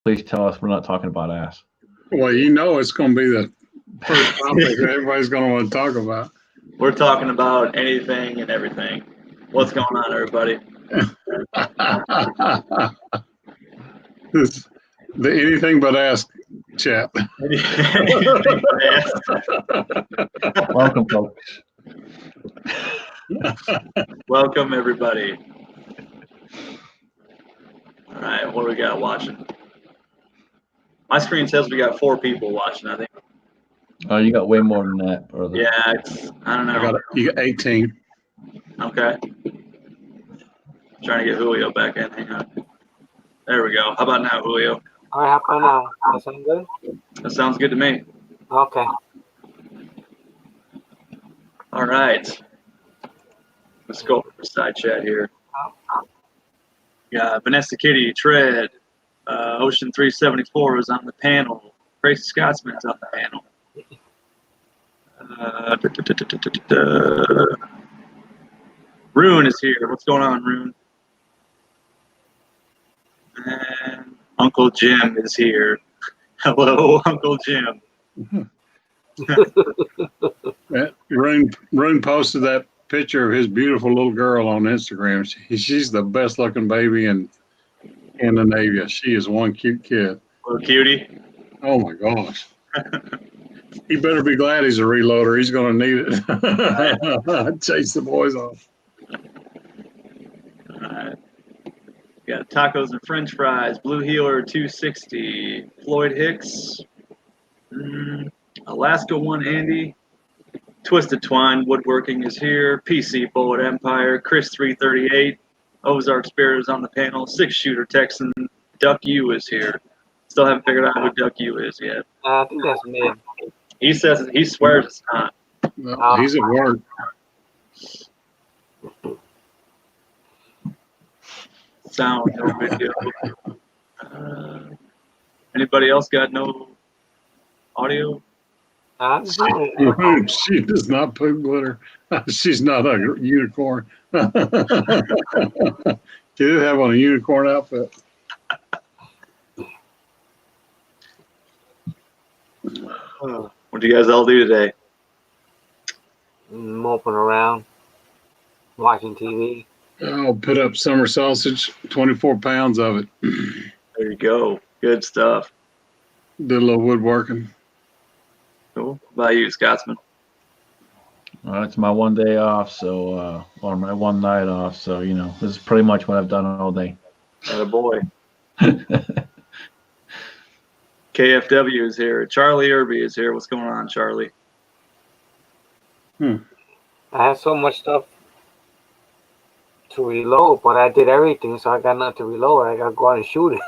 Please tell us we're not talking about ass. Well, you know it's going to be the first topic that everybody's going to want to talk about. We're talking about anything and everything. What's going on, everybody? The anything but ask chat. Welcome, folks. Welcome, everybody. All right, what do we got watching? My screen says we got 4 people watching, I think. Oh, you got way more than that, brother. Yeah, I don't know. You got 18. Okay. Trying to get Julio back in. Hang on. There we go. How about now, Julio? All right, how about now? That sound good? That sounds good to me. Okay. All right. Let's go for the side chat here. Yeah, Vanessa Kitty, Tread, Ocean 374 is on the panel. Crazy Scotsman's on the panel. Rune is here. What's going on, Rune? And Uncle Jim is here. Hello, Uncle Jim. Rune posted that picture of his beautiful little girl on Instagram. She's the best looking baby in Scandinavia. She is one cute kid. Little cutie. Oh my gosh. He better be glad he's a reloader. He's going to need it. Chase the boys off. All right. We got tacos and French fries. Blue Healer 260. Floyd Hicks. Alaska 1 Andy. Twisted Twine Woodworking is here. PC Bullet Empire. Chris 338. Ozark Spirit is on the panel. 6-shooter Texan. Duck U is here. Still haven't figured out who Duck U is yet. I think that's mid. He swears it's not. No, he's at work. Sound, no big deal. Anybody else got no audio? She does not put glitter. She's not a unicorn. She did have on a unicorn outfit. What do you guys all do today? Moping around, watching TV. I'll put up summer sausage, 24 pounds of it. There you go. Good stuff. Did a little woodworking. Cool. What about you, Scotsman? Well, it's my one day off, or my one night off. So, this is pretty much what I've done all day. Attaboy. KFW is here. Charlie Irby is here. What's going on, Charlie? I have so much stuff to reload, but I did everything, so I got nothing to reload. I got to go out and shoot it.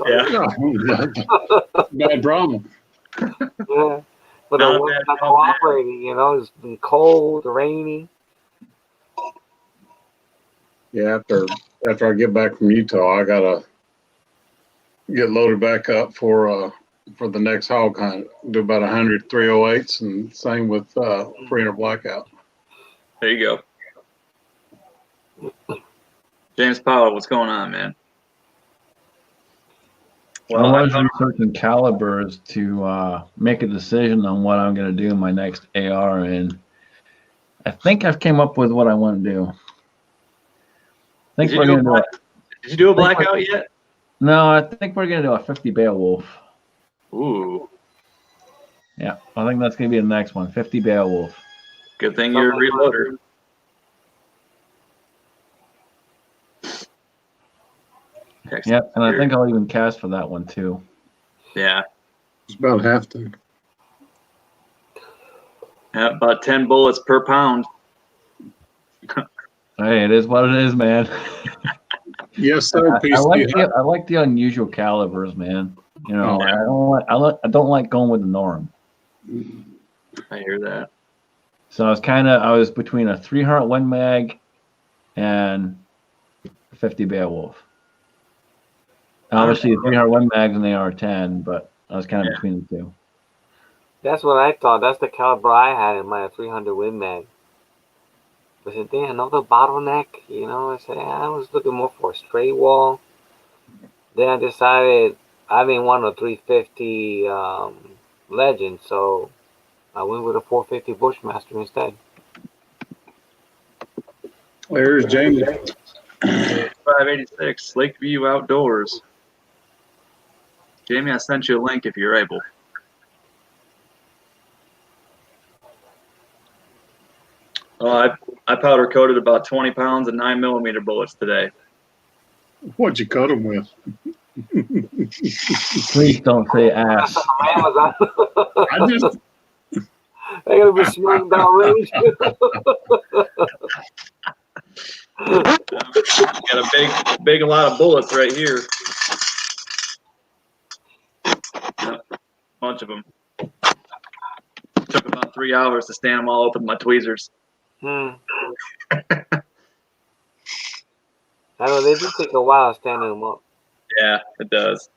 Yeah. Bad problem. Yeah. But I was not cooperating, it's been cold, rainy. Yeah, after I get back from Utah, I gotta get loaded back up for the next hog hunt. Do about 100 308s, and same with 300 blackout. There you go. James Powell, what's going on, man? Well, I was researching calibers to make a decision on what I'm going to do in my next AR, and I think I've came up with what I want to do. Did you do a blackout yet? No, I think we're going to do a 50 Beowulf. Ooh. Yeah, I think that's going to be the next one, 50 Beowulf. Good thing you're a reloader. Yep, and I think I'll even cast for that one too. Yeah. It's about half to. Yeah, about 10 bullets per pound. Hey, it is what it is, man. Yes, sir. I like the unusual calibers, man. I don't like going with the norm. I hear that. So I was between a 300 Win Mag and a 50 Beowulf. Obviously, 300 Win Mags and the AR-10, but I was kind of between the two. That's what I thought. That's the caliber I had in my 300 Win Mag. I said, damn, another bottleneck. I said, I was looking more for a straight wall. Then I decided I didn't want a 350 Legend, so I went with a 450 Bushmaster instead. There's Jamie. 586 Lakeview Outdoors. Jamie, I sent you a link if you're able. I powder coated about 20 pounds of 9mm bullets today. What'd you coat them with? Please don't say ass. I just They're gonna be smoking down range. Got a big lot of bullets right here. Bunch of them. Took about 3 hours to stand them all up with my tweezers. I know they do take a while standing them up. Yeah, it does.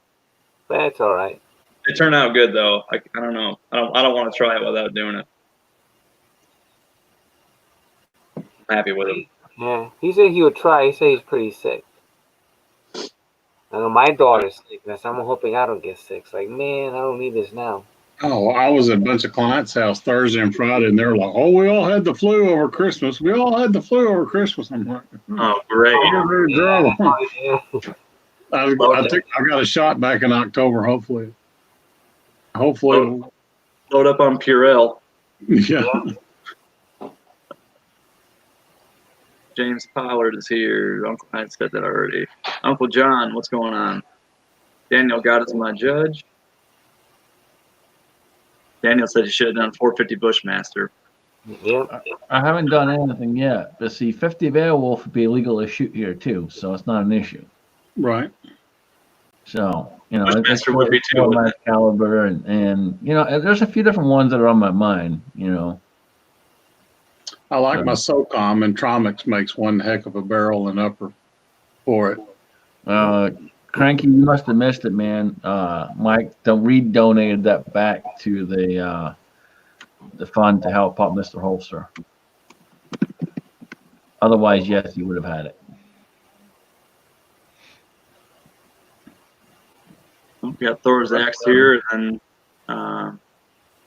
But it's all right. They turn out good though. I don't know. I don't want to try it without doing it. I'm happy with them. Yeah, he said he would try. He said he's pretty sick. I know my daughter's sick, and I'm hoping I don't get sick. It's like, man, I don't need this now. Oh, I was at a bunch of clients' house Thursday and Friday, and they're like, "Oh, we all had the flu over Christmas. We all had the flu over Christmas." I'm like, "Oh, great!" I got a shot back in October. Hopefully, load up on Purell. Yeah. James Pollard is here. Uncle, I said that already. Uncle John, what's going on? Daniel got us my judge. Daniel said you should have done 450 Bushmaster. Yeah. I haven't done anything yet. But see, 50 Beowulf would be illegal to shoot here too, so it's not an issue. Right. So, you know, Bushmaster would be too. My caliber and you know, there's a few different ones that are on my mind. You know. I like my SOCOM, and Tromix makes one heck of a barrel and upper for it. Cranky, you must have missed it, man. Mike donated that back to the fund to help out Mr. Holster. Otherwise, yes, you would have had it. We got Thor's axe here, and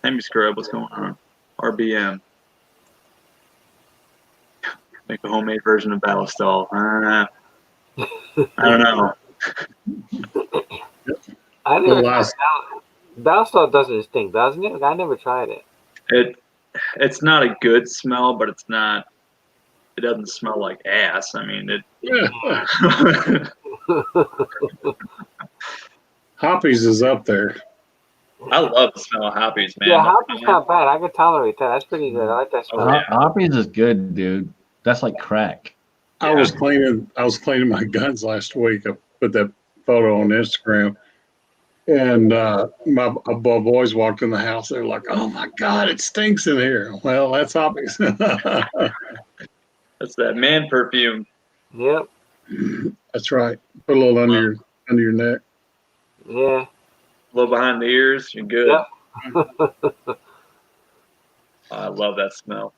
Hemi Scrub. What's going on? RBM. Make a homemade version of Battlestall. I don't know. I never Battlestall doesn't stink, doesn't it? I never tried it. It's not a good smell, but it's not. It doesn't smell like ass. I mean, it. Hoppies is up there. I love the smell of Hoppies, man. Yeah, Hoppies not bad. I can tolerate that. That's pretty good. I like that smell. Hoppies is good, dude. That's like crack. I was cleaning my guns last week. I put that photo on Instagram, and my boys walked in the house. They're like, "Oh my God, it stinks in here." Well, that's Hoppies. That's that man perfume. Yep. That's right. Put a little under your neck. Yeah. A little behind the ears. You're good. Yep. I love that smell.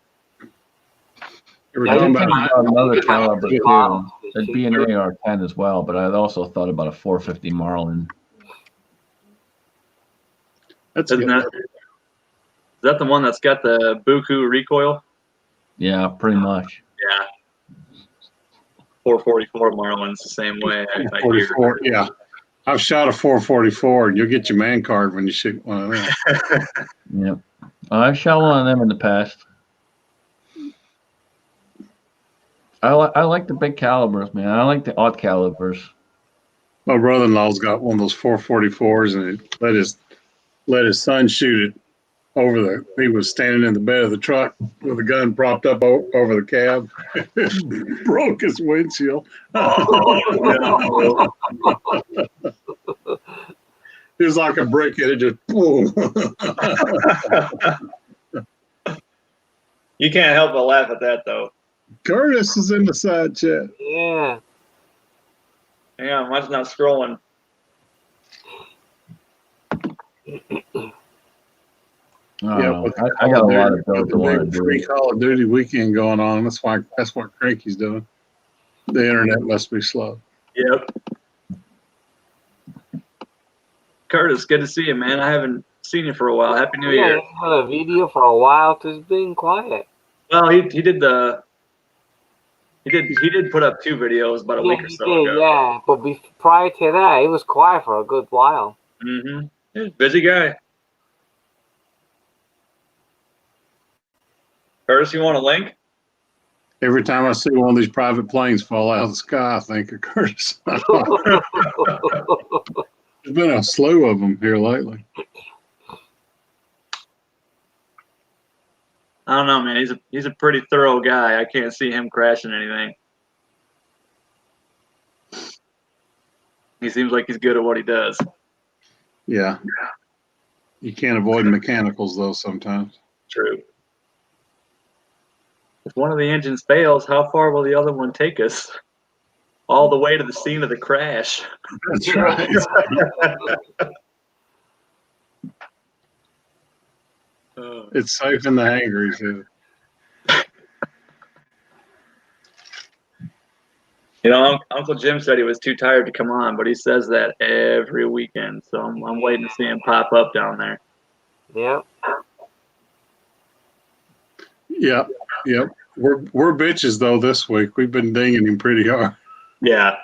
I did think about another caliber too. It'd be an AR-10 as well, but I'd also thought about a 450 Marlin. Is that the one that's got the Buku recoil? Yeah, pretty much. Yeah. 444 Marlin's the same way. 44, yeah. I've shot a 444, and you'll get your man card when you shoot one of them. Yep. I've shot one of them in the past. I like the big calibers, man. I like the odd calibers. My brother-in-law's got one of those 444s, and he let his son shoot it over he was standing in the bed of the truck with a gun propped up over the cab. Broke his windshield. It was like a brick, and it just boom. You can't help but laugh at that, though. Curtis is in the side chat. Yeah. Hang on, mine's not scrolling. I got a lot of builds I want to do. Free Call of Duty weekend going on. That's what Cranky's doing. The internet must be slow. Yep. Curtis, good to see you, man. I haven't seen you for a while. Happy New Year. Yeah, he's had a video for a while. Just being quiet. Well, he did put up 2 videos about a week or He so did, ago. yeah. But prior to that, he was quiet for a good while. Mm-hmm. He's a busy guy. Curtis, you want a link? Every time I see one of these private planes fall out of the sky, I think of Curtis. There's been a slew of them here lately. I don't know, man. He's a pretty thorough guy. I can't see him crashing anything. He seems like he's good at what he does. Yeah. You can't avoid mechanicals, though, sometimes. True. If one of the engines fails, how far will the other one take us? All the way to the scene of the crash. That's right. It's safe in the hangar, he said. You know, Uncle Jim said he was too tired to come on, but he says that every weekend. So I'm waiting to see him pop up down there. Yeah. Yep. Yep. We're bitches, though, this week. We've been dinging him pretty hard. Yeah.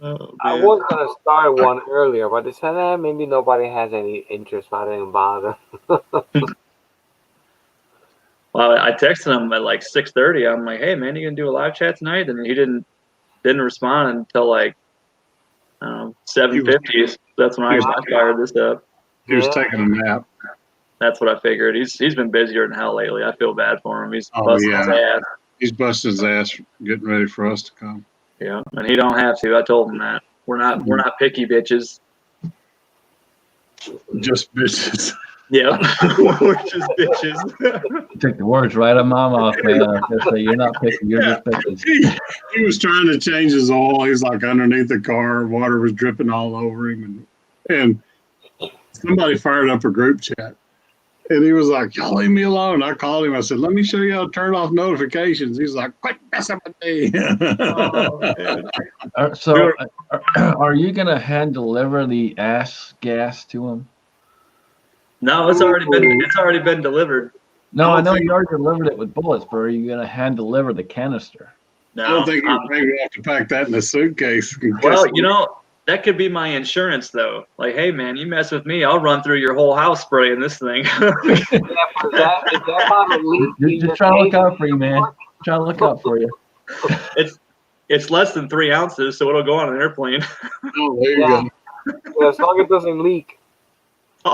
Oh, I was gonna start one earlier, but they said maybe nobody has any interest, so I didn't bother. Well, I texted him at like 6:30. I'm like, "Hey, man, you gonna do a live chat tonight?" And he didn't respond until like 7:50. That's when I fired this up. He was taking a nap. That's what I figured. He's been busier than hell lately. I feel bad for him. He's busting his ass. He's busting his ass, getting ready for us to come. Yeah, and he don't have to. I told him that we're not picky bitches. Just bitches. Yeah, we're just bitches. You took the words right out of my mouth, man. I was gonna say, you're not picking, you're just bitches. He was trying to change his oil. He's like underneath the car. Water was dripping all over him. And somebody fired up a group chat. And he was like, y'all leave me alone. I called him. I said, let me show you how to turn off notifications. He's like, quit messing with me. So, are you going to hand deliver the ass gas to him? No, it's already been delivered. No, I know you already delivered it with bullets, but are you going to hand deliver the canister? No, I don't think you maybe have to pack that in a suitcase. Well, you know, that could be my insurance, though. Like, hey, man, you mess with me, I'll run through your whole house spraying this thing. Is that about a leak? Just trying to look out for you, man. Trying to look out for you. It's less than 3 ounces, so it'll go on an airplane. Oh, there you go. Yeah, as long as it doesn't leak. They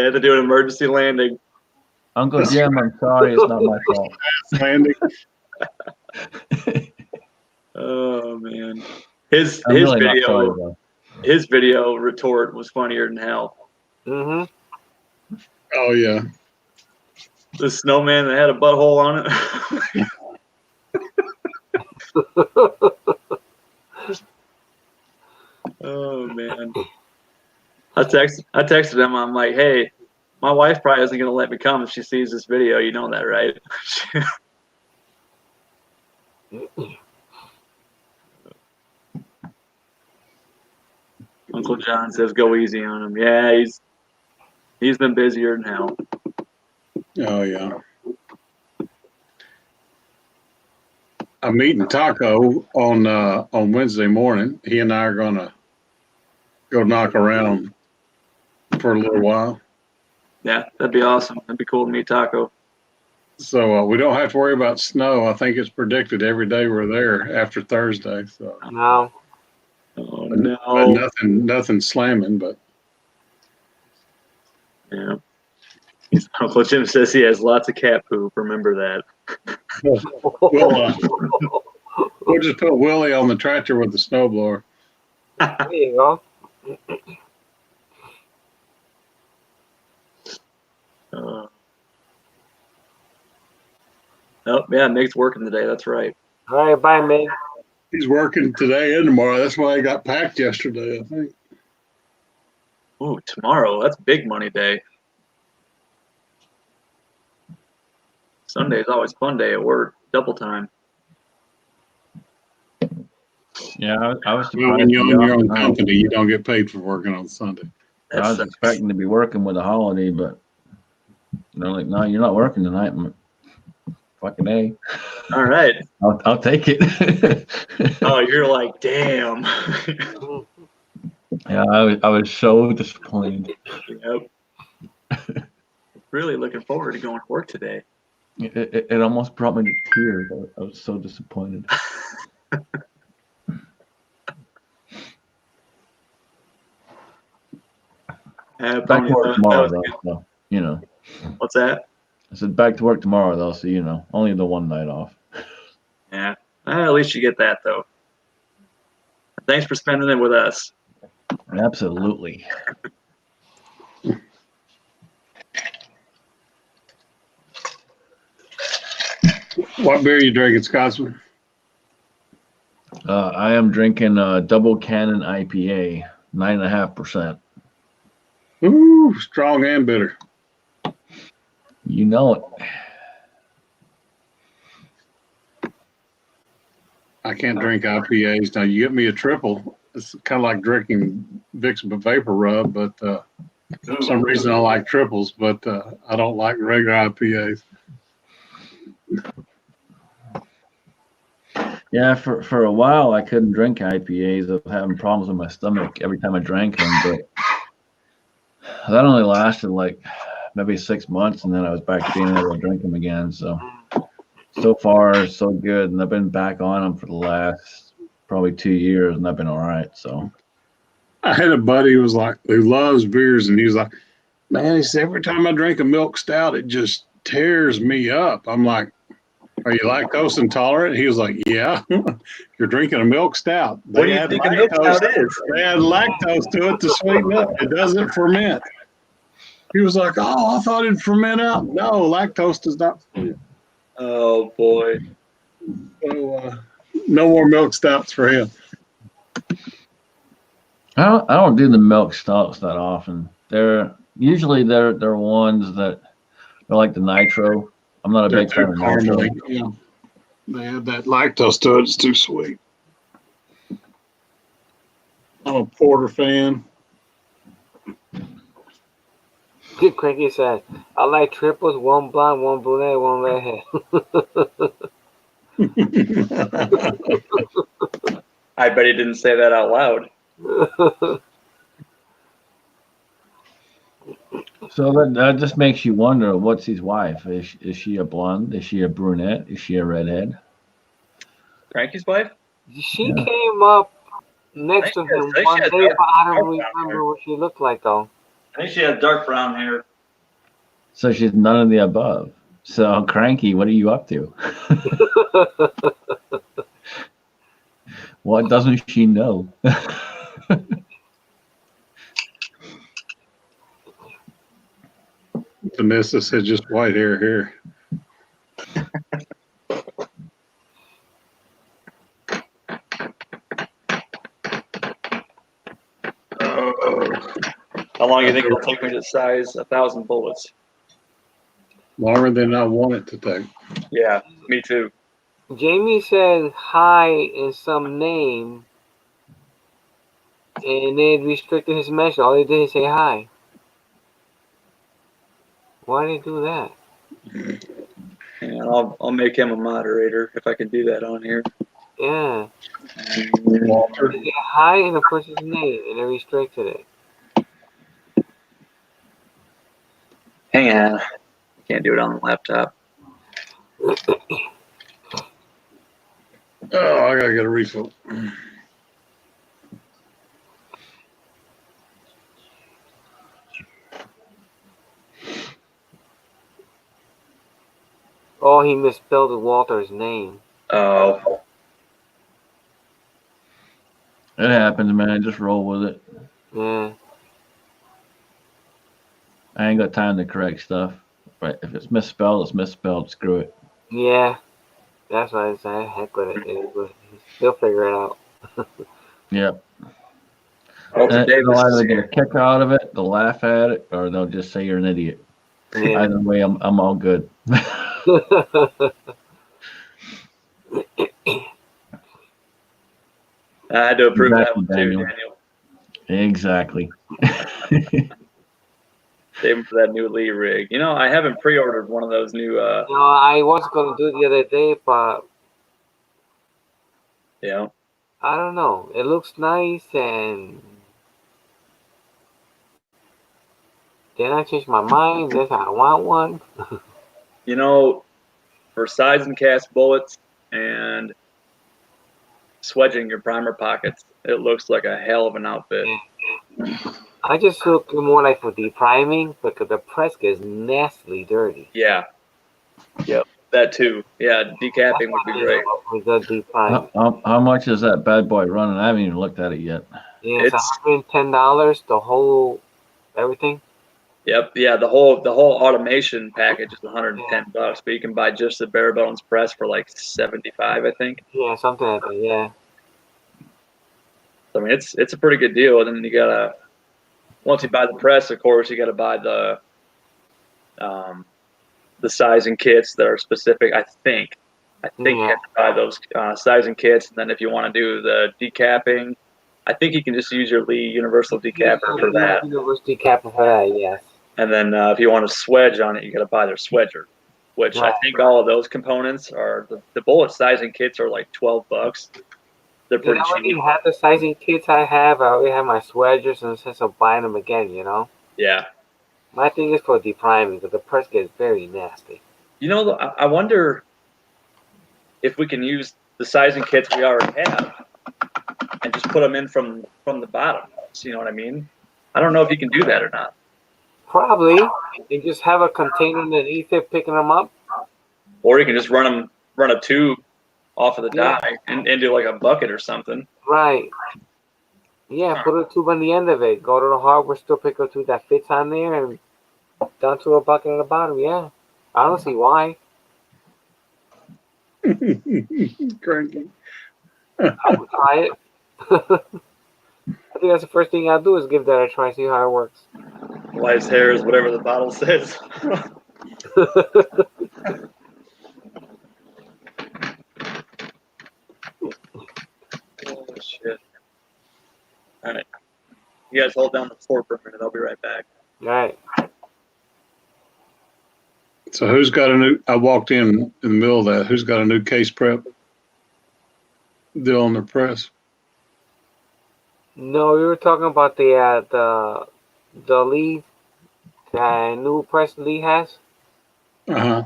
had to do an emergency landing. Uncle Jim, I'm sorry, it's not my fault. Landing. Oh man, his really his video retort was funnier than hell. Mm-hmm. Oh yeah. The snowman that had a butthole on it. Oh man, I texted him. I'm like, hey, my wife probably isn't gonna let me come if she sees this video. You know that, right? Uncle John says go easy on him. Yeah, he's been busier than hell. Oh yeah. I'm meeting Taco on Wednesday morning. He and I are gonna go knock around for a little while. Yeah, that'd be awesome. That'd be cool to meet Taco. So we don't have to worry about snow. I think it's predicted every day we're there after Thursday. So No. Oh but no. nothing slamming, but Yeah. Uncle Jim says he has lots of cat poop. Remember that. we'll just put Willie on the tractor with the snowblower. There you go. Oh yeah, Nick's working today. That's right. All right, bye, man. He's working today and tomorrow. That's why he got packed yesterday, I think. Ooh, tomorrow. That's big money day. Sunday is always fun day at work. Double time. Yeah, I was Well, surprised when to you be own your off own tonight. company, you don't get paid for working on Sunday. I was expecting to be working with a holiday, but they're like, no, you're not working tonight. I'm like, fucking A. All right. I'll take it. Oh, you're like, damn. Yeah, I was so disappointed. Yep. Really looking forward to going to work today. It almost brought me to tears. I was so disappointed. Back to work tomorrow, though. So, you know. What's that? I said back to work tomorrow, though. So, you know, only the one night off. Yeah. At least you get that, though. Thanks for spending it with us. Absolutely. What beer are you drinking, Scotsman? I am drinking Double Cannon IPA, 9.5%. Ooh, strong and bitter. You know it. I can't drink IPAs. Now, you get me a triple. It's kind of like drinking Vicks Vapor Rub, but for some reason I like triples, but I don't like regular IPAs. Yeah, for a while I couldn't drink IPAs. I was having problems with my stomach every time I drank them, but that only lasted like maybe 6 months, and then I was back to being able to drink them again. So far so good, and I've been back on them for the last probably 2 years, and I've been all right. So I had a buddy who loves beers, and he was like, man, he said, every time I drink a milk stout, it just tears me up. I'm like, are you lactose intolerant? He was like, yeah. You're drinking a milk stout. What do you think a milk stout is? They add lactose to it to sweeten up. It doesn't ferment. He was like, oh, I thought it'd ferment out. No, lactose does not ferment. Oh, boy. So, no more milk stouts for him. I don't do the milk stouts that often. They're ones that are like the nitro. I'm not a big fan of nitro. Yeah. They add that lactose to it. It's too sweet. I'm a porter fan. Good Cranky said, I like triples, one blonde, one brunette, one redhead. I bet he didn't say that out loud. So that just makes you wonder, what's his wife? Is she a blonde? Is she a brunette? Is she a redhead? Cranky's wife? She came up next to him one day, but I don't remember what she looked like, though. I think she has dark brown hair. So she's none of the above. So Cranky, what are you up to? What doesn't she know? Vanessa said just white hair here. How long do you think it'll take me to size 1,000 bullets? Longer than I want it to take. Yeah, me too. Jamie said hi in some name, and they restricted his message. All they did is say hi. Why did they do that? Yeah, I'll make him a moderator if I can do that on here. Yeah. Walter. They said hi in the person's name, and they restricted it. Hang on. Can't do it on the laptop. Oh, I gotta get a refill. Oh, he misspelled Walter's name. Oh. It happens, man. Just roll with it. Yeah. I ain't got time to correct stuff. But if it's misspelled, it's misspelled. Screw it. Yeah. That's what I said. Heck with it. They'll figure it out. Yep. Walter Davis They'll is either get a here. kick out of it, they'll laugh at it, or they'll just say you're an idiot. Yeah. Either way, I'm all good. I had to approve that Exactly, one too, Daniel. Daniel. Exactly. Save 'em for that new Lee rig. You know, I haven't pre-ordered one of those new. You know, I was gonna do it the other day, but You know, I don't know. It looks nice, and then I changed my mind. Then I want one. you know, for size and cast bullets and swedging your primer pockets, it looks like a hell of an outfit. I just look more like for depriming because the press gets nastily dirty. Yeah. Yep. That too. Yeah, decapping would be great. With the depriming. How much is that bad boy running? I haven't even looked at it yet. Yeah, it's $110. The whole everything. Yep. Yeah, the whole automation package is $110, but you can buy just the bare bones press for like 75, I think. Yeah, something like that. Yeah. I mean, it's a pretty good deal. And then you gotta, once you buy the press, of course, you gotta buy the sizing kits that are specific. I think you have to buy those sizing kits, and then if you want to do the decapping, I think you can just use your Lee Universal decapper for that. Universal decapper for that, yes. And then if you want to swedge on it, you got to buy their swedger, which I think all of those components are the bullet sizing kits are like $12. They're pretty I already cheap. have the sizing kits I have. I already have my swedgers in the sense of buying them again, you know? Yeah. My thing is for depriming because the press gets very nasty. You know, I wonder if we can use the sizing kits we already have and just put them in from the bottom. So, you know what I mean? I don't know if you can do that or not. Probably. You just have a container underneath it picking them up. Or you can just run a tube off of the die and do like a bucket or something. Right. Yeah, put a tube on the end of it. Go to the hardware store, pick a tube that fits on there, and down to a bucket at the bottom. Yeah. I don't see why. Cranky. I would try it. I think that's the first thing I'll do is give that a try, see how it works. Wife's hair is whatever the bottle says. Oh, shit. All right. You guys hold down the fort for a minute. I'll be right back. All right. So who's got a new? I walked in the middle of that. Who's got a new case prep deal on their press? No, we were talking about the Lee, the new press Lee has. Yeah,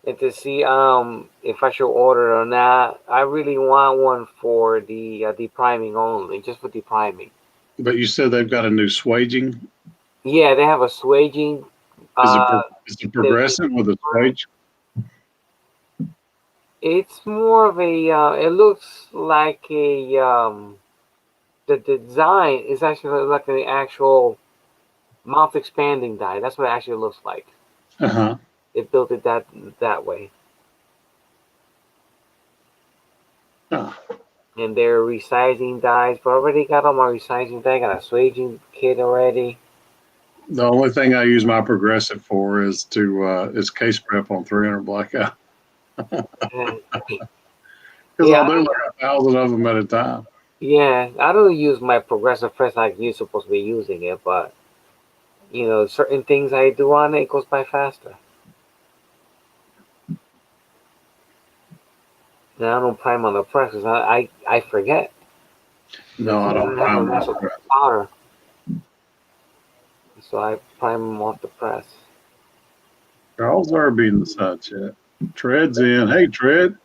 and to see if I should order it or not. I really want one for the depriming only, just for depriming. But you said they've got a new swaging. Yeah, they have a swaging. Is it progressive with a swage? It's more of a. It looks like a. The design is actually like an actual mouth expanding die. That's what it actually looks like. It built it that way. And they're resizing dies, but I already got all my resizing die. Got a swaging kit already. The only thing I use my progressive for is case prep on 300 blackout. Because I'll do like 1,000 of them at a time. Yeah, I don't use my progressive press like you're supposed to be using it, but you know, certain things I do on it goes by faster. Now I don't prime on the press because I forget. No, I don't prime on the press. Powder. So I prime them off the press. Charles Irby in the side chat. Tread's in. Hey, Tread.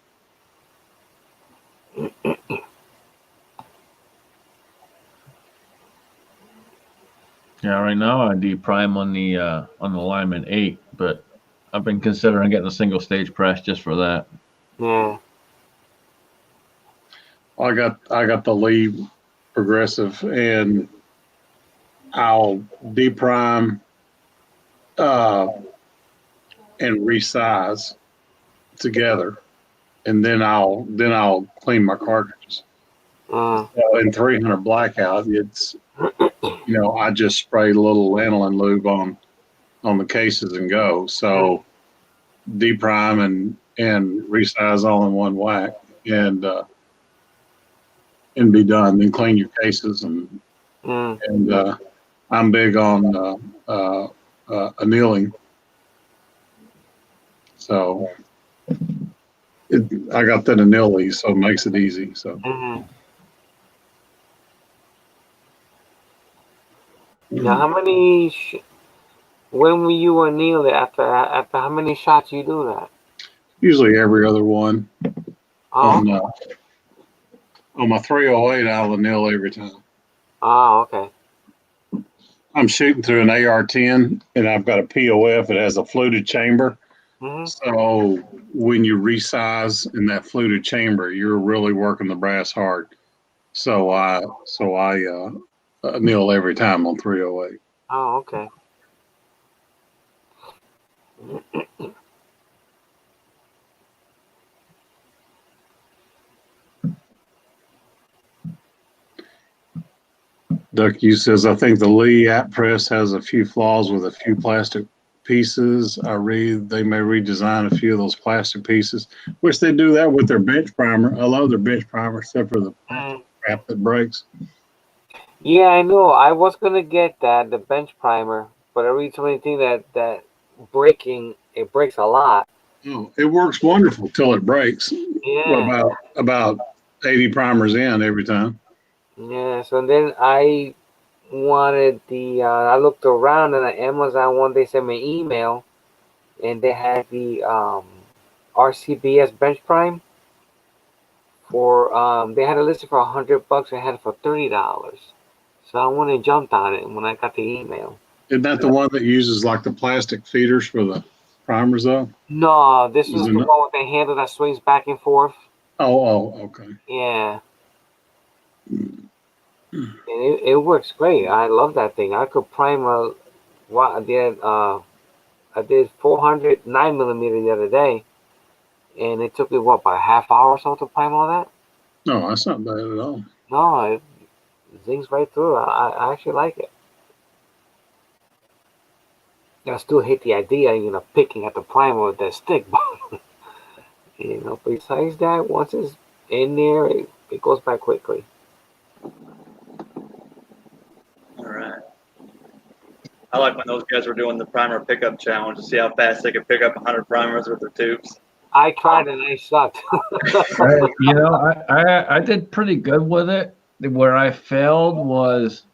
Yeah, right now I deprime on the Lyman 8, but I've been considering getting a single stage press just for that. Yeah. I got the Lee progressive, and I'll deprime and resize together, and then I'll clean my cartridges. So in 300 blackout, it's I just spray a little lanolin lube on the cases and go. So deprime and resize all in one whack, and and be done. Then clean your cases Mm. and I'm big on annealing. So I got that annealing, so it makes it easy. So Mm-hmm. Now, how many? When will you anneal it? After how many shots you do that? usually every other one Oh, on okay. on my 308, I'll anneal every time. Oh, okay. I'm shooting through an AR-10, and I've got a POF. It has a fluted chamber. Mm-hmm. So when you resize in that fluted chamber, you're really working the brass hard. So I anneal every time on 308. Oh, okay. Duck U says, I think the Lee app press has a few flaws with a few plastic pieces. I read they may redesign a few of those plastic pieces, which they do that with their bench primer. I love their bench primer, except for the Mm. crap that breaks. Yeah, I know. I was gonna get the bench primer, but I read so many things that it breaks a lot. Oh, it works wonderful till it breaks. Yeah, About 80 primers in every time. yeah. So then I wanted I looked around and on Amazon one day sent me an email and they had the RCBS bench prime for they had it listed for $100. I had it for $30. So I went and jumped on it when I got the email. Isn't that the one that uses like the plastic feeders for the primers though? No, this Is is it the not? one with the handle that swings back and forth. Okay. Yeah, and it works great. I love that thing. I could prime a what I did 400 9 millimeter the other day, and it took me what about a half hour or so to prime all that. No, that's not bad at all. No, it zings right through. I actually like it. I still hate the idea, picking at the primer with that stick, but besides that, once it's in there, it goes by quickly. All right. I like when those guys were doing the primer pickup challenge to see how fast they could pick up 100 primers with their tubes. I tried and I sucked. I did pretty good with it. Where I failed was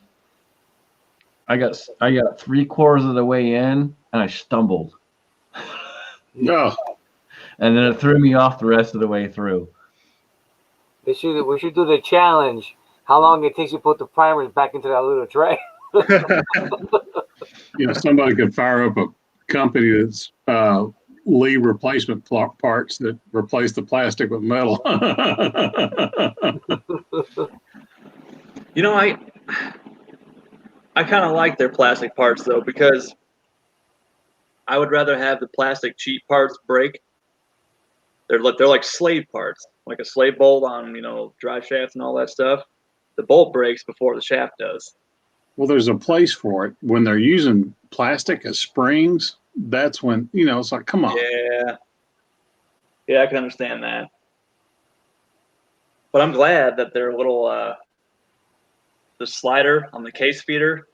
I got 3/4 of the way in and I stumbled, No, and then it threw me off the rest of the way through. We should do the challenge. How long it takes you to put the primers back into that little tray? somebody could fire up a company that's Lee replacement parts that replace the plastic with metal. You know, I kind of like their plastic parts though because I would rather have the plastic cheap parts break. They're like slave parts, like a slave bolt on drive shafts and all that stuff. The bolt breaks before the shaft does. Well, there's a place for it. When they're using plastic as springs, that's when, it's like, come on. Yeah, I can understand that. But I'm glad that their little the slider on the case feeder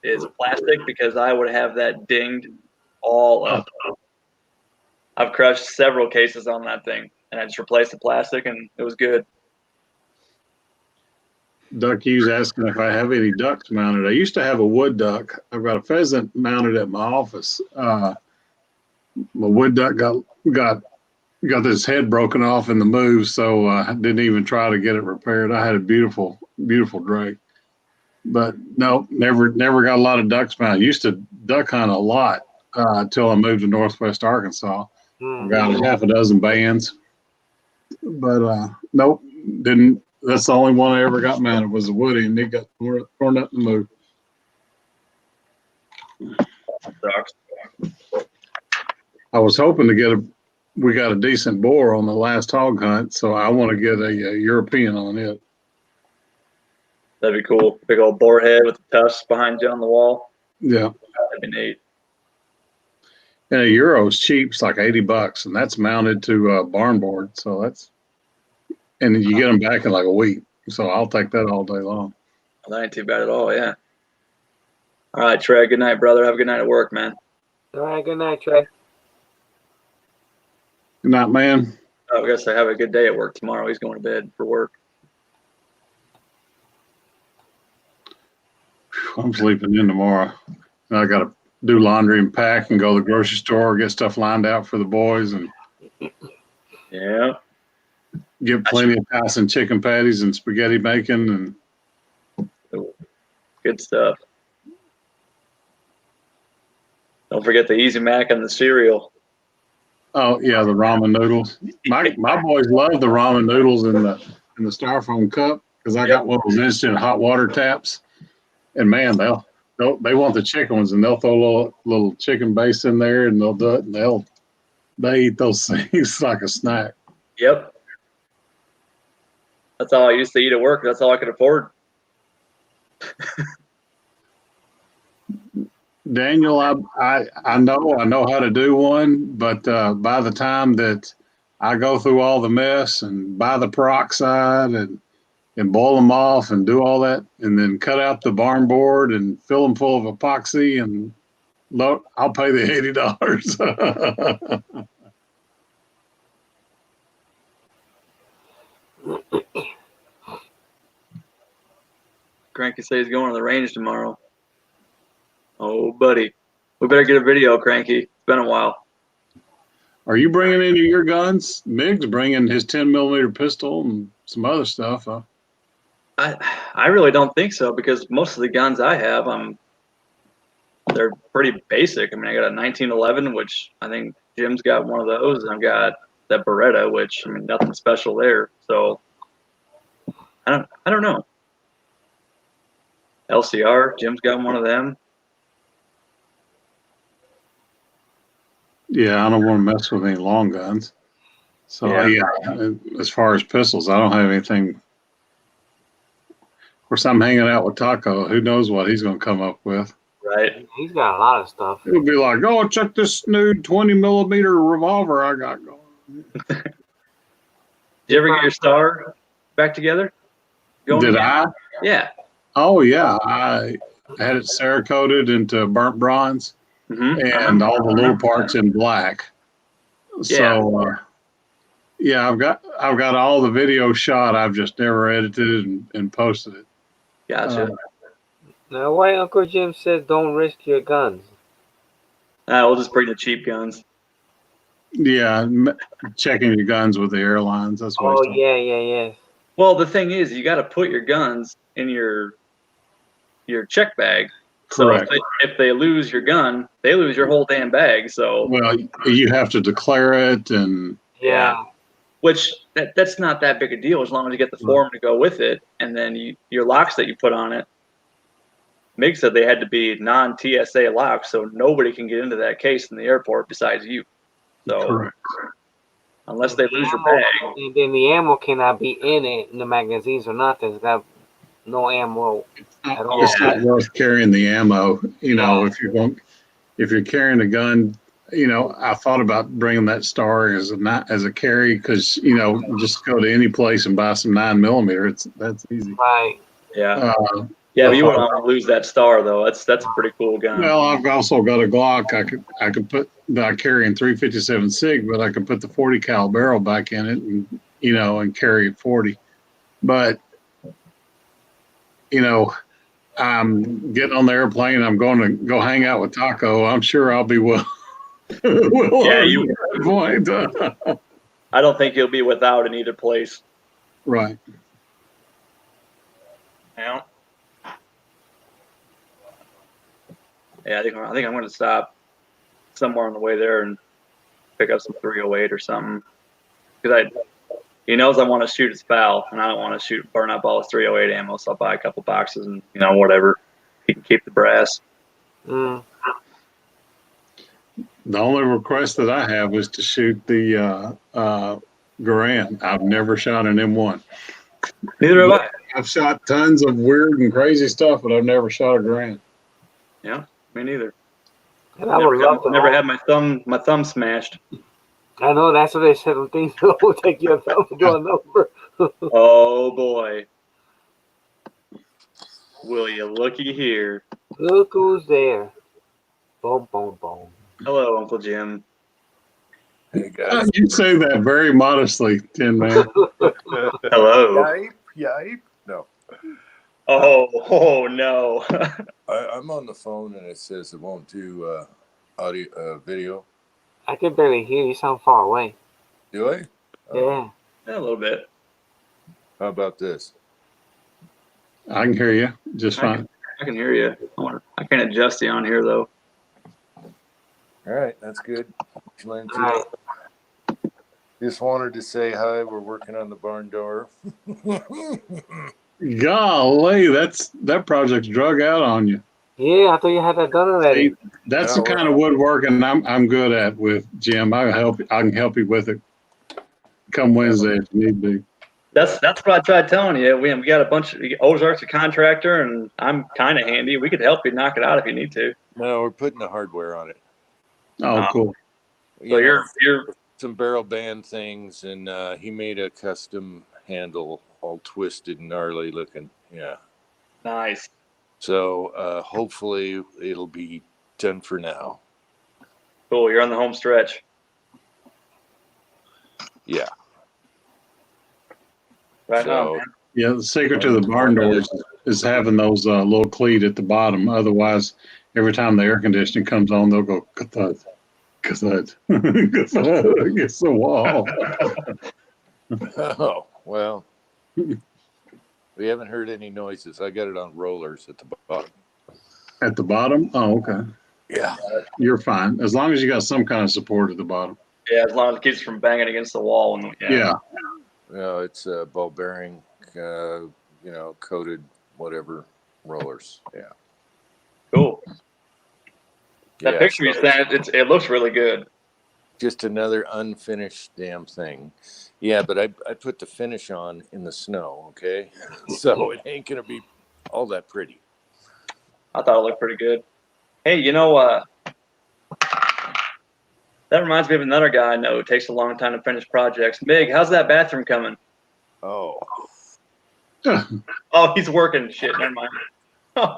is plastic because I would have that dinged all up. I've crushed several cases on that thing, and I just replaced the plastic, and it was good. Duck Hughes asking if I have any ducks mounted. I used to have a wood duck. I've got a pheasant mounted at my office. My wood duck got his head broken off in the move, so I didn't even try to get it repaired. I had a beautiful, beautiful drake, but no, never got a lot of ducks mounted. Used to duck hunt a lot until I moved to Northwest Arkansas. I got half a dozen bands, but nope, didn't. That's the only one I ever got mounted was a woody, and it got torn up in the move. Sucks. I was hoping to we got a decent boar on the last hog hunt, so I want to get a European on it. That'd be cool. Big old boar head with the tusks behind you on the wall. Yeah. That'd be neat. And a Euro's cheap. It's like $80, and that's mounted to a barn board. So and you get them back in like a week. So I'll take that all day long. Well, that ain't too bad at all, yeah. All right, Trey, good night, brother. Have a good night at work, man. All right, good night, Trey. Good night, man. I guess I have a good day at work tomorrow. He's going to bed for work. I'm sleeping in tomorrow. I got to do laundry and pack and go to the grocery store, get stuff lined out for the boys, and Yeah. get plenty of Tyson chicken patties and spaghetti bacon and Good stuff. Don't forget the Easy Mac and the cereal. oh yeah, the ramen noodles. My boys love the ramen noodles in the styrofoam cup because I got one of those instant hot water taps, and man, they want the chicken ones, and they'll throw a little chicken base in there, and they'll do it, and they eat those things like a snack. Yep. That's all I used to eat at work. That's all I could afford. Daniel, I know how to do one, but by the time that I go through all the mess and buy the peroxide and boil them off and do all that, and then cut out the barn board and fill them full of epoxy, and I'll pay the $80. Cranky says he's going to the range tomorrow. Oh, buddy. We better get a video, Cranky. It's been a while. Are you bringing any of your guns? Mig's bringing his 10mm pistol and some other stuff. Huh? I really don't think so, because most of the guns I have, they're pretty basic. I mean, I got a 1911, which I think Jim's got one of those, and I've got that Beretta, which, I mean, nothing special there. So I don't know. LCR, Jim's got one of them. Yeah, I don't want to mess with any long guns. So yeah, as far as pistols, I don't have anything. Of course, I'm hanging out with Taco. Who knows what he's going to come up with? Right. He's got a lot of stuff. It'll be like, oh, check this new 20mm revolver I got going. Did you ever get your star back together? Did I? Yeah. Oh yeah, I had it Cerakoted into burnt bronze, and all the little parts in black. So yeah, I've got all the video shot. I've just never edited and posted it. Gotcha. Now, why Uncle Jim said don't risk your guns? We'll just bring the cheap guns. Yeah, checking your guns with the airlines. That's what. Oh yeah. Well, the thing is, you got to put your guns in your check bag. Correct. So if they lose your gun, they lose your whole damn bag. So well, you have to declare it, and which that's not that big a deal as long as you get the form to go with it, and then your locks that you put on it. Mig said they had to be non-TSA locks, so nobody can get into that case in the airport besides you. So correct. Unless they lose your bag, and then the ammo cannot be in it, in the magazines or nothing. It's got no ammo at all. It's not worth carrying the ammo. You know, if you're carrying a gun, you know, I thought about bringing that star as a carry because just go to any place and buy some 9mm. That's easy. Right. Yeah. Yeah, but you wouldn't want to lose that star though. That's a pretty cool gun. Well, I've also got a Glock. I could put that I carry in 357 SIG, but I could put the 40 cal barrel back in it, and and carry 40. But I'm getting on the airplane. I'm going to go hang out with Taco. I'm sure I'll be well. You. Point. I don't think you'll be without in either place. Right. Yeah. Yeah, I think I'm going to stop somewhere on the way there and pick up some 308 or something. Because he knows I want to shoot his foul, and I don't want to burn up all his 308 ammo. So I'll buy a couple boxes and whatever. He can keep the brass. The only request that I have is to shoot the Garand. I've never shot an M1. Neither have I. I've shot tons of weird and crazy stuff, but I've never shot a Garand. Yeah. Me neither. And I would love to never had my thumb smashed. I know that's what they said. Things will take your thumb to do a number. Oh boy. Will you looky here? Look who's there. Boom, boom, boom. Hello, Uncle Jim. Hey guys. You say that very modestly, Tin Man. Hello. Yipe. No, Oh no. I'm on the phone and it says it won't do audio, video. I can barely hear you. You sound far away. Do I? Yeah. A little bit. How about this? I can hear you just fine. I can hear you. I can't adjust you on here though. All right, that's good. Glenn, All right. just wanted to say hi. We're working on the barn door. Golly, that project's drug out on you. Yeah, I thought you had that done already. See, that's No, the kind of woodworking I'm good at with Jim. I can help you with it. Come Wednesday if need be. That's what I tried telling you. We got a bunch of Ozark's a contractor, and I'm kind of handy. We could help you knock it out if you need to. No, we're putting the hardware on it. Oh, cool. So you're Some barrel band things, and he made a custom handle, all twisted and gnarly looking. Yeah. nice. So hopefully it'll be done for now. Cool. You're on the home stretch. Yeah. Right So- on, man. Yeah, the secret to the barn doors is having those little cleat at the bottom. Otherwise, every time the air conditioning comes on, they'll go ka-thud, ka-thud, ka-thud against the wall. Oh, well, we haven't heard any noises. I got it on rollers at the bottom. At the bottom? Oh, okay. Yeah. You're fine. As long as you got some kind of support at the bottom. Yeah, as long as it keeps from banging against the wall. And Yeah. No, it's ball bearing, coated whatever rollers. Yeah. Cool. That Yeah, picture you so sent, it looks really good. just another unfinished damn thing. Yeah, but I put the finish on in the snow, okay? So it ain't going to be all that pretty. I thought it looked pretty good. Hey, that reminds me of another guy I know who takes a long time to finish projects. Mig, how's that bathroom coming? Oh, Oh, he's working. Shit, never mind. Oh,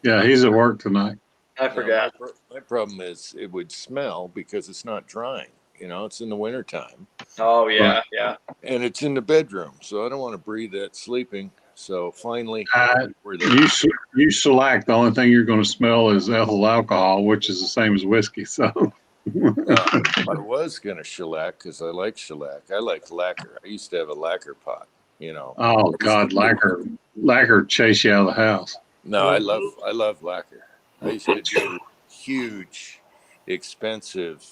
Yeah, he's at work tonight. I forgot. My problem is it would smell because it's not drying. It's in the wintertime. Oh, yeah, yeah. And it's in the bedroom, so I don't want to breathe that sleeping. So finally, we're there. You shellac. The only thing you're going to smell is ethyl alcohol, which is the same as whiskey. So I was going to shellac because I like shellac. I like lacquer. I used to have a lacquer pot, oh God, lacquer chase you out of the house. No, I love lacquer. I used to do huge, expensive,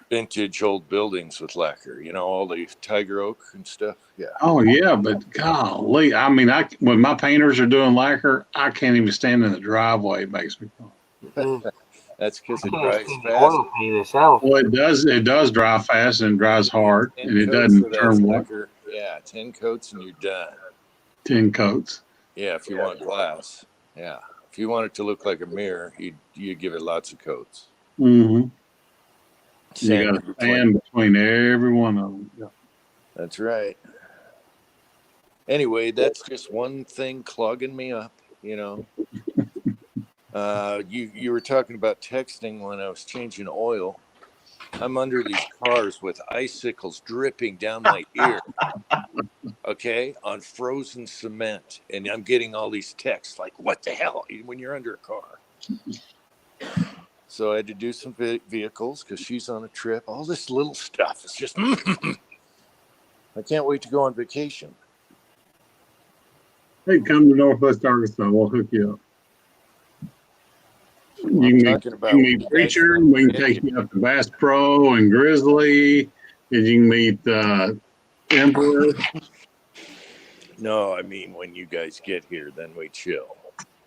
vintage old buildings with lacquer. All the tiger oak and stuff. Yeah. Oh yeah, but golly, I mean, when my painters are doing lacquer, I can't even stand in the driveway. It makes me. That's because it I can't dries stand the fast. oil paint itself. Well, it does dry fast and dries hard, 10 and it coats doesn't of that turn white. lacquer. Yeah, 10 coats and you're done. 10 coats. Yeah, if you want glass. Yeah, if you want it to look like a mirror, you give it lots of coats. Mm-hmm. You Sand got a fan between every one of them. Yeah. That's right. Anyway, that's just one thing clogging me up, You were talking about texting when I was changing oil. I'm under these cars with icicles dripping down my ear, okay, on frozen cement. And I'm getting all these texts like, what the hell, when you're under a car. So I had to do some vehicles because she's on a trip. All this little stuff. It's just, I can't wait to go on vacation. Hey, come to Northwest Arkansas. We'll hook you up. You can meet Preacher. We can take you up to Bass Pro and Grizzly. And you can meet Emperor. No, I mean, when you guys get here, then we chill.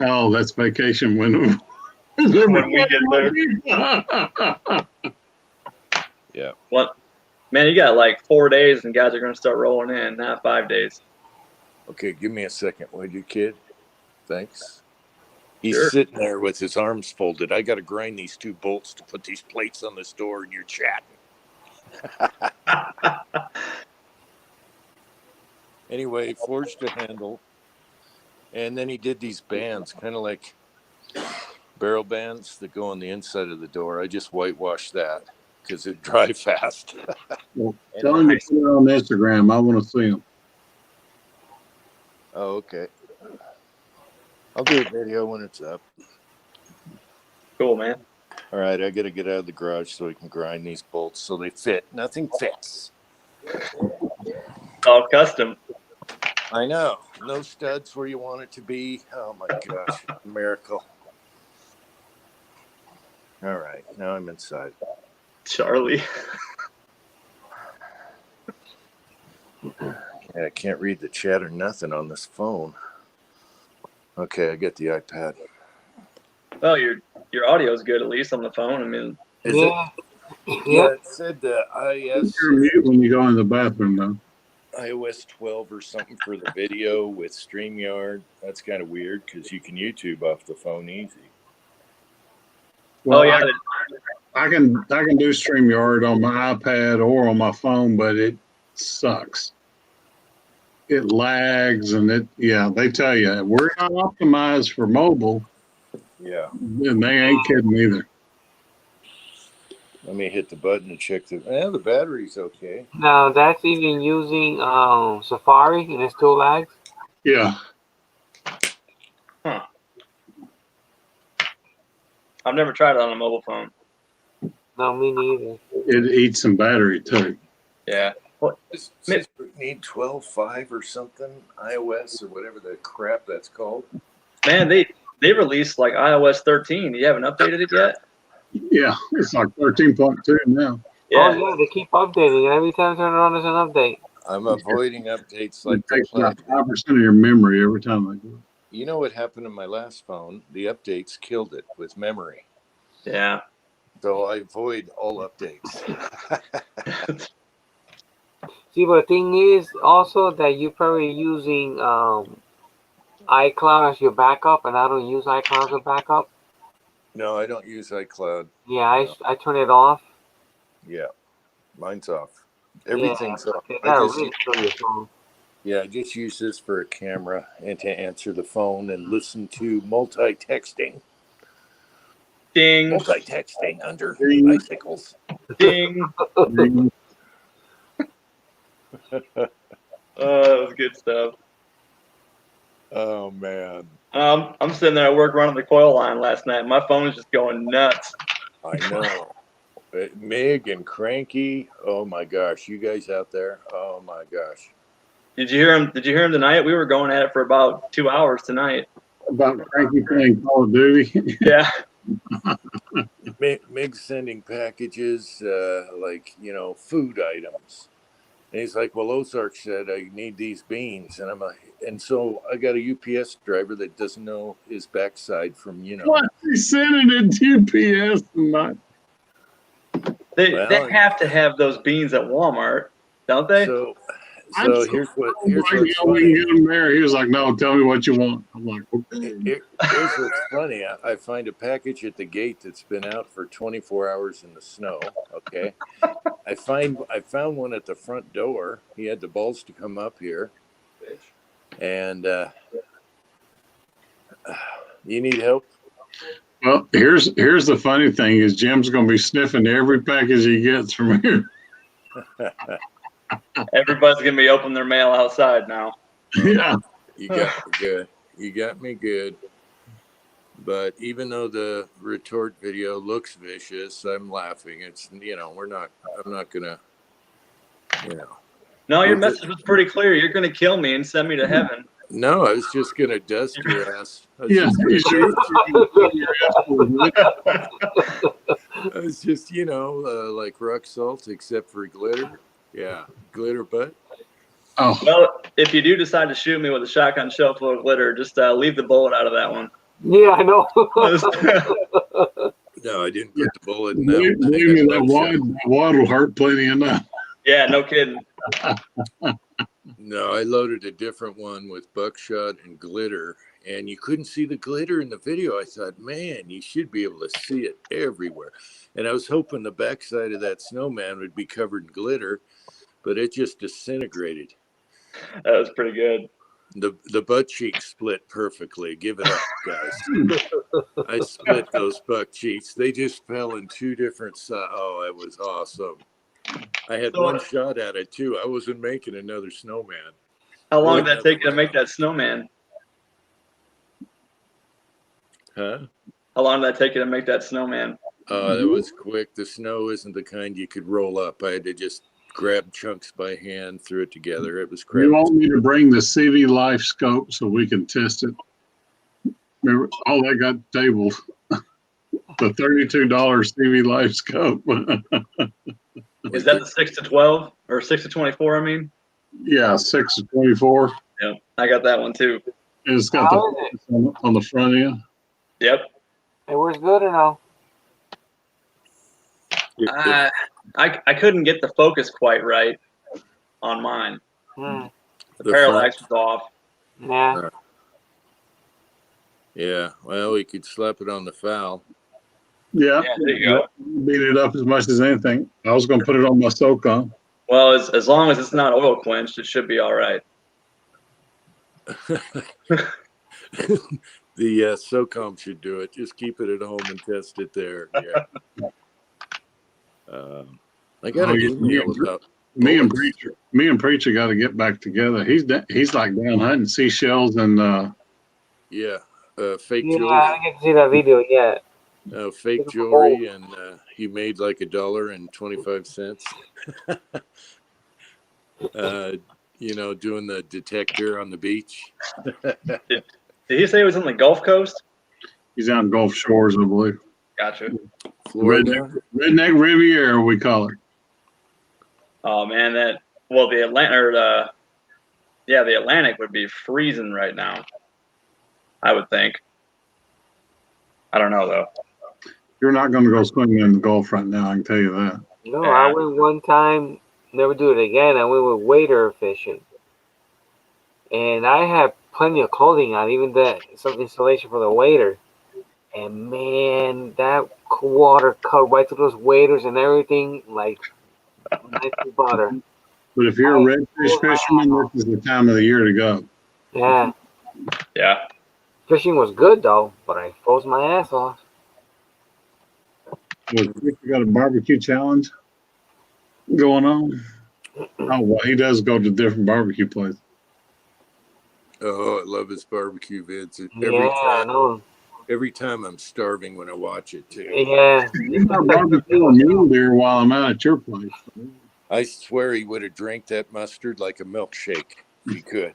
Oh, that's vacation when we get there. Yeah. What? Man, you got like 4 days and guys are going to start rolling in, not 5 days. Okay, give me a second, would you, kid? Thanks. He's Sure. sitting there with his arms folded. I got to grind these 2 bolts to put these plates on this door, and you're chatting. Anyway, forged a handle. And then he did these bands, kind of like barrel bands that go on the inside of the door. I just whitewashed that because it dry fast. Well, tell him to put it on Instagram. I want to see him. Oh, okay. I'll do a video when it's up. Cool, man. All right, I got to get out of the garage so we can grind these bolts so they fit. Nothing fits. All custom. I know. No studs where you want it to be. Oh my gosh, miracle. All right, now I'm inside. Charlie. Yeah, I can't read the chat or nothing on this phone. Okay, I get the iPad. Well, your audio is good, at least on the phone. I mean, Is Yeah. it? Yeah. It said iOS You're mute when you go in the bathroom, though. iOS 12 or something for the video with StreamYard. That's kind of weird because you can YouTube off the phone easy. Well, oh yeah, I can do StreamYard on my iPad or on my phone, but it sucks. It lags and they tell you we're not optimized for mobile, Yeah. and they ain't kidding either. Let me hit the button to check the battery's okay. Now that's even using Safari and it still lags. Yeah. I've never tried it on a mobile phone. No, me neither. It eats some battery too. Yeah. Does it need 12.5 or something? iOS or whatever the crap that's called? Man, they released like iOS 13. You haven't updated it yet? Yeah, it's like 13.2 now. Yeah. Oh yeah, they keep updating. Every time I turn it on, there's an update. I'm avoiding updates It like the takes about plague. 5% of your memory every time I do it. You know what happened to my last phone? The updates killed it with memory. Yeah. So I avoid all updates. See, but the thing is also that you're probably using iCloud as your backup, and I don't use iCloud as a backup. No, I don't use iCloud. Yeah, No. I turn it off. Yeah, mine's off. Everything's off. Yeah, that'll really kill your phone. Yeah, I just use this for a camera and to answer the phone and listen to multi-texting. Ding. Multi-texting under Ding. icicles. Ding. Ding. That was good stuff. Oh man. I'm sitting there at work running the coil line last night. My phone is just going nuts. I know. Mig and Cranky. Oh my gosh, you guys out there. Oh my gosh. Did you hear him? Did you hear him tonight? We were going at it for about 2 hours tonight. About Cranky playing Call of Duty. Yeah. Mig sending packages like, food items. And he's like, well, Ozark said I need these beans. And I'm like, and so I got a UPS driver that doesn't know his backside from, What? He's sending it UPS and not. They Well, have to have those beans at Walmart, don't they? So here's what's We funny. can get him there. He was like, no, tell me what you want. I'm like, okay. Here's what's funny. I find a package at the gate that's been out for 24 hours in the snow. Okay. I found one at the front door. He had the balls to come up here. And you need help? Well, here's the funny thing is Jim's going to be sniffing every package he gets from here. Everybody's gonna be opening their mail outside now. Yeah. You got me good. You got me good. But even though the retort video looks vicious, I'm laughing. It's I'm not gonna, No, your message was pretty clear. You're gonna kill me and send me to heaven. No, I was just gonna dust your ass. I was just like rock salt except for glitter. Yeah, glitter butt. Oh. Well, if you do decide to shoot me with a shotgun shell full of glitter, just leave the bullet out of that one. Yeah, I know. No, I didn't put the bullet in that. Believe me, that wad will hurt plenty enough. Yeah, no kidding. No, I loaded a different one with buckshot and glitter, and you couldn't see the glitter in the video. I thought, man, you should be able to see it everywhere. And I was hoping the backside of that snowman would be covered in glitter, but it just disintegrated. That was pretty good. The butt cheeks split perfectly. Give it up, guys. I split those butt cheeks. They just fell in two different sides. Oh, it was awesome. I had So- one shot at it too. I wasn't making another snowman. How long Or did that take you to another make round. that snowman? Huh? How long did that take you to make that snowman? That was quick. The snow isn't the kind you could roll up. I had to just grab chunks by hand, throw it together. It was You crap. want me to bring the CV Life scope so we can test it? Remember, all that got tabled. The $32 CV Life scope. Is that the 6 to 12 or 6 to 24? I mean, Yeah, 6 to 24. yeah, I got that one too. And it's got How the is it? on the front end. Yep. It works good or no? I couldn't get the focus quite right on mine. Hmm. The parallax was off. Yeah. Yeah, well, we could slap it on the foul. Yeah, Yeah, there you go. beat it up as much as anything. I was going to put it on my SOCOM. Well, as long as it's not oil quenched, it should be all right. The SOCOM should do it. Just keep it at home and test it there. Yeah. I got an email about me and bullets. Preacher got to get back together. He's like down hunting seashells and Yeah, fake Yeah, I jewelry. didn't get to see that video yet. Fake Look at the jewelry, and he made like $1.25. Doing the detector on the beach. Did he say it was on the Gulf Coast? he's out in Gulf Shores, I believe. Gotcha. Florida. Redneck Riviera, we call it. Oh man, the Atlantic would be freezing right now. I would think. I don't know though. You're not going to go swimming in the Gulf right now, I can tell you that. No, Yeah. I went one time, never do it again. I went with wader fishing. And I had plenty of clothing on, even some installation for the wader. And man, that water cut right through those waders and everything, like nice as butter. But if you're a redfish fisherman, this is the time of the year to go. Yeah. Yeah. Fishing was good though, but I froze my ass off. You got a barbecue challenge going on? Oh, well, he does go to different barbecue places. Oh, I love his barbecue vids. Yeah, I know. Every time I'm starving when I watch it too. Yeah. You got barbecue or mule deer while I'm out at your place. I swear he would have drank that mustard like a milkshake. He could.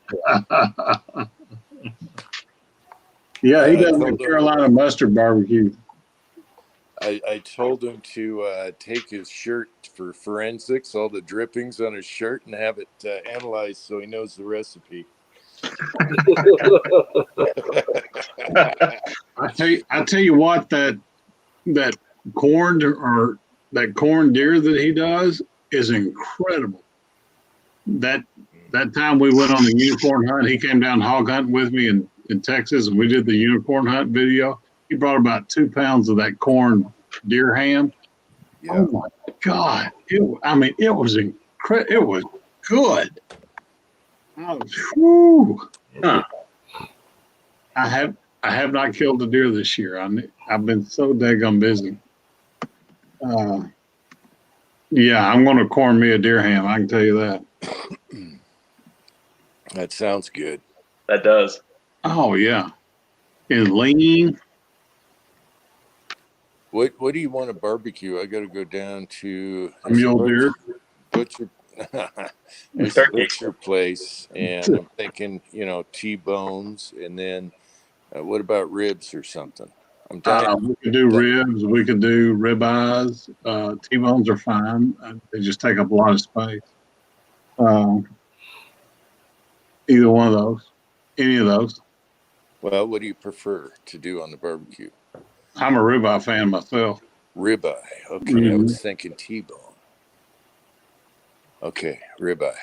Yeah, he does the Carolina mustard barbecue. I told him to take his shirt for forensics, all the drippings on his shirt, and have it analyzed so he knows the recipe. I tell you what, that corn deer that he does is incredible. That time we went on the unicorn hunt, he came down hog hunting with me in Texas, and we did the unicorn hunt video. He brought about 2 pounds of that corn deer ham. Yeah. Oh my God! It was incredible. It was good. Whew. Huh. I have not killed a deer this year. I've been so daggone busy. Yeah, I'm going to corn me a deer ham. I can tell you that. That sounds good. That does. Oh yeah, it's lean. What do you want to barbecue? I got to go down to A mule deer. butcher this butcher place, and I'm thinking, T-bones, and then what about ribs or something? I'm dying. We could do ribs. We could do ribeyes. T-bones are fine. They just take up a lot of space. Either one of those. Any of those. Well, what do you prefer to do on the barbecue? I'm a ribeye fan myself. Ribeye. Okay, I was thinking T-bone. Okay, ribeye.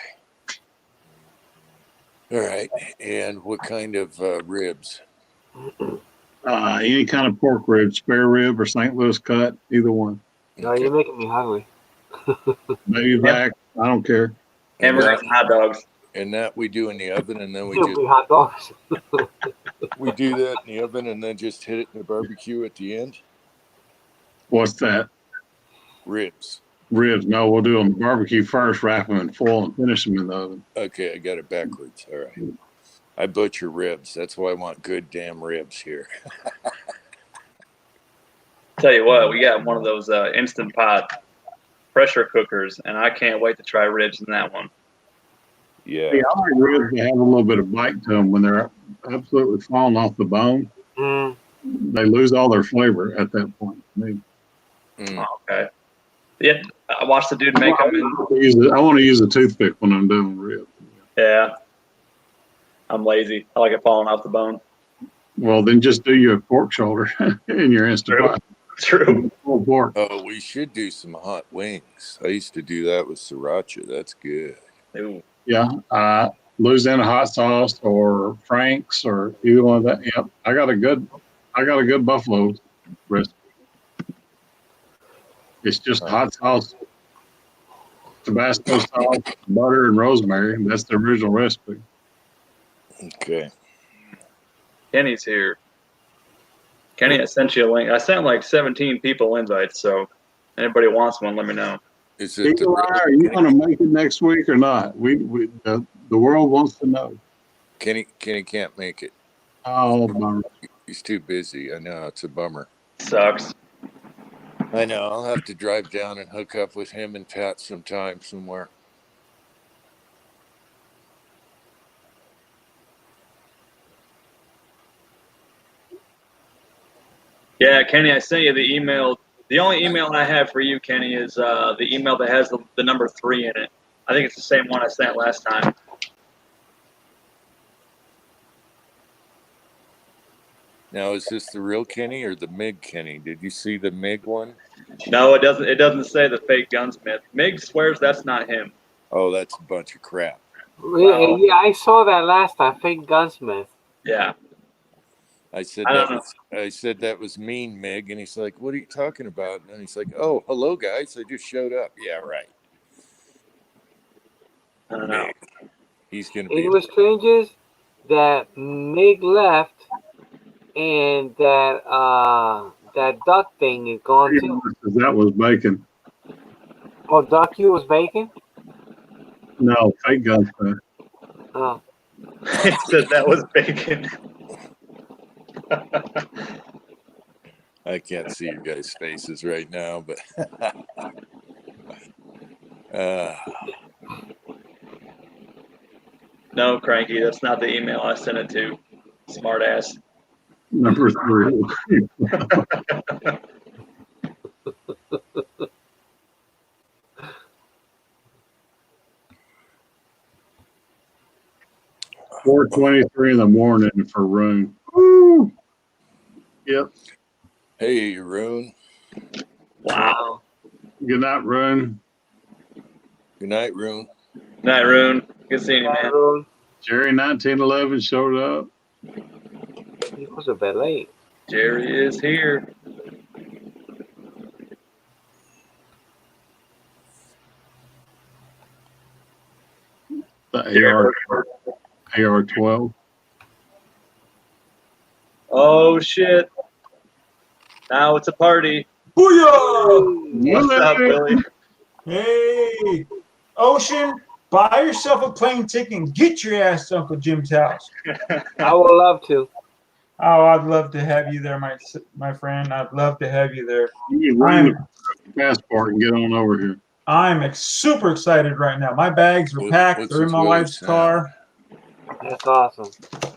All right, and what kind of ribs? Any kind of pork rib, spare rib or St. Louis cut, either one. No, you're making me hungry. Maybe back. I don't care. Hamburgers and hot dogs. And that we do in the oven, and then we It'll just be hot dogs. we do that in the oven, and then just hit it in the barbecue at the end. What's that? Ribs. Ribs. No, we'll do them barbecue first, wrap them in foil, and finish them in the oven. Okay, I got it backwards. All right. I butcher ribs. That's why I want good damn ribs here. Tell you what, we got one of those instant pot pressure cookers, and I can't wait to try ribs in that one. Yeah. Yeah, I like ribs that have a little bit of bite to them when they're absolutely falling off the bone. Mm. They lose all their flavor at that point. Mm. Oh, okay. Yeah, I watched the dude make them. I want to use a toothpick when I'm doing ribs. Yeah. I'm lazy. I like it falling off the bone. Well, then just do your pork shoulder in your Instant Pot. True. Pulled pork. Oh, we should do some hot wings. I used to do that with sriracha. That's good. Ooh. Yeah, Louisiana hot sauce or Frank's or either one of that. Yep, I got a good buffalo recipe. It's just hot sauce, Tabasco sauce, butter, and rosemary. That's the original recipe. Okay. Kenny's here. Kenny, I sent you a link. I sent like 17 people invites, so anybody wants one, let me know. Is it the Eli, are you going to make it next week or not? The world wants to know. Kenny can't make it. Oh, bummer. He's too busy. I know, it's a bummer. Sucks. I know. I'll have to drive down and hook up with him and Pat sometime somewhere. Yeah, Kenny, I sent you the email. The only email I have for you, Kenny, is the email that has the number 3 in it. I think it's the same one I sent last time. Now, is this the real Kenny or the MIG Kenny? Did you see the MIG one? No, it doesn't. It doesn't say the fake gunsmith. Mig swears that's not him. Oh, that's a bunch of crap. Wow. Yeah, I saw that last time. Fake gunsmith. Yeah. I said I don't I said that was mean, Mig, and he's like, "What are you talking about?" And he's like, "Oh, hello, guys. I just showed up." Yeah, right. I don't know. Mig. He's gonna It be. was strange is that Mig left and that duck thing is gone too. That was bacon. Oh, duck you was bacon? No, fake gunsmith. Oh. He said that was bacon. I can't see you guys' faces right now, but No, Cranky, that's not the email I sent it to. Smart ass. Number 3. $4:23 in the morning for room. Woo! Yep. hey, Arun. Wow. Good night, Run. Good night, Rune. Night, Rune. Good seeing you, man. Jerry 1911 showed up. He was a bit late. Jerry is here. The AR-12. Oh, shit. Now it's a party. Booyah! What's up, Billy? Hey, Ocean, buy yourself a plane ticket and get your ass to Uncle Jim's house. I would love to. Oh, I'd love to have you there, my friend. I'd love to have you there. You can bring the passport and get on over here. I'm super excited right now. My bags are packed. what's They're in my with wife's Willis, car. That's awesome.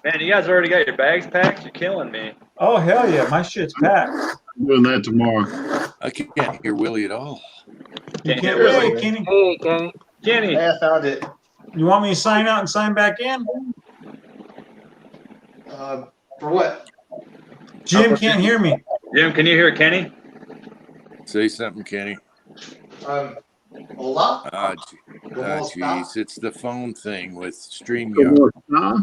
Man, you guys already got your bags packed? You're killing me. Oh, hell yeah. My shit's packed. I'm doing that tomorrow. I can't hear Willie at all. You Can't can't hear wait, Willie. Kenny. Hey, Kenny. Kenny. Hey, I found it. You want me to sign out and sign back in? For what? Jim can't hear me. Jim, can you hear Kenny? Say something, Kenny. Hola? Jeez. It's the phone thing with StreamYard. Huh?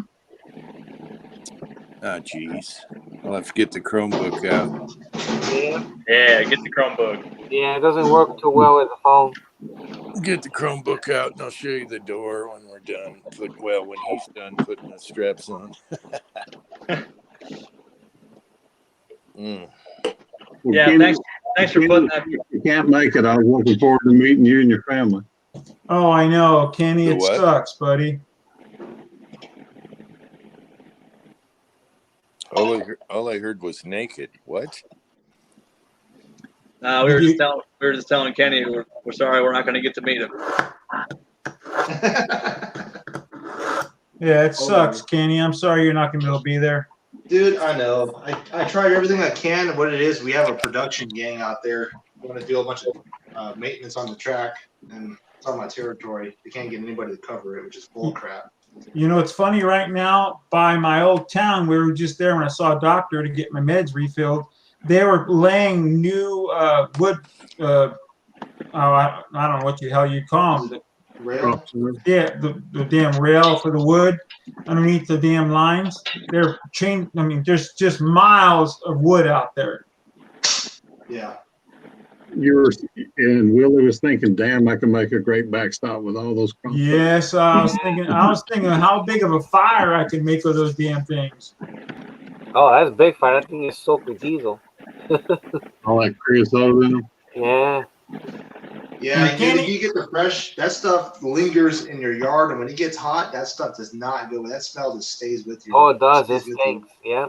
Jeez. I'll have to get the Chromebook out. Yeah. Yeah, get the Chromebook. Yeah, it doesn't work too well with the phone. Get the Chromebook out, and I'll show you the door when we're done. When he's done putting the straps on. Well, Yeah, Kenny, thanks for putting that. you can't make it. I was looking forward to meeting you and your family. Oh, I know, Kenny. The It what? sucks, buddy. All I heard was naked. What? We were just telling Kenny we're sorry we're not going to get to meet him. Yeah, it sucks, Kenny. I'm sorry you're not going to be able to be there. Dude, I know. I tried everything I can. What it is, we have a production gang out there. We want to do a bunch of maintenance on the track, and it's on my territory. They can't get anybody to cover it, which is bull crap. You know, it's funny right now by my old town. We were just there when I saw a doctor to get my meds refilled. They were laying new wood. I don't know what the hell you call them. Rail? Yeah, the damn rail for the wood underneath the damn lines. They're chain. I mean, there's just miles of wood out there. Yeah. And Willie was thinking, damn, I can make a great backstop with all those. Yes, I was thinking how big of a fire I could make with those damn things. Oh, that's a big fire. That thing is soaked with diesel. All that creosote in them. Yeah. Yeah, you get the fresh, that stuff lingers in your yard, and when it gets hot, that stuff does not go. That smell just stays with you. Oh, it does. It stinks. Yeah.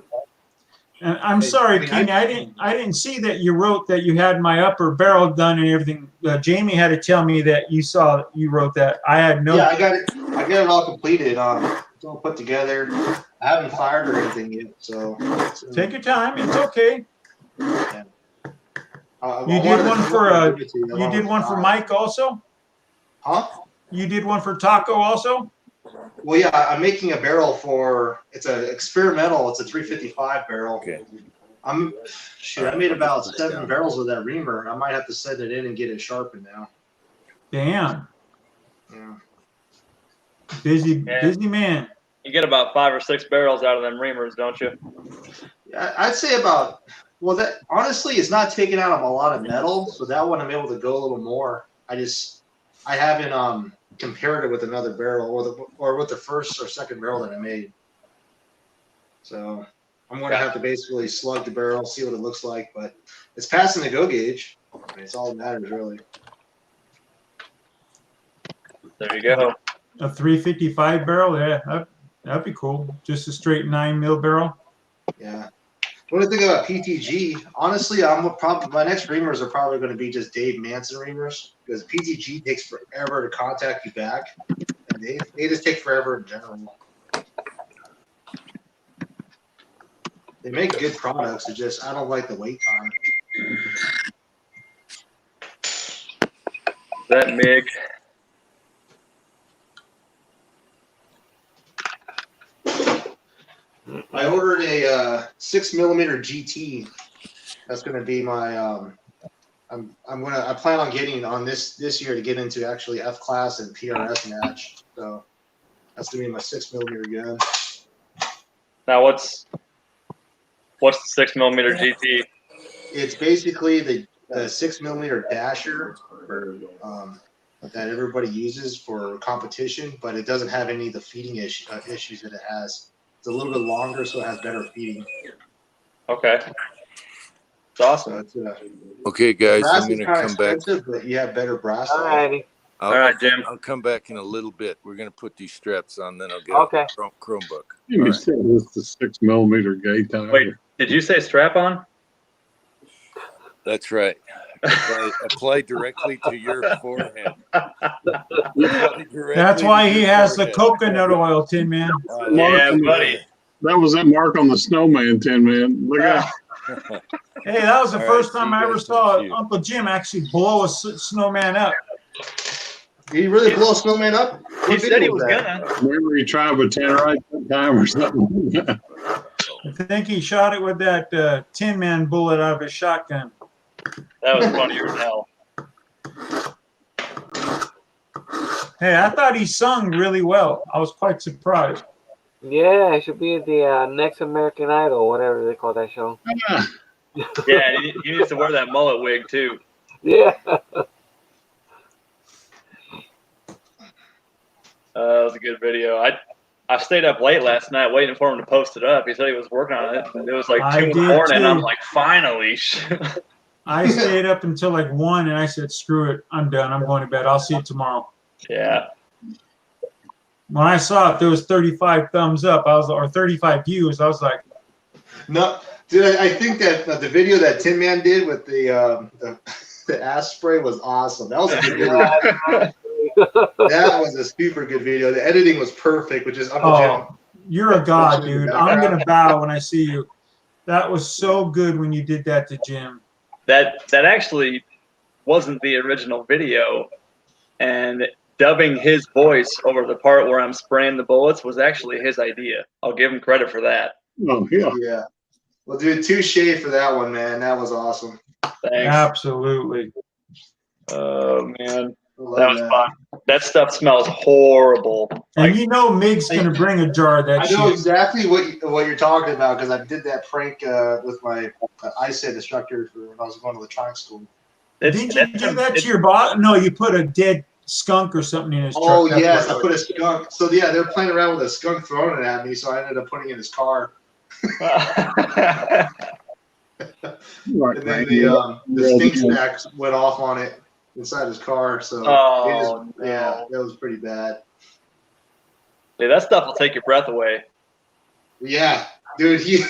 And I'm sorry, Kenny, I didn't see that you wrote that you had my upper barrel done and everything. Jamie had to tell me that you wrote that. I had no. Yeah, I got it all completed. It's all put together. I haven't fired or anything yet, so take your time. It's okay. Yeah. You did one for Mike also? Huh? You did one for Taco also? Well, yeah, I'm making a barrel it's an experimental. It's a 355 barrel. Okay. I made about 7 barrels with that reamer. I might have to send it in and get it sharpened now. Damn. Yeah. Busy man. You get about 5 or 6 barrels out of them reamers, don't you? I'd say about. Well, that honestly is not taking out a lot of metal, so that one I'm able to go a little more. I haven't compared it with another barrel or with the first or second barrel that I made. So I'm going to have to basically slug the barrel, see what it looks like, but it's passing the go gauge. I mean, it's all that matters, really. There you go. A 355 barrel, yeah, that'd be cool. Just a straight 9 mil barrel. Yeah. What do you think about PTG? Honestly, my next reamers are probably going to be just Dave Manson reamers because PTG takes forever to contact you back, and they just take forever in general. They make good products. It's just I don't like the wait time. That Mick. I ordered a 6mm GT. That's going to be my. I plan on getting on this year to get into actually F class and PRS match. So that's going to be my 6mm gun. Now what's the 6mm GT? It's basically the 6mm dasher that everybody uses for competition, but it doesn't have any of the feeding issues that it has. It's a little bit longer, so it has better feeding. Okay. It's awesome. So Okay, guys, I'm going to come back. But you have better brass. All righty. All right, Jim. I'll come back in a little bit. We're going to put these straps on, then I'll get Okay. a Chromebook. You All said it's the 6mm gauge tire. Wait, did you say strap on? That's right. Apply directly to your forehead. That's why he has the coconut oil, Tin Man. Yeah, buddy. That was that mark on the snowman, Tin Man. Look at Hey, that was the All first right, time see you I ever guys saw next year. Uncle Jim actually blow a snowman up. Did you really blow a snowman up? He What said video he was that? gonna. Remember he tried with Tannerite that time or something. I think he shot it with that Tin Man bullet out of his shotgun. That was funnier than hell. Hey, I thought he sung really well. I was quite surprised. Yeah, it should be the next American Idol, whatever they call that show. Yeah, he needs to wear that mullet wig too. Yeah. That was a good video. I stayed up late last night waiting for him to post it up. He said he was working on it. It was like 2 in the morning. And I'm like, finally. I stayed up until like 1, and I said, screw it. I'm done. I'm going to bed. I'll see it tomorrow. Yeah. When I saw it, there was 35 thumbs up. Or 35 views. I was like, no, dude. I think that the video that Tin Man did with the ass spray was awesome. That was a good video. That was a super good video. The editing was perfect, which is Uncle Jim. You're a god, dude. I'm gonna bow when I see you. That was so good when you did that to Jim. That actually wasn't the original video, and dubbing his voice over the part where I'm spraying the bullets was actually his idea. I'll give him credit for that. Oh yeah. Yeah. Well, dude, touche for that one, man. That was awesome. Thanks. Absolutely. Oh man. Love That was fun. That stuff smells horrible. And you know Mig's gonna bring a jar of that I know shit. exactly what you're talking about because I did that prank with my ISET instructor for when I was going to electronics school. Did you do that to your boss? No, you put a dead skunk or something in his truck. Oh, That's yes, what I put a skunk. So, yeah, they're playing around with a skunk throwing it at me, so I ended up putting it in his car. Right, And then the stink stacks went off on it inside his car. So, yeah, that was pretty bad. Yeah, that stuff will take your breath away. Yeah, dude, he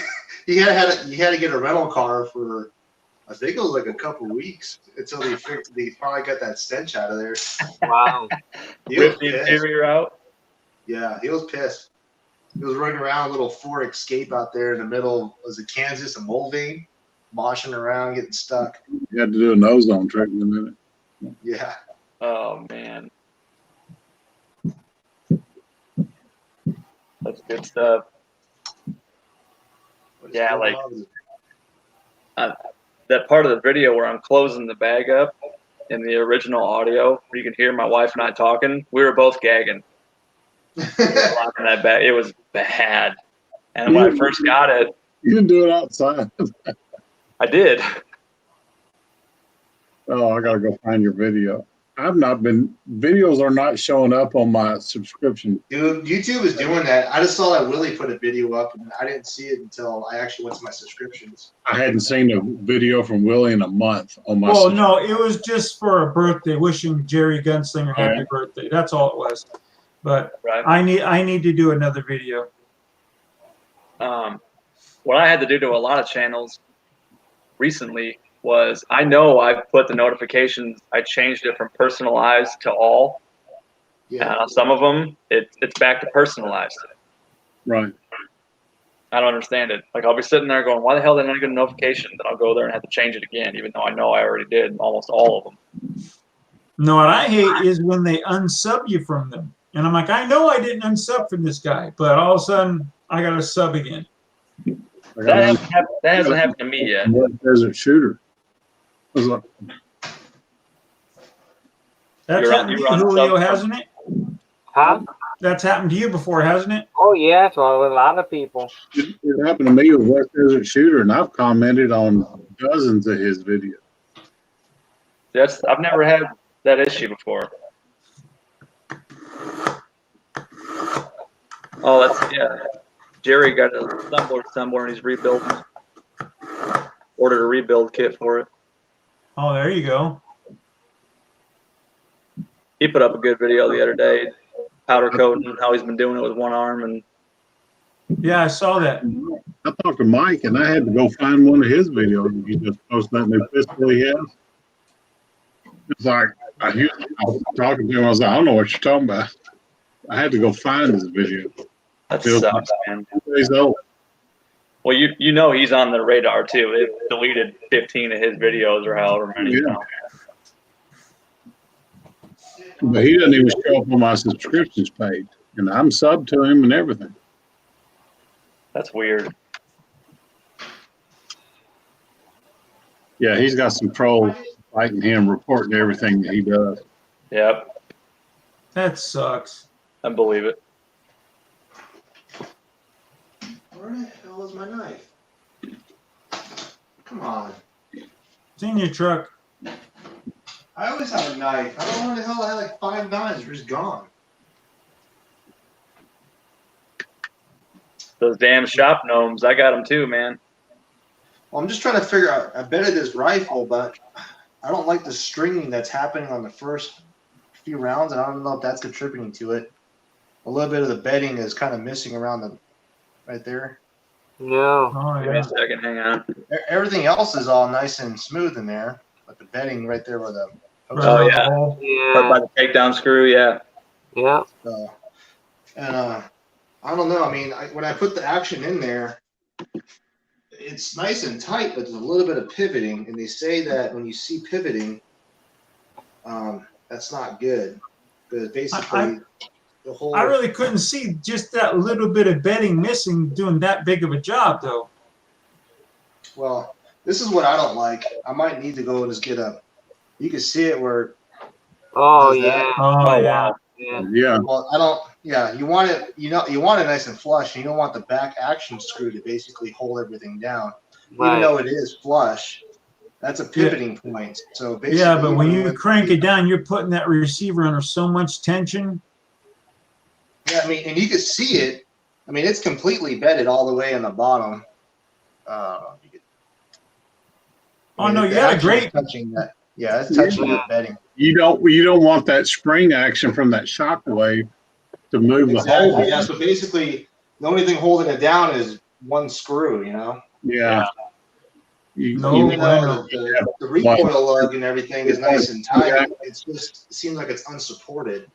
had to get a rental car for, I think it was like a couple weeks until they finally got that stench out of there. Wow. Rip the interior out. Yeah, he was pissed. He was running around a little Ford Escape out there in the middle. Was it Kansas, a mole vein, moshing around, getting stuck. You had to do an ozone treatment in it. Yeah. Oh man, that's good stuff. Yeah, like that part of the video where I'm closing the bag up in the original audio, where you can hear my wife and I talking. We were both gagging. Locking that bag, it was bad. And when I first got it, you didn't do it outside. I did. Oh, I gotta go find your video. Videos are not showing up on my subscription. Dude, YouTube is doing that. I just saw that Willie put a video up, and I didn't see it until I actually went to my subscriptions. I hadn't seen a video from Willie in a month on my. Well, no, it was just for a birthday, wishing Jerry Gunslinger happy birthday. That's all it was. But right. I need to do another video. What I had to do to a lot of channels recently was, I know I put the notifications, I changed it from personalized to all. Yeah. Some of them, it's back to personalized. Right. I don't understand it. Like, I'll be sitting there going, why the hell didn't I get a notification? Then I'll go there and have to change it again, even though I know I already did almost all of them. No, what I hate is when they unsub you from them. And I'm like, I know I didn't unsub from this guy, but all of a sudden I got to sub again. That hasn't happened to me yet. Desert Shooter. That's happened to you, Julio, hasn't it? Huh? That's happened to you before, hasn't it? Oh, yeah, to a lot of people. It happened to me with West Desert Shooter, and I've commented on dozens of his videos. I've never had that issue before. Oh, Jerry got a somewhere and he's rebuilding. Ordered a rebuild kit for it. Oh, there you go. He put up a good video the other day, powder coating, how he's been doing it with one arm. And yeah, I saw that. I talked to Mike, and I had to go find one of his videos. He just posted that new pistol he has. It's like, I was talking to him, I was like, I don't know what you're talking about. I had to go find his video. That sucks, man. 2 days old. Well, you know he's on the radar too. They've deleted 15 of his videos or however many. Yeah. But he doesn't even show up on my subscriptions page, and I'm subbed to him and everything. That's weird. Yeah, he's got some trolls fighting him, reporting everything that he does. Yep. That sucks. I believe it. Where the hell is my knife? Come on. It's in your truck. I always have a knife. I don't know where the hell I had like 5 knives. They're just gone. Those damn shop gnomes. I got them too, man. Well, I'm just trying to figure out. I betted this rifle, but I don't like the stringing that's happening on the first few rounds, and I don't know if that's contributing to it. A little bit of the bedding is kind of missing around the right there. No. Oh, Give me a yeah. second. Hang on. Everything else is all nice and smooth in there, but the bedding right there where the post Oh, Right on yeah. the hole. Or by Yeah. the takedown screw, yeah. Yeah. and I don't know. I mean, when I put the action in there, it's nice and tight, but there's a little bit of pivoting, and they say that when you see pivoting, that's not good because basically the whole. I really couldn't see just that little bit of bedding missing doing that big of a job, though. Well, this is what I don't like. I might need to go and just get a. You can see it where. Oh, Does that? yeah. Oh, yeah. wow. Yeah. Yeah. Well, I don't. Yeah, you want it. You want it nice and flush. And you don't want the back action screw to basically hold everything down. Even Right. though it is flush, that's a pivoting point. So basically, Yeah, but when even you with crank the- it down, you're putting that receiver under so much tension. Yeah, I mean, and you can see it. I mean, it's completely bedded all the way in the bottom. You could, Oh, no, you had a great. touching that. Yeah, it's touching Yeah. the bedding. You don't want that spring action from that shock wave to move the hole. Exactly. Yeah. So basically, the only thing holding it down is one screw. You know. Yeah. No. Even though bueno. the recoil lug and everything is nice and tight, it's just it seems like it's unsupported.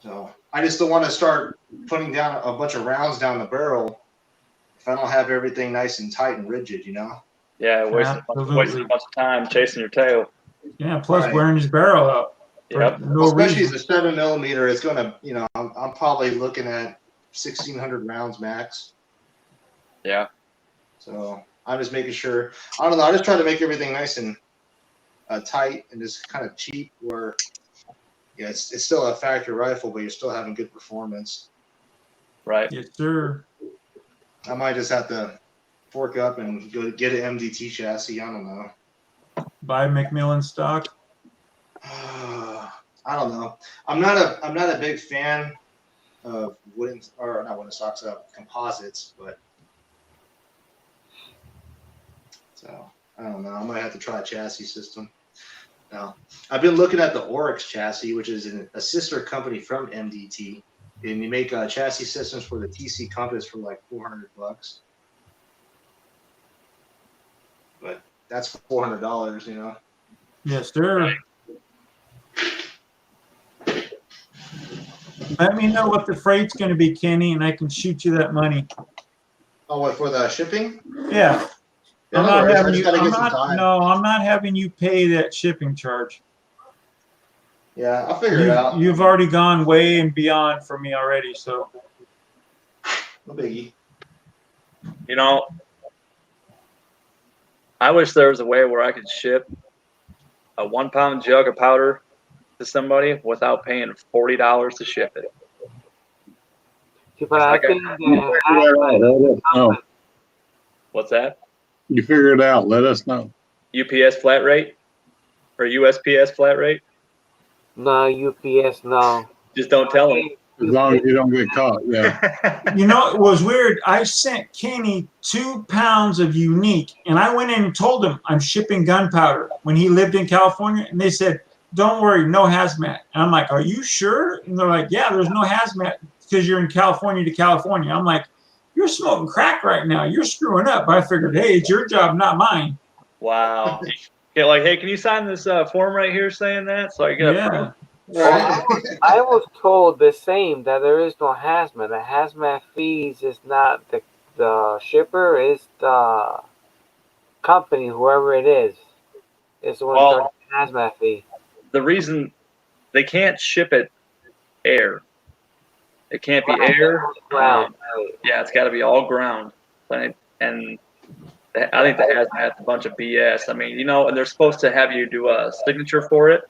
So I just don't want to start putting down a bunch of rounds down the barrel if I don't have everything nice and tight and rigid, you know? Yeah, wasting Absolutely. a bunch of time chasing your tail. Yeah, plus Right. wearing his barrel out. For Yep. no Especially reason. as a 7mm, it's gonna, I'm probably looking at 1,600 rounds max. Yeah. So I'm just making sure. I don't know. I just try to make everything nice and tight and just kind of cheap. Where, yeah, it's still a factory rifle, but you're still having good performance. Right. Yes, sir. I might just have to fork up and go get an MDT chassis. I don't know. Buy McMillan stock. I don't know. I'm not a big fan of wooden or not wooden stocks, composites, but so I don't know. I might have to try a chassis system. Now, I've been looking at the Oryx chassis, which is a sister company from MDT, and you make chassis systems for the TC Compass for like $400. But that's $400, you know. Yes, sir. Let me know what the freight's going to be, Kenny, and I can shoot you that money. Oh, what, for the shipping? Yeah. Yeah, I'm no not worries. I having just you. gotta I'm get some not. time. No, I'm not having you pay that shipping charge. Yeah, I'll figure it out. You've already gone way and beyond for me already. So No biggie. You know, I wish there was a way where I could ship a 1 pound jug of powder to somebody without paying $40 to ship it. But I think What's that? You figure it out. Let us know. UPS flat rate or USPS flat rate? no UPS, no. Just don't tell them. As long as you don't get caught. Yeah. you know it was weird. I sent Kenny 2 pounds of Unique, and I went in and told him I'm shipping gunpowder when he lived in California, and they said, "Don't worry, no hazmat." And I'm like, "Are you sure?" And they're like, "Yeah, there's no hazmat because you're in California to California." I'm like, "You're smoking crack right now. You're screwing up." But I figured, hey, it's your job, not mine. Wow. Yeah, like, hey, can you sign this form right here saying that? So I get Yeah. Right. I was told the same, that there is no hazmat. The hazmat fees is not the shipper, it's the company, whoever it is. It's the one Well, charging the hazmat fee. the reason they can't ship it air. It can't be air. Ground. Yeah, it's got to be all ground. And I think the hazmat's a bunch of BS. I mean, and they're supposed to have you do a signature for it.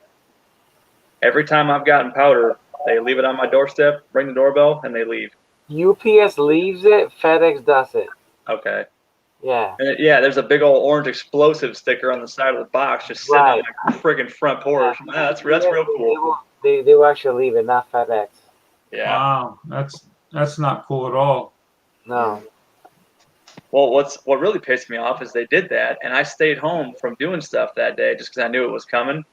Every time I've gotten powder, they leave it on my doorstep, ring the doorbell, and they leave. UPS leaves it, FedEx does it. Okay. Yeah. And there's a big old orange explosive sticker on the side of the box just sitting on my friggin' front porch. Yeah, that's real cool. They will actually leave it, not FedEx. Yeah. Wow, that's That's not cool at all. No. Well, what really pissed me off is they did that, and I stayed home from doing stuff that day just because I knew it was coming.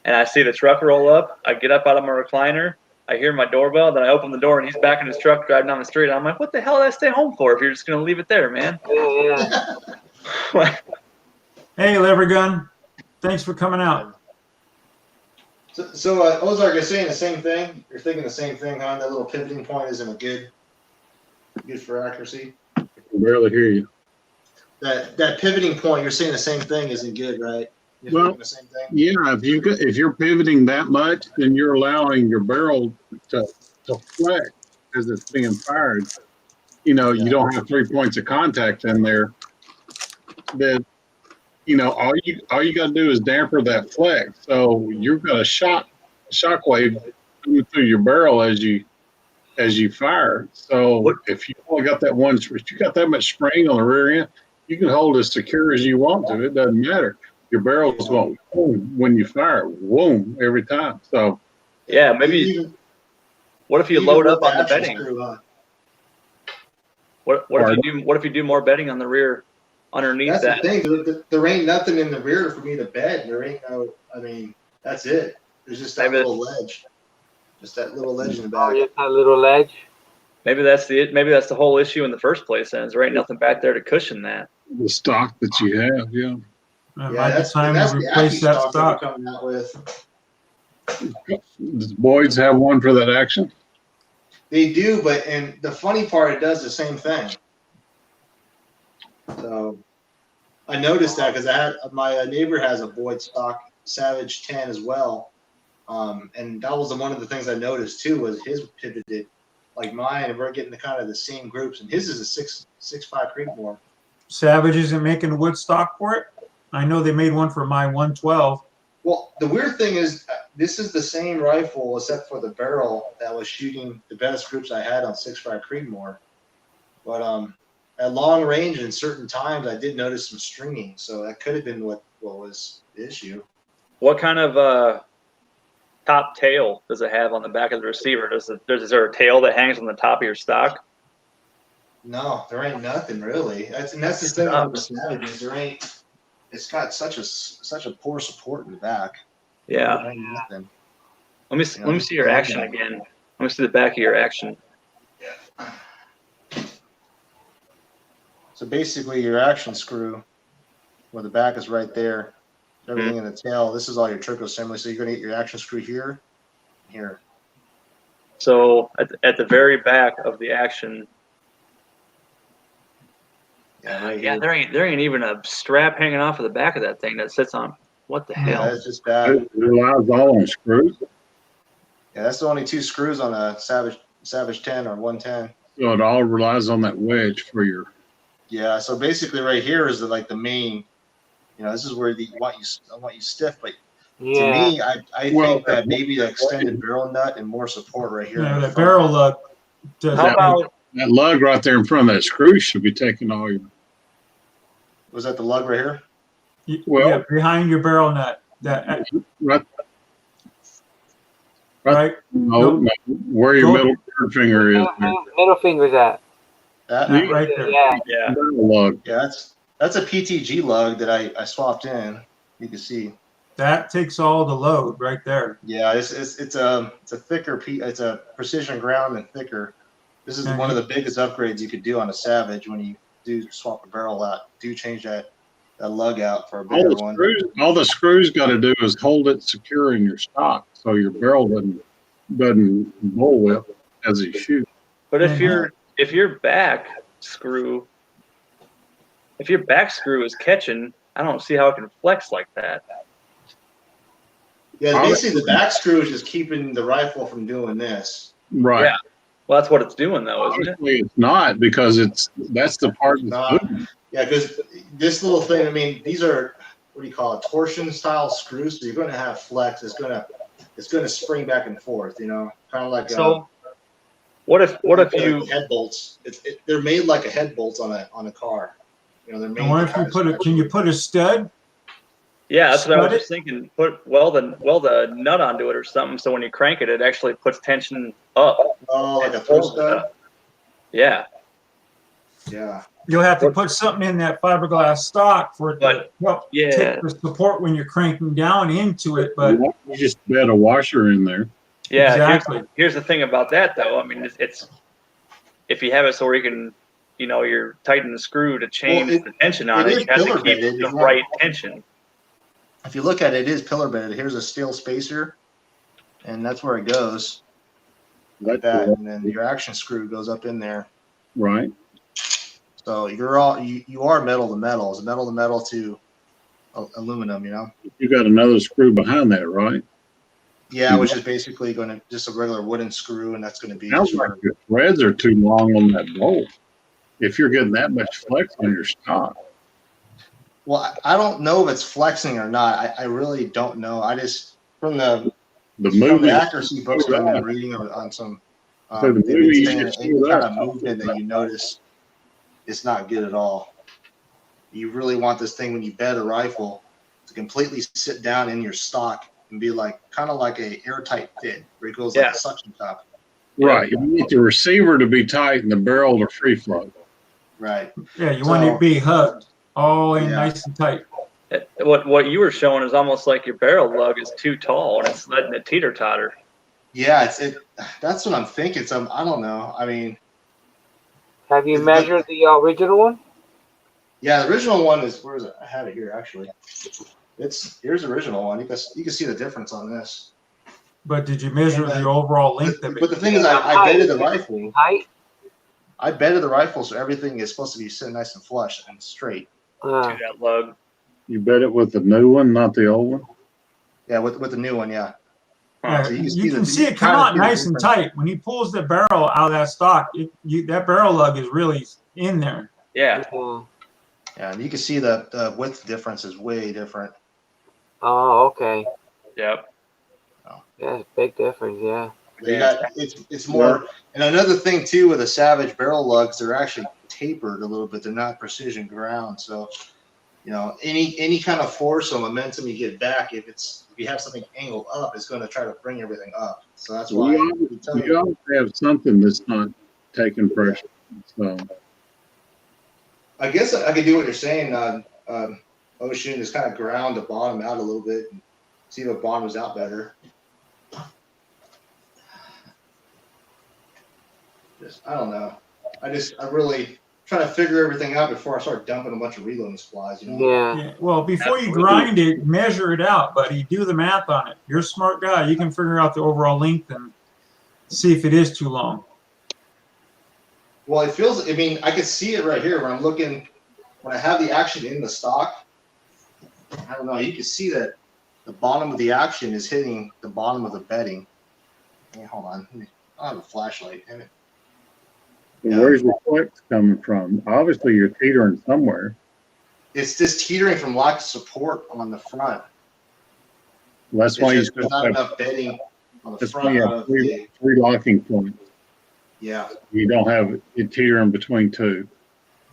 And I see the truck roll up. I get up out of my recliner. I hear my doorbell. Then I open the door, and he's back in his truck driving down the street. I'm like, what the hell did I stay home for if you're just gonna leave it there, man? Yeah. Hey, Livergun, thanks for coming out. So Ozark is saying the same thing. You're thinking the same thing, huh? That little pivoting point isn't good for accuracy. I can barely hear you. That pivoting point, you're saying the same thing isn't good, right? You're Well, thinking the same thing. Yeah, if you're pivoting that much, then you're allowing your barrel to flex as it's being fired. You know, you don't have 3 points of contact in there. That all you got to do is damper that flex. So you've got a shockwave coming through your barrel as you fire. So if you only got that one, if you got that much spring on the rear end, you can hold as secure as you want to. It doesn't matter. Your barrel's going boom when you fire it, boom every time. So yeah, maybe. What if you load up on the bedding? What if you do more bedding on the rear underneath that? That's the thing. There ain't nothing in the rear for me to bed. There ain't no. I mean, that's it. There's just that little ledge. Just that little ledge in the back. Oh, just that little ledge. Maybe that's the whole issue in the first place. And there ain't nothing back there to cushion that. The stock that you have, yeah. That's time to replace that stock. Coming out with. Does Boyd's have one for that action? They do, and the funny part, it does the same thing. So I noticed that because my neighbor has a Boyd stock Savage 10 as well, and that was one of the things I noticed too was his pivoted like mine, and we're getting kind of the same groups, and his is a 6.5 Creekmore. Savage isn't making wood stock for it. I know they made one for my 112. Well, the weird thing is, this is the same rifle except for the barrel that was shooting the best groups I had on 6.5 Creekmore. But at long range and certain times, I did notice some stringing, so that could have been what was the issue. What kind of top tail does it have on the back of the receiver? Is there a tail that hangs on the top of your stock? No, there ain't nothing really. That's the thing about the Savages. There ain't. It's got such a poor support in the back. Yeah. There ain't nothing. Let me see your action again. Let me see the back of your action. So basically, your action screw, where the back is right there, everything in the tail. This is all your trickle assembly. So you're gonna get your action screw here, here. So at the very back of the action. Yeah, there ain't even a strap hanging off of the back of that thing that sits on. What the hell? That's just bad. It relies all on screws. Yeah, that's the only 2 screws on a Savage 10 or 110. So it all relies on that wedge for your. Yeah, so basically right here is the main. This is where I want you stiff, but to me, I think that maybe the extended barrel nut and more support right here. Yeah, the barrel lug. How about that lug right there in front of that screw should be taking all your. Was that the lug right here? Yeah, behind your barrel nut. That right? No, where your middle finger is. Middle finger's at. That right there. yeah. Lug. Yeah, that's a PTG lug that I swapped in. You can see. That takes all the load right there. Yeah, it's a thicker it's a precision ground and thicker. This is one of the biggest upgrades you could do on a Savage when you do swap a barrel out. Do change that lug out for a bigger one. All the screws got to do is hold it secure in your stock, so your barrel doesn't bullwhip as you shoot. But if your back screw is catching, I don't see how it can flex like that. Yeah, basically the back screw is just keeping the rifle from doing this. Right. Yeah. Well, that's what it's doing, though, isn't it? It's not, because that's the part that's not. moving. Yeah, because this little thing, I mean, these are, what do you call it, torsion style screws. So you're going to have flex. It's going to spring back and forth. Kind of like. So, what if you head bolts? They're made like a head bolts on a car. They're made. And what if you can you put a stud? Yeah, that's what I was just thinking. Put the nut onto it or something, so when you crank it, it actually puts tension up. Oh, like a throw stud? Yeah. Yeah. You'll have to put something in that fiberglass stock for it to help Yeah. take the support when you're cranking down into it. But You just bet a washer in there. Yeah. exactly. Here's the thing about that, though. I mean, it's if you have it so where you can, you're tightening the screw to change the tension on it, is you have to pillar keep bedded. the right tension. If you look at it, it is pillar bedded. Here's a steel spacer, and that's where it goes. Like that, and then your action screw goes up in there. Right. So you are metal to metal. It's metal to metal to aluminum, You got another screw behind that, right? Yeah, which is basically going to just a regular wooden screw, and that's going to be. Sounds like the threads are too long on that bolt. If you're getting that much flex on your stock. Well, I don't know if it's flexing or not. I really don't know. I just from the accuracy books that I've been reading on some, they've been saying any kind of movement that you notice, it's not good at all. You really want this thing when you bed a rifle to completely sit down in your stock and be kind of like a airtight fit where it goes like a suction cup. Right. You need the receiver to be tight and the barrel to free flow. Right. Yeah, you want it to be hugged all in nice and tight. What you were showing is almost like your barrel lug is too tall and it's letting it teeter totter. Yeah, that's what I'm thinking. So I don't know. I mean, have you measured the original one? Yeah, the original one is, where is it? I have it here actually. Here's the original one. You can see the difference on this. But did you measure the overall length of it? But the thing is, I bedded the rifle. I bedded the rifle, so everything is supposed to be sitting nice and flush and straight. To that lug. You bet it with the new one, not the old one? Yeah, with the new one, yeah. Yeah, so you can see it come out nice and tight. When he pulls the barrel out of that stock, that barrel lug is really in there. Yeah. Yeah, and you can see the width difference is way different. Oh, okay. Yep. Oh. Yeah, big difference. Yeah. It's more, and another thing too with the Savage barrel lugs, they're actually tapered a little bit. They're not precision ground, so any kind of force or momentum you get back, if you have something angled up, it's going to try to bring everything up. So that's why we always have something that's not taking pressure. So I guess I could do what you're saying, Ocean, is kind of ground the bottom out a little bit and see if it bottoms out better. I don't know. I really trying to figure everything out before I start dumping a bunch of reloading supplies. Yeah. Well, before you grind it, measure it out, buddy. Do the math on it. You're a smart guy. You can figure out the overall length and see if it is too long. Well, it feels. I mean, I can see it right here when I'm looking. When I have the action in the stock, I don't know. You can see that the bottom of the action is hitting the bottom of the bedding. Hey, hold on. I have a flashlight. Damn it. Where's your flex coming from? Obviously, you're teetering somewhere. It's just teetering from lack of support on the front. Well, that's why there's not enough bedding on the front. You have three locking points. Yeah. You don't have it teetering between two.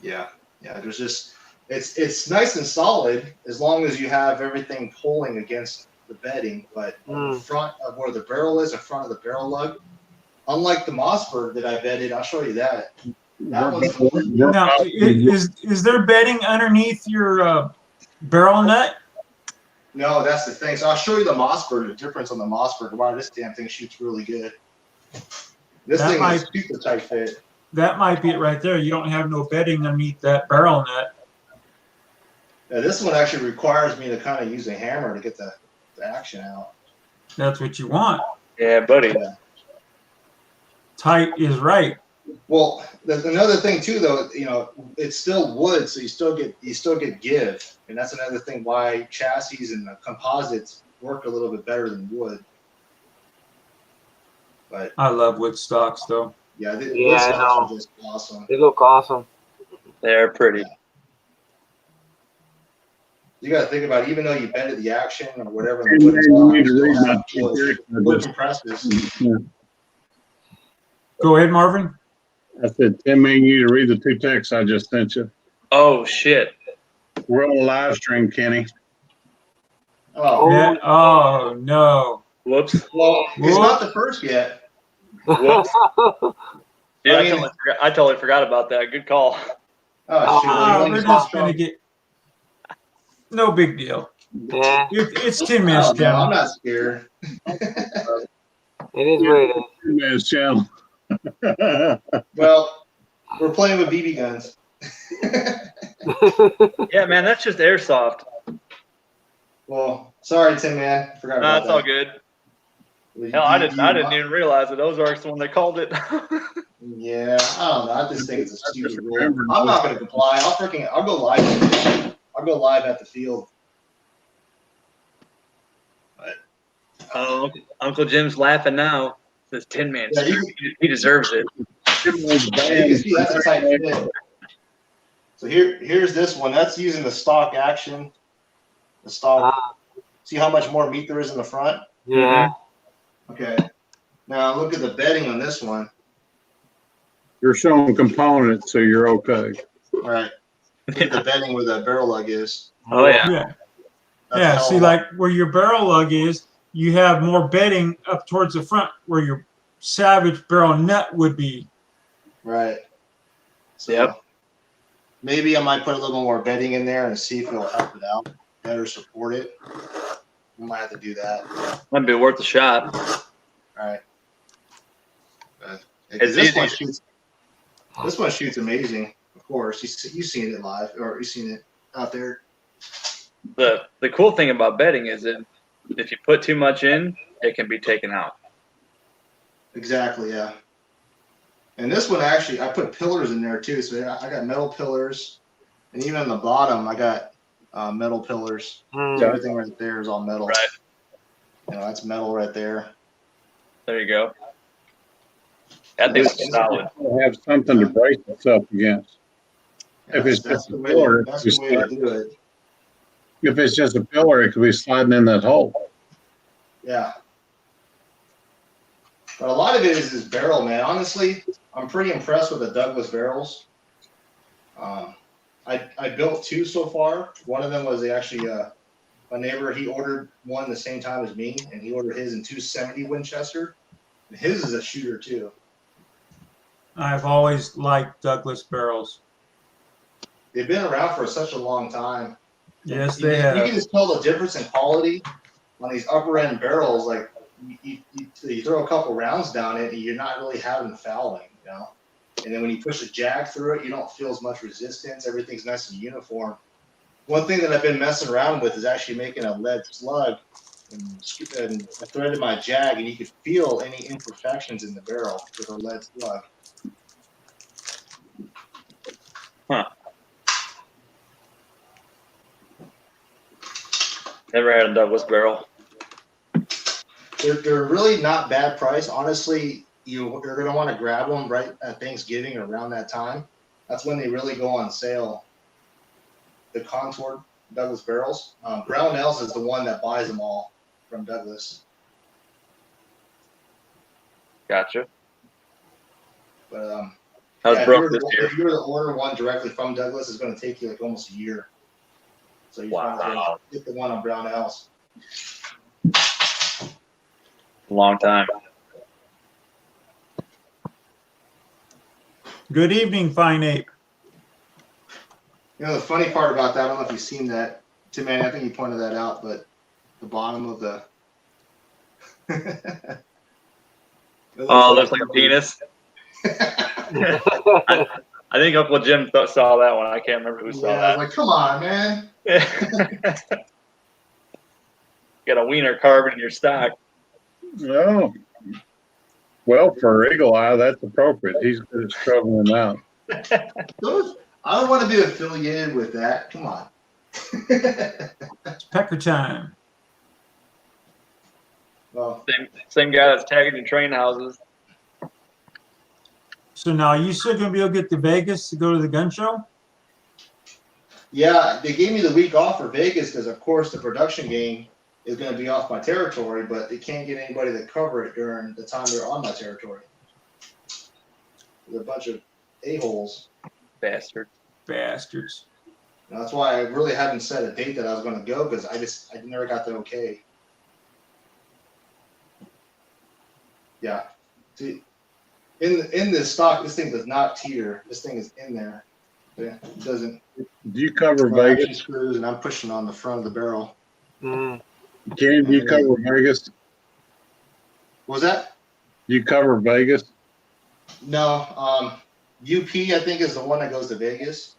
Yeah. Yeah. There's just it's nice and solid as long as you have everything pulling against the bedding, but in front of where the barrel is, in front of the barrel lug. Unlike the Mossberg that I bedded, I'll show you that. Now, is there bedding underneath your barrel nut? No, that's the thing. So I'll show you the Mossberg, the difference on the Mossberg. Wow, this damn thing shoots really good. This thing is super tight fit. That might be it right there. You don't have no bedding underneath that barrel nut. Yeah, this one actually requires me to kind of use a hammer to get the action out. That's what you want. Yeah, buddy. Yeah. Tight is right. Well, there's another thing too, though. It's still wood, so you still get give, and that's another thing why chassis and composites work a little bit better than wood. But I love wood stocks, though. Yeah, wood stocks are just awesome. They look awesome. They're pretty. You got to think about it, even though you bedded the action or whatever. Wood compresses. Go ahead, Marvin. I said, Tim, me and you to read the two texts I just sent you. Oh, shit. We're on a live stream, Kenny. Oh. Yeah. Oh, no. Whoops. Well, it's not the first yet. Whoops. Yeah, I I, mean- totally forgot about that. Good call. Oh shoot! Ah, you they're want just to gonna get. No big deal. Yeah, It's Tin Man's I'm channel. not scared. it is what it is. Man's channel. Well, we're playing with BB guns. Yeah, man, that's just airsoft. Well, sorry, Tim Man. Forgot Nah, about it's that. all good. Well, Hell, I do didn't even realize that Ozark's the one that called it. Yeah, I don't know. I just think it's a stupid rule. I'm not going to comply. I'll go live. I'll go live at the field. Oh, Uncle Jim's laughing now. Says Tin Man. Yeah, He deserves it. You can see that's a tight fit. So here's this one. That's using the stock action. The stock. See how much more meat there is in the front? Yeah. Okay. Now look at the bedding on this one. You're showing components, so you're okay. All right. Look at the bedding where the barrel lug is. Oh yeah. Yeah. That's a Yeah. hell See, of a lot. like where your barrel lug is, you have more bedding up towards the front where your Savage barrel nut would be. Right. So Yep. maybe I might put a little more bedding in there and see if it'll help it out, better support it. We might have to do that. Might be worth a shot. All right. It's This easy. one shoots amazing. Of course, you've seen it live, or you've seen it out there. The cool thing about bedding is that if you put too much in, it can be taken out. Exactly, yeah. And this one actually, I put pillars in there too. So I got metal pillars, and even on the bottom, I got metal pillars. Hmm. So everything right there is all metal. Right. You know, that's metal right there. There you go. That thing's solid. It'll have something to brace itself against. Yeah, If it's that's just the a way. pillar, That's the way to do it. if it's just a pillar, it could be sliding in that hole. Yeah. But a lot of it is this barrel, man. Honestly, I'm pretty impressed with the Douglas barrels. I built two so far. One of them was actually my neighbor. He ordered one the same time as me, and he ordered his in 270 Winchester. And his is a shooter too. I've always liked Douglas barrels. They've been around for such a long time. Yes, You they can have. just tell the difference in quality on these upper end barrels. Like you throw a couple rounds down it, and you're not really having fouling, you know. And then when you push a jag through it, you don't feel as much resistance. Everything's nice and uniform. One thing that I've been messing around with is actually making a lead slug, and I threaded my jag, and you could feel any imperfections in the barrel with a lead slug. Huh. Never had a Douglas barrel. They're really not bad price. Honestly, you're going to want to grab them right at Thanksgiving or around that time. That's when they really go on sale. The contoured Douglas barrels. Brownells is the one that buys them all from Douglas. Gotcha. But How's yeah, broke this year? if you were to order one directly from Douglas, it's going to take you like almost a year. So you Wow. get the one on Brownells. Long time. Good evening, Fine Ape. You know, the funny part about that, I don't know if you've seen that, Tim, man, I think you pointed that out, but the bottom of the. Oh, it looks like a penis. I think Uncle Jim saw that one. I can't remember who saw Yeah, I was like, come on, man. that. Got a wiener carved in your stock. Oh, well, for Eagle Eye, that's appropriate. He's good at struggling out. I don't want to be affiliated with that. Come on. It's pecker time. Well, Same guy that's tagging in train houses. So now, are you still going to be able to get to Vegas to go to the gun show? yeah, they gave me the week off for Vegas because, of course, the production game is going to be off my territory, but they can't get anybody to cover it during the time they're on my territory. There's a bunch of a-holes. Bastard. Bastards. And that's why I really haven't set a date that I was going to go because I never got the okay. Yeah. See, in this stock, this thing does not teeter. This thing is in there. Yeah, it doesn't. Do you cover Well, it Vegas? actually screws, and I'm pushing on the front of the barrel. Mm. Ken, do you cover Vegas? What was that? Do you cover Vegas? No. UP, I think, is the one that goes to Vegas.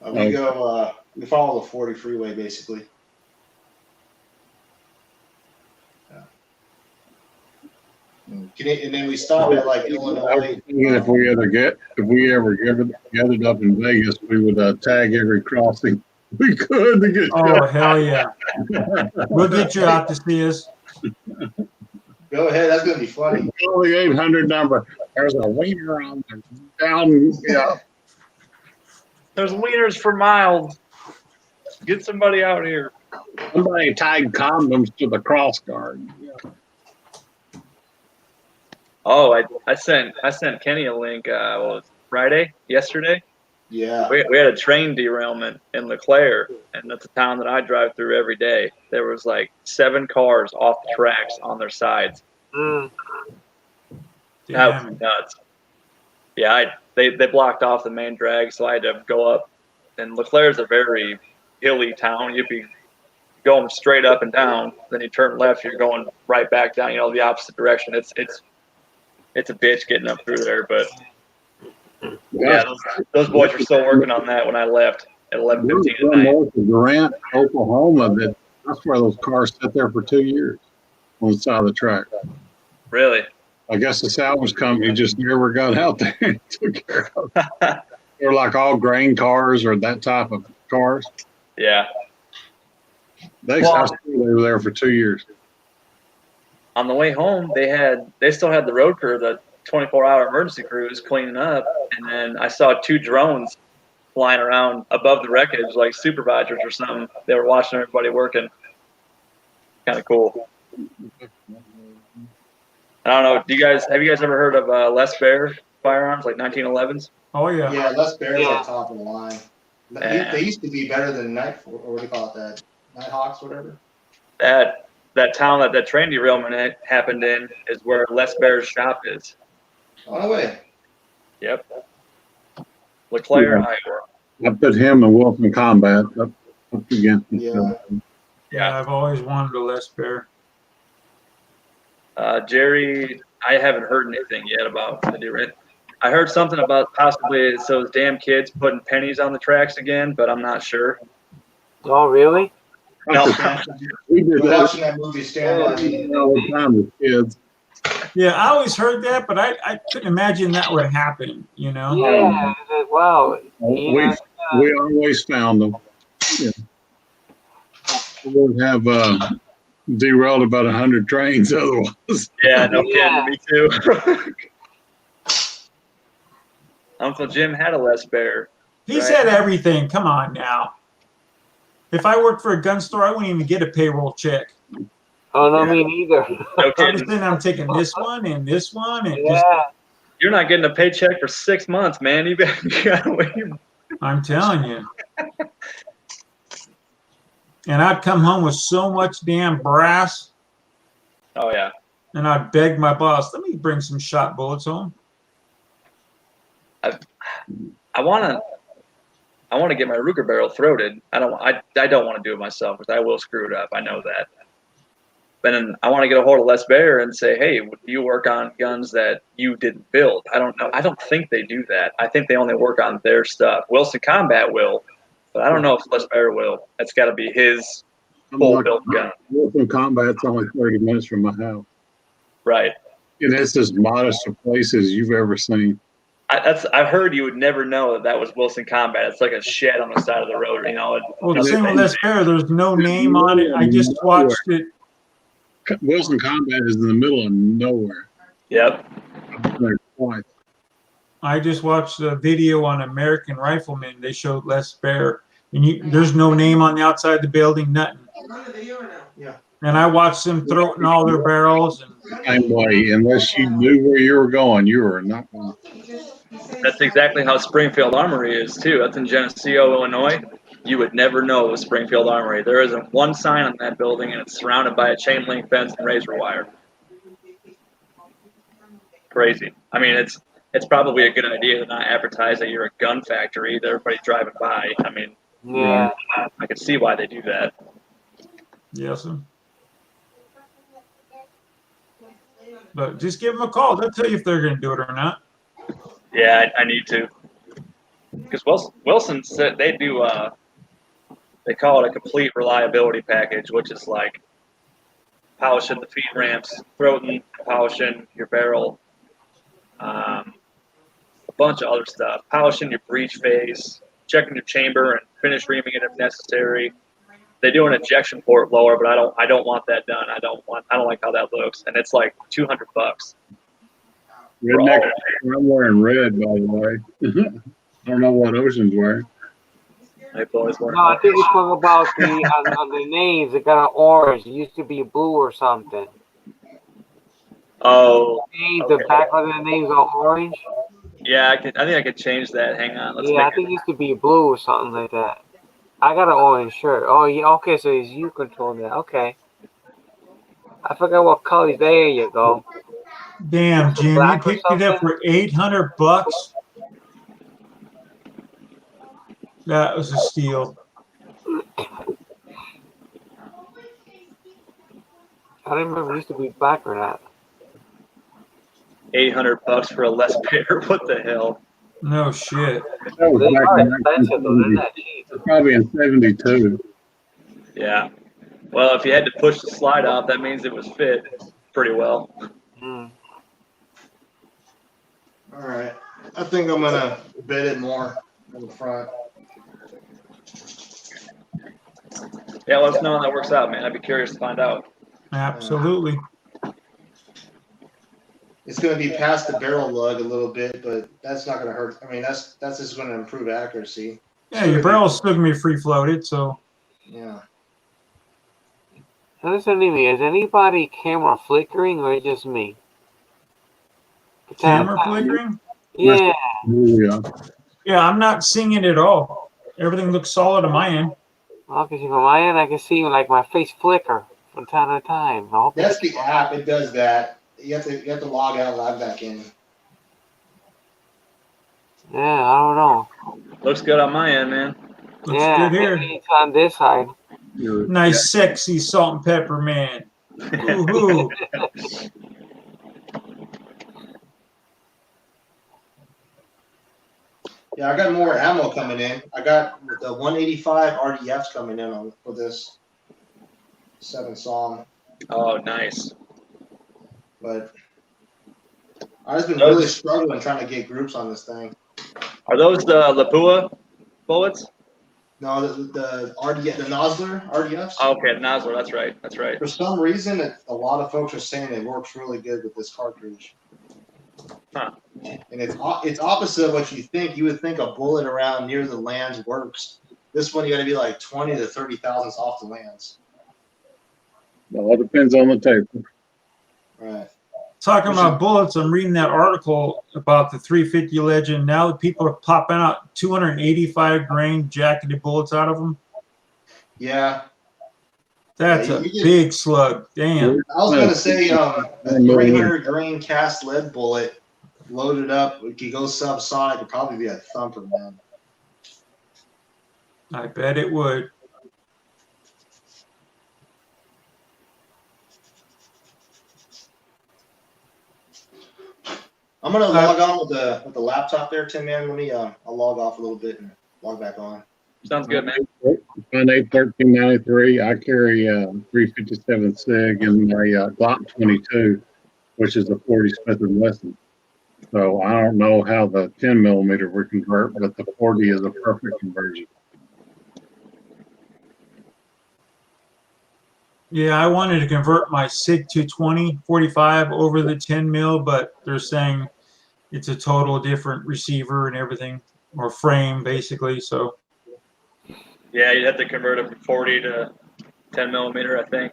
We go. We follow the 40 freeway basically. Yeah. And then we stop at like Illinois. If we ever gathered up in Vegas, we would tag every crossing we could to get. Oh, hell yeah. We'll get you out to see us. Go ahead. That's gonna be funny. Call the 800 number. There's a wiener on the down. Yeah. There's wieners for miles. Get somebody out here. Somebody tied condoms to the cross guard. Yeah. Oh, I sent Kenny a link. Yesterday. Yeah. We had a train derailment in LeClaire, and that's a town that I drive through every day. There was like 7 cars off the tracks on their sides. Mm. That was nuts. Yeah, they blocked off the main drag, so I had to go up. And LeClaire is a very hilly town. You'd be going straight up and down, then you turn left, you're going right back down. The opposite direction. It's a bitch getting up through there, but yeah, those boys were still working on that when I left at 11:15 at night. North of Durant, Oklahoma, that's where those cars sat there for 2 years on the side of the track. Really? I guess the salvage company just never got out there and took care of it. They're like all grain cars or that type of cars. Yeah. They were there for 2 years. On the way home, they still had the road crew, the 24-hour emergency crews cleaning up, and then I saw 2 drones flying around above the wreckage like supervisors or something. They were watching everybody working. Kind of cool. I don't know. Have you guys ever heard of Les Bear firearms, like 1911s? Oh, yeah. Yeah, Les Bear's on top of the line. They used to be better than or what do you call it, that Nighthawks, whatever. That town that train derailment happened in is where Les Bear's shop is. Oh, no way. Yep. LeClaire, Iowa. I put him in Wilson Combat up against. Yeah. Yeah, I've always wanted a Les Bear. Jerry, I haven't heard anything yet about the derailment. I heard something about possibly it's those damn kids putting pennies on the tracks again, but I'm not sure. Oh, really? No. We did We're that watching that movie Stand By Me. all the time with kids. Yeah, I always heard that, but I couldn't imagine that would happen, Yeah. Wow. We always found them. Yeah. We would have derailed about 100 trains otherwise. Yeah, no kidding. Me too. Uncle Jim had a Les Bear. He's had everything. Come on now. If I worked for a gun store, I wouldn't even get a payroll check. Oh, no, me neither. No kidding. I'm taking this one and this one. And You're not getting a paycheck for 6 months, man. You gotta wait. I'm telling you. And I'd come home with so much damn brass. Oh, yeah. And I'd beg my boss, let me bring some shot bullets home. I want to get my Ruger barrel throated. I don't want to do it myself because I will screw it up. I know that. But then I want to get a hold of Les Bear and say, hey, do you work on guns that you didn't build? I don't know. I don't think they do that. I think they only work on their stuff. Wilson Combat will, but I don't know if Les Bear will. That's got to be his full built gun. Wilson Combat's only 30 minutes from my house. Right. And it's as modest a place as you've ever seen. I've heard you would never know that was Wilson Combat. It's like a shed on the side of the road, you know. Well, the thing with Les Bear, there's no name on it. I just watched it. Wilson Combat is in the middle of nowhere. Yep. I just watched a video on American Rifleman. They showed Les Bear, and there's no name on the outside of the building, nothing. Yeah. And I watched them throw it in all their barrels. And Same way, unless you knew where you were going, you were not going. That's exactly how Springfield Armory is, too. That's in Geneseo, Illinois. You would never know it was Springfield Armory. There isn't one sign on that building, and it's surrounded by a chain link fence and razor wire. crazy. I mean, it's probably a good idea to not advertise that you're a gun factory that everybody's driving by. I mean, Yeah. I can see why they do that. Yes, sir. But just give them a call. They'll tell you if they're going to do it or not. Yeah, I need to. Because Wilson said they do. They call it a complete reliability package, which is like polishing the feed ramps, throating, polishing your barrel, a bunch of other stuff, polishing your breech face, checking your chamber, and finish reaming it if necessary. They do an ejection port blower, but I don't want that done. I don't like how that looks, and it's like $200. Redneck, I'm wearing red, by the way. I don't know what Ocean's wearing. Hey, boys, No, I think you're talking about on the names. It got an orange. It used to be blue or something. Oh, Names, okay. the back of the names are orange. Yeah, I think I could change that. Hang on, let's Yeah, I make think it used to be blue or something like that. I got an orange shirt. Oh yeah, okay, so it's you controlling that. Okay. I forgot what color. There you go. Damn, Is it Jim, you black or picked it up something? for $800. That was a steal. I don't remember. It used to be black or not. $800 for a Les Pair. What the hell? No shit. That was They back are in expensive though. They're 1970. not cheap. Probably in 72. Yeah. Well, if you had to push the slide off, that means it was fit pretty well. Mm. All right. I think I'm gonna bed it more in the front. Yeah, let us know how that works out, man. I'd be curious to find out. Absolutely. It's gonna be past the barrel lug a little bit, but that's not gonna hurt. I mean, that's just gonna improve accuracy. Yeah, your barrel's still gonna be free floated, so Yeah. Listen to me. Is anybody camera flickering or just me? camera flickering? Yeah. Yeah. Yeah, I'm not seeing it at all. Everything looks solid on my end. Okay, see from my end, I can see like my face flicker from time to time. I hope That's the app. It does that. You have to log out, log back in. Yeah, I don't know. Looks good on my end, man. Looks Yeah, good here. maybe it's on this side. Nice, sexy salt and pepper man. Woohoo! Yeah, I got more ammo coming in. I got the 185 RDFs coming in for this 7 song. Oh, nice. But I've just been really struggling trying to get groups on this thing. Are those the Lapua bullets? No, the RDF, the Nosler RDFs. Oh, okay, Nosler. That's right. That's right. For some reason, a lot of folks are saying it works really good with this cartridge. Huh. And it's opposite of what you think. You would think a bullet around near the lands works. This one, you got to be like 20 to 30 thousandths off the lands. It all depends on the taper. Right. Talking about bullets, I'm reading that article about the 350 Legend. Now that people are popping out 285 grain jacketed bullets out of them. Yeah. That's a big slug. Damn. I was going to say a 300 grain cast lead bullet loaded up, it could go subsonic, would probably be a thumper, man. I bet it would. I'm gonna log on with the laptop there, Tim. Man, let me I'll log off a little bit and log back on. Sounds good, man. On 81393, I carry 357 SIG and my Glock 22, which is a 40 Smith & Wesson. So I don't know how the 10 millimeter would convert, but the 40 is a perfect conversion. Yeah, I wanted to convert my SIG 220 45 over the 10 mil, but they're saying it's a total different receiver and everything, or frame basically. So Yeah, you'd have to convert it from 40 to 10 millimeter, I think.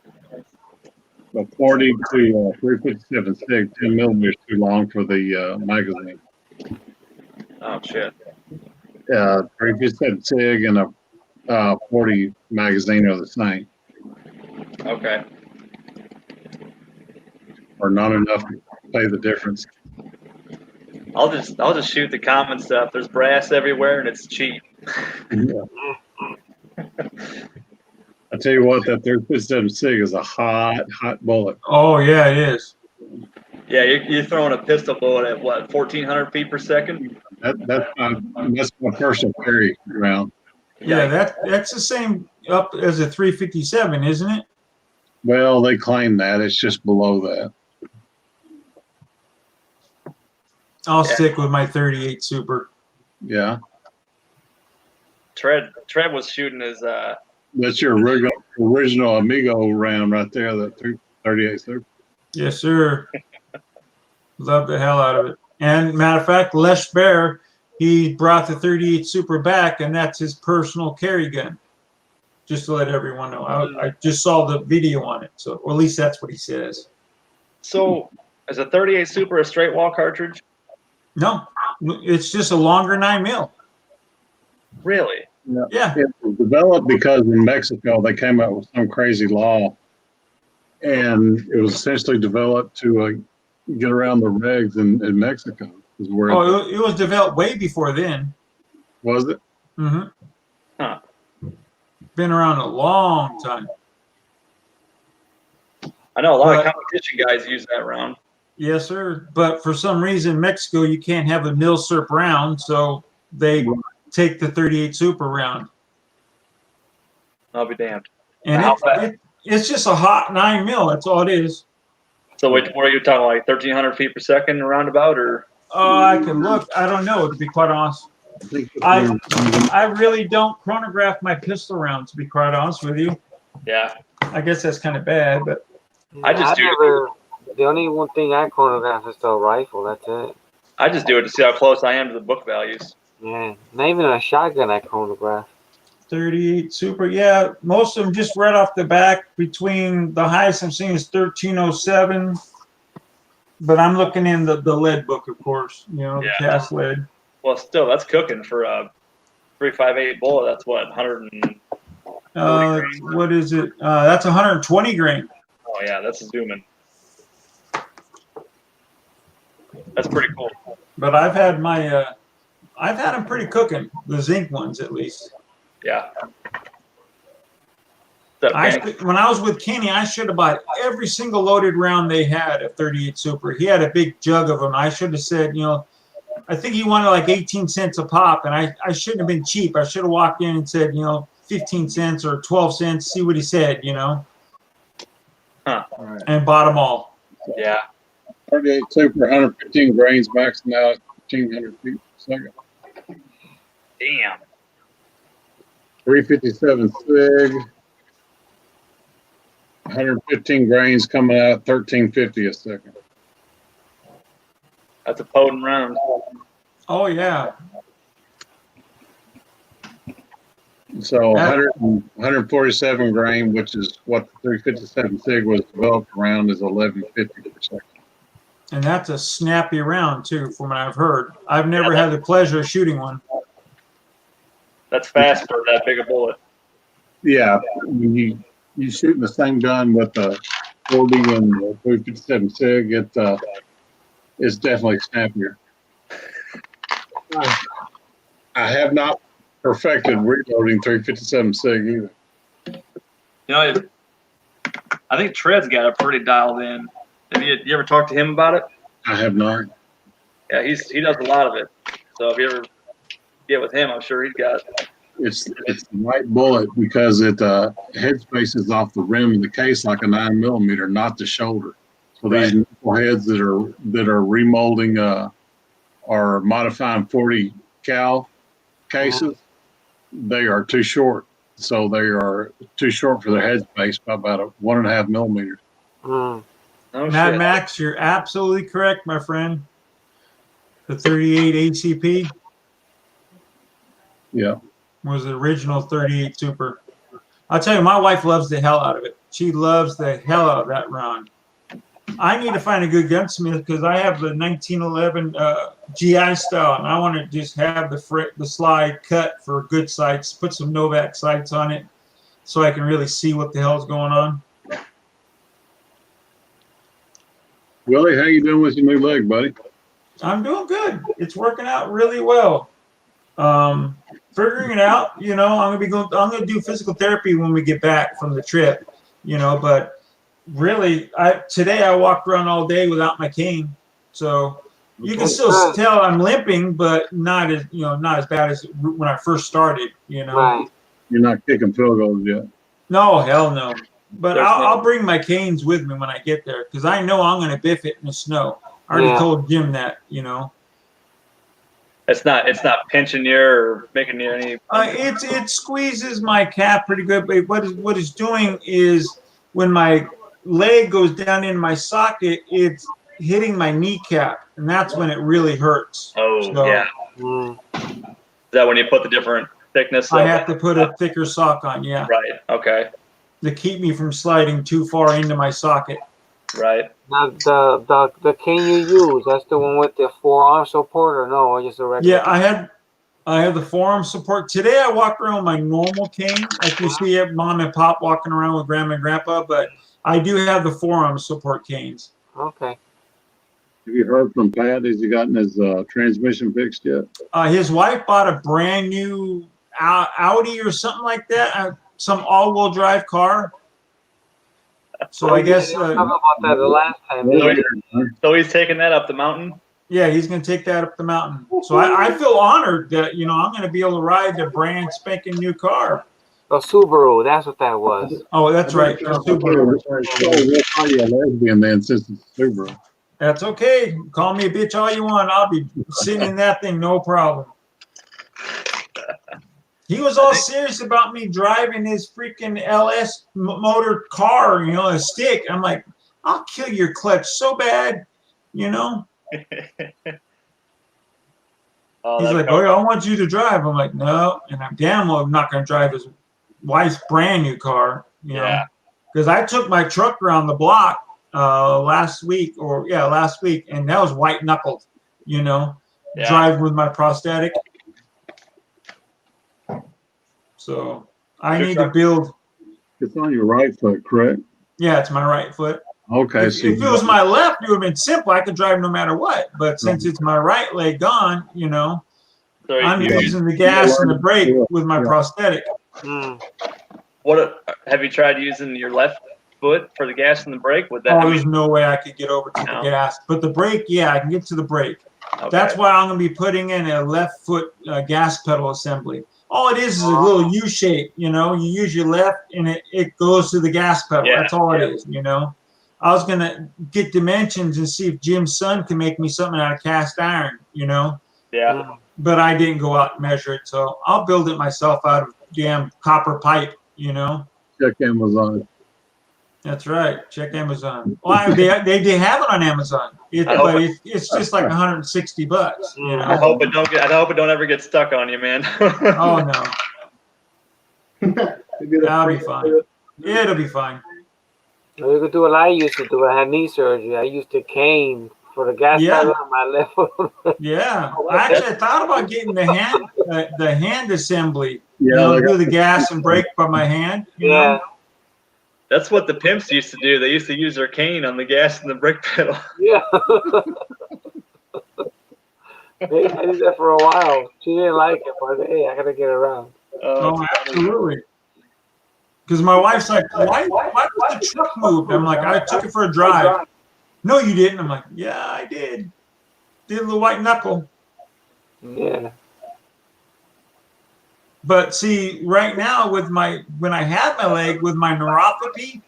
The 40 to 357 SIG, 10 millimeters too long for the magazine. Oh, shit. 357 SIG and a 40 magazine are the same, Okay. or not enough to pay the difference. I'll just shoot the common stuff. There's brass everywhere and it's cheap. I tell you what, that 357 SIG is a hot bullet. Oh yeah, it is. Yeah, you're throwing a pistol bullet at what, 1,400 feet per second? That's my personal carry round. Yeah, that's the same up as a 357, isn't it? Well, they claim that it's just below that. I'll stick with my 38 Super. Yeah, Tread was shooting his that's your original Amigo round right there. That 38 Super. Yes, sir. Love the hell out of it. And matter of fact, Les Bear, he brought the 38 Super back, and that's his personal carry gun. Just to let everyone know. I just saw the video on it, so or at least that's what he says. So is a 38 Super a straight wall cartridge? No, it's just a longer 9mm. Really? Yeah. It was developed because in Mexico they came up with some crazy law, and it was essentially developed to get around the regs in Mexico. Is where it was developed way before then. was it? Mm-hmm. Huh. Been around a long time. I know a lot of competition guys use that round. Yes, sir. But for some reason, Mexico, you can't have a milsurp round, so they take the 38 Super round. I'll be damned. And it's just a hot 9mm. That's all it is. So what are you talking, like 1,300 feet per second roundabout, or? I can look. I don't know, to be quite honest. I really don't chronograph my pistol rounds, to be quite honest with you. Yeah. I guess that's kind of bad, but the only one thing I chronograph is the rifle. That's it. I just do it to see how close I am to the book values. Yeah, not even a shotgun I chronograph. 38 Super, yeah, most of them just right off the back. Between the highest I'm seeing is 1307, but I'm looking in the lead book, of course. The cast lead. Well, still, that's cooking for a 358 bullet. That's what, 100 and what is it? That's 120 grain. Oh yeah, that's zooming. That's pretty cool. But I've had them pretty cooking, the zinc ones at least. Yeah. When I was with Kenny, I should have bought every single loaded round they had at 38 Super. He had a big jug of them. I should have said, I think he wanted like 18 cents a pop, and I shouldn't have been cheap. I should have walked in and said, 15 cents or 12 cents, see what he said, Huh. And bought them all. Yeah. 38 Super, 115 grains, maxing out 1,500 feet per second. Damn. 357 SIG, 115 grains coming out 1350 a second. That's a potent round. Oh, yeah. So 147 grain, which is what the 357 SIG was developed around, is 1150 per second. And that's a snappy round, too, from what I've heard. I've never had the pleasure of shooting one. That's fast for that big a bullet. Yeah, when you shooting the same gun with the 40 and the 357 SIG, it's definitely snappier. I have not perfected reloading 357 SIG either. I think Tread's got it pretty dialed in. Have you ever talked to him about it? I have not. Yeah, he does a lot of it. So if you ever get with him, I'm sure he's got it. It's the right bullet because it headspace is off the rim of the case like a 9mm, not the shoulder. So these nickel heads that are remolding or modifying 40 cal cases, they are too short. So they are too short for their headspace by about 1.5 millimeters. Oh, Mad Max, you're absolutely correct, my friend. The 38 ACP. Yeah. Was the original 38 Super. I'll tell you, my wife loves the hell out of it. She loves the hell out of that round. I need to find a good gunsmith because I have the 1911 GI style, and I want to just have the slide cut for good sights, put some Novak sights on it so I can really see what the hell's going on. Willie, how you doing with your new leg, buddy? I'm doing good. It's working out really well. Figuring it out, I'm gonna be going. I'm gonna do physical therapy when we get back from the trip, But really, today I walked around all day without my cane, so you can That's still good. tell I'm limping, but not as not as bad as when I first started. Right. You're not kicking field goals yet. No, hell no. But There's I'll no- bring my canes with me when I get there because I know I'm gonna biff it in the snow. I already Yeah. told Jim that. It's not pinching you or making you any. It squeezes my calf pretty good, but what it's doing is when my leg goes down in my socket, it's hitting my kneecap, and that's when it really hurts. Oh So yeah. Mm. Is that when you put the different thickness? I of have to put a thicker sock on, yeah, Right. Okay. to keep me from sliding too far into my socket. Right. Now, the cane you use, that's the one with the forearm support, or no, or just a regular? Yeah, I have the forearm support. Today I walked around with my normal cane, like you see at mom and pop walking around with grandma and grandpa, but I do have the forearm support canes. Okay. Have you heard from Pat? Has he gotten his transmission fixed yet? His wife bought a brand new Audi or something like that, some all-wheel drive car. So I guess, We talked about that the last time. So he's taking that up the mountain. yeah, he's going to take that up the mountain. So I feel honored that I'm going to be able to ride the brand spanking new car. A Subaru, that's what that was. Oh, that's right, the Subaru. We'll call you a lesbian then, since it's Subaru. That's okay. Call me a bitch all you want. I'll be sitting in that thing, no problem. He was all serious about me driving his freaking LS motor car, a stick. I'm like, I'll kill your clutch so bad, Oh, He's like, oh, I want you to drive. I'm like, no. And I'm damn well not going to drive his wife's brand new car, Yeah. Because I took my truck around the block last week, and that was white knuckled, Yeah. driving with my prosthetic. So I Good need truck. to build. It's on your right foot, correct? Yeah, it's my right foot. Okay, If it was my left, it would have been simple. I could drive no matter what. But since it's my right leg gone, So I'm you- using the gas and the brake with my prosthetic. Mm. Have you tried using your left foot for the gas and the brake? Would that? Oh, there's no way I could get over to the gas. But the brake, yeah, I can get to the brake. Okay. That's why I'm going to be putting in a left foot gas pedal assembly. All it is a little U shape, you use your left and it goes to the gas pedal. Yeah, That's all it is, I was going to get dimensions and see if Jim's son can make me something out of cast iron, Yeah. Mm. but I didn't go out and measure it. So I'll build it myself out of damn copper pipe, check Amazon. That's right. Check Amazon. Well, they have it on Amazon. But it's just like $160, I hope it don't ever get stuck on you, man. Oh no. That'll be fine. It'll be fine. You could do what I used to do. I had knee surgery. I used to cane for the gas Yeah. pedal on my left foot. Yeah. I thought about getting the hand assembly. Yeah, Do the gas and brake by my hand. You Yeah. know? That's what the pimps used to do. They used to use their cane on the gas and the brake pedal. Yeah. I did that for a while. She didn't like it, but hey, I gotta get around. Oh, absolutely. Because my wife's like, why was the truck moved? I'm like, I took it for a drive. No, you didn't. I'm like, yeah, I did. Did a little white knuckle. Yeah. But see, right now when I had my leg with my neuropathy,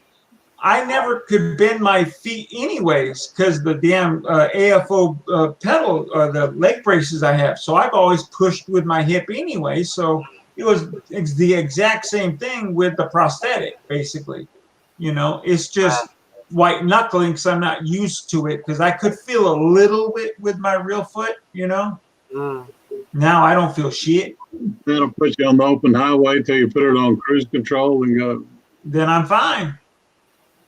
I never could bend my feet anyways because the damn AFO pedal or the leg braces I have. So I've always pushed with my hip anyway. So it's the exact same thing with the prosthetic, basically. It's just white knuckling because I'm not used to it because I could feel a little bit with my real foot, Mm. Now I don't feel shit. That'll put you on the open highway till you put it on cruise control and go. Then I'm fine.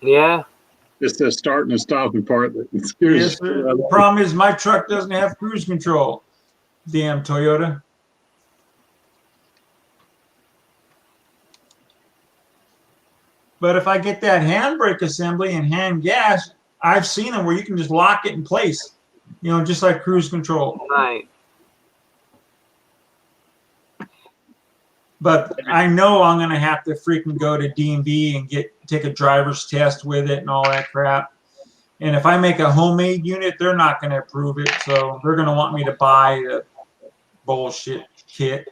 Yeah. It's the starting and stopping part that scares Yes, sir. The problem is my truck doesn't have cruise control. Damn Toyota. But if I get that handbrake assembly and hand gas, I've seen them where you can just lock it in place. You know, just like cruise control. Right. But I know I'm gonna have to freaking go to DMV and take a driver's test with it and all that crap. And if I make a homemade unit, they're not gonna approve it, so they're gonna want me to buy the bullshit kit.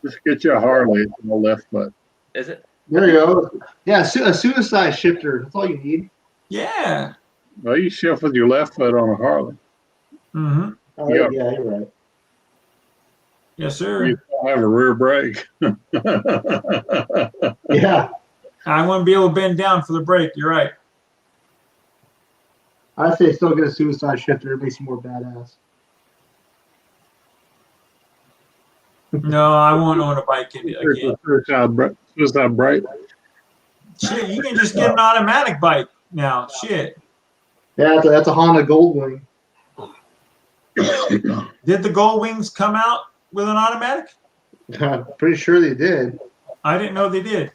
Just get you a Harley on the left foot. Is it? There you go. Yeah, a suicide shifter. That's all you need. Yeah. Well, you shift with your left foot on a Harley. Mm-hmm. Oh, Yeah. yeah, you're right. Yes, sir. You don't have a rear brake. Yeah, I wouldn't be able to bend down for the brake. You're right. I say still get a suicide shifter. It makes you more badass. No, I won't own a bike again. Suicide brake. Shit, you can just get an automatic bike now. Shit. Yeah, that's a Honda Goldwing. Did the Gold Wings come out with an automatic? I'm pretty sure they did. I didn't know they did.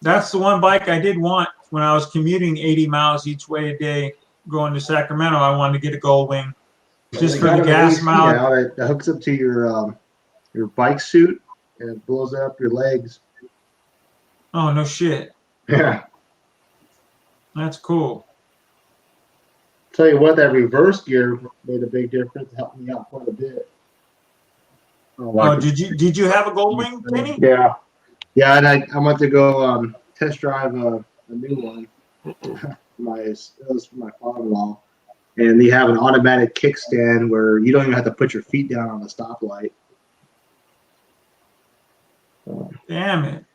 That's the one bike I did want when I was commuting 80 miles each way a day going to Sacramento. I wanted to get a Gold Wing just They for got the an gas AC mile. now that hooks up to your bike suit and it blows up your legs. Oh, no shit. Yeah. That's cool. Tell you what, that reverse gear made a big difference. It helped me out quite a bit. Oh, did you have a Gold Wing, Kenny? Yeah. Yeah, and I went to go test drive a new one. It was for my father-in-law. And they have an automatic kickstand where you don't even have to put your feet down on the stoplight. Damn it.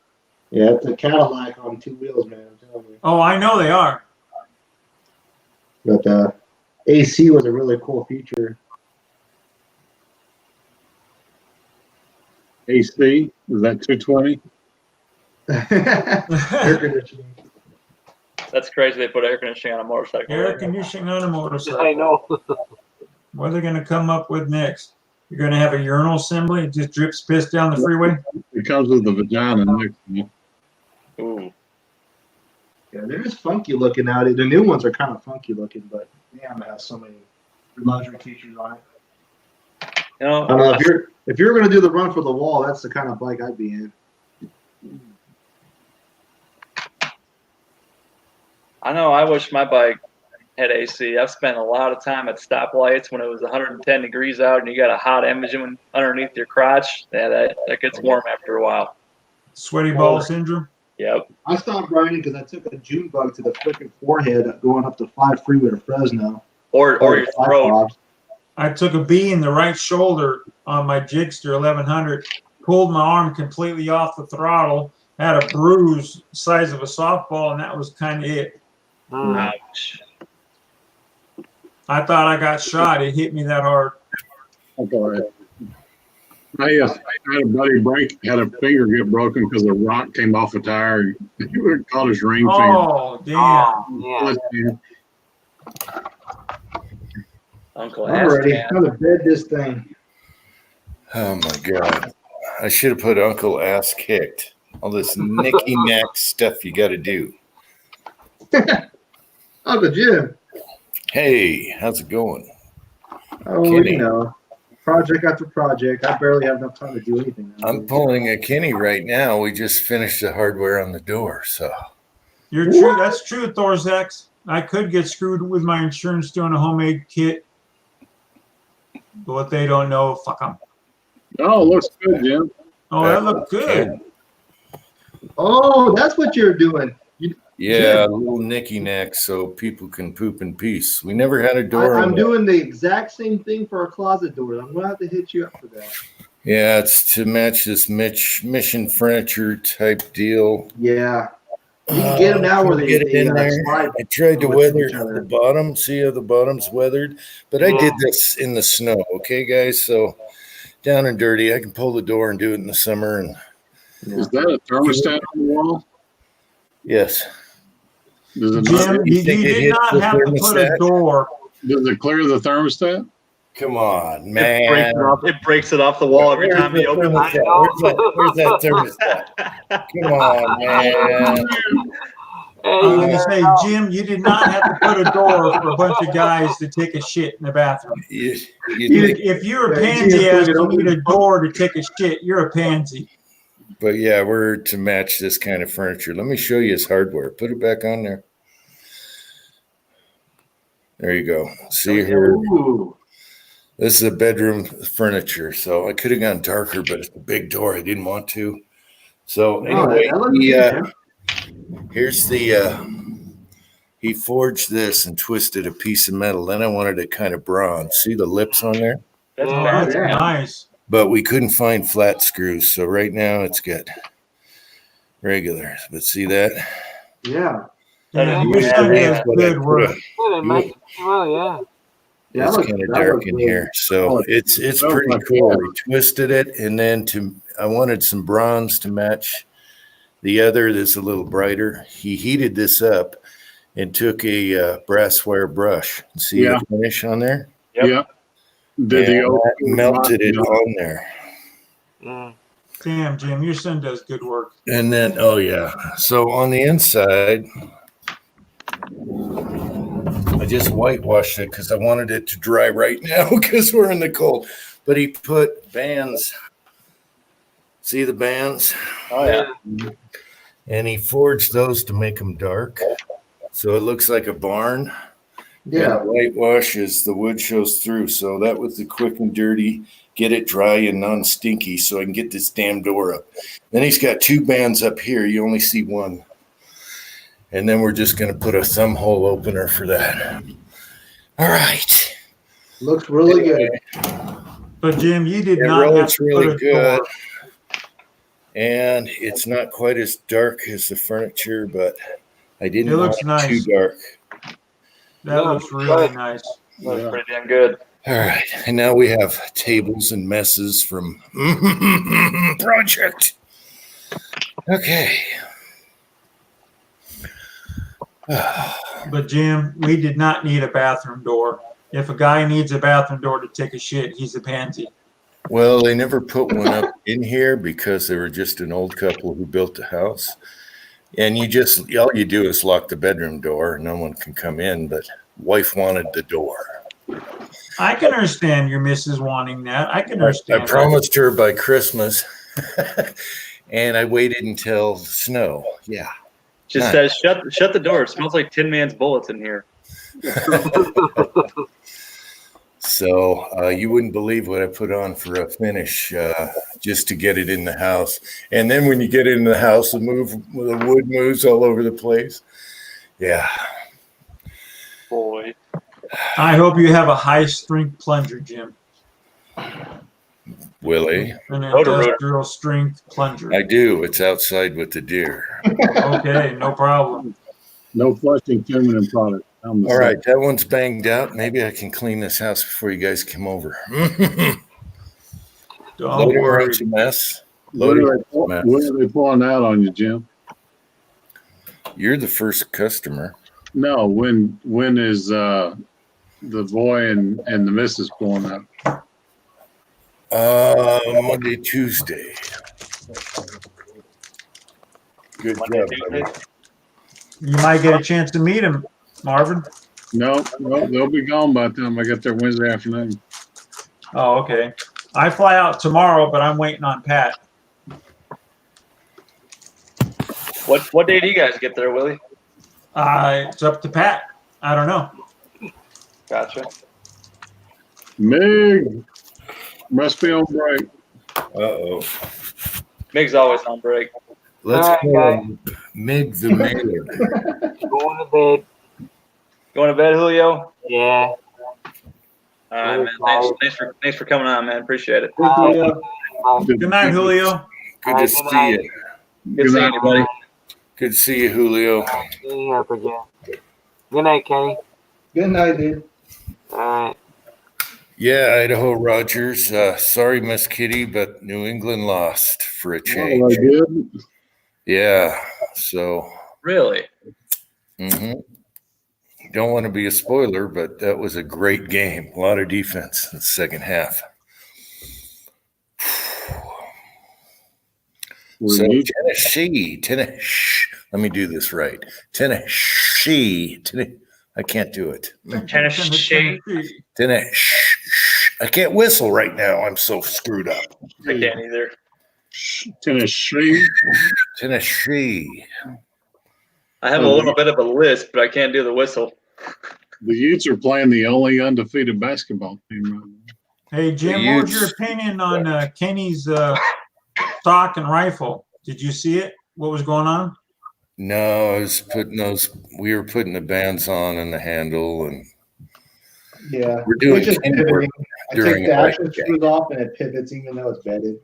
Yeah, it's a Cadillac on two wheels, man. I'm telling you. Oh, I know they are. But AC was a really cool feature. AC, is that 220? Air conditioning. That's crazy. They put air conditioning on a motorcycle. Air conditioning on a motorcycle. I know. What are they going to come up with next? You're going to have a urinal assembly? It just drips piss down the freeway? It comes with the vagina next to you. Ooh. Yeah, they're just funky looking now. The new ones are kind of funky looking, but damn, it has so many luxury features on it. You know, I don't know if you're gonna do the run for the wall, that's the kind of bike I'd be in. I know. I wish my bike had AC. I've spent a lot of time at stoplights when it was 110 degrees out and you got a hot engine underneath your crotch. Yeah, that gets warm after a while. Sweaty ball syndrome? Yep. I stopped riding because I took a June bug to the freaking forehead going up the 5 freeway to Fresno. Or your throat. I took a bee in the right shoulder on my Jigster 1100, pulled my arm completely off the throttle, had a bruise the size of a softball, and that was kind of it. Ouch. I thought I got shot. It hit me that hard. Okay. I had a buddy had a finger get broken because a rock came off a tire. It caught his ring finger. Oh, damn. Yeah. Uncle I'm ready. Ass I'm gonna bed this thing. Oh my God. I should have put Uncle Ass Kicked. All this nicky knack stuff you got to do. Uncle Jim. Hey, how's it going? Oh, Kenny. you know, project after project. I barely have enough time to do anything now. I'm pulling a Kenny right now. We just finished the hardware on the door, so. You're true. That's true, Thorzax. I could get screwed with my insurance doing a homemade kit. But what they don't know, fuck them. Oh, looks good, Jim. Oh, that looked good. Oh, that's what you're doing. Yeah, a little nicky knack so people can poop in peace. We never had a door. I'm doing the exact same thing for our closet doors. I'm gonna have to hit you up for that. Yeah, it's to match this Mission Furniture type deal. Yeah. You can get them now where they get it in there. slide. I tried to with weather each other. the bottom. See how the bottom's weathered? But I did this in the snow, okay, guys? So down and dirty. I can pull the door and do it in the summer. And Is that a thermostat on the wall? yes. Does it, Jim, not, you did not have to put a door. does it clear the thermostat? Come on, man. It breaks it off the wall every time you open it. Where's that thermostat? Come on, man. Hey, I was you going to never say, know. Jim, you did not have to put a door for a bunch of guys to take a shit in the bathroom. If you're a pansy ass, you need a door to take a shit. You're a pansy. But yeah, we're to match this kind of furniture. Let me show you his hardware. Put it back on there. There you go. See here. Ooh. This is a bedroom furniture. So I could have gone darker, but it's a big door. I didn't want to. So No, anyway, that looks good, man. here's the he forged this and twisted a piece of metal. Then I wanted it kind of bronze. See the lips on there? That's Oh, bad. that's Yeah. nice. But we couldn't find flat screws. So right now it's got regular. But see that? Yeah. That Yeah, is your bad. son That's does what I good put work. a- Yeah, they make it well, yeah. Yeah, it's that looks- kind of that dark looks in really- here. So Oh, it's that pretty looks cool. like We twisted it, and then I wanted some bronze to match the other that's a little brighter. He heated this up and took a brass wire brush. See Yeah. the finish on there? Yep. Yeah. Did And the old that melted it on there. Mm. Damn, Jim, your son does good work. And then, oh yeah. So on the inside, I just whitewashed it because I wanted it to dry right now because we're in the cold. But he put bands. See the bands? Oh yeah. And he forged those to make them dark. So it looks like a barn. Yeah. And the whitewash is the wood shows through. So that was the quick and dirty, get it dry and non-stinky so I can get this damn door up. Then he's got two bands up here. You only see one. And then we're just going to put a thumb hole opener for that. All right. Looks really good. But Jim, you did It not have rolls to really put a good. door. And it's not quite as dark as the furniture, but I didn't It want looks it nice. too dark. That Yeah, looks really good. nice. That's Yeah. pretty damn good. All right. And now we have tables and messes from Project. Okay. But Jim, we did not need a bathroom door. If a guy needs a bathroom door to take a shit, he's a pansy. Well, they never put one up in here because they were just an old couple who built the house. And all you do is lock the bedroom door. No one can come in, but wife wanted the door. I can understand your missus wanting that. I can I understand. promised her by Christmas, and I waited until snow. Yeah. Just Nice. says shut the door. It smells like Tin Man's bullets in here. So you wouldn't believe what I put on for a finish just to get it in the house. And then when you get it in the house, the wood moves all over the place. Yeah. Boy. I hope you have a high strength plunger, Jim. Willie, An Roto-Rooter. industrial strength plunger. I do. It's outside with the deer. Okay, no problem. No flushing feminine product. I'm the All right, same. that one's banged out. Maybe I can clean this house before you guys come over. Don't Loading worry. room's a mess. When Loading are, room's a mess. when are they pulling out on you, Jim? You're the first customer. No, when is the boy and the missus pulling out? Monday, Tuesday. Good Monday, job, Tuesday. buddy. You might get a chance to meet him, Marvin. No, they'll be gone by the time I get there Wednesday afternoon. Oh, okay. I fly out tomorrow, but I'm waiting on Pat. What day do you guys get there, Willie? It's up to Pat. I don't know. Gotcha. Mig must be on break. Uh-oh. Mig's always on break. Let's All right, call him Mig the Mayor. Going to bed. Going to bed, Julio? Yeah. All right, man. Thanks for coming on, man. Appreciate it. Good night, Julio. Good to see you. Good seeing you, buddy. Good to see you, Julio. Good night, Kenny. Good night, dude. All right. Yeah, Idaho Rogers. Sorry, Miss Kitty, but New England lost for a Oh, change. I did. Yeah, so Really? don't want to be a spoiler, but that was a great game. A lot of defense in the second half. Were So you- Tennessee. Let me do this right. Tennessee. I can't do it. Tennessee. Tennessee. I can't whistle right now. I'm so screwed up. I can't either. Tennessee. Tennessee. I have a little bit of a lisp, but I can't do the whistle. The Utes are playing the only undefeated basketball team right now. Hey, Jim, what was your opinion on Kenny's stock and rifle? Did you see it? What was going on? No, I was putting we were putting the bands on and the handle, and Yeah. we're doing just work I during take the a action break. screws off and it pivots even though it's bedded.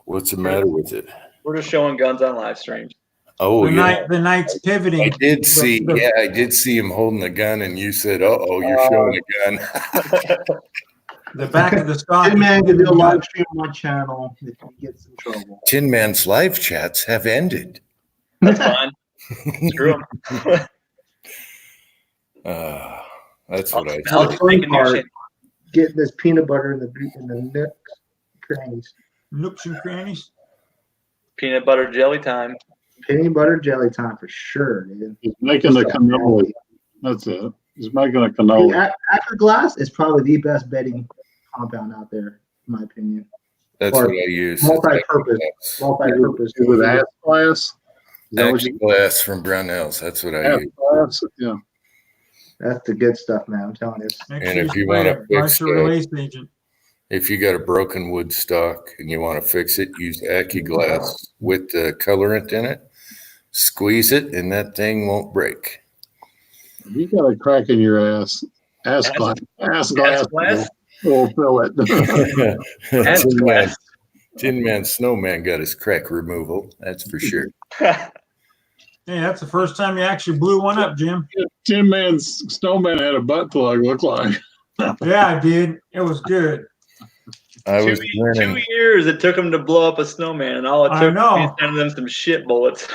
What's the matter with it? We're just showing guns on live streams. Oh, The night's pivoting. I did see. I did see him holding the gun, and you said, "Uh-oh, you're showing a gun." The back of the stock. Tin Man can do a live stream on my channel if he gets in trouble. Tin Man's live chats have ended. That's fine. Screw them. That's what I I'll said. just make a new channel. Getting this peanut butter in the nooks, crannies. Nooks and crannies. Peanut butter jelly time. Peanut butter jelly time for sure, dude. He's making the cannoli. That's it. He's making a The cannoli. Acre Glass is probably the best bedding compound out there, in my opinion. That's what I use. Multi-purpose. With ass glass. Is that what you Glass from Brownells. That's what I use. glass? Yeah. That's the good stuff, man. I'm telling you. Make And sure if you spray wanna it. fix Write your release agent. If you got a broken wood stock and you want to fix it, use Glass with the colorant in it. Squeeze it, and that thing won't break. You got a crack in your ass. Ass glass. We'll fill it. Tin Man Snowman got his crack removal. That's for sure. Hey, that's the first time you actually blew one up, Jim. Tin Man's Snowman had a butt plug, look like. Yeah, I did. It was good. I was 2 years it took him to blow up a snowman, and all it I took know. was sending them some shit bullets.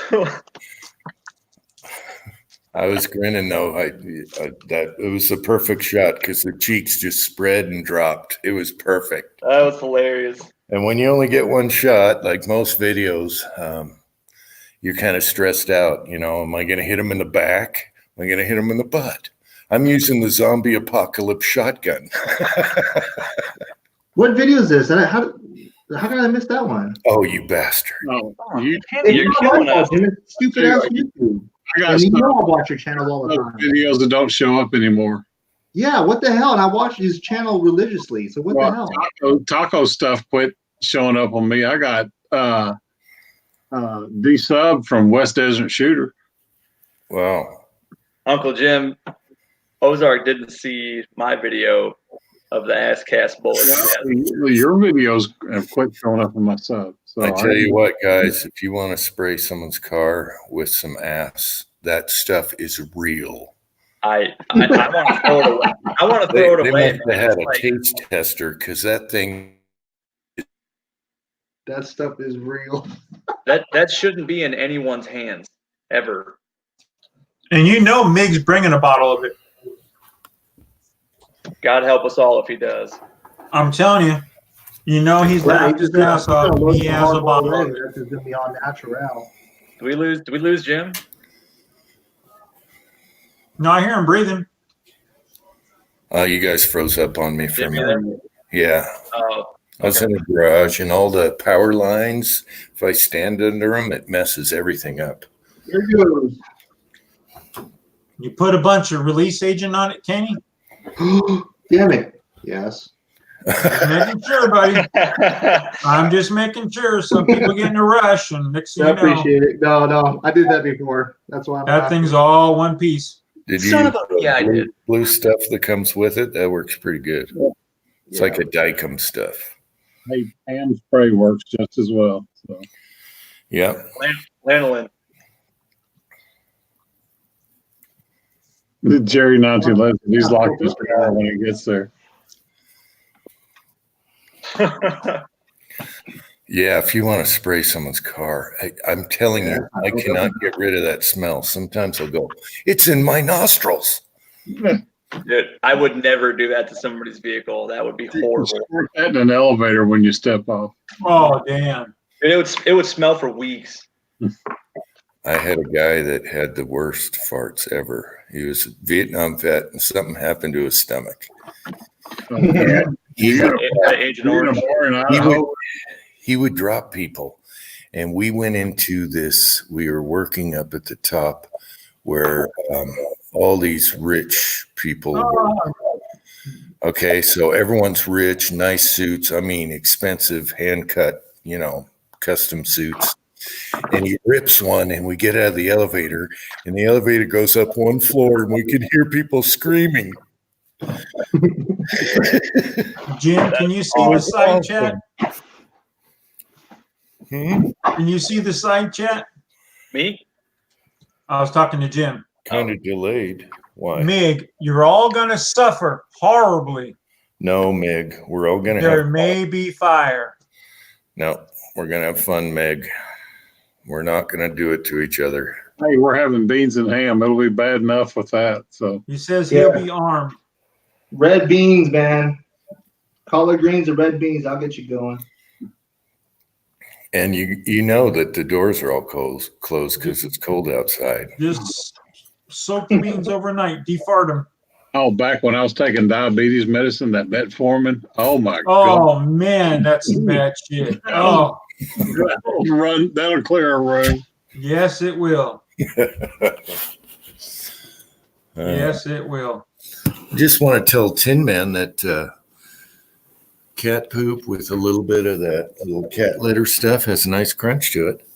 I was grinning though. That it was a perfect shot because the cheeks just spread and dropped. It was perfect. That was hilarious. And when you only get one shot, like most videos, you're kind of stressed out. You know, am I going to hit him in the back? Am I going to hit him in the butt? I'm using the zombie apocalypse shotgun. What video is this? How did I miss that one? Oh, you bastard. No, You're It's not killing my us. fault, Jim. It's stupid ass YouTube. I got And you stuff, know I watch your channels all the time. videos that don't show up anymore. Yeah, what the hell? And I watch his channel religiously. So what the hell? Taco stuff quit showing up on me. I got D-Sub from West Desert Shooter. Wow. Uncle Jim, Ozark didn't see my video of the ass cast bullet. Your videos have quit showing up on my sub. So I tell you what, guys, if you want to spray someone's car with some ass, that stuff is real. I want to throw it away. I want to throw it They away. must have had a taste tester because that thing. That stuff is real. That shouldn't be in anyone's hands ever. And you know Mig's bringing a bottle of it. God help us all if he does. I'm telling you. You know he's laughing his ass off. He has a bottle of it. That's just gonna be all natural. Do we lose Jim? No, I hear him breathing. Oh, you guys froze up on me for a Jim, you minute. Yeah. Oh, I was in the garage and all the power lines, if I stand under them, it messes everything up. Here goes. You put a bunch of release agent on it, Kenny? Damn it. Yes. Just making sure, buddy. I'm just making sure. Some people get in a rush, and next thing I you know, appreciate it. No, I did that before. That's why I'm that laughing. thing's all one piece. Did you Son use of a- yeah, I blue, did. blue stuff that comes with it? That works pretty good. It's Yeah. like a Dicom stuff. hey, hand spray works just as well. So Yep. Lanolin. Jerry not too late. He's locked his car when he gets there. Yeah, if you want to spray someone's car, I'm telling you, I cannot get rid of that smell. Sometimes I'll go, it's in my nostrils. Dude, I would never do that to somebody's vehicle. That would be horrible. Squirt that in an elevator when you step off. Oh, damn. It would smell for weeks. I had a guy that had the worst farts ever. He was a Vietnam vet, and something happened to his stomach. You got Agent you're in a Orange. bar in Idaho. He would drop people, and we went into this. We were working up at the top where all these rich people were. Okay, so everyone's rich, nice suits. I mean, expensive, hand cut, custom suits. And he rips one, and we get out of the elevator, and the elevator goes up one floor, and we could hear people screaming. Jim, can you see the side chat? Hmm? Can you see the side chat? Me? I was talking to Jim. Kind of delayed. Why? Mig, you're all going to suffer horribly. No, Meg. We're all going to There have may be fire. No, we're going to have fun, Meg. We're not going to do it to each other. Hey, we're having beans and ham. It'll be bad enough with that. So He says he'll be armed. Red beans, man. Collard greens or red beans, I'll get you going. And you know that the doors are all closed because it's cold outside. Just soak the beans overnight. Defart them. oh, back when I was taking diabetes medicine, that metformin. Oh my Oh, man, that's some bad shit. Oh, God. That'll clear a room. yes, it will. Yes, it will. Just want to tell Tin Man that cat poop with a little bit of that little cat litter stuff has a nice crunch to it.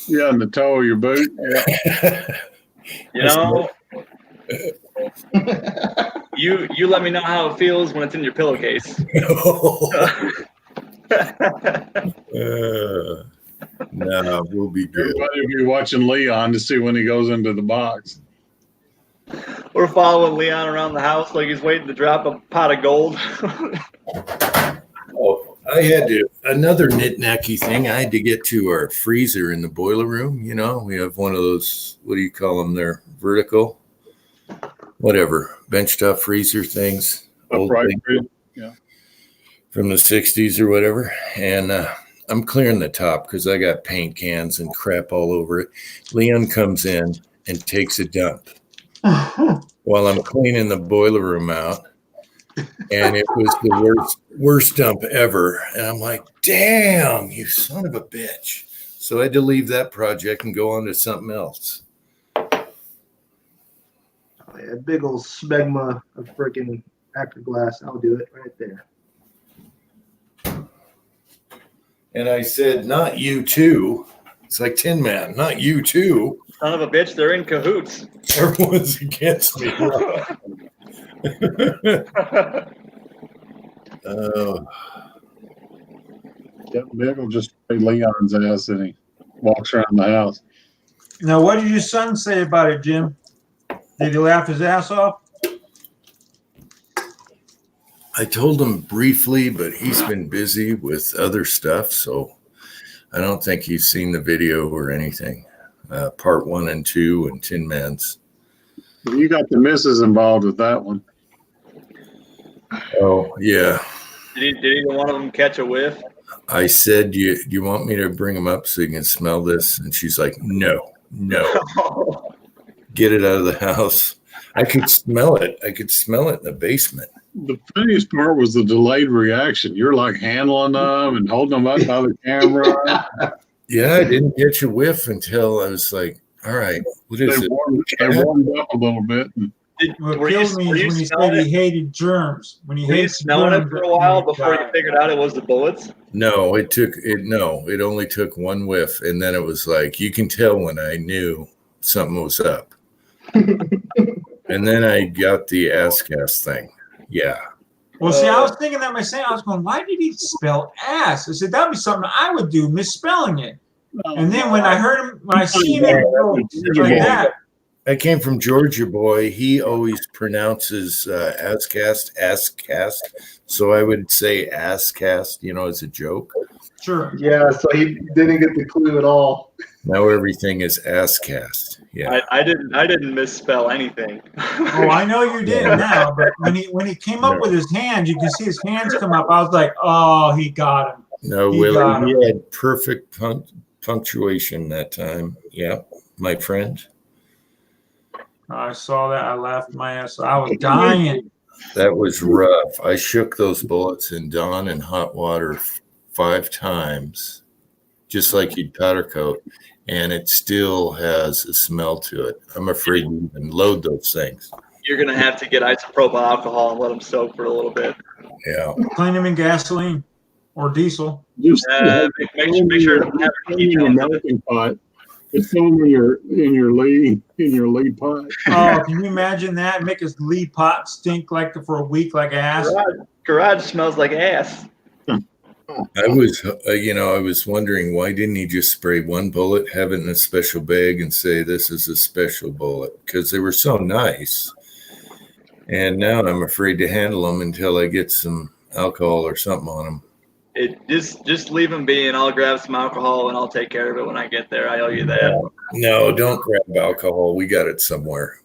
Yeah, in the toe of your boot. Yeah. You let me know how it feels when it's in your pillowcase. No, we'll be good. Everybody will be watching Leon to see when he goes into the box. We're following Leon around the house like he's waiting to drop a pot of gold. Oh, I had another nitnacky thing. I had to get to our freezer in the boiler room. We have one of those, what do you call them? They're vertical, whatever, benchtop freezer things. Old Upright thing fridge. Yeah. from the 60s or whatever. And I'm clearing the top because I got paint cans and crap all over it. Leon comes in and takes a dump while I'm cleaning the boiler room out. And it was the worst dump ever. And I'm like, damn, you son of a bitch. So I had to leave that project and go on to something else. Oh, yeah, big old smegma of freaking actor glass. I'll do it right there. And I said, not you too. It's like Tin Man, not you too. Son of a bitch, they're in cahoots. Everyone's against me. Yep, Big will just pay Leon's ass and he walks around the house. Now, what did your son say about it, Jim? Did he laugh his ass off? I told him briefly, but he's been busy with other stuff, so I don't think he's seen the video or anything. Part 1 and 2 and Tin Man's. You got the missus involved with that one. Oh, yeah. Did either one of them catch a whiff? I said, do you want me to bring him up so you can smell this? And she's like, no. Get it out of the house. I could smell it. I could smell it in the basement. The funniest part was the delayed reaction. You're like handling them and holding them up by the camera. Yeah, I didn't get your whiff until I was like, all right, what is it? They warmed up a little bit. And What Were killed me were is you when he smelling said he it? hated germs. When he Were you hates smelling it germs, for a while that before you guy. figured out it was the bullets? No, it only took one whiff. And then it was like, you can tell when I knew something was up. And then I got the ass cast thing. Yeah. Well, see, I was thinking that myself. I was going, why did he spell ass? I said, that'd be something I would do, misspelling it. And then when I heard him, when I seen him like that. I came from Georgia boy. He always pronounces ass cast. So I would say ass cast, as a joke. Sure. Yeah, so he didn't get the clue at all. Now everything is ass cast. Yeah. I didn't misspell anything. Oh, I know you did now, but when he came up with his hands, you can see his hands come up. I was like, oh, he got him. No, He Willie, got him. he had perfect punctuation that time. Yeah, my friend. I saw that. I laughed my ass. I was dying. That was rough. I shook those bullets in Dawn and hot water 5 times, just like you'd powder coat, and it still has a smell to it. I'm afraid to even load those things. You're gonna have to get isopropyl alcohol and let them soak for a little bit. Yeah. Clean them in gasoline or diesel. Just Make sure to have in your melting pot. It's them in your lead pot. Oh, can you imagine that? Make his lead pot stink like for a week like ass. Garage smells like ass. I was wondering, why didn't he just spray one bullet, have it in a special bag, and say this is a special bullet? Because they were so nice. And now I'm afraid to handle them until I get some alcohol or something on them. Just leave them be, and I'll grab some alcohol and I'll take care of it when I get there. I owe you that. No, don't grab alcohol. We got it somewhere.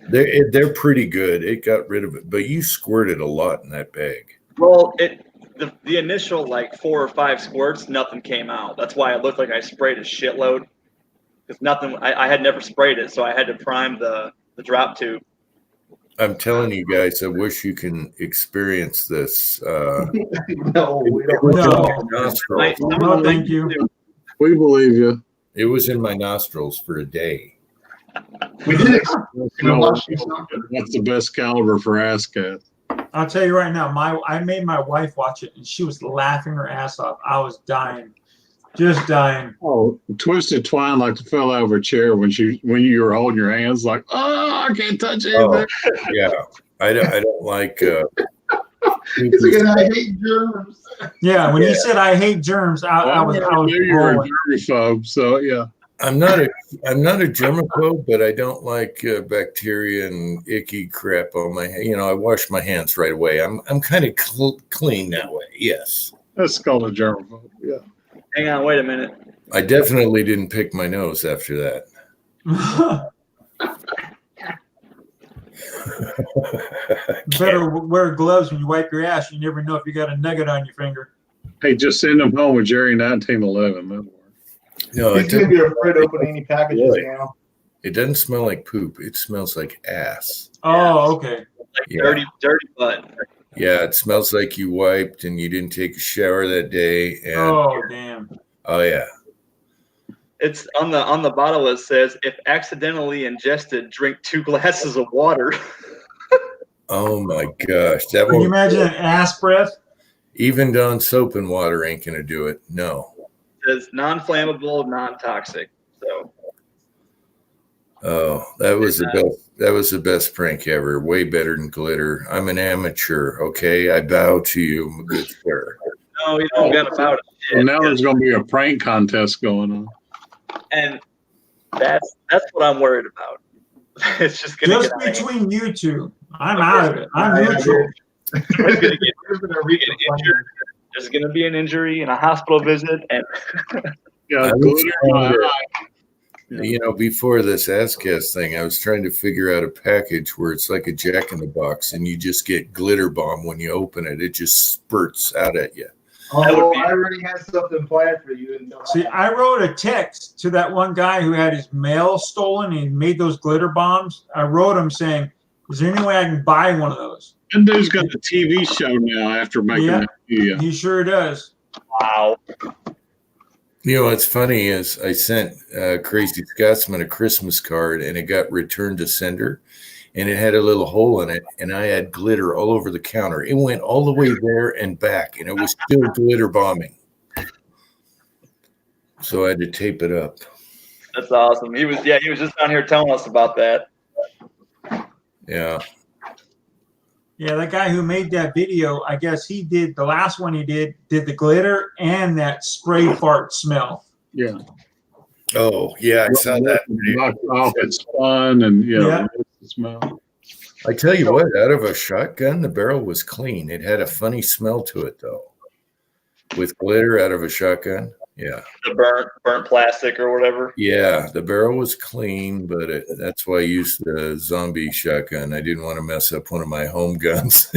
They're pretty good. It got rid of it, but you squirted a lot in that bag. Well, the initial like 4 or 5 squirts, nothing came out. That's why it looked like I sprayed a shitload. Because nothing, I had never sprayed it, so I had to prime the drop tube. I'm telling you guys, I wish you can experience this. No, we don't. No, thank you. We believe you. It was in my nostrils for a day. We did. That's the best caliber for ass cat. I'll tell you right now, I made my wife watch it, and she was laughing her ass off. I was dying, just dying. Oh, Twisted Twine like to fell out of her chair when you were holding your hands like, oh, I can't touch anything. Oh, yeah, I don't like. It's again, I hate germs. Yeah, when he said I hate germs, I was knew you were a rolling. germaphobe, so yeah. I'm not a germaphobe, but I don't like bacteria and icky crap on my hand. I wash my hands right away. I'm kind of clean that way. Yes. That's called a germaphobe. Yeah. Hang on, wait a minute. I definitely didn't pick my nose after that. Better wear gloves when you wipe your ass. You never know if you got a nugget on your finger. Hey, just send them home with Jerry 1911. That'll work. No, He's gonna be afraid to open any packages Really? now. it doesn't smell like poop. It smells like ass. Oh, okay. Like Yeah. dirty butt. Yeah, it smells like you wiped and you didn't take a shower that day. And Oh, damn. oh yeah. It's on the bottle. It says, "If accidentally ingested, drink 2 glasses of water." Oh my gosh. That Can you won't, imagine an ass breath? even Dawn soap and water ain't gonna do it. No. It says non-flammable, non-toxic. So Oh, that was the best prank ever. Way better than glitter. I'm an amateur, okay? I bow to you, good sir. no, you don't got about it. Well, now there's going to be a prank contest going on. And that's what I'm worried about. It's just gonna Just get out of hand. between you two. I'm out of it. I'm neutral. It's gonna get injured. There's gonna be an injury and a hospital visit, and Yeah, I was glitter in my trying to- eye. Before this ASCAS thing, I was trying to figure out a package where it's like a Jack in the Box and you just get glitter bomb when you open it. It just spurts out at you. That would Oh, be- I already had something planned for you. Until See, I wrote a text to that one guy who had his mail stolen and he made those glitter bombs. I wrote him saying, is there any way I can buy one of those? And dude's got a TV show now after making Yeah. that video. He sure does. wow. What's funny is I sent Crazy Scotsman a Christmas card and it got returned to sender and it had a little hole in it and I had glitter all over the counter. It went all the way there and back and it was still glitter bombing. So I had to tape it up. That's awesome. He was just down here telling us about that. Yeah. Yeah, that guy who made that video, I guess he did the last one he did the glitter and that spray fart smell. Yeah. Oh, yeah, I saw that. Knocked off, it's fun, and Yeah. the smell. I tell you what, out of a shotgun, the barrel was clean. It had a funny smell to it, though. With glitter out of a shotgun, Yeah. The burnt plastic or whatever. Yeah, the barrel was clean, but that's why I used the zombie shotgun. I didn't want to mess up one of my home guns.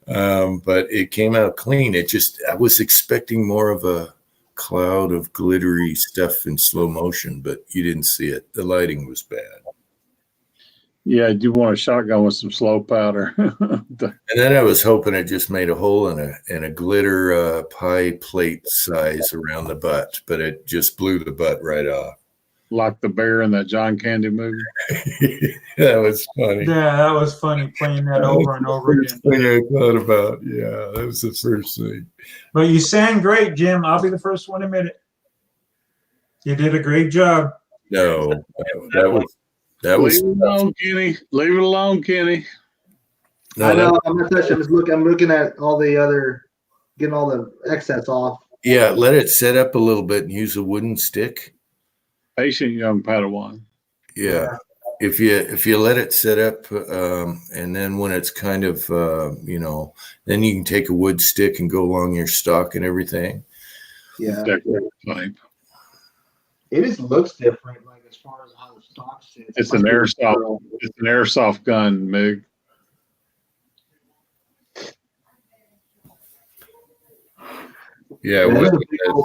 But it came out clean. I was expecting more of a cloud of glittery stuff in slow motion, but you didn't see it. The lighting was bad. Yeah, you want a shotgun with some slow powder. And then I was hoping it just made a hole in a glitter pie plate size around the butt, but it just blew the butt right off. Like the bear in that John Candy movie. That was funny. Yeah, that was funny playing that over and over again. Thing I thought about. Yeah, that was the first thing. But you sang great, Jim. I'll be the first one to admit it. You did a great job. No, that was. Leave it alone, Kenny. Leave it alone, Kenny. No, I know. I'm not touching. I'm looking at all the other, getting all the excess off. Yeah, let it set up a little bit and use a wooden stick. Patient young Padawan. Yeah. If you let it set up, and then when it's kind of, then you can take a wood stick and go along your stock and everything. Yeah. Decorative type. It just looks different, like as far as how the stock sits. It's an airsoft. It's an airsoft gun, Mig. Yeah,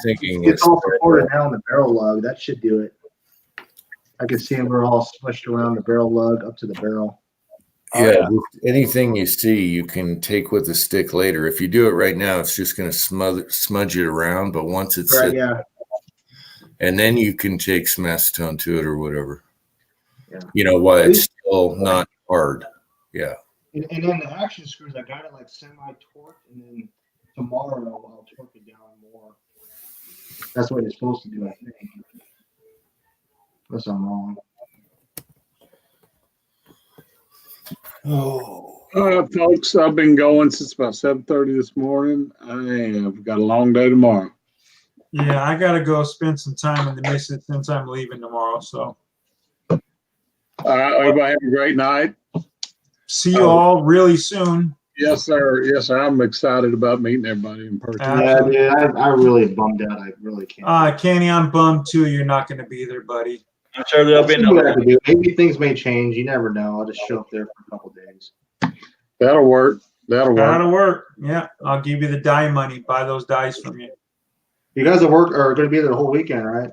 thinking it's all supported now on the barrel lug. That should do it. I can see them. We're all smushed around the barrel lug up to the barrel. Yeah, anything you see, you can take with a stick later. If you do it right now, it's just going to smudge it around. But once it's right, yeah, and then you can take some acetone to it or whatever. Yeah. While it's still not hard. Yeah. And then the action screws, I got it like semi-torqued, and then tomorrow I'll torque it down more. That's what it's supposed to do, I think. Unless I'm wrong. Folks, I've been going since about 7:30 this morning. I've got a long day tomorrow. Yeah, I got to go spend some time in the missus since I'm leaving tomorrow. So, everybody have a great night. see you all really soon. Yes, sir. Yes, sir. I'm excited about meeting everybody in person. Yeah, dude, I really bummed out. I really can't. Kenny, I'm bummed too. You're not going to be there, buddy. I'm sure there'll be See what I another. can do. Maybe things may change. You never know. I'll just show up there for a couple days. That'll work. That'll work. That'll work. Yeah, I'll give you the die money. Buy those dies from you. You guys are going to be there the whole weekend, right?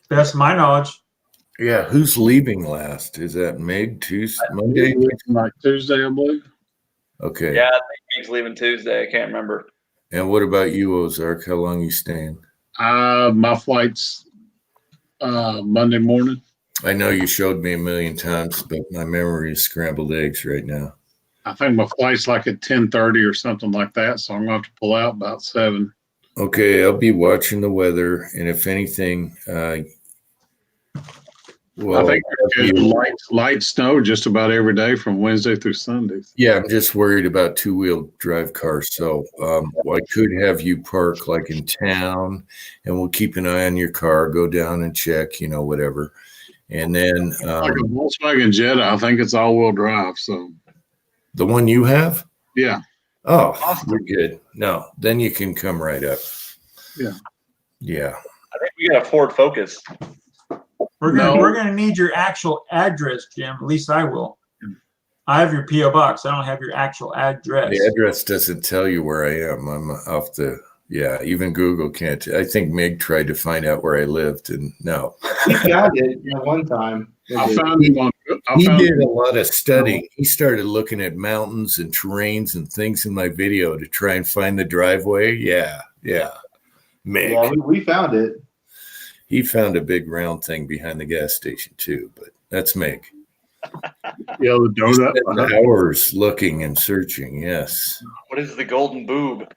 Best of my knowledge. Yeah. Who's leaving last? Is that Meg Tuesday, Monday? Like Tuesday, I believe. Okay. Yeah, I think Meg's leaving Tuesday. I can't remember. And what about you, Ozark? How long you staying? My flight's Monday morning. I know you showed me a million times, but my memory is scrambled eggs right now. I think my flight's like at 10:30 or something like that, so I'm going to have to pull out about 7. Okay, I'll be watching the weather, and if anything, I think there's light snow just about every day from Wednesday through Sunday. Yeah, I'm just worried about two-wheel drive cars. So I could have you park like in town, and we'll keep an eye on your car, go down and check, whatever. And then Like a Volkswagen Jetta, I think it's all-wheel drive. So the one you have? yeah. Oh, you're good. No, then you can come right up. Yeah. Yeah. I think we got a Ford Focus. We're gonna need your actual address, Jim. At least I will. I have your P.O. box. I don't have your actual address. The address doesn't tell you where I am. I'm off the. Yeah, even Google can't. I think Meg tried to find out where I lived, and no. He found it one time. I found him on. He did a lot of studying. He started looking at mountains and terrains and things in my video to try and find the driveway. Yeah. Meg. Yeah, we found it. He found a big round thing behind the gas station too, but that's Meg. Yeah, the donut. Spent hours looking and searching. Yes. What is the golden boob?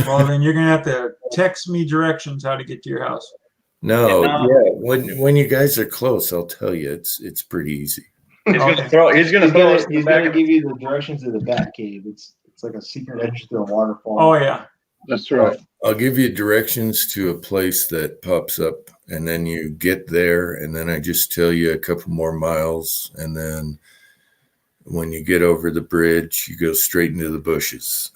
Well, then you're gonna have to text me directions how to get to your house. No, yeah. When you guys are close, I'll tell you. It's pretty easy. He's gonna throw us in He's the back gonna of give you the directions to the Bat Cave. It's like a secret entrance to a waterfall. Oh yeah. That's right. I'll give you directions to a place that pops up, and then you get there, and then I just tell you a couple more miles, and then when you get over the bridge, you go straight into the bushes.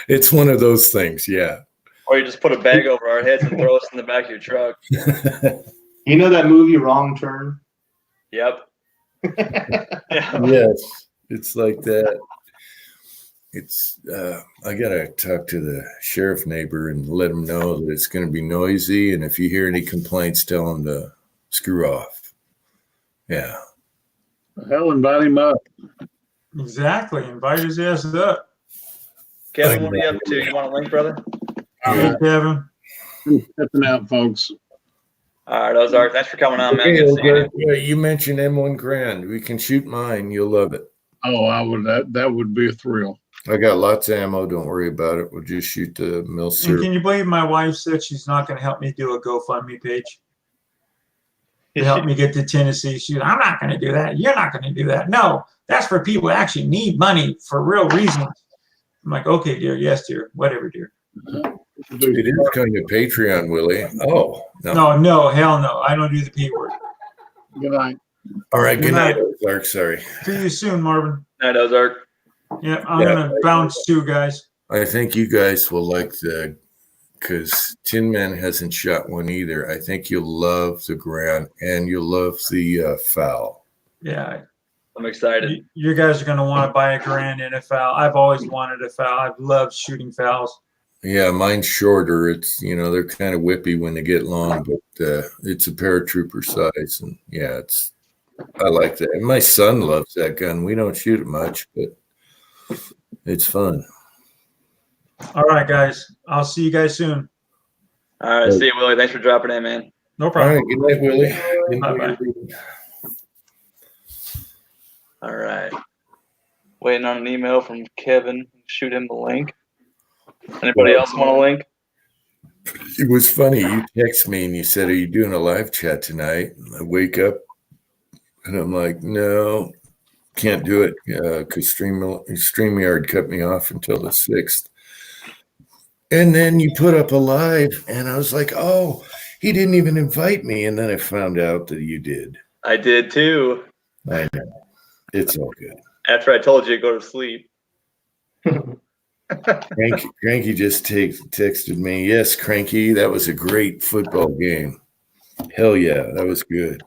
It's one of those things. Yeah. Or you just put a bag over our heads and throw us in the back of your truck. You know that movie Wrong Turn? Yep. Yeah. Yes. It's like that. It's I gotta talk to the sheriff neighbor and let him know that it's going to be noisy, and if you hear any complaints, tell him to screw off. Yeah. Hell, invite him up. Exactly. Invite his ass up. Kevin, what are you up to? You want a link, brother? Hey, Kevin. I'm stepping out, folks. All right, Ozark. Thanks for coming on, man. Good seeing you. Yeah, you mentioned M1 Grand. We can shoot mine. You'll love it. Oh, I would. That would be a thrill. I got lots of ammo. Don't worry about it. We'll just shoot the mill And syrup. can you believe my wife said she's not going to help me do a GoFundMe page to help me get to Tennessee? I'm not going to do that. You're not going to do that. No, that's for people who actually need money for real reasons. I'm like, okay, dear. Yes, dear. Whatever, dear. It is kind of Patreon, Willie. Oh, no. No, hell no. I don't do the P word. Good night. All right. Good night, Ozark. Sorry. See you soon, Marvin. Night, Ozark. Yeah, I'm going to bounce too, guys. I think you guys will like because Tin Man hasn't shot one either. I think you'll love the Grand and you'll love the foul. Yeah. I'm excited. You guys are going to want to buy a Grand and a foul. I've always wanted a foul. I've loved shooting fouls. Yeah, mine's shorter. It's, they're kind of whippy when they get long, but it's a paratrooper size. And yeah, I like that. And my son loves that gun. We don't shoot it much, but it's fun. All right, guys. I'll see you guys soon. All right. See you, Willie. Thanks for dropping in, man. No problem. All right. Good night, Willie. Bye-bye. All right. Waiting on an email from Kevin. Shoot him the link. Anybody else want a link? It was funny. You text me and you said, "Are you doing a live chat tonight?" And I wake up and I'm like, "No, can't do it because StreamYard cut me off until the 6th." And then you put up a live and I was like, "Oh, he didn't even invite me." And then I found out that you did. I did too. I know. It's all good. After I told you to go to sleep. Cranky just texted me. Yes, Cranky, that was a great football game. Hell yeah, that was good.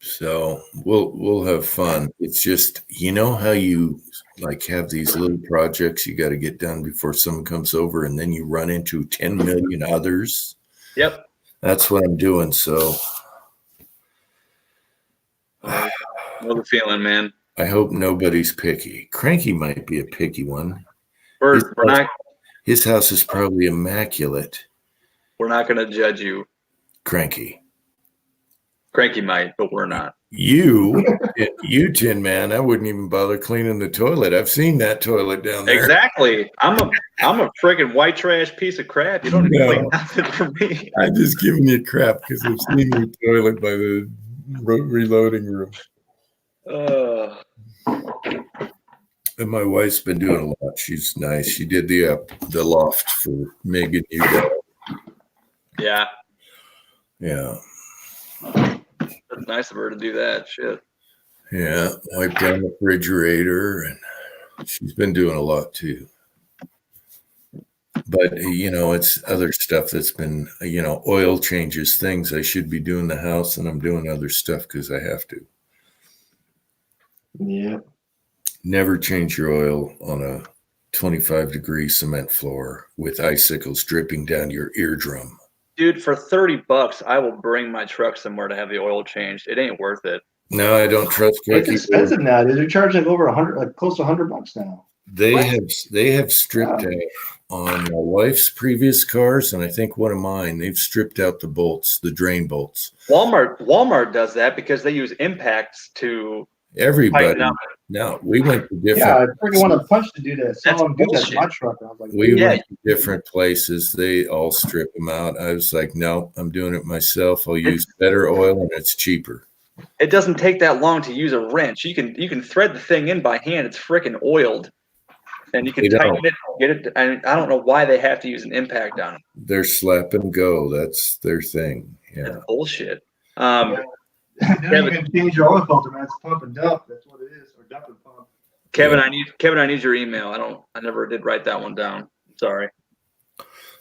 So we'll have fun. It's just, how you like have these little projects you got to get done before someone comes over, and then you run into 10 million others. Yep. That's what I'm doing. So know the feeling, man. I hope nobody's picky. Cranky might be a picky one. His house is probably immaculate. We're not going to judge you. Cranky. Cranky might, but we're not. You, Tin Man, I wouldn't even bother cleaning the toilet. I've seen that toilet down there. Exactly. I'm a friggin' white trash piece of crap. You don't need to clean nothing for me. I'm just giving you crap because I've seen your toilet by the reloading room. And my wife's been doing a lot. She's nice. She did the loft for Megan. You got. Yeah. Yeah. That's nice of her to do that. Shit. Yeah. Wiped down the refrigerator, and she's been doing a lot too. But it's other stuff that's been, oil changes, things I should be doing the house, and I'm doing other stuff because I have to. Yeah. Never change your oil on a 25-degree cement floor with icicles dripping down your eardrum. Dude, for $30, I will bring my truck somewhere to have the oil changed. It ain't worth it. No, I don't trust It's expensive now. They're charging over $100, like close to $100 now. They have stripped out on my wife's previous cars, and I think one of mine. They've stripped out the bolts, the drain bolts. Walmart does that because they use impacts to everybody. No, we went to different. Yeah, I freaking want to punch the dude that saw him do that to my truck. I was like, we went to different places. They all strip them out. I was like, no, I'm doing it myself. I'll use better oil, and it's cheaper. It doesn't take that long to use a wrench. You can thread the thing in by hand. It's freaking oiled, and you can tighten it, get it. I don't know why they have to use an impact on it. They're slap and go. That's their thing. Yeah, that's bullshit. They don't even change your oil filter, man. It's pump and dump. That's what it is, or dump and pump. Kevin, Yeah. I need your email. I never did write that one down. Sorry.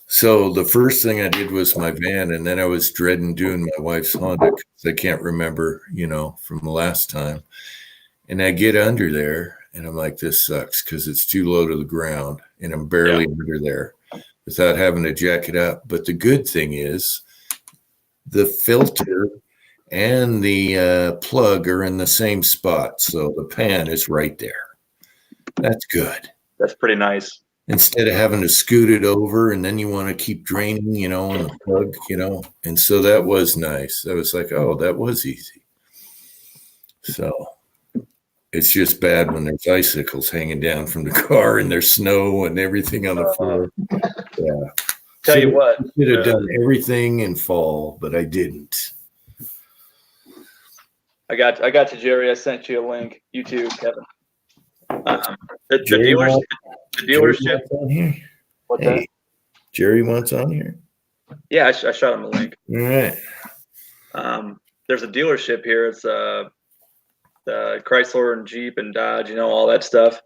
So the first thing I did was my van, and then I was dreading doing my wife's Honda because I can't remember, from the last time. And I get under there, and I'm like, this sucks because it's too low to the ground, and I'm barely under there without having to jack it up. But the good thing is the filter and the plug are in the same spot. So the pan is right there. That's good. That's pretty nice. Instead of having to scoot it over and then you want to keep draining, on the plug, And so that was nice. I was like, oh, that was easy. So it's just bad when there's icicles hanging down from the car and there's snow and everything on the floor. Yeah. Tell you what. I should have done everything in fall, but I didn't. I got to Jerry. I sent you a link. You too, Kevin. The dealership. On here? What's Hey, Jerry wants on here? Yeah, I shot him a link. All right. There's a dealership here. It's the Chrysler and Jeep and Dodge, all that stuff.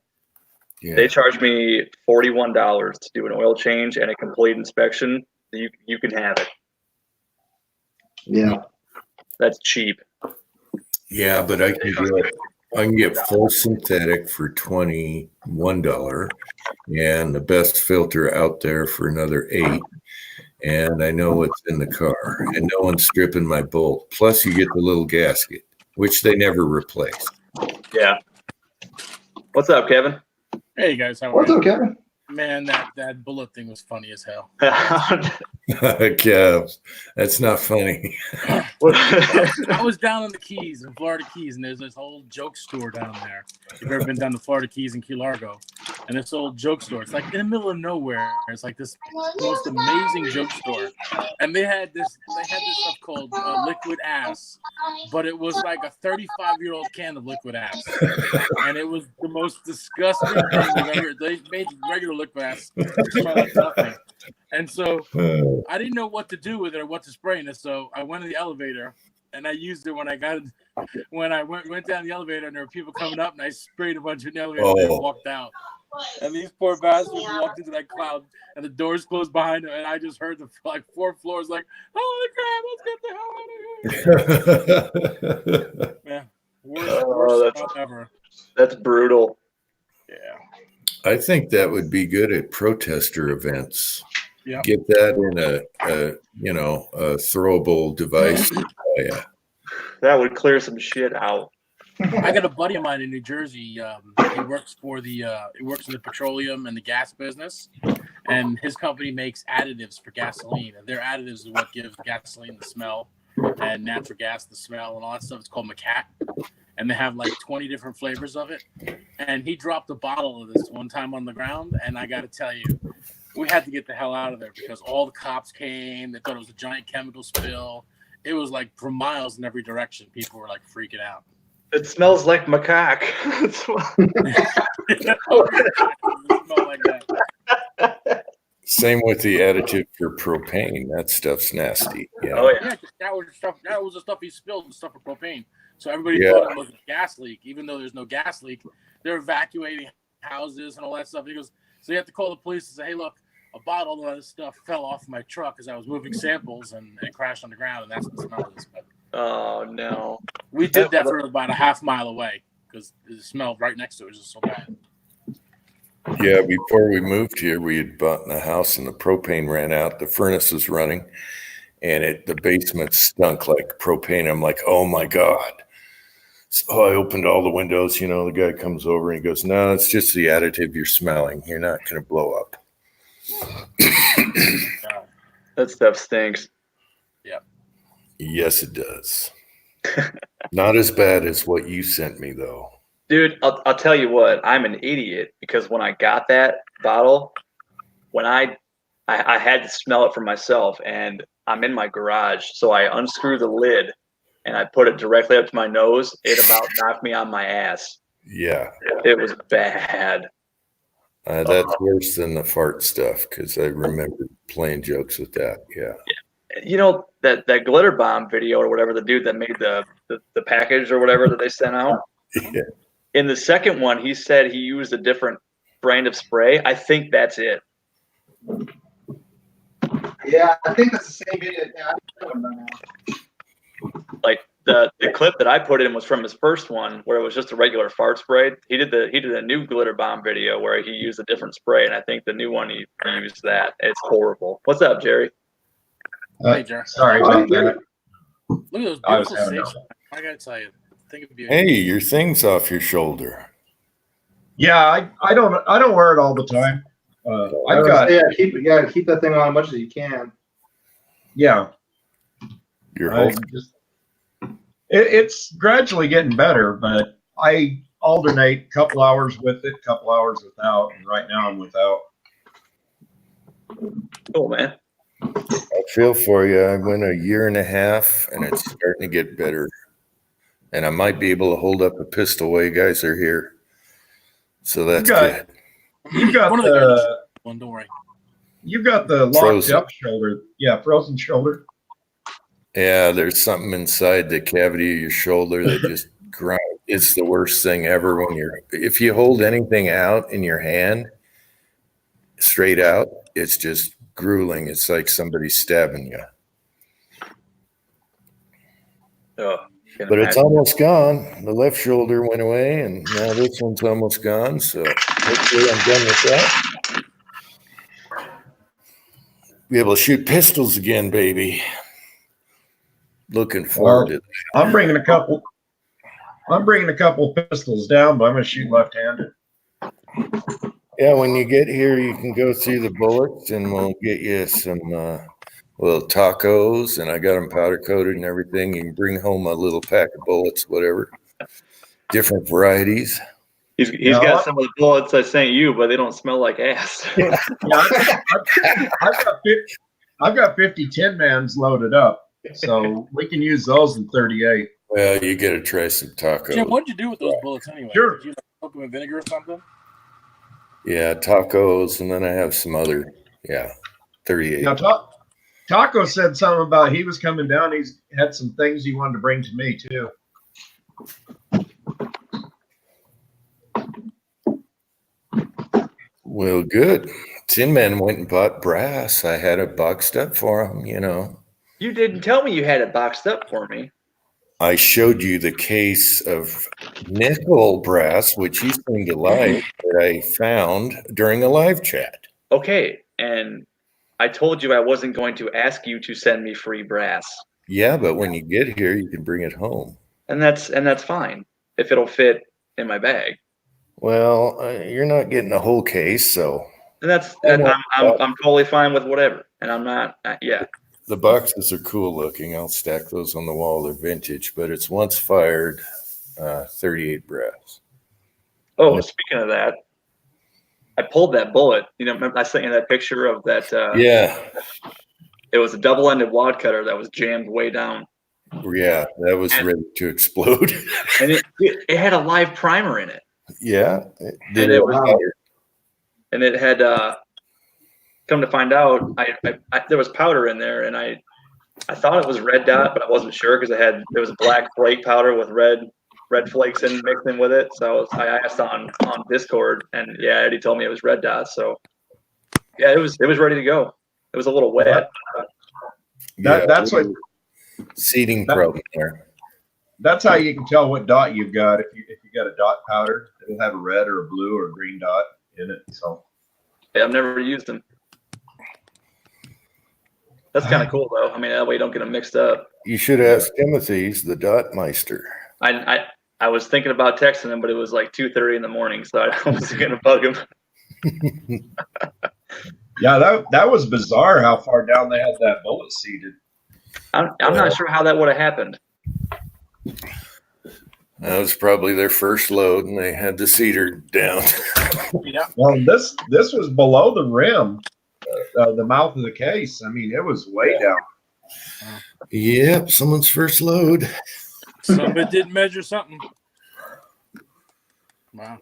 Yeah. They charge me $41 to do an oil change and a complete inspection. You can have it. Yeah. That's cheap. Yeah, but I can get full synthetic for $21 and the best filter out there for another $8. And I know what's in the car and no one's stripping my bolt. Plus you get the little gasket, which they never replace. Yeah. What's up, Kevin? Hey guys, how are What's you? up, Kevin? Man, that bullet thing was funny as hell. Cavs, that's not funny. I was down in the Keys, in Florida Keys, and there's this old joke store down there. If you've ever been down to Florida Keys and Key Largo, and this old joke store, it's like in the middle of nowhere. It's like this most amazing joke store, and they had this stuff called liquid ass, but it was like a 35-year-old can of liquid ass, and it was the most disgusting thing you've ever. They made regular liquid ass smell like nothing. And so I didn't know what to do with it or what to spray in it. So I went in the elevator and I used it when I went down the elevator and there were people coming up and I sprayed a bunch in the elevator and walked out. And these poor bastards walked into that cloud and the doors closed behind them and I just heard the 4 floors like, holy crap, let's get the hell out of here. Man, worst stuff ever. That's brutal. Yeah. I think that would be good at protester events. Yeah. Get that in a throwable device. Yeah. That would clear some shit out. I got a buddy of mine in New Jersey. He works in the petroleum and the gas business, and his company makes additives for gasoline. And their additives is what gives gasoline the smell and natural gas the smell and all that stuff. It's called Macat. And they have like 20 different flavors of it. And he dropped a bottle of this one time on the ground. And I got to tell you, we had to get the hell out of there because all the cops came. They thought it was a giant chemical spill. It was like for miles in every direction. People were like freaking out. It smells like macaque. It smelled like that. Same with the additive for propane. That stuff's nasty. Yeah. Oh yeah. That was the stuff he spilled, the stuff for propane. So everybody thought it was a gas leak, even though there's no gas leak. They're evacuating houses and all that stuff. He goes, so you have to call the police and say, hey, look, a bottle of this stuff fell off my truck as I was moving samples and it crashed on the ground, and that's the smell of this. Oh no. We did that for about a half mile away because the smell right next to it was just so bad. Yeah, before we moved here, we had bought in a house and the propane ran out. The furnace was running and the basement stunk like propane. I'm like, oh my God. So I opened all the windows, the guy comes over and he goes, no, it's just the additive you're smelling. You're not going to blow up. That stuff stinks. Yeah. Yes, it does. Not as bad as what you sent me, though. Dude, I'll tell you what, I'm an idiot because when I got that bottle, when I had to smell it for myself and I'm in my garage, so I unscrew the lid and I put it directly up to my nose. It about knocked me on my ass. Yeah. It was bad. That's worse than the fart stuff because I remember playing jokes with that. Yeah. That glitter bomb video or whatever, the dude that made the package or whatever that they sent out. Yeah. In the second one, he said he used a different brand of spray. I think that's it. Yeah, I think that's the same video. Yeah, I don't know now. Like the clip that I put in was from his first one, where it was just a regular fart spray. He did a new glitter bomb video where he used a different spray, and I think the new one he used that. It's horrible. What's up, Jerry? Hey, Jerry. Sorry about that. Look at those I was beautiful having safe. I gotta tell you, think of beauty. Hey, your thing's off your shoulder. Yeah, I don't wear it all the time. I've got keep that thing on as much as you can. yeah. Your I whole just it's gradually getting better, but I alternate a couple hours with it, couple hours without, and right now I'm without. Cool, man. I feel for you. I went a year and a half, and it's starting to get better. And I might be able to hold up a pistol while you guys are here. So that's good. You've got One of the guys. One, don't worry. you've got the locked Frozen. up shoulder. Yeah, frozen shoulder. Yeah, there's something inside the cavity of your shoulder that just grinds. It's the worst thing ever if you hold anything out in your hand straight out, it's just grueling. It's like somebody's stabbing you. Oh, But it's almost gone. The left shoulder went away, and now this one's almost gone. So hopefully I'm done with that. Be able to shoot pistols again, baby. Looking forward to that. I'm bringing a couple pistols down, but I'm going to shoot left-handed. Yeah, when you get here, you can go through the bullets, and we'll get you some little tacos, and I got them powder coated and everything. You can bring home a little pack of bullets, whatever, different varieties. He's got some of the bullets I sent you, but they don't smell like ass. Yeah, I've got 50 10-mans loaded up, so we can use those in 38. Well, you got to try some tacos. Jim, what'd you do with those bullets anyway? Sure. Did you soak them in vinegar or something? Yeah, tacos, and then I have some other, 38. Now, Taco said something about he was coming down. He's had some things he wanted to bring to me too. Well, good. Tin Man went and bought brass. I had it boxed up for him, You didn't tell me you had it boxed up for me. I showed you the case of nickel brass, which he seemed to like, that I found during a live chat. Okay, and I told you I wasn't going to ask you to send me free brass. Yeah, but when you get here, you can bring it home. And that's fine if it'll fit in my bag. Well, you're not getting a whole case, so. And I'm totally fine with whatever. And I'm not. Yeah. The boxes are cool looking. I'll stack those on the wall. They're vintage, but it's once fired 38 brass. Oh, speaking of that, I pulled that bullet. Remember I sent you that picture of that? Yeah. It was a double-ended wad cutter that was jammed way down. Yeah, that was ready to explode. And it had a live primer in it. Yeah. And it had come to find out, there was powder in there, and I thought it was red dot, but I wasn't sure because it was black brake powder with red flakes mixed in with it. So I asked on Discord, and yeah, Eddie told me it was red dot. So yeah, it was ready to go. It was a little wet. That's what seating problem there. That's how you can tell what dot you've got. If you got a dot powder, it'll have a red or a blue or a green dot in it. So yeah, I've never used them. That's kind of cool though. I mean, that way you don't get them mixed up. You should ask Timothy. He's the dot meister. I was thinking about texting him, but it was like 2:30 in the morning, so I wasn't gonna bug him. Yeah, that was bizarre how far down they had that bullet seated. I'm not sure how that would have happened. That was probably their first load, and they had the cedar down. Yeah. Well, this was below the rim, the mouth of the case. I mean, it was way down. Yep, someone's first load. Somebody did measure something. Wow.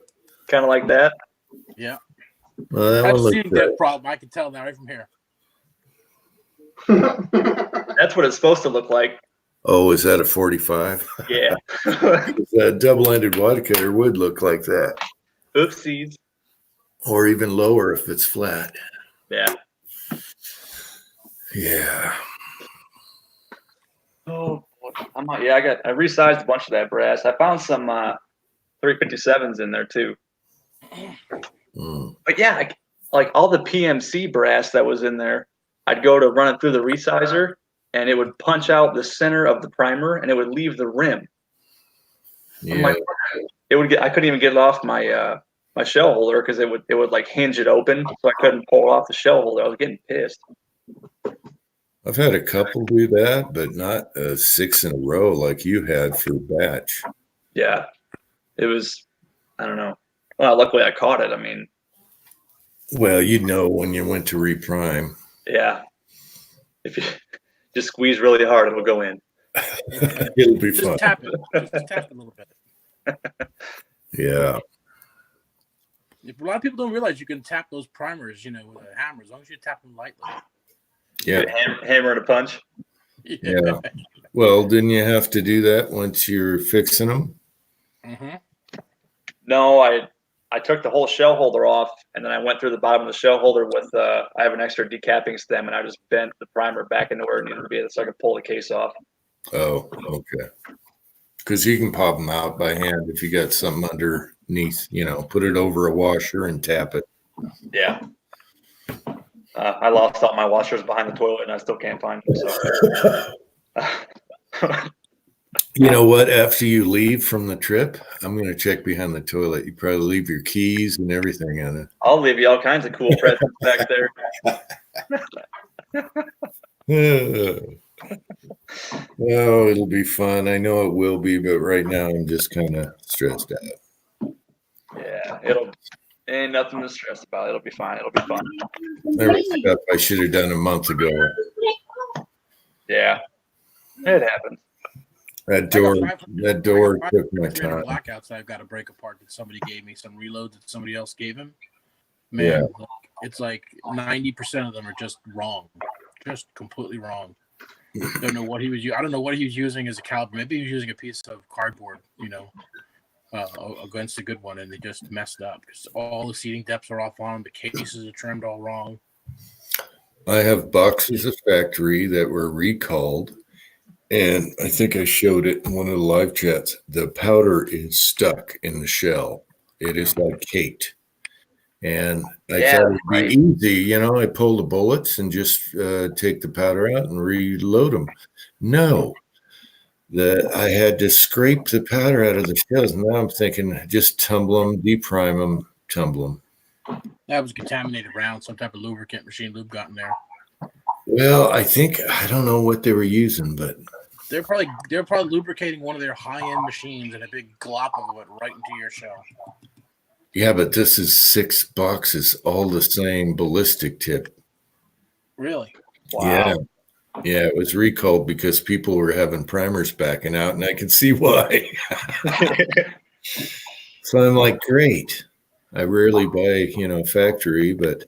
Kind of like that. Yeah. Well, that I've one seen looked that problem. I can tell that right from here. That's what it's supposed to look like. Oh, is that a 45? Yeah. That double-ended wad cutter would look like that, Oopsies. or even lower if it's flat. Yeah. Yeah. Oh, yeah, I resized a bunch of that brass. I found some 357s in there too. Mm. But yeah, like all the PMC brass that was in there, I'd go to run it through the resizer, and it would punch out the center of the primer, and it would leave the rim. I'm Yeah. like, I couldn't even get it off my my shell holder because it would like hinge it open, so I couldn't pull it off the shell holder. I was getting pissed. I've had a couple do that, but not 6 in a row like you had for batch. Yeah, it was. I don't know. Well, luckily I caught it. I mean, Well, you'd know when you went to reprime. yeah. If you just squeeze really hard, it'll go in. It'll be Just fun. tap it. Just tap it a little bit. Yeah. A lot of people don't realize you can tap those primers, with a hammer, as long as you tap them lightly. Yeah. Hammer and a punch. Yeah. Well, didn't you have to do that once you're fixing them? Mm-hmm. No, I took the whole shell holder off, and then I went through the bottom of the shell holder with I have an extra decapping stem, and I just bent the primer back into where it needed to be so I could pull the case off. Oh, okay. Because you can pop them out by hand if you got something underneath, put it over a washer and tap it. Yeah. I lost all my washers behind the toilet, and I still can't find them. So. You know what? After you leave from the trip, I'm going to check behind the toilet. You probably leave your keys and everything in it. I'll leave you all kinds of cool presents back there. Oh, it'll be fun. I know it will be, but right now I'm just kind of stressed out. Yeah, ain't nothing to stress about. It'll be fine. It'll be fun. There was stuff I should have done a month ago. Yeah, it happens. That door took my time. Blackouts I've got to break apart that somebody gave me, some reloads that somebody else gave him. Man, yeah. It's like 90% of them are just wrong, just completely wrong. I don't know what he was. I don't know what he was using as a caliber. Maybe he was using a piece of cardboard, against a good one, and they just messed up because all the seating depths are off on them. The cases are trimmed all wrong. I have boxes of factory that were recalled, and I think I showed it in one of the live chats. The powder is stuck in the shell. It is like caked. And I thought it'd be easy, I pull the bullets and just take the powder out and reload them. No, I had to scrape the powder out of the shells. Now I'm thinking just tumble them, deprime them, tumble them. That was contaminated round, some type of lubricant, machine lube got in there. Well, I don't know what they were using, but they're probably lubricating one of their high-end machines and a big glop of it right into your shell. Yeah, but this is 6 boxes, all the same ballistic tip. Really? Wow. Yeah, it was recalled because people were having primers backing out, and I can see why. So I'm like, great. I rarely buy, factory, but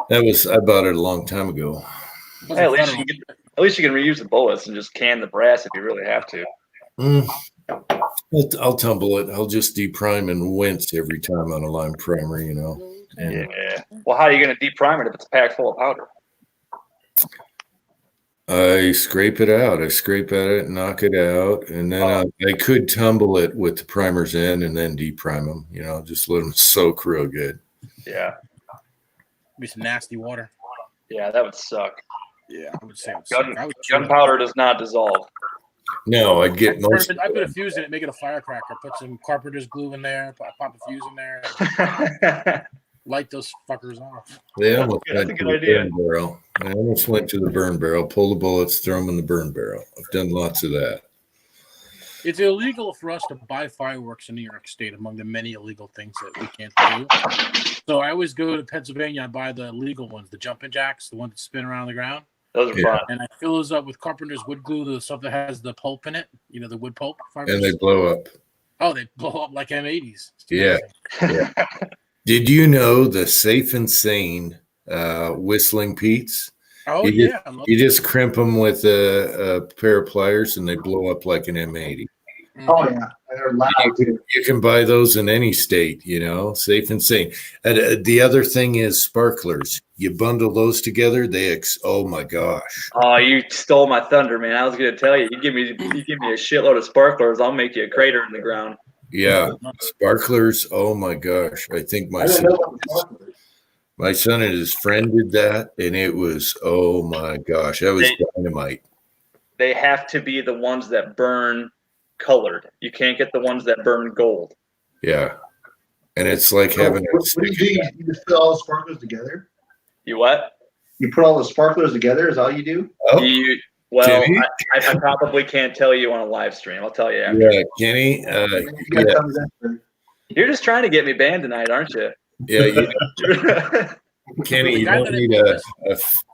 I bought it a long time ago. Hey, at least you can reuse the bullets and just can the brass if you really have to. I'll tumble it. I'll just deprime and wince every time on a lime primer, And yeah. Well, how are you going to deprime it if it's packed full of powder? I scrape it out. I scrape at it, knock it out, and then I could tumble it with the primers in and then deprime them. Just let them soak real good. Yeah. Be some nasty water. Yeah, that would suck. Yeah, I would say gunpowder does not dissolve. No, I'd get most. I put a fuse in it, make it a firecracker. Put some carpenter's glue in there. Pop a fuse in there. Light those fuckers off. They almost went to the burn barrel. I almost went to the burn barrel. Pull the bullets, throw them in the burn barrel. I've done lots of that. It's illegal for us to buy fireworks in New York State, among the many illegal things that we can't do. So I always go to Pennsylvania. I buy the legal ones, the jumping jacks, the ones that spin around the ground. Those are fun. And I fill those up with carpenter's wood glue, the stuff that has the pulp in it, the wood pulp. And they blow up. Oh, they blow up like M80s. Yeah. Did you know the Safe and Sane Whistling Pete's Oh You yeah, you just crimp them with a pair of pliers and they blow up like an M80. Oh yeah, and they're loud too. You can buy those in any state, safe and sane. And the other thing is sparklers. You bundle those together, oh my gosh. Oh, you stole my thunder, man. I was gonna tell you. You give me a shitload of sparklers, I'll make you a crater in the ground. Yeah, sparklers. Oh my gosh. I think I didn't know that was sparklers. my son and his friend did that, and it was, oh my gosh, that was dynamite. They have to be the ones that burn colored. You can't get the ones that burn gold. Yeah. And it's like having a What do you do? You just put all the sparklers together? You what? You put all the sparklers together is all you do? Oh, Kenny? I probably can't tell you on a live stream. I'll tell you after. Yeah, Kenny. You're just trying to get me banned tonight, aren't you? Yeah, Kenny, you don't need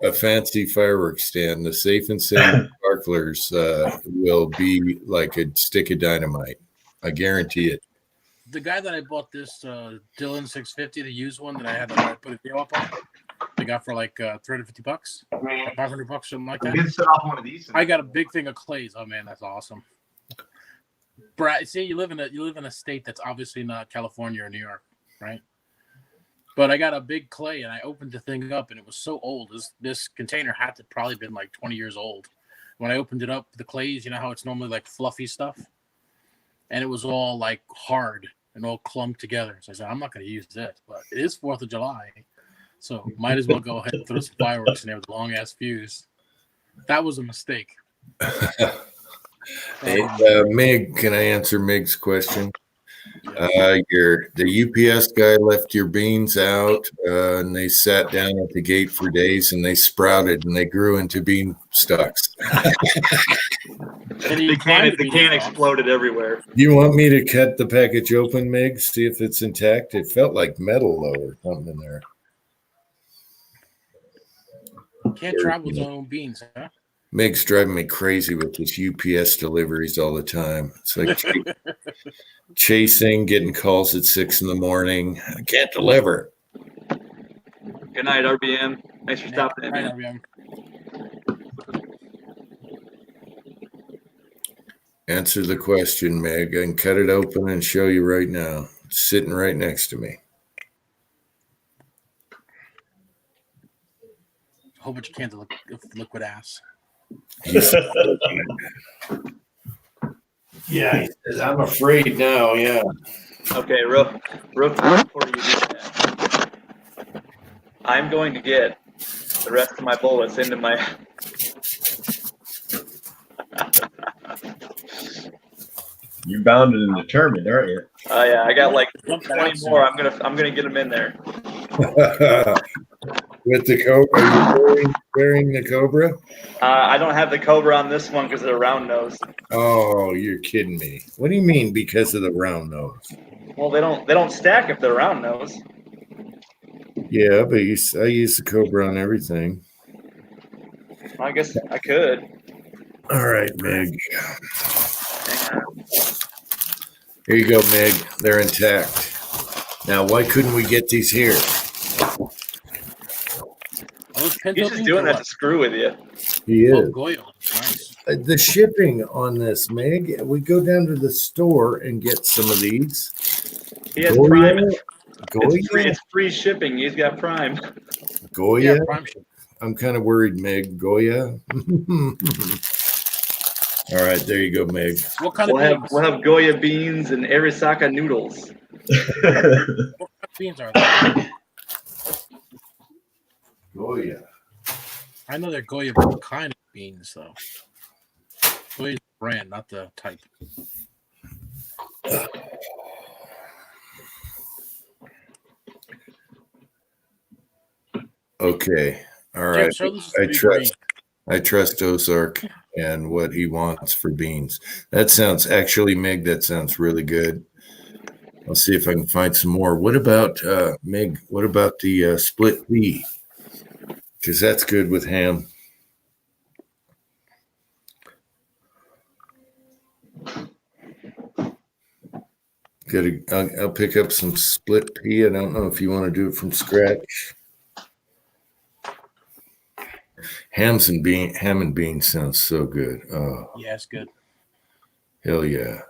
a fancy fireworks stand. The safe and sane sparklers will be like a stick of dynamite. I guarantee it. The guy that I bought this Dylan 650, the used one that I had to put a deal up on, I got for like $350, $500, something like that. Set off one of these. I got a big thing of clays. Oh man, that's awesome. Brad, see, you live in a state that's obviously not California or New York, right? But I got a big clay, and I opened the thing up, and it was so old. This container had to probably been like 20 years old. When I opened it up, the clays, you know how it's normally like fluffy stuff, and it was all like hard and all clumped together. So I said, I'm not going to use this, but it is 4th of July, so might as well go ahead and throw some fireworks in there with a long ass fuse. That was a mistake. Hey, Mig, can I answer Mig's question? The UPS guy left your beans out, and they sat down at the gate for days, and they sprouted and they grew into bean stalks. The can exploded everywhere. You want me to cut the package open, Mig? See if it's intact. It felt like metal though, or something in there. Can't travel with his own beans, huh? Mig's driving me crazy with his UPS deliveries all the time. It's like chasing, getting calls at 6 a.m. I can't deliver. Good night, RBM. Thanks for stopping in, man. RBM. Answer the question, Meg. I can cut it open and show you right now. It's sitting right next to me. A whole bunch of cans of liquid ass. Yeah, I'm afraid now. Yeah. Okay, real quick before you do that, I'm going to get the rest of my bullets into my. You're bound and determined, aren't you? Oh yeah, I got like 20 more. I'm gonna get them in there. With the Cobra, are you wearing the Cobra? I don't have the Cobra on this one because of the round nose. Oh, you're kidding me. What do you mean because of the round nose? Well, they don't stack if they're round nose. Yeah, but I use the Cobra on everything. I guess I could. All right, Meg. Here you go, Meg. They're intact. Now, why couldn't we get these here? He's just doing that to screw with you. He is. Nice. The shipping on this, Meg, we go down to the store and get some of these. He has Prime. It's free shipping. He's got Prime. Goya? Yeah, Prime. I'm kind of worried, Meg. Goya? All right, there you go, Meg. What kind of beans? We'll have Goya beans and Arisaka noodles. What kind of beans are they? Goya. I know they're Goya, but what kind of beans, though? Goya's the brand, not the type. Okay. All right. I trust Ozark and what he wants for beans. That sounds Meg, that sounds really good. I'll see if I can find some more. What about Meg? What about the split pea? Because that's good with ham. I'll pick up some split pea. I don't know if you want to do it from scratch. Ham and beans sounds so good. Oh, Yeah, it's good. hell yeah.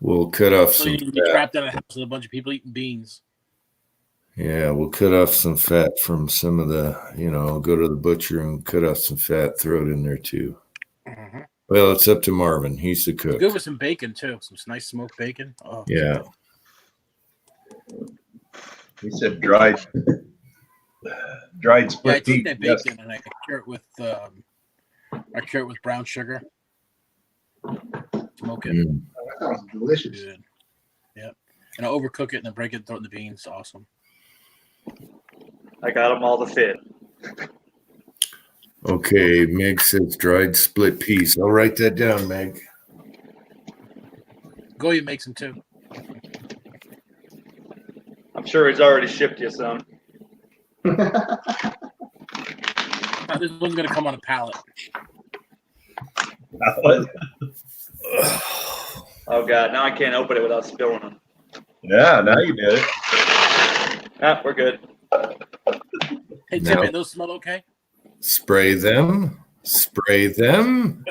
We'll cut off So some you can be fat. trapped in a house with a bunch of people eating beans. Yeah, we'll cut off some fat from some of the, go to the butcher and cut off some fat, throw it in there too. Mm-hmm. Well, it's up to Marvin. He's the It's cook. good with some bacon too. Some nice smoked bacon. Oh, Yeah. He said dried Yeah, I split take pea. that Yes. bacon and I cure it with brown sugar. Smoke it. Mm. That sounds delicious. Good. Yeah. And I overcook it and then break it and throw it in the beans. Awesome. I got them all to fit. Okay, Meg says dried split peas. I'll write that down, Meg. Goya makes them too. I'm sure he's already shipped you some. This one's gonna come on a pallet. Oh God, now I can't open it without spilling them. Yeah, now you did it. Ah, we're good. Hey No. Tim, those smell okay? Spray them. Spray them.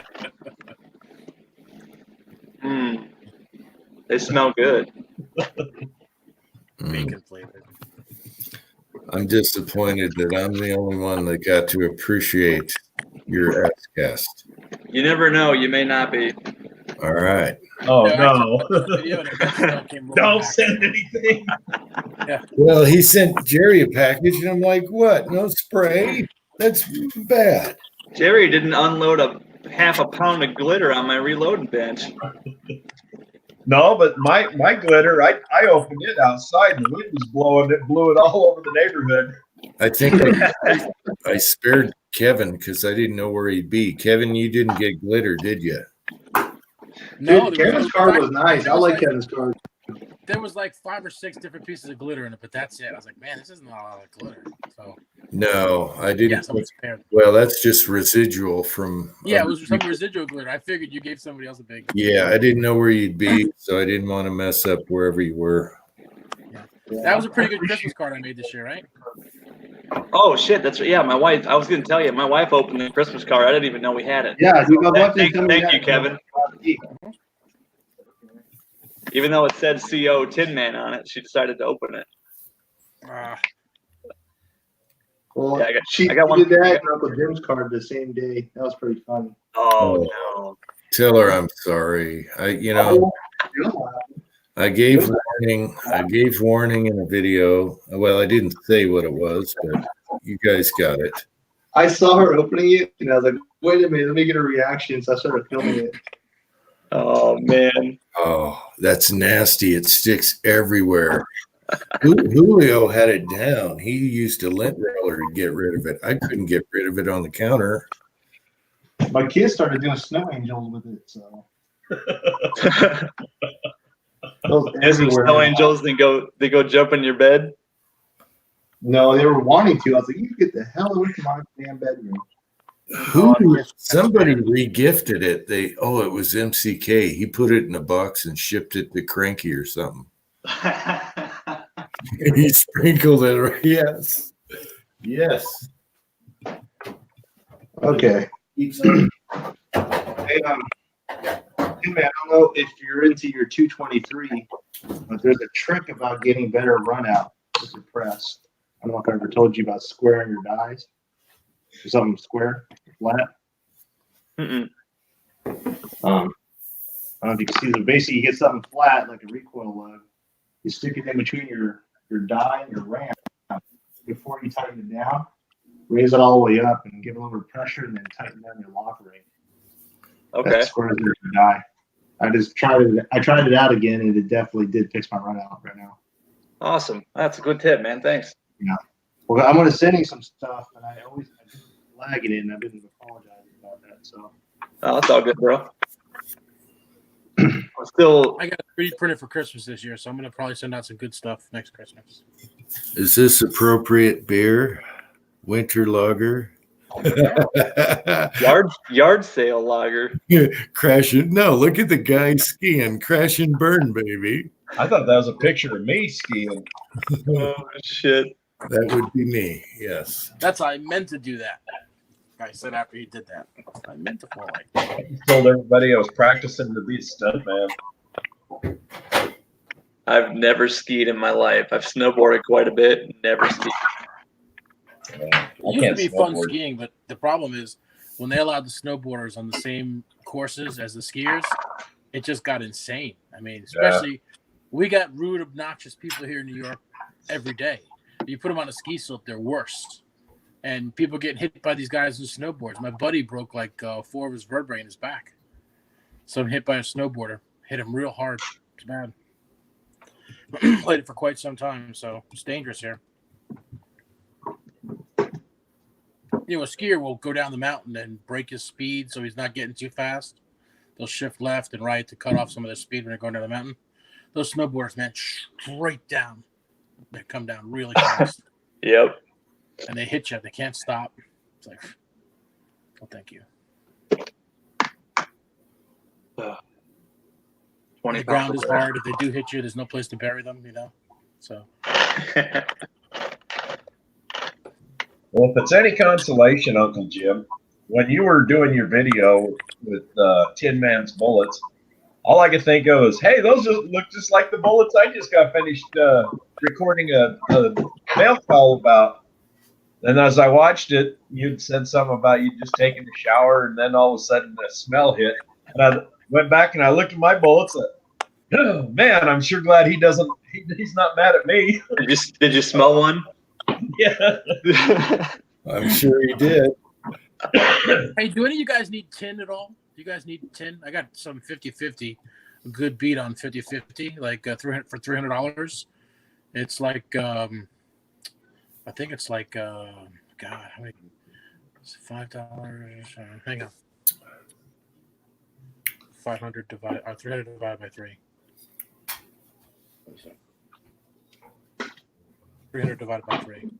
They smell good. Mm. Bacon flavored. I'm disappointed that I'm the only one that got to appreciate your cast. You never know. You may not be. All right. Oh Yeah, no! Video and it smell came rolling Don't back. send anything. Well, he sent Jerry a package, and I'm like, what? No spray? That's bad. Jerry didn't unload a half a pound of glitter on my reloading bench. No, but my glitter, I opened it outside and the wind was blowing it, blew it all over the neighborhood. I think I spared Kevin because I didn't know where he'd be. Kevin, you didn't get glitter, did you? No, Dude, Kevin's card was nice. I like Kevin's card. There was like 5 or 6 different pieces of glitter in it, but that's it. I was like, man, this isn't a lot of glitter. So No, I didn't. yeah, someone spared. Well, that's just residual from. Yeah, it was some residual glitter. I figured you gave somebody else a big. Yeah, I didn't know where you'd be, so I didn't want to mess up wherever you were. That was a pretty good Christmas card I made this year, right? Oh shit, that's yeah. My wife. I was gonna tell you, my wife opened the Christmas card. I didn't even know we had it. Yeah, dude, Thank you, Kevin. Even though it said CO Tin Man on it, she decided to open it. Well, Yeah, she I got one. did that and Uncle Jim's card the same day. That was pretty funny. Oh no. Tell her I'm sorry. I gave warning. I gave warning in a video. Well, I didn't say what it was, but you guys got it. I saw her opening it and I was like, wait a minute, let me get a reaction. So I started filming it. Oh man. Oh, that's nasty. It sticks everywhere. Julio had it down. He used a lint roller to get rid of it. I couldn't get rid of it on the counter. My kids started doing snow angels with it, so those everywhere. Snow angels, they go jump in your bed. No, they were wanting to. I was like, you get the hell away from my damn bedroom. Somebody regifted it. It was MCK. He put it in a box and shipped it to Cranky or something. He sprinkled it. Yes. Okay. Hey, man, I don't know if you're into your 223, but there's a trick about getting better run out with your press. I don't know if I ever told you about squaring your dies. Or something square, flat. Mm-mm. I don't know if you can see. So basically, you get something flat like a recoil lug. You stick it in between your die and your ramp before you tighten it down. Raise it all the way up and give it a little pressure, and then tighten down your lock ring. Okay. That squares your die. I tried it out again, and it definitely did fix my run out right now. Awesome. That's a good tip, man. Thanks. Yeah. Well, I'm going to send you some stuff, and I always lagging it, and I've been apologizing about that. So. Oh, that's all good, bro. I got a 3D printer for Christmas this year, so I'm gonna probably send out some good stuff next Christmas. Is this appropriate beer? Winter lager? Yard sale lager. Crash it. No, look at the guy skiing. Crash and burn, baby. I thought that was a picture of me skiing. Oh shit. That would be me. Yes. That's how I meant to do that. I said after he did that. I meant to fall like that. I just told everybody I was practicing to be a stuntman. I've never skied in my life. I've snowboarded quite a bit, never skied. Yeah, It used to be fun skiing, but the problem is when they allowed the snowboarders on the same courses as the skiers, it just got insane. I mean, especially we got rude, obnoxious people here in New York every day. You put them on a ski slope, they're worse. And people getting hit by these guys with snowboards. My buddy broke like 4 of his vertebrae in his back. So I'm hit by a snowboarder. Hit him real hard. It's bad. Played it for quite some time, so it's dangerous here. You know, a skier will go down the mountain and break his speed so he's not getting too fast. They'll shift left and right to cut off some of their speed when they're going down the mountain. Those snowboarders, man, straight down. They come down really fast. Yep. And they hit you. They can't stop. It's like, well, thank you. 20 The ground is hard. If they do hit you, there's no place to bury them, you know? So. Well, if it's any consolation, Uncle Jim, when you were doing your video with Tin Man's bullets, all I could think of is, hey, those look just like the bullets I just got finished recording a mail call about. And as I watched it, you'd said something about you just taking a shower, and then all of a sudden the smell hit. And I went back and I looked at my bullets. Oh, man, I'm sure glad he's not mad at me. Did you smell one? Yeah. I'm sure he did. Hey, do any of you guys need tin at all? Do you guys need tin? I got some 50-50, a good beat on 50-50, like for $300. It's like I think it's like God, how many? It's $5. Hang on. 500 divided or 300 divided by 3. 300 divided by 3.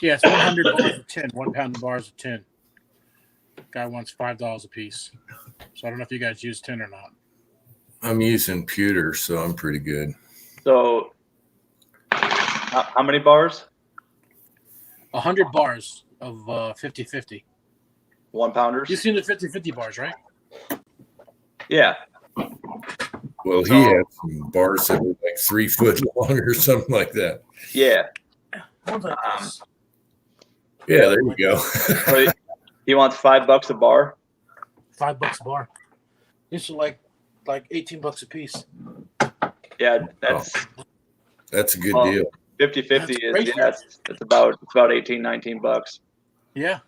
Yeah, it's 100 bars of tin. 1 pound of bars of tin. Guy wants $5 a piece. So I don't know if you guys use tin or not. I'm using pewter, so I'm pretty good. So, how many bars? 100 bars of 50-50. 1 pounders? You've seen the 50-50 bars, right? Yeah. Well, he had some bars that were like 3 foot long or something like that. Yeah. Yeah, there you go. So he wants $5 a bar. $5 a bar. These are like $18 a piece. Yeah, that's a good deal. 50-50 is it's about 18, 19 bucks. Yeah.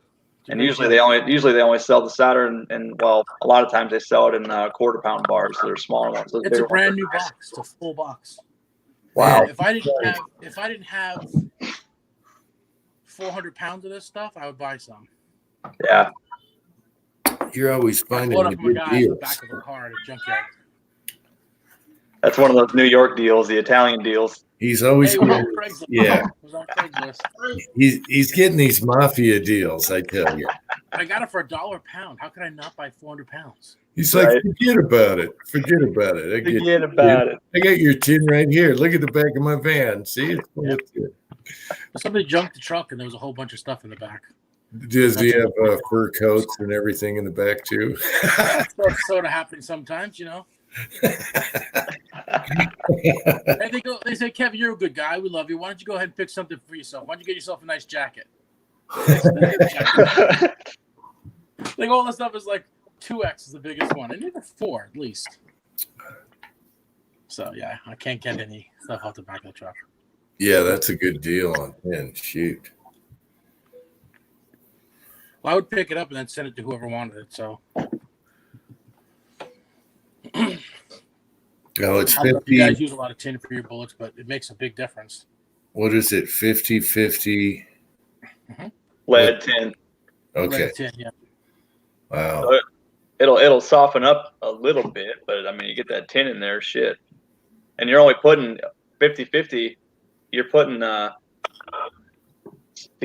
And usually they only sell the solder and well, a lot of times they sell it in quarter pound bars. So they're smaller ones. Those It's a brand ones new box. It's a full box. Wow. If I didn't have 400 pounds of this stuff, I would buy some. Yeah. You're always finding Load the up my good guy in the deals. back of a car at a junkyard. That's one of those New York deals, the Italian deals. He's always Hey, it was on getting, Craigslist. yeah. It was on Craigslist. He's getting these mafia deals, I tell you. I got it for $1 a pound. How could I not buy 400 pounds? He's like, Right. forget about it. Forget about it. Forget about it. I got your tin right here. Look at the back of my van. See, it's full of tin. Somebody junked the truck and there was a whole bunch of stuff in the back. Does he have fur coats and everything in the back too? That's sort of happens sometimes, you know. And they say, Kevin, you're a good guy. We love you. Why don't you go ahead and pick something for yourself? Why don't you get yourself a nice jacket? Like all that stuff is like 2X is the biggest one, and even 4 at least. So yeah, I can't get any stuff off the back of the truck. Yeah, that's a good deal on tin. Shoot. Well, I would pick it up and then send it to whoever wanted it. So No, it's I don't know if 50. you guys use a lot of tin for your bullets, but it makes a big difference. What is it? 50-50. Lead tin. Okay. Red tin, yeah. Wow. So it'll soften up a little bit, but I mean, you get that tin in there, shit. And you're only putting 50-50. You're putting to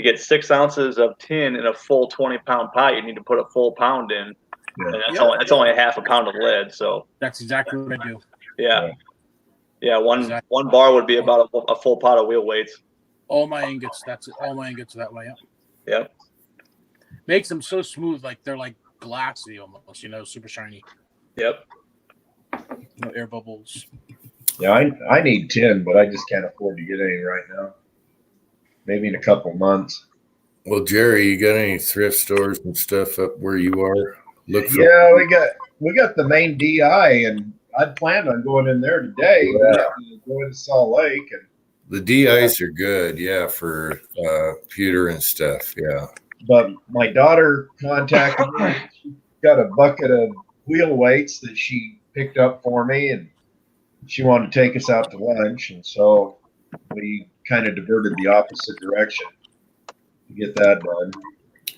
get 6 ounces of tin in a full 20-pound pot. You need to put a full pound in, and that's only a half a pound of lead. So That's exactly what I do. yeah. Yeah, one Exactly. one bar would be about a full pot of wheel weights. All my ingots. That's it. All my ingots are that way. Yeah. Yep. Makes them so smooth, like they're like glassy almost. Super shiny. Yep. No air bubbles. Yeah, I need 10, but I just can't afford to get any right now. Maybe in a couple months. Well, Jerry, you got any thrift stores and stuff up where you are? Look for Yeah, we got the main DI, and I'd planned on going in there today. Yeah. Going to Salt Lake, and the DIs are good, yeah, for pewter and stuff. Yeah. but my daughter contacted me. She got a bucket of wheel weights that she picked up for me, and she wanted to take us out to lunch, and so we kind of diverted the opposite direction to get that done.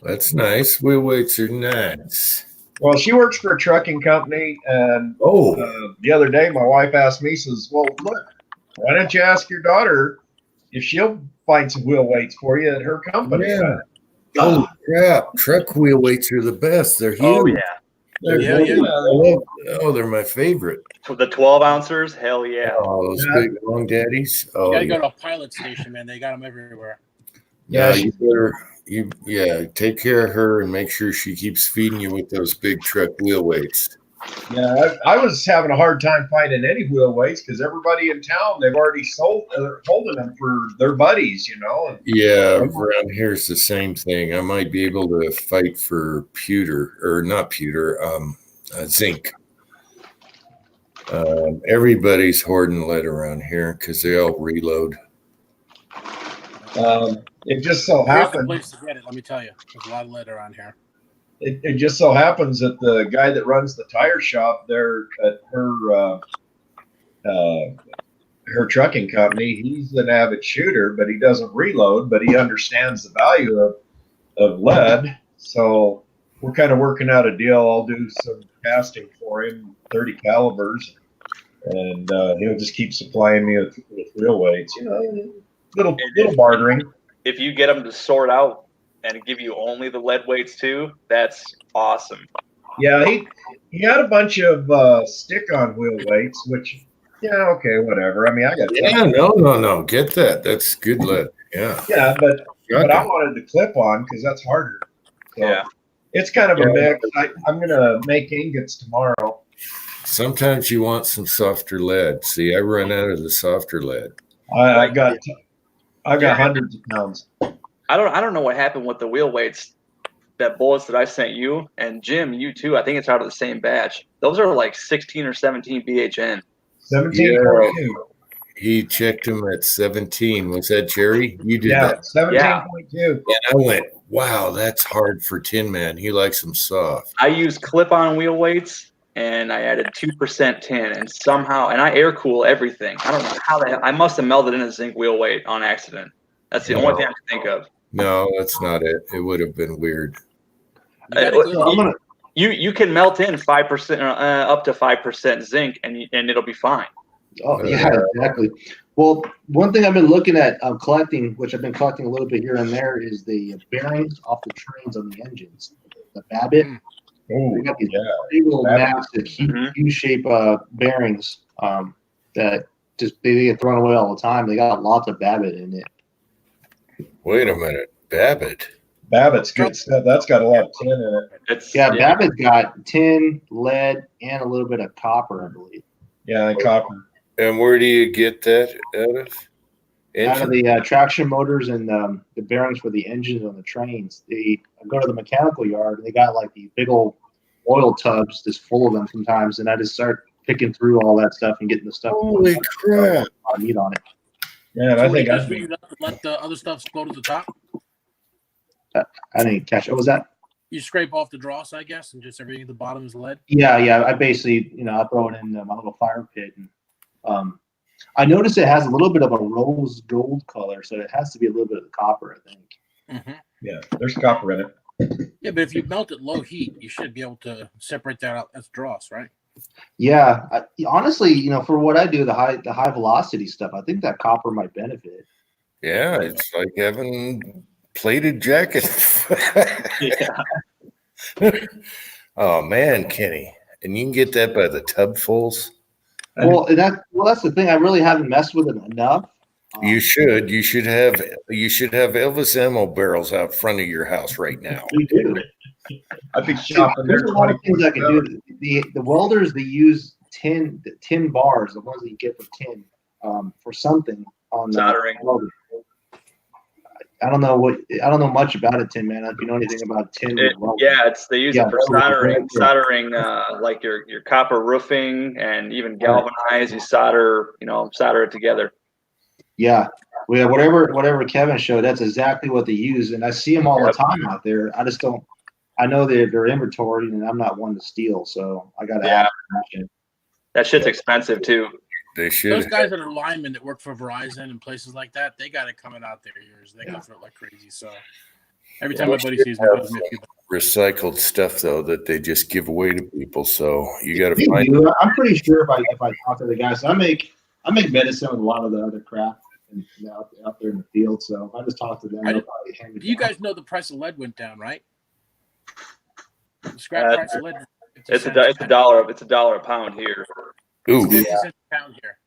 That's nice. Wheel weights are nice. Well, she works for a trucking company, and Oh, the other day my wife asked me, says, "Well, look, why don't you ask your daughter if she'll find some wheel weights for you at her company?" yeah. Holy crap. Truck wheel weights are the best. They're huge. Oh yeah. They're Yeah, huge. yeah. They're my favorite. For the 12 ounces, hell yeah. Oh, those Yeah. big long daddies. You Oh, gotta yeah. go to a pilot station, man. They got them everywhere. Yeah, You better, take care of her and make sure she keeps feeding you with those big truck wheel weights. Yeah, I was having a hard time finding any wheel weights because everybody in town, they've already sold, they're holding them for their buddies, And Yeah, around here it's the same thing. I might be able to fight for pewter, or not pewter, zinc. Everybody's hoarding lead around here because they all reload. it just so Here's the happened. place to get it. Let me tell you, there's a lot of lead around here. It just so happens that the guy that runs the tire shop there at her trucking company, he's an avid shooter, but he doesn't reload, but he understands the value of lead. So we're kind of working out a deal. I'll do some casting for him, 30 calibers, and he'll just keep supplying me with real weights, little bartering. If you get them to sort out and give you only the lead weights too, that's awesome. Yeah, he had a bunch of stick-on wheel weights, which, okay, whatever. I mean, I got No. Get that. That's good lead. Yeah. Yeah, but I wanted the clip-on because that's harder. So Yeah. it's kind of a mix. I'm gonna make ingots tomorrow. Sometimes you want some softer lead. See, I run out of the softer lead. I've got hundreds of pounds. I don't know what happened with the wheel weights, that bullets that I sent you, and Jim, you too. I think it's out of the same batch. Those are like 16 or 17 BHN. 17.2. He checked him at 17. Was that Jerry? You did Yeah, that. 17.2. And I went, wow, that's hard for Tin Man. He likes them soft. I used clip-on wheel weights, and I added 2% tin, and somehow, and I air cool everything. I don't know how the hell. I must have melted in a zinc wheel weight on accident. That's the only thing I can think of. No, that's not it. It would have been weird. You can melt in 5%, up to 5% zinc, and it'll be fine. Oh yeah, exactly. Well, one thing I've been looking at, collecting, which I've been collecting a little bit here and there, is the bearings off the trains on the engines, the Babbitt. Oh, They got these big little massive U-shape bearings that just they get thrown away all the time. They got lots of Babbitt in it. Wait a minute, Babbitt. Babbitt's good stuff. That's got a lot of tin in it. Babbitt's got tin, lead, and a little bit of copper, I believe. Yeah, and copper. And where do you get that out of? Out of the traction motors and the bearings for the engines on the trains. They go to the mechanical yard and they got like these big old oil tubs just full of them sometimes, and I just start picking through all that stuff and getting the stuff. Holy crap! Meat on it. Yeah, So I think I let the other stuff go to the top. I didn't catch it. What was that? You scrape off the dross, I guess, and just everything at the bottom is lead. Yeah. I basically, I throw it in my little fire pit, and I noticed it has a little bit of a rose gold color, so it has to be a little bit of the copper, I think. Mm-hmm. Yeah, there's copper in it. Yeah, but if you melt it low heat, you should be able to separate that out as dross, right? Yeah, honestly, for what I do, the high velocity stuff, I think that copper might benefit. Yeah, it's like having plated jackets. Yeah. Oh man, Kenny, and you can get that by the tubfuls. Well, that's the thing. I really haven't messed with it enough. You should. You should have Elvis ammo barrels out front of your house right now. We do. I'd be shopping there. There's a lot of things I can do. The welders, they use tin bars, the ones that you get for tin, for something on Soldering. I don't know much about it, Tin Man. If you know anything about tin, They use it for soldering like your copper roofing and even galvanized. You solder it together. Yeah, whatever Kevin showed, that's exactly what they use, and I see them all the time out there. I just don't. I know they're inventory, and I'm not one to steal, so I got to ask. That shit's expensive too. They should. Those guys that are linemen that work for Verizon and places like that, they got it coming out their ears. They go through it like crazy. So every time my buddy sees me, gives me a few bucks. Recycled stuff though that they just give away to people. So you got to find. I'm pretty sure if I talk to the guys, I make medicine with a lot of the other crap out there in the field. So if I just talk to them, they'll probably hand me. You guys know the price of lead went down, right? The scrap price of lead. It's a dollar. It's $1 a pound here. Ooh. 50 cents a pound here.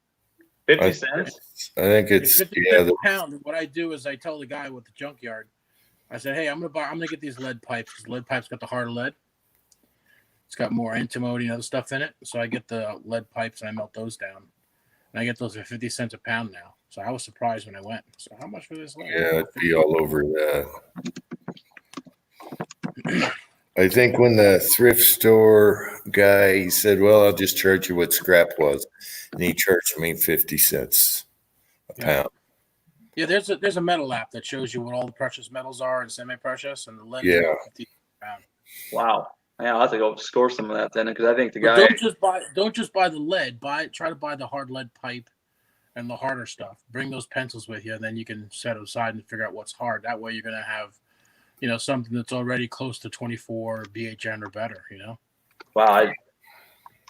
50 cents? I think it's 50 cents a pound. And what I do is I tell the guy with the junkyard, I said, hey, I'm gonna get these lead pipes because lead pipes got the heart of lead. It's got more antimony and other stuff in it. So I get the lead pipes and I melt those down. And I get those for 50 cents a pound now. So I was surprised when I went. So how much for this lead? Yeah, I'd be all over that. I think when the thrift store guy, he said, well, I'll just charge you what scrap was. And he charged me 50 cents a pound. Yeah, there's a metal app that shows you what all the precious metals are and semi-precious, and the lead. Yeah. 50 a pound. Wow. Yeah, I'll have to go score some of that then, because I think the guy. Don't just buy the lead. Try to buy the hard lead pipe and the harder stuff. Bring those pencils with you, and then you can set it aside and figure out what's hard. That way, you're gonna have, something that's already close to 24 BHN or better. Wow,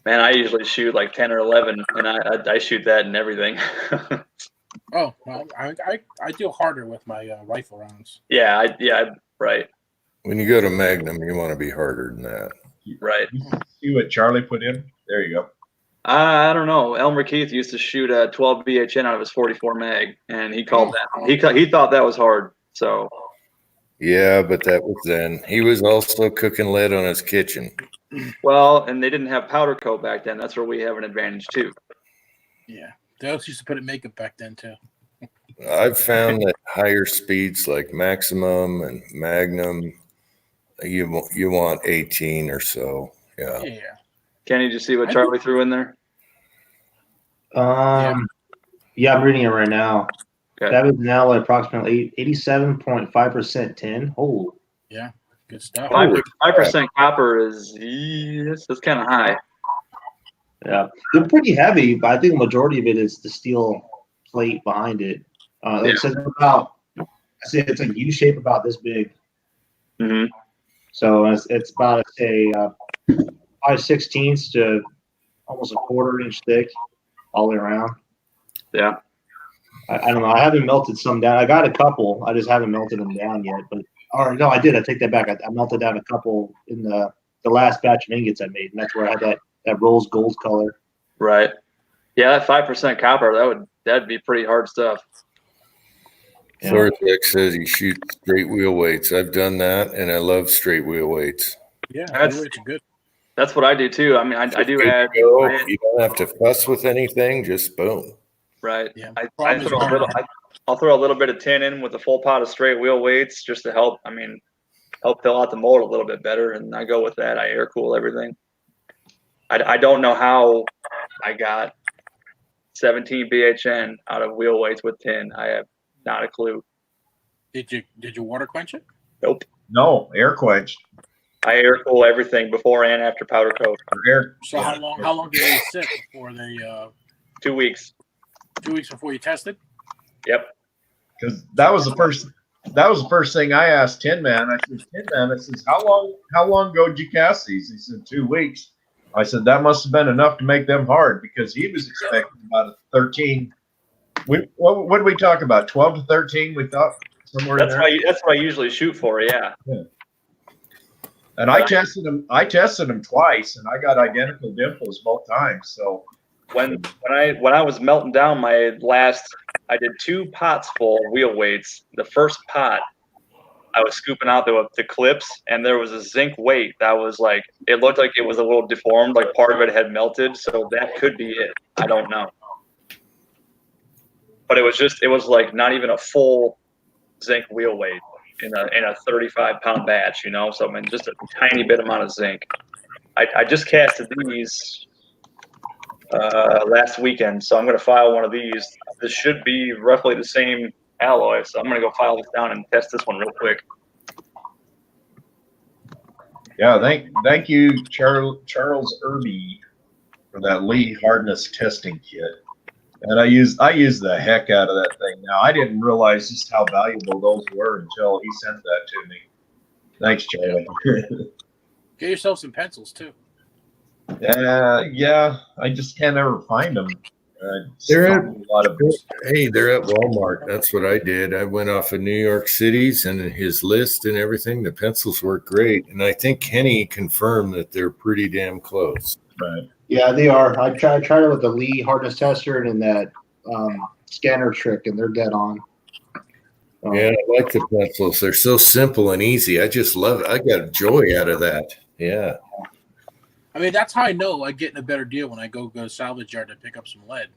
I usually shoot like 10 or 11, and I shoot that and everything. Oh, well, I do harder with my rifle rounds. Yeah, right. When you go to Magnum, you want to be harder than that. Right. See what Charlie put in? There you go. I don't know. Elmer Keith used to shoot a 12 BHN out of his 44 mag, and he called that. He thought that was hard. So. Yeah, but that was then. He was also cooking lead on his kitchen. Well, and they didn't have powder coat back then. That's where we have an advantage too. Yeah, they also used to put in makeup back then too. I've found that higher speeds like Maximum and Magnum, you want 18 or so. Yeah. Yeah. Kenny, did you see what Charlie threw in there? Yeah, I'm reading it right now. Okay. That is now at approximately 87.5% tin. Oh. Yeah, good stuff. 5% copper that's kind of high. Yeah, they're pretty heavy, but I think the majority of it is the steel plate behind it. It says it's a U shape about this big. Mm-hmm. So it's about, say, 5/16 to almost a 1/4 inch thick all the way around. Yeah. I don't know. I haven't melted some down. I got a couple. I just haven't melted them down yet. No, I did. I take that back. I melted down a couple in the last batch of ingots I made, and that's where I had that rose gold color. Right. Yeah, that 5% copper, that'd be pretty hard stuff. Yeah. Thortek says he shoots straight wheel weights. I've done that, and I love straight wheel weights. Yeah, that's good. That's what I do too. I mean, I do add. You don't have to fuss with anything. Just boom. Right. Yeah. I'll throw a little bit of tin in with a full pot of straight wheel weights just to help fill out the mold a little bit better. And I go with that. I air cool everything. I don't know how I got 17 BHN out of wheel weights with tin. I have not a clue. Did you water quench it? Nope. No, air quenched. I air cool everything before and after powder coat. So how long did they sit before they 2 weeks. 2 weeks before you tested? Yep. Because that was the first thing I asked Tin Man. I said, Tin Man, I says, how long ago did you cast these? He said 2 weeks. I said that must have been enough to make them hard because he was expecting about a 13. What did we talk about? 12 to 13? We thought somewhere in there. That's what I usually shoot for. Yeah. And I tested them twice, and I got identical dimples both times. So when I was melting down my last, I did 2 pots full of wheel weights. The first pot, I was scooping out the clips, and there was a zinc weight that was like, it looked like it was a little deformed, like part of it had melted. So that could be it. I don't know. But it was like not even a full zinc wheel weight in a 35-pound batch, you know. So I mean, just a tiny bit amount of zinc. I just casted these last weekend, so I'm going to file one of these. This should be roughly the same alloy, so I'm going to go file this down and test this one real quick. Yeah, thank you, Charles Irby, for that Lee hardness testing kit. And I use the heck out of that thing. Now, I didn't realize just how valuable those were until he sent that to me. Thanks, Charlie. Get yourself some pencils too. Yeah, I just can't ever find them. They're a lot of they're at Walmart. That's what I did. I went off of New York City's and his list and everything. The pencils work great, and I think Kenny confirmed that they're pretty damn close. Right. Yeah, they are. I tried it with the Lee hardness tester and that scanner trick, and they're dead on. Yeah, I like the pencils. They're so simple and easy. I just love it. I got joy out of that. Yeah. I mean, that's how I know I get in a better deal when I go salvage yard to pick up some lead.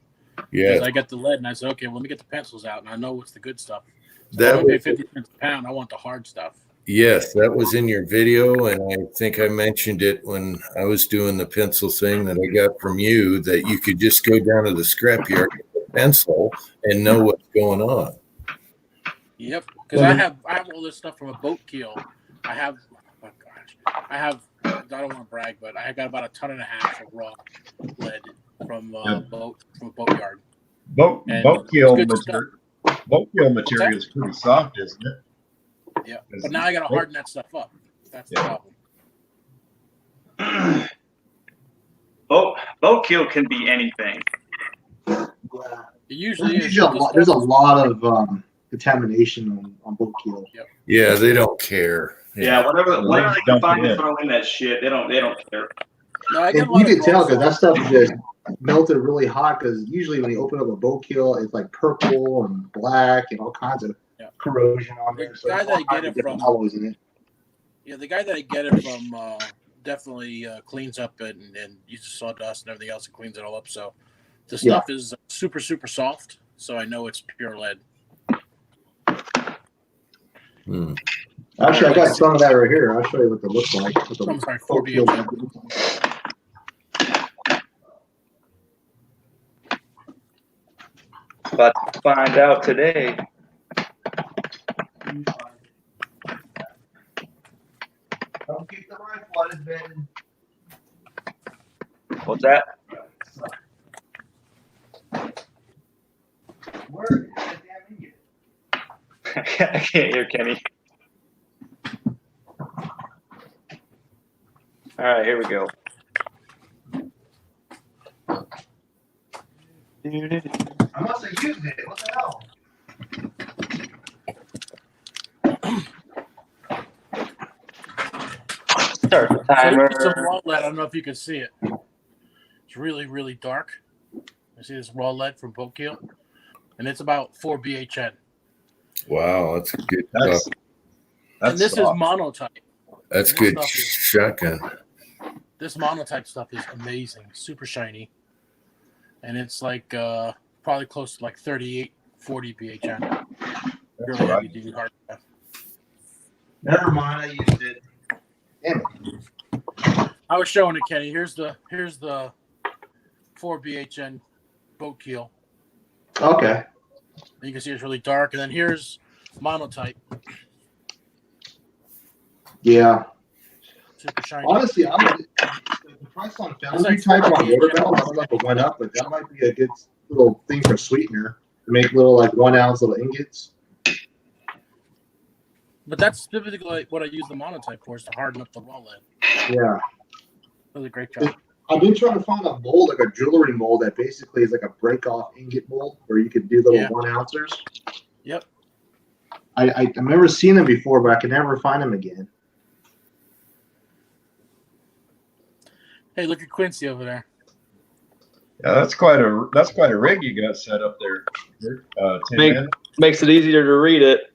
Yeah. Because I get the lead and I say, okay, well, let me get the pencils out, and I know what's the good stuff. So That I pay was 50 cents a pound. I want the hard stuff. Yes, that was in your video, and I think I mentioned it when I was doing the pencil thing that I got from you, that you could just go down to the scrapyard, get a pencil, and know what's going on. Yep, because I have all this stuff from a boat keel. I don't want to brag, but I got about 1.5 tons of raw lead from boatyard. Boat keel material is pretty soft, isn't it? Yeah, but now I got to harden that stuff up. That's the problem. Boat keel can be anything. Yeah. It usually is. There's a lot of contamination on boat keel. Yep. Yeah, they don't care. Yeah, whatever they can find to throw in that shit, they don't care. No, you can tell because that stuff just melted really hot. Because usually when you open up a boat keel, it's like purple and black and all kinds of corrosion on there. The guy that I get it from, in it. Yeah, the guy that I get it from definitely cleans up it and uses sawdust and everything else and cleans it all up. So the stuff is super, super soft. So I know it's pure lead. Actually, I got some of that right here. I'll show you what it looks like. I'm sorry, 4BH. About to find out today. Don't keep the rifle on his bed. What's that? Where is the damn Indian? I can't hear Kenny. All right, here we go. I must have used it. What the hell? Start the timer. So some raw lead. I don't know if you can see it. It's really, really dark. You see this raw lead from boat keel, and it's about 4 BHN. Wow, that's good stuff. And this is monotype. That's good shotgun. This monotype stuff is amazing, super shiny, and it's like probably close to like 38, 40 BHN. Really heavy duty hard stuff. Never mind, I used it. Damn it. I was showing it, Kenny. Here's the 4 BHN boat keel. Okay. You can see it's really dark, and then here's monotype. Yeah. Super shiny. Honestly, the price on foundry type on water barrel, I don't know if it went up, but that might be a good little thing for sweetener to make little like 1 ounce little ingots. But that's specifically what I use the monotype for, is to harden up the raw lead. Yeah. Does a great job. I've been trying to find a mold, like a jewelry mold that basically is like a break-off ingot mold where you could do little 1 ouncers. Yep. I've never seen them before, but I can never find them again. Hey, look at Quincy over there. Yeah, that's quite a rig you got set up there, Tin Man. Makes it easier to read it.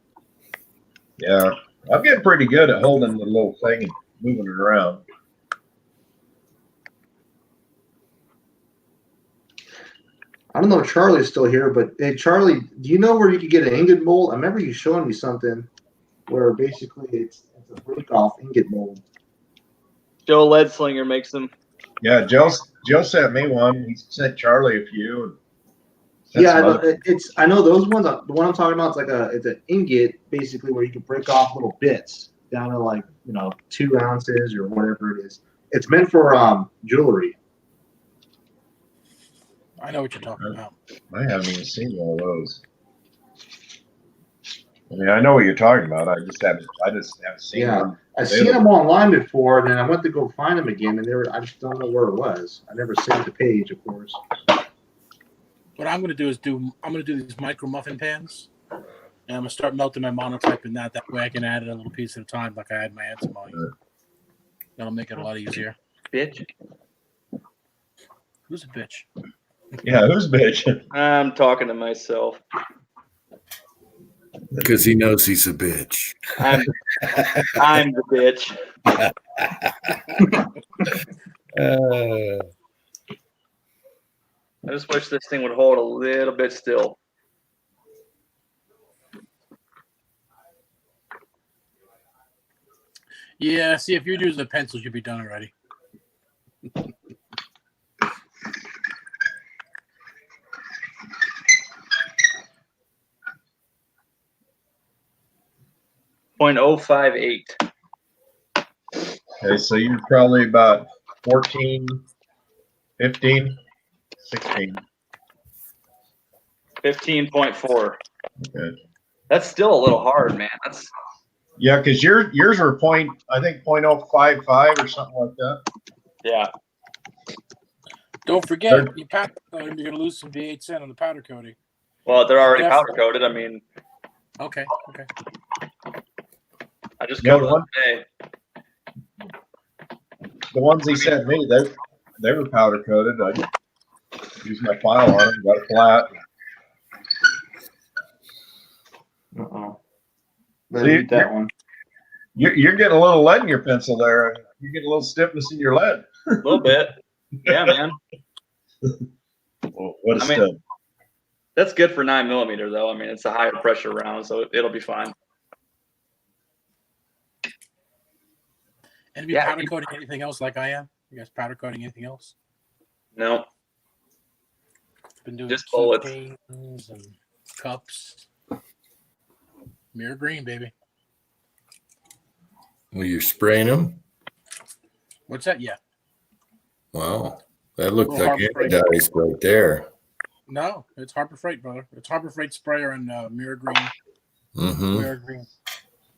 Yeah, I'm getting pretty good at holding the little thing and moving it around. I don't know if Charlie's still here, but hey, Charlie, do you know where you could get an ingot mold? I remember you showing me something where basically it's a break off ingot mold. Joe Leadslinger makes them. Yeah, Joe sent me one. He sent Charlie a few. And Yeah, I know those ones. The one I'm talking about is it's an ingot basically where you can break off little bits down to 2 ounces or whatever it is. It's meant for jewelry. I know what you're talking about. I haven't even seen one of those. I mean, I know what you're talking about. I just haven't seen them. I've seen them online before, and then I went to go find them again, and I just don't know where it was. I never saved the page, of course. What I'm gonna do is these micro muffin pans, and I'm gonna start melting my monotype in that. That way, I can add it a little piece at a time, like I had my antimony. That'll make it a lot easier. Bitch. Who's a bitch? Yeah, who's bitch? I'm talking to myself. Because he knows he's a bitch. I'm the bitch. I just wish this thing would hold a little bit still. Yeah, see, if you're using the pencils, you'd be done already. 0.058. Okay, so you're probably about 14, 15, 16. 15.4. Okay. That's still a little hard, man. Yeah, because yours were I think 0.055 or something like that. Yeah. Don't forget, you powder coating, you're gonna lose some VHN on the powder coating. Well, they're already powder coated. I mean. Okay. I just coated them today. The ones he sent me, they were powder coated. I used my file on them, got it flat. Read that one. You're getting a little lead in your pencil there. You're getting a little stiffness in your lead. A little bit. Yeah, man. Well, what a stud. That's good for 9mm, though. I mean, it's a higher pressure round, so it'll be fine. And be powder coating anything else like I am? You guys powder coating anything else? No. Been doing just bullets and cups. Mirror green, baby. Well, you're spraying them? What's that? Yeah. Wow. That looks like anodized right there. No, it's Harbor Freight, brother. It's Harbor Freight sprayer and mirror green. Mm-hmm. Mirror green.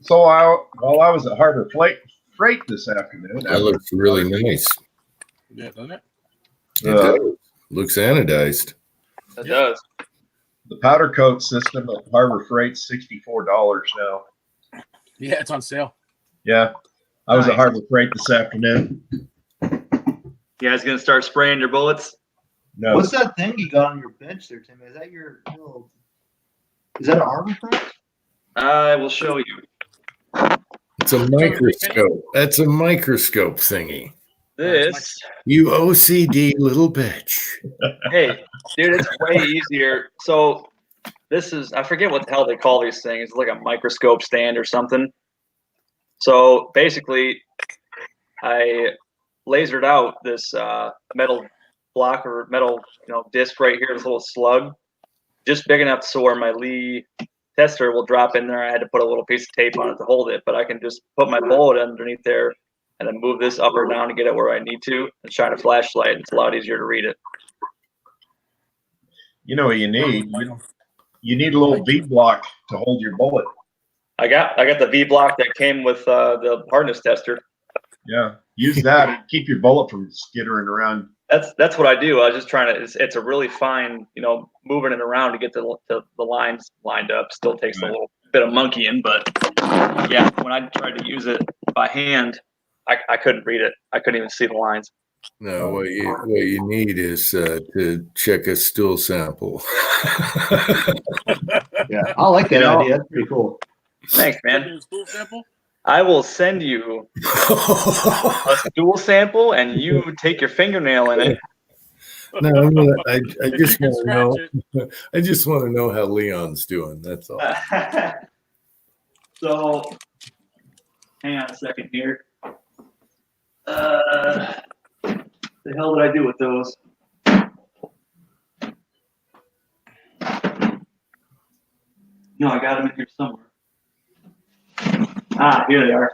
So while I was at Harbor Freight this afternoon. That looks really nice. Yeah, doesn't it? It does. Looks anodized. It does. The powder coat system at Harbor Freight's $64 now. Yeah, it's on sale. Yeah. I was at Harbor Freight this afternoon. You guys gonna start spraying your bullets? No. What's that thing you got on your bench there, Tim? Is that is that a Harbor Freight? I will show you. It's a microscope. That's a microscope thingy. This. You OCD little bitch. Hey, dude, it's way easier. So this is, I forget what the hell they call these things. It's like a microscope stand or something. So basically, I lasered out this metal block or metal disc right here, this little slug, just big enough so where my Lee tester will drop in there. I had to put a little piece of tape on it to hold it, but I can just put my bullet underneath there and then move this up or down to get it where I need to and shine a flashlight. It's a lot easier to read it. You know what you need? You need a little V block to hold your bullet. I got the V block that came with the hardness tester. Yeah, use that and keep your bullet from skittering around. That's what I do. I was just trying to. It's a really fine, moving it around to get the lines lined up. Still takes a little bit of monkeying, but yeah, when I tried to use it by hand, I couldn't read it. I couldn't even see the lines. No, what you need is to check a stool sample. Yeah, I like that You know- idea. That's pretty cool. Thanks, man. Taking a stool sample? I will send you a stool sample, and you take your fingernail in it. No, I If just you can want to scratch know. it. I just want to know how Leon's doing. That's all. So, hang on a second here. The hell did I do with those? No, I got them in here somewhere. Ah, here they are.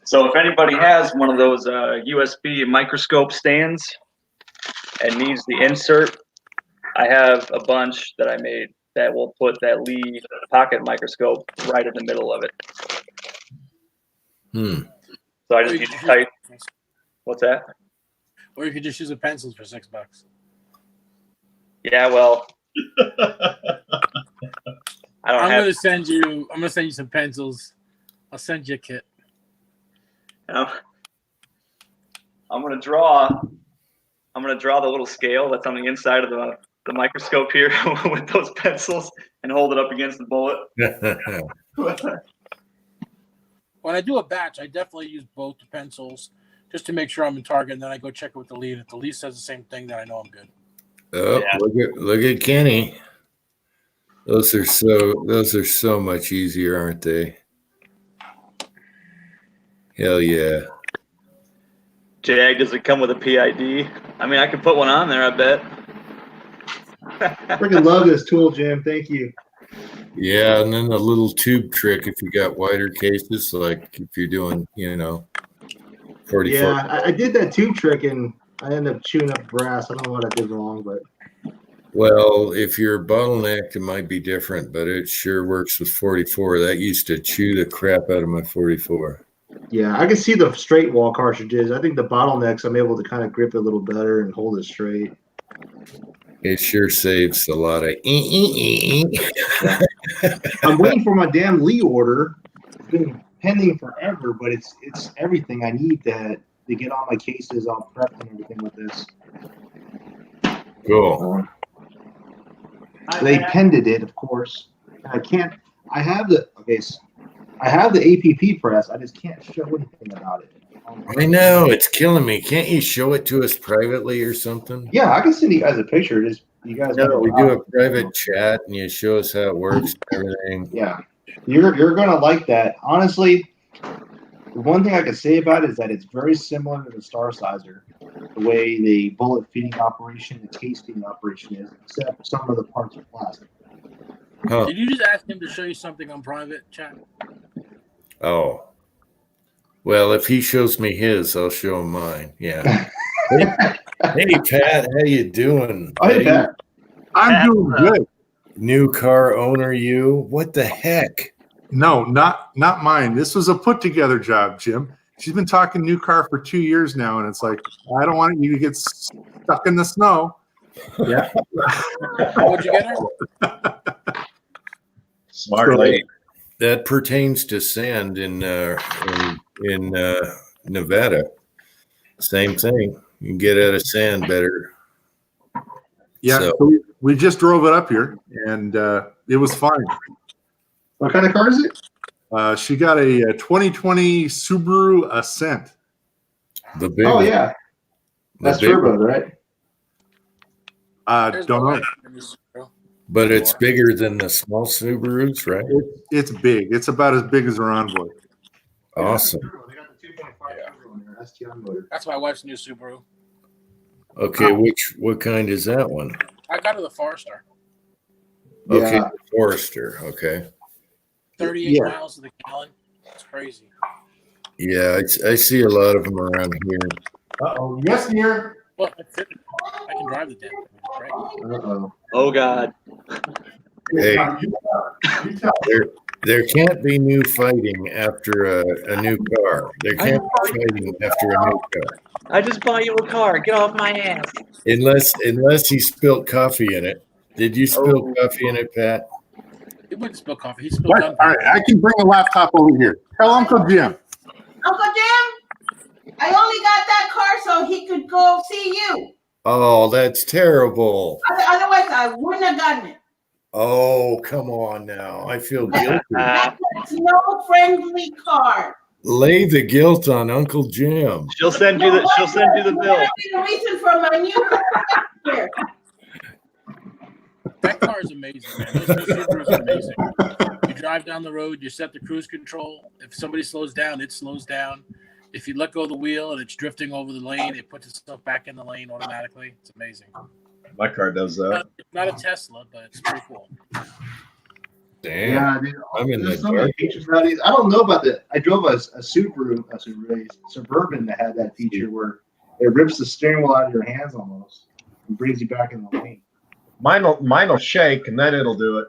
So if anybody has one of those USB microscope stands and needs the insert, I have a bunch that I made that will put that Lee pocket microscope right in the middle of it. So I just need to type. What's that? Or you could just use the pencils for $6. Yeah, well, I don't I'm have. gonna send you some pencils. I'll send you a kit. I'm gonna draw the little scale that's on the inside of the microscope here with those pencils and hold it up against the bullet. When I do a batch, I definitely use both the pencils just to make sure I'm in target, and then I go check it with the lead. If the lead says the same thing, then I know I'm good. Oh, yeah. Look at Kenny. Those are so much easier, aren't they? Hell yeah. Jag, does it come with a PID? I mean, I could put one on there, I bet. Freaking love this tool, Jim. Thank you. Yeah, and then the little tube trick if you got wider cases, like if you're doing, 44. Yeah, I did that tube trick and I ended up chewing up brass. I don't know what I did wrong, but Well, if you're bottlenecked, it might be different, but it sure works with 44. That used to chew the crap out of my 44. yeah, I can see the straight wall cartridges. I think the bottlenecks, I'm able to kind of grip it a little better and hold it straight. It sure saves a lot of. I'm waiting for my damn Lee order. It's been pending forever, but it's everything I need to get all my cases all prepped and everything with this. Cool. They pended it, of course. I can't. I have the APP press. I just can't show anything about it. I know, it's killing me. Can't you show it to us privately or something? Yeah, I can send you guys a picture. Just you guys. No, we do a private chat and you show us how it works and everything. Yeah, you're gonna like that. Honestly, the one thing I can say about it is that it's very similar to the Star Sizer, the way the bullet feeding operation, the case feeding operation is, except some of the parts are plastic. Huh. Did you just ask him to show you something on private chat? Oh. Well, if he shows me his, I'll show him mine. Yeah. Hey, Pat, how you doing? Oh, hey, Pat. I'm doing good. New car owner, you? What the heck? No, not mine. This was a put together job, Jim. She's been talking new car for 2 years now, and it's like, I don't want you to get stuck in the snow. Yeah. What'd you get her? Smart lady. That pertains to sand in Nevada. Same thing. You can get out of sand better. Yeah, so we just drove it up here, and it was fine. What kind of car is it? She got a 2020 Subaru Ascent. The big Oh one. yeah, that's The big turbo, one. right? Don't know. But it's bigger than the small Subarus, right? It's big. It's about as big as her Envoy. Awesome. They got the 2.5 turbo in there, STI motor. That's my wife's new Subaru. Okay, what kind is that one? I got her the Forester. Okay, Yeah. Forester. Okay. 38 miles to the gallon. It's crazy. Yeah, I see a lot of them around here. Uh-oh. Yes, dear. Well, I can drive the damn thing. It's great. Uh-oh. Oh God. Hey, there can't be new fighting after a new car. There can't be fighting after a new car. I just bought you a car. Get off my ass. Unless he spilled coffee in it. Did you spill coffee in it, Pat? He wouldn't spill coffee. He spilled What? gunpowder. All right, I can bring a laptop over here. Tell Uncle Jim. Uncle Jim? I only got that car so he could go see you. Oh, that's terrible. Otherwise, I wouldn't have gotten it. Oh, come on now. I feel guilty. That's a snow-friendly car. Lay the guilt on Uncle Jim. She'll send you the. She'll send you the bill. That'd be the reason for my new car here. That car is amazing, man. Those Subarus are amazing. You drive down the road, you set the cruise control. If somebody slows down, it slows down. If you let go of the wheel and it's drifting over the lane, it puts itself back in the lane automatically. It's amazing. My car does that. It's not a Tesla, but it's pretty cool. Damn. Yeah, dude, I'm in there's the so many dark. features nowadays. I don't know about that. I drove a Suburban that had that feature where it rips the steering wheel out of your hands almost and brings you back in the lane. Mine will shake and then it'll do it.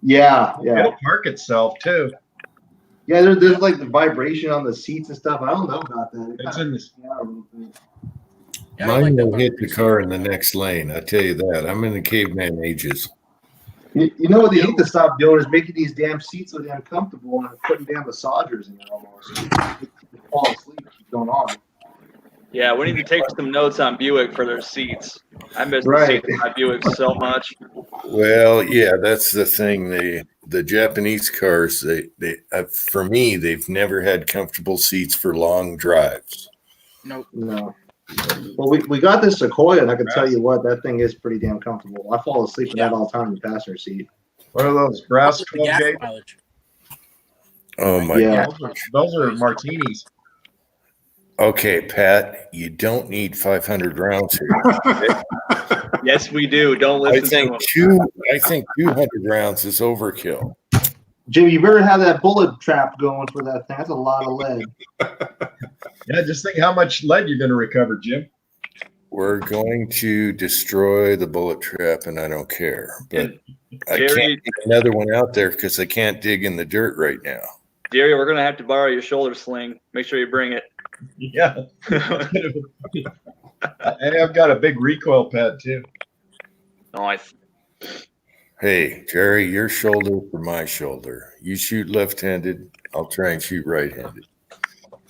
Yeah. It'll park itself too. Yeah, there's like the vibration on the seats and stuff. I don't know about that. It's in this. Mine will hit the car in the next lane. I tell you that. I'm in the caveman ages. You know what they need to stop doing is making these damn seats so damn comfortable and putting damn massagers in there almost. You fall asleep, keep going on. Yeah, we need to take some notes on Buick for their seats. I miss the Right. seats in my Buick so much. Well, yeah, that's the thing. The Japanese cars, they for me, they've never had comfortable seats for long drives. Nope. No. Well, we got this Sequoia, and I can tell you what, that thing is pretty damn comfortable. I fall asleep in that all the time in the passenger seat. What are those brass The 12 gas gauge? mileage. Oh my Yeah. God. Those are martinis. Okay, Pat, you don't need 500 rounds here. Yes, we do. Don't I listen to them. think 200 rounds is overkill. Jimmy, you better have that bullet trap going for that thing. That's a lot of lead. Yeah, just think how much lead you're going to recover, Jim. We're going to destroy the bullet trap, and I don't care. But I Jerry- can't get another one out there because I can't dig in the dirt right now. Jerry, we're gonna have to borrow your shoulder sling. Make sure you bring it. Yeah. And I've got a big recoil pad too. Nice. Hey, Jerry, your shoulder for my shoulder. You shoot left-handed, I'll try and shoot right-handed.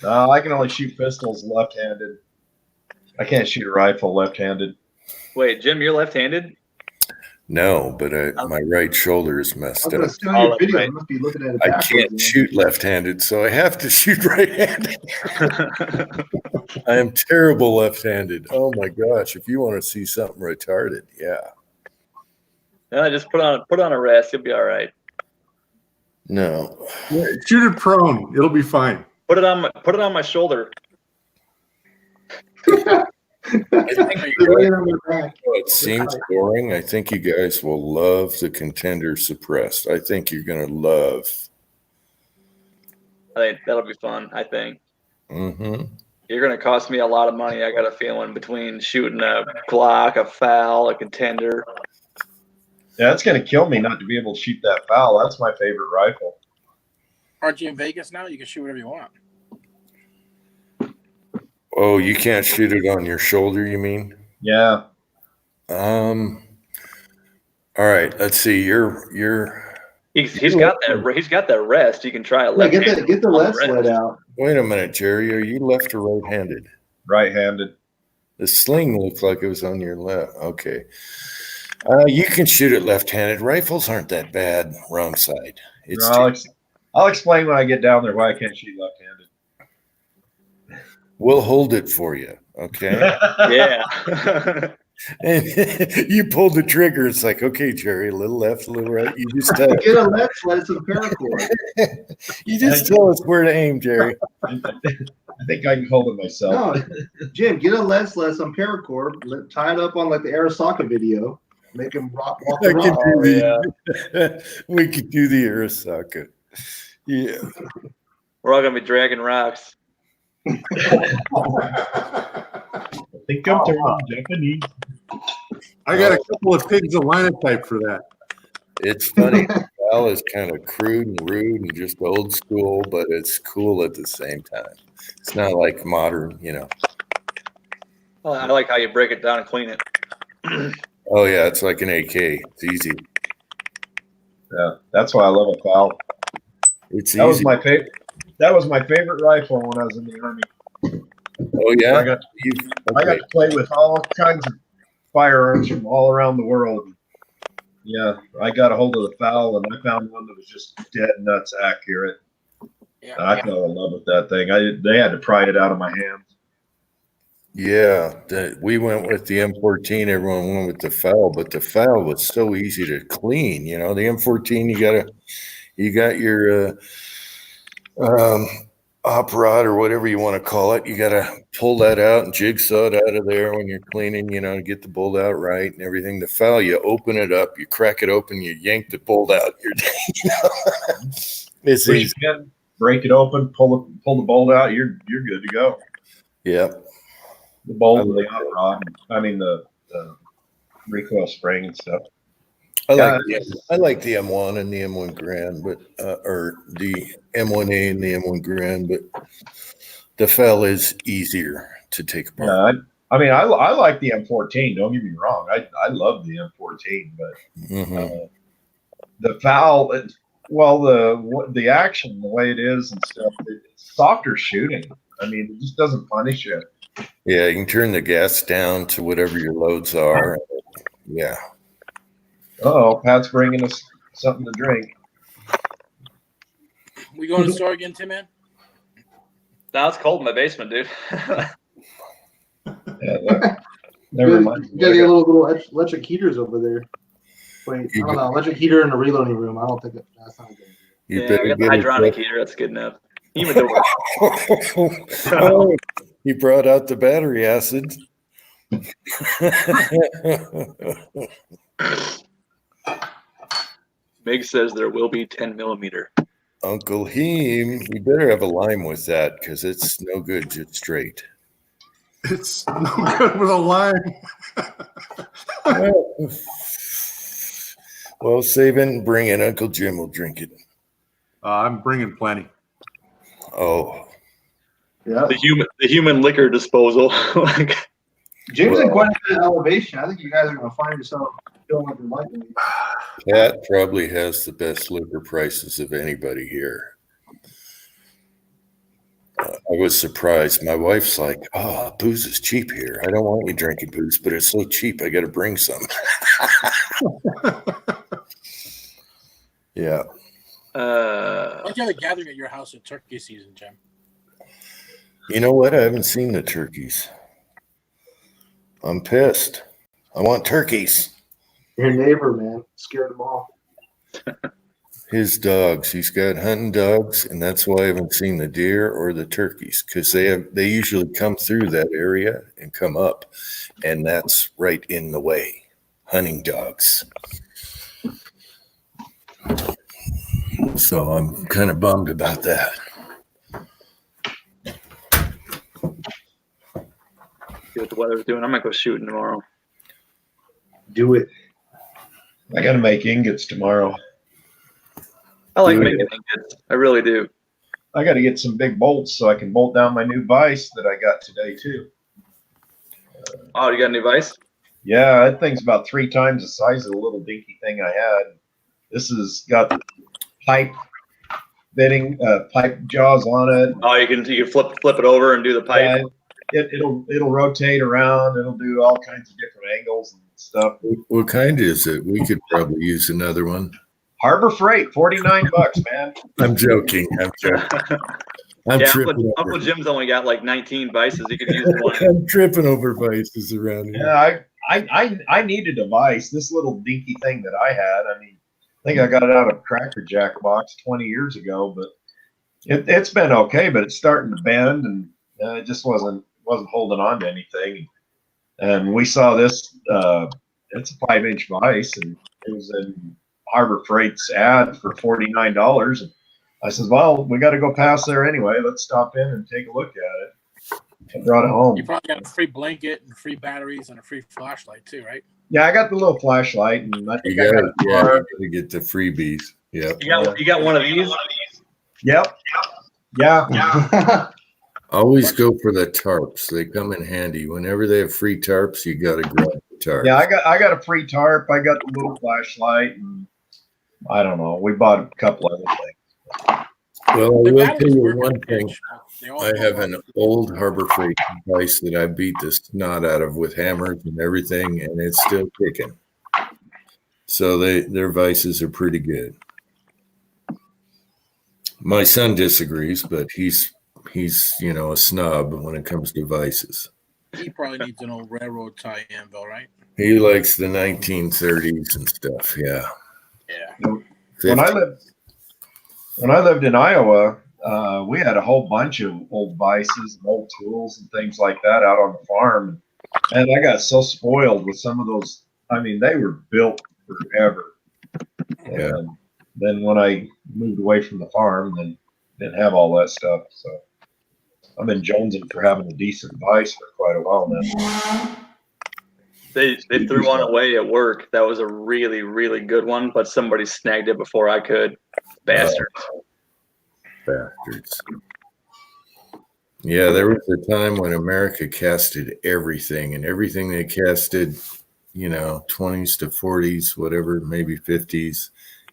I can only shoot pistols left-handed. I can't shoot a rifle left-handed. Wait, Jim, you're left-handed? No, but my right shoulder is I messed was going up. to steal your video. I must be looking at it I backwards. can't man. shoot left-handed, so I have to shoot right-handed. I am terrible left-handed. Oh my gosh! If you want to see something retarded, yeah. Yeah, just put on a rest. You'll be all right. No. Yeah, shoot it prone. It'll be fine. Put it on my shoulder. I think it seems boring. I think you guys will love the Contender Suppressed. I think you're going to love. I think that'll be fun. I think Mm-hmm. you're gonna cost me a lot of money. I got a feeling between shooting a Glock, a FAL, a Contender. Yeah, it's going to kill me not to be able to shoot that foul. That's my favorite rifle. Aren't you in Vegas now? You can shoot whatever you want. Oh, you can't shoot it on your shoulder, you mean? Yeah. All right. Let's see. He's got that rest. You can try a Yeah, left. get the lead sled out. Wait a minute, Jerry. Are you left or right-handed? Right-handed. The sling looked like it was on your left. Okay. You can shoot it left-handed. Rifles aren't that bad. Wrong side. It's I'll explain when I get down there why I can't shoot left-handed. We'll hold it for you. Okay. Yeah. And you pulled the trigger. It's like, okay, Jerry, a little left, a little right. You just tell Get a lead sled, some paracord. you just tell us where to aim, Jerry. I think I can hold it myself. No, Jim, get a lead sled, some paracord, tie it up on like the Arasaka video, make him walk I the could rock. do we could do the Arasaka. Yeah. We're all gonna be dragging rocks. I think I'm turning Japanese. I got a couple of pigs of linotype for that. It's funny. Val is kind of crude and rude and just old school, but it's cool at the same time. It's not like modern, you know. Well, I like how you break it down and clean it. Oh yeah, it's like an AK. It's easy. Yeah, that's why I love a foul. It's That was easy. my favorite. That was my favorite rifle when I was in the Army. Oh yeah, I got to play with all kinds of firearms from all around the world. Yeah, I got a hold of the FOWL, and I found one that was just dead nuts accurate. Yeah. I fell in love with that thing. They had to pry it out of my hands. Yeah, we went with the M14. Everyone went with the FOWL, but the FOWL was so easy to clean. You know, the M14, you got your op rod or whatever you want to call it. You got to pull that out and jigsaw it out of there when you're cleaning. You know, get the bolt out right and everything. The FOWL, you open it up, you crack it open, you yank the bolt out. It's Push easy. it in, break it open, pull the bolt out. You're good to go. Yeah. The bolt and the hot rod. I mean the recoil spring and stuff. I like the M1 and the M1 Grand, but or the M1A and the M1 Grand, but the FOWL is easier to take apart. Yeah, I mean I like the M14. Don't get me wrong. I love the M14, but the FOWL, well, the action, the way it is and stuff, it's softer shooting. I mean, it just doesn't punish you. Yeah, you can turn the gas down to whatever your loads are. Yeah. Oh, Pat's bringing us something to drink. We going to the store again, Tim, man? Now it's cold in my basement, dude. Never mind. You gotta get little electric heaters over there. Wait, I don't know. Electric heater in the reloading room. I don't think that's not good. You Yeah, better we got the get hydronic heater. That's good enough. Humidor. Oh, he brought out the battery acid. Meg says there will be 10 millimeter. Uncle Heem, you better have a lime with that because it's no good just straight. It's no good with a lime. Well, save it and bring it. Uncle Jim will drink it. I'm bringing plenty. Oh, Yeah. The human liquor disposal. Jim's in quite a bit of elevation. I think you guys are gonna find yourself feeling like you're liking me. Pat probably has the best liquor prices of anybody here. I was surprised. My wife's like, "Oh, booze is cheap here. I don't want you drinking booze, but it's so cheap. I got to bring some." Yeah. Why don't you have a gathering at your house at turkey season, Jim? You know what? I haven't seen the turkeys. I'm pissed. I want turkeys. Your neighbor, man, scared them all. His dogs. He's got hunting dogs, and that's why I haven't seen the deer or the turkeys because they usually come through that area and come up, and that's right in the way. Hunting dogs. So I'm kind of bummed about that. See what the weather's doing. I might go shooting tomorrow. Do it. I got to make ingots tomorrow. I like making ingots. I really do. I got to get some big bolts so I can bolt down my new vise that I got today too. Oh, you got a new vise? Yeah, that thing's about 3 times the size of the little dinky thing I had. This has got pipe fitting, pipe jaws on it. Oh, you can flip it over and do the pipe. Yeah, it'll rotate around. It'll do all kinds of different angles and stuff. What kind is it? We could probably use another one. Harbor Freight, $49, man. I'm joking. I'm tripping Uncle Jim's only got like 19 vices. He could use one. I'm tripping over vices around here. Yeah, I needed a vise. This little dinky thing that I had. I mean, I think I got it out of a Cracker Jack box 20 years ago, but it's been okay. But it's starting to bend, and it just wasn't holding on to anything. And we saw this. It's a 5-inch vise, and it was in Harbor Freight's ad for $49. And I said, well, we got to go past there anyway. Let's stop in and take a look at it. I brought it home. You probably got a free blanket and free batteries and a free flashlight too, right? Yeah, I got the little flashlight, and I think You I got gotta get the freebies. Yeah. You got one of these? Yep. Yeah. Always go for the tarps. They come in handy. Whenever they have free tarps, you gotta grab the tarp. Yeah, I got a free tarp. I got the little flashlight, and I don't know. We bought a couple other things. Well, I The will batteries tell you work one in thing. pitch, but they all I go have up. an old Harbor Freight device that I beat the snot out of with hammers and everything, and it's still kicking. So their vices are pretty good. My son disagrees, but he's a snub when it comes to vices. He probably needs an old railroad tie anvil, right? He likes the 1930s and stuff. Yeah. Yeah. When I 50s. lived in Iowa, we had a whole bunch of old vices and old tools and things like that out on the farm. And I got so spoiled with some of those. I mean, they were built forever. Yeah. And then when I moved away from the farm, then didn't have all that stuff. So I've been jonesing for having a decent vice for quite a while now. They threw one away at work. That was a really, really good one, but somebody snagged it before I could. Bastards. Bastards. Yeah, there was a time when America casted everything, and everything they casted, 20s to 40s, whatever, maybe 50s,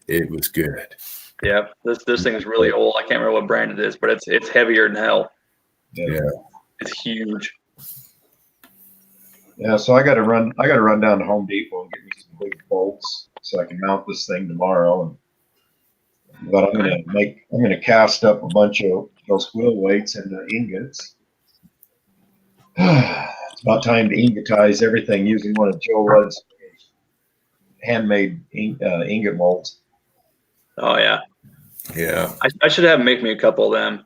it was good. Yeah, this thing is really old. I can't remember what brand it is, but it's heavier than hell. Yeah. It's huge. Yeah, so I got to run down to Home Depot and get me some big bolts so I can mount this thing tomorrow. But I'm gonna cast up a bunch of those wheel weights into ingots. It's about time to ingotize everything using one of Joe Rudd's handmade ingot molds. Oh yeah. Yeah. I should have him make me a couple of them.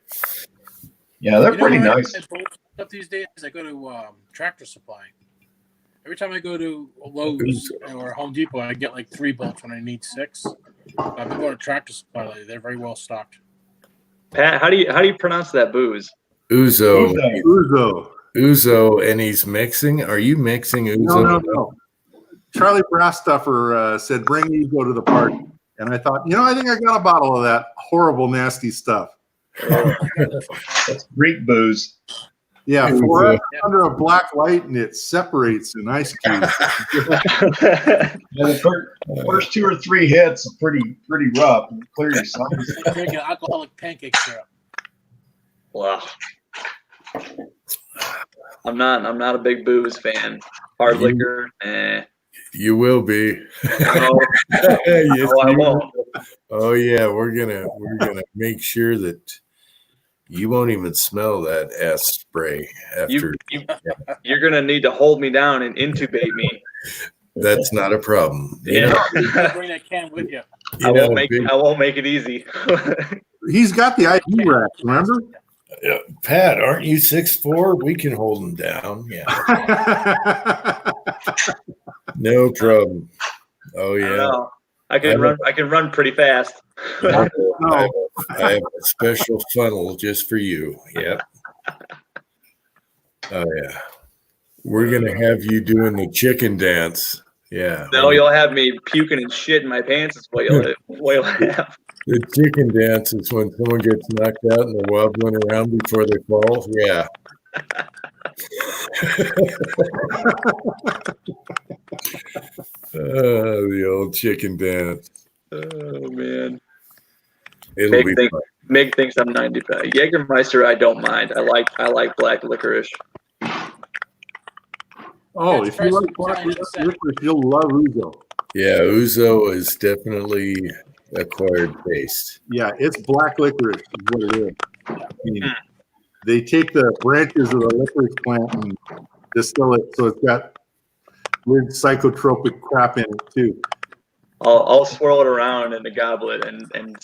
Yeah, they're pretty where nice. I buy bolts up these days? I go to Tractor Supply. Every time I go to Lowe's or Home Depot, I get like 3 bolts when I need 6. I've been going to Tractor Supply lately. They're very well stocked. Pat, how do you pronounce that booze? Uzo. Uzo. And he's mixing. Are you mixing Uzo? No. Charlie Brassstuffer said, "Bring Uzo to the party," and I thought, I think I got a bottle of that horrible, nasty stuff. That's Greek booze. Yeah, forever under a black light, and it separates in ice cubes. The first 2 or 3 hits are pretty rough. And clear your sinuses. It's like drinking alcoholic pancake syrup. Wow. I'm not a big booze fan. Hard liquor, You will be. No, Yes, I you won't. will. Oh yeah, we're gonna make sure that you won't even smell that ass spray after. You're gonna need to hold me down and intubate me. That's not a problem. Yeah. Bring that can with you. I won't make it easy. He's got the IV rack, remember? Pat, aren't you 6'4"? We can hold him down. Yeah. No problem. Oh yeah. I can run pretty fast. I have a special funnel just for you. Yep. Oh yeah. We're gonna have you doing the chicken dance. Yeah. No, you'll have me puking and shit in my pants. Is what you'll have. The chicken dance is when someone gets knocked out and they're wobbling around before they fall. Yeah. The old chicken dance. Oh man. It'll be fun. Meg thinks I'm 95. Jägermeister, I don't mind. I like black licorice. Oh, if you like black licorice, you'll love Uzo. Yeah, Uzo is definitely acquired taste. Yeah, it's black licorice is what it is. I mean, they take the branches of the licorice plant and distill it, so it's got weird psychotropic crap in it too. I'll swirl it around in a goblet and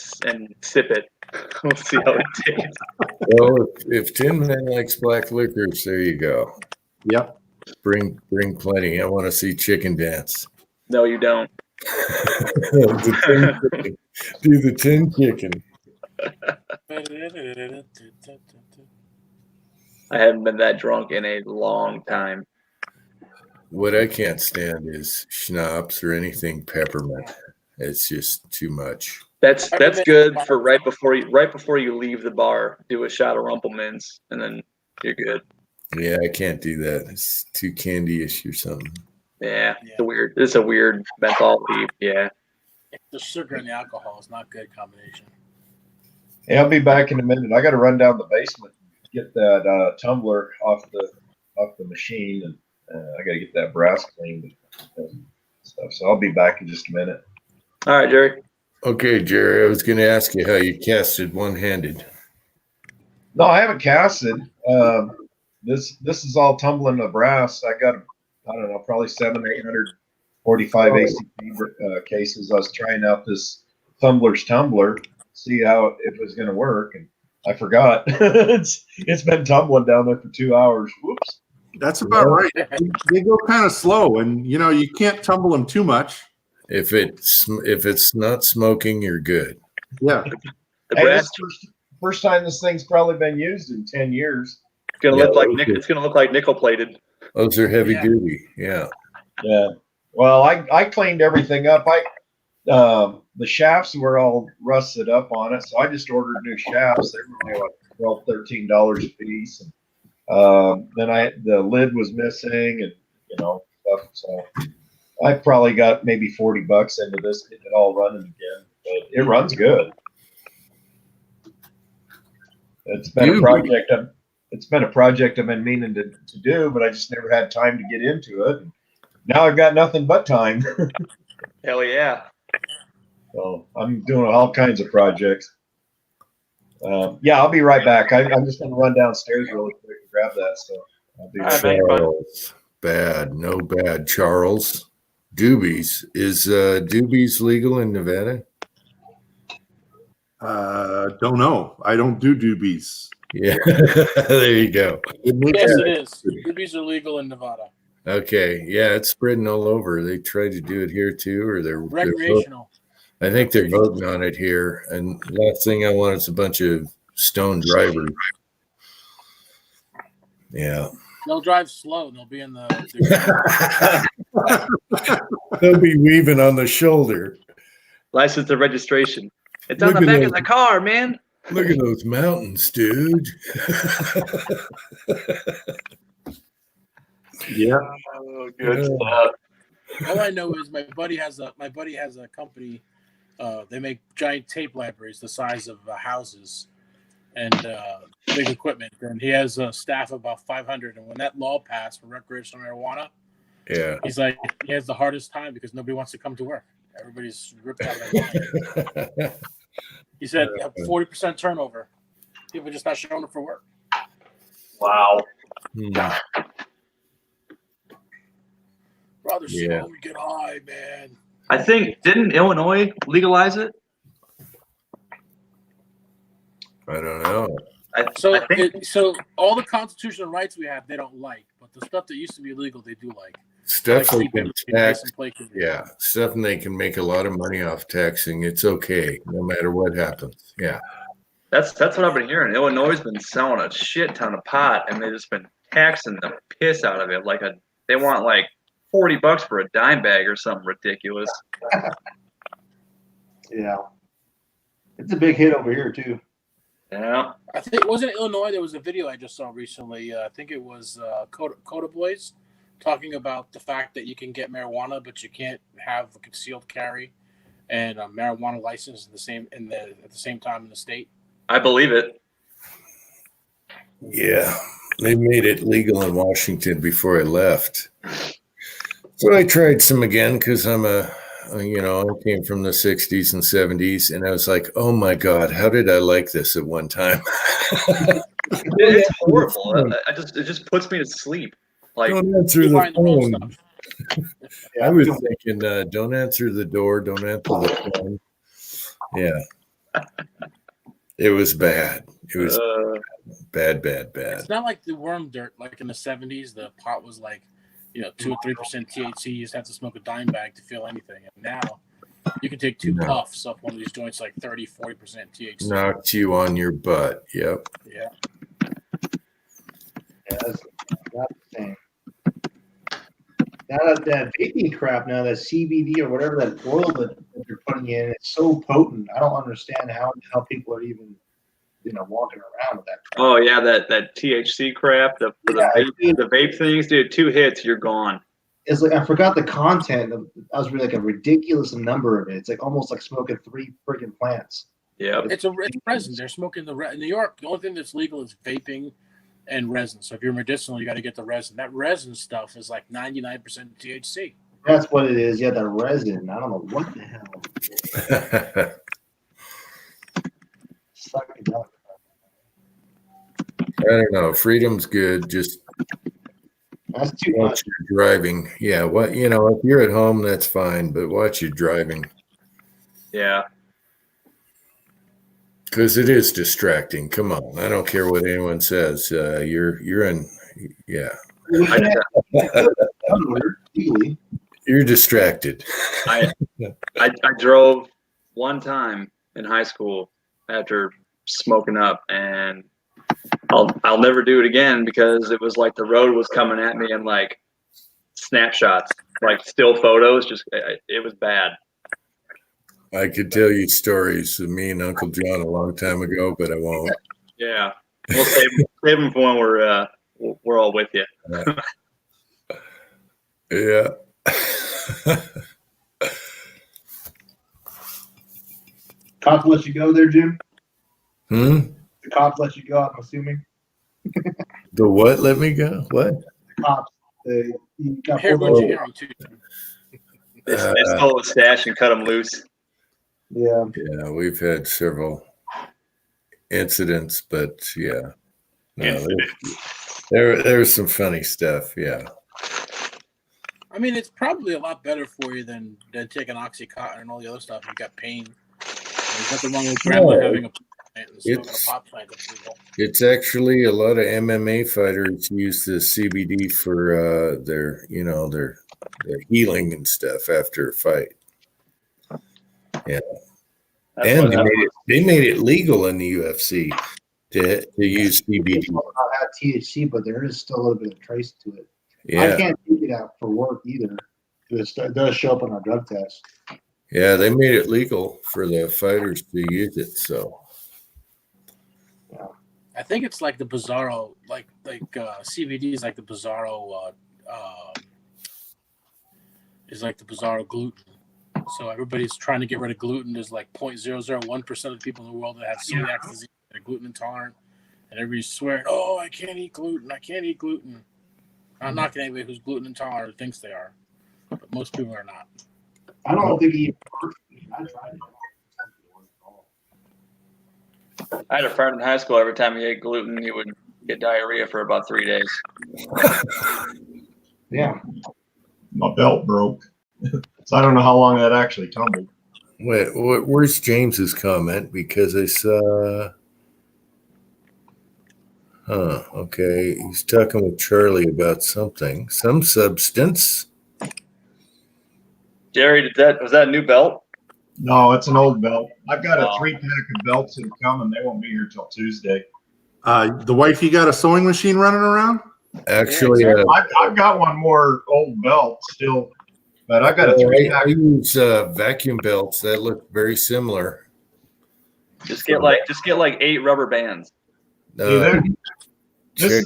sip it. We'll see how it tastes. Well, if Tin Man likes black licorice, there you go. Yep. Bring plenty. I want to see chicken dance. No, you don't. Do the tin chicken. I haven't been that drunk in a long time. What I can't stand is schnapps or anything peppermint. It's just too much. That's good for right before you leave the bar. Do a shot of Rumpelmans and then you're good. Yeah, I can't do that. It's too candy-ish or something. Yeah, it's a weird menthol leaf. Yeah. The sugar and the alcohol is not a good combination. Hey, I'll be back in a minute. I got to run down the basement, get that tumbler off the machine, and I got to get that brass cleaned and stuff. So I'll be back in just a minute. All right, Jerry. Okay, Jerry, I was going to ask you how you casted one-handed. No, I haven't casted. This is all tumbling the brass. I got, I don't know, probably 845 ACP cases. I was trying out this tumbler's tumbler, see how if it was going to work, and I forgot. It's been tumbling down there for 2 hours. Whoops. That's about right. They go kind of slow, and you can't tumble them too much. If it's not smoking, you're good. Yeah. The Hey, brass this is first time this thing's probably been used in 10 years. it's gonna Yeah, look like it's gonna look like nickel plated. Those are heavy duty. Yeah. Yeah. Well, I cleaned everything up. The shafts were all rusted up on it, so I just ordered new shafts. They were only like $12, $13 a piece. And, then the lid was missing, and stuff. So I probably got maybe $40 into this, getting it all running again. But it runs good. It's been a project. It's been a project I've been meaning to do, but I just never had time to get into it. And now I've got nothing but time. Hell yeah. So I'm doing all kinds of projects. Yeah, I'll be right back. I'm just going to run downstairs really quick and grab that stuff. I'll be right back. Charles, bad, no bad. Charles, doobies. Is doobies legal in Nevada? Don't know. I don't do doobies. Yeah, there you go. Yes, it is. Doobies are legal in Nevada. Okay, yeah, it's spreading all over. They try to do it here too, or they're Recreational. I think they're voting on it here. And last thing I want is a bunch of stone drivers. Yeah. They'll drive slow. They'll be in the. They'll be weaving on the shoulder. License to registration. It's on the back of the car, man. Look at those mountains, dude. Yeah. Oh, good stuff. All I know is my buddy has a company. They make giant tape libraries the size of houses and big equipment. And he has a staff of about 500. And when that law passed for recreational marijuana, yeah, he's like, he has the hardest time because nobody wants to come to work. Everybody's ripped out of their mind. He said 40% turnover. People just not showing up for work. Wow. Rather slow and get high, man. I think, didn't Illinois legalize it? I don't know. So all the constitutional rights we have, they don't like, but the stuff that used to be illegal, they do like. Stuff like they can tax, stuff they can make a lot of money off taxing. It's okay, no matter what happens. Yeah, that's what I've been hearing. Illinois has been selling a shit ton of pot, and they've just been taxing the piss out of it. They want like $40 for a dime bag or something ridiculous. Yeah, it's a big hit over here too. Yeah, I think wasn't it Illinois. There was a video I just saw recently. I think it was Coda Boys talking about the fact that you can get marijuana, but you can't have a concealed carry and a marijuana license at the same time in the state. I believe it. Yeah, they made it legal in Washington before I left. So I tried some again because I came from the 60s and 70s, and I was like, oh my God, how did I like this at one time? It's horrible. It just puts me to sleep. Like, don't answer the phone. I was thinking, don't answer the door, don't answer the phone. Yeah. It was bad. It was bad. It's not like the worm dirt, like in the 70s, the pot was like, 2 or 3% THC. You just have to smoke a dime bag to feel anything. And now you can take 2 puffs off one of these joints, like 30, 40% THC. Knocked you on your butt. Yep. Yeah. That's the same. That vaping crap now, that CBD or whatever that oil that they're putting in, it's so potent. I don't understand how people are even, walking around with that crap. Oh yeah, that THC crap, the vape things, dude. 2 hits, you're gone. It's like I forgot the content. I was really like a ridiculous number of it. It's like almost like smoking 3 freaking plants. Yeah. It's resin. They're smoking in New York. The only thing that's legal is vaping and resin. So if you're medicinal, you got to get the resin. That resin stuff is like 99% THC. That's what it is. Yeah, the resin. I don't know what the hell. Suck it up. I don't know. Freedom's good. Just That's too watch much. your driving. Yeah, what if you're at home, that's fine, but watch your driving Yeah. because it is distracting. Come on, I don't care what anyone says. You're in. Yeah, you're distracted. I drove one time in high school after smoking up, and I'll never do it again because it was like the road was coming at me and like snapshots, like still photos. Just it was bad. I could tell you stories of me and Uncle John a long time ago, but I won't. Yeah, we'll save them for when we're all with you. Yeah. Cops let you go there, Jim? The cops let you go, I'm assuming? The what let me go? What? The cops. You got Hair pulled over. engineering too. They stole the stash and cut them loose. Yeah. Yeah, we've had several incidents, but yeah. No, there's some funny stuff, yeah. I mean, it's probably a lot better for you than taking Oxycontin and all the other stuff. You got pain. There's nothing wrong with grandma having a plant and smoking a pot plant that's legal. It's actually a lot of MMA fighters use the CBD for their healing and stuff after a fight. Yeah. And they made it legal in the UFC to use CBD. Not have THC, but there is still a little bit of trace to it. Yeah. I can't take it out for work either. It does show up on our drug test. Yeah, they made it legal for the fighters to use it. So I think it's like the Bizarro, like CBD is like the Bizarro, gluten. So everybody's trying to get rid of gluten. There's like 0.001% of people in the world that have celiac disease, that are gluten intolerant, and everybody's swearing, "Oh, I can't eat gluten. I can't eat gluten." I'm not knocking anybody who's gluten intolerant or thinks they are, but most people are not. I don't think he. I tried it. I had a friend in high school. Every time he ate gluten, he would get diarrhea for about 3 days. Yeah. My belt broke. So I don't know how long that actually tumbled. wait, where's James's comment? Because I saw. Okay. He's talking with Charlie about something, some substance. Jerry, was that a new belt? No, it's an old belt. I've got a 3-pack of belts that are coming. They won't be here till Tuesday. The wifey got a sewing machine running around? Actually, I've got one more old belt still, but I've got a 3-pack. I use vacuum belts that look very similar. Just get like 8 rubber bands. This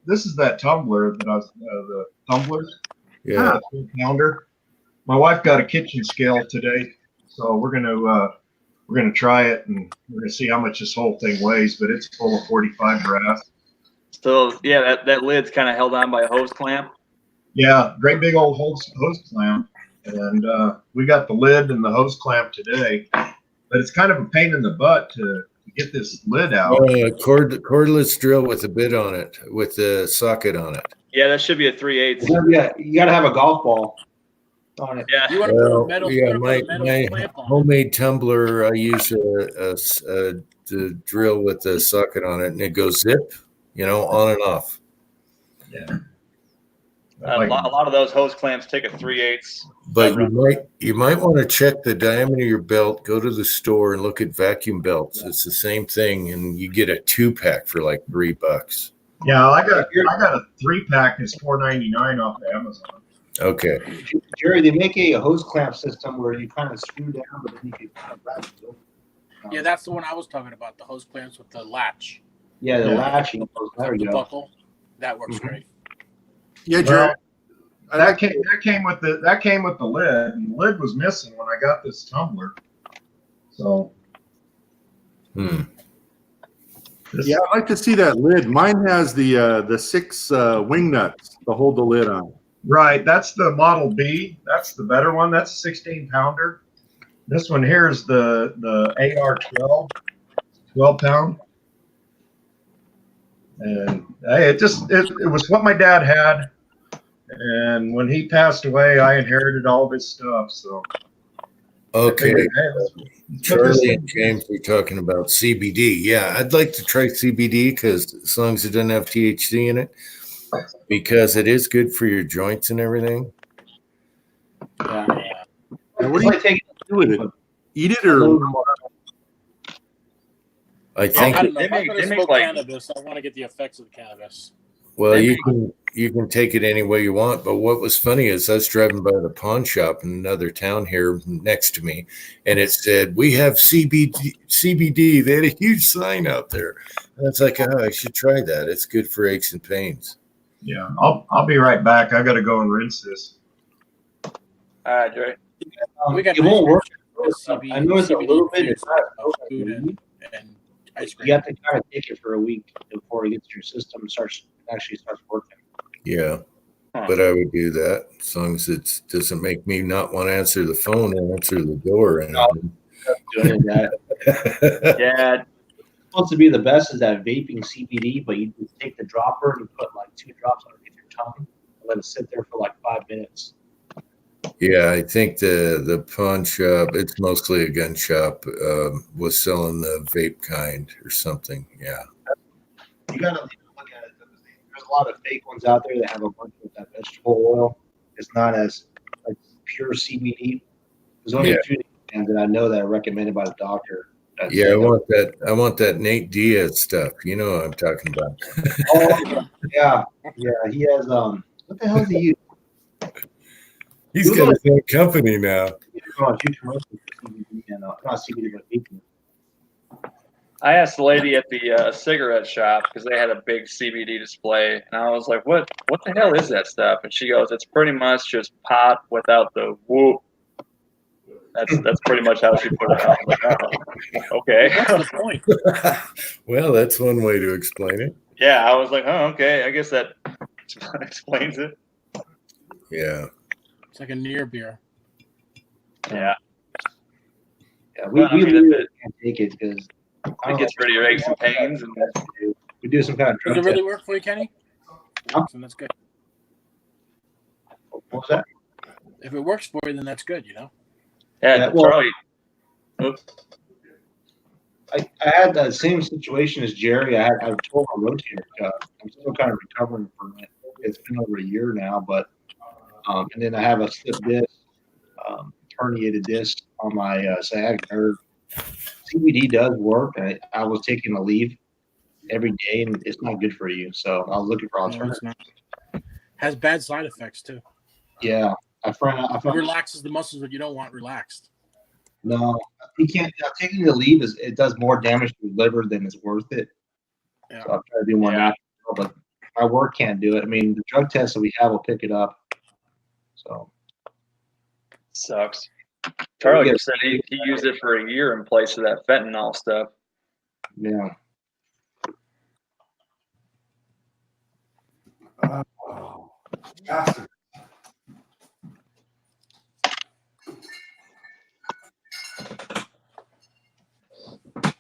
is that tumbler that I was the tumblers. Yeah. Pounder. My wife got a kitchen scale today, so we're gonna try it and we're gonna see how much this whole thing weighs. But it's full of 45 brass. So yeah, that lid's kind of held on by a hose clamp. Yeah, great big old hose clamp, and we got the lid and the hose clamp today. But it's kind of a pain in the butt to get this lid out. Cordless drill with a bit on it, with the socket on it. Yeah, that should be a 3/8. Yeah, you got to have a golf ball on it. Yeah. You want to put a metal my clamp on. homemade tumbler, I use the drill with the socket on it, and it goes zip, on and off. Yeah. A lot of those hose clamps take a 3/8. But you might want to check the diameter of your belt. Go to the store and look at vacuum belts. It's the same thing, and you get a 2-pack for like $3. Yeah, I got a 3-pack. It's $4.99 off of Amazon. Okay. Jerry, they make a hose clamp system where you kind of screw down, but then you can kind of wrap it over. Yeah, that's the one I was talking about. The hose clamps with the latch. Yeah, the latching. There we The go. buckle. That works great. Yeah, Jerry. That came with the lid, and the lid was missing when I got this tumbler. So Yeah, I'd like to see that lid. Mine has the 6 wing nuts to hold the lid on. Right, that's the Model B. That's the better one. That's a 16 pounder. This one here is the AR-12, 12 pound. And hey, it was what my dad had. And when he passed away, I inherited all of his stuff. So Okay. hey, let's put this Charlie thing- and James were talking about CBD. Yeah, I'd like to try CBD because as long as it doesn't have THC in it, because it is good for your joints and everything. Yeah. And what It's do you like taking do with it? Eat it or? I think. I don't know. If I'm They going to make smoke like cannabis, I want to get the effects of cannabis. Well, They you can take it any way you want. But what was funny is I was driving by the pawn shop in another town here next to me, and it said, "We have CBD." They had a huge sign out there. And it's like, oh, I should try that. It's good for aches and pains. Yeah, I'll be right back. I got to go and rinse this. all right, Dre. We got it won't work. CBD, I know it's a little bit. It's not food and ice cream. You have to kind of take it for a week before it gets to your system and actually starts working. Yeah, but I would do that as long as it doesn't make me not want to answer the phone and answer the door. And Do any of that. Yeah, Supposed to be the best is that vaping CBD, but you just take the dropper and you put like 2 drops underneath your tongue and let it sit there for like 5 minutes. yeah, I think the pawn shop, it's mostly a gun shop, was selling the vape kind or something. Yeah. You gotta look at it. There's a lot of fake ones out there that have a bunch of that vegetable oil. It's not as like pure CBD. There's only 2 brands that I know that are recommended by the doctor. Yeah, I want that Nate Diaz stuff. You know what I'm talking about. Oh, yeah. He has what the hell is he using? He's got his own company now. Oh, huge commercials for CBD and not CBD but vaping. I asked the lady at the cigarette shop because they had a big CBD display, and I was like, "What the hell is that stuff?" And she goes, "It's pretty much just pot without the whoop." That's pretty much how she put it. I was like, "Oh, okay." What's the point? Well, that's one way to explain it. Yeah, I was like, "Oh, okay. I guess that explains it." Yeah. It's like a near beer. Yeah. Yeah, Well, I we mean, literally can't take it because It gets rid of your aches and pains, and we do some kind of Does drug it really test. work for you, Kenny? Huh? So that's good. What was that? If it works for you, then that's good. You know. yeah, well- Charlie. Oops. I had the same situation as Jerry. I tore my rotator cuff. I'm still kind of recovering from it. It's been over a year now, but and then I have a slip disc, herniated disc on my sciatic nerve. CBD does work. I was taking a leave every day, and it's not good for you. So I was looking for No, alternatives. it's not. Has bad side effects too. Yeah, I It found relaxes the muscles that you don't want relaxed. no, you can't. Taking the leave it does more damage to the liver than it's worth it. Yeah. So I'll try to do more natural, but my work can't do it. I mean, the drug tests that we have will pick it up. So Sucks. Charlie said he used it for a year in place of that fentanyl stuff. yeah.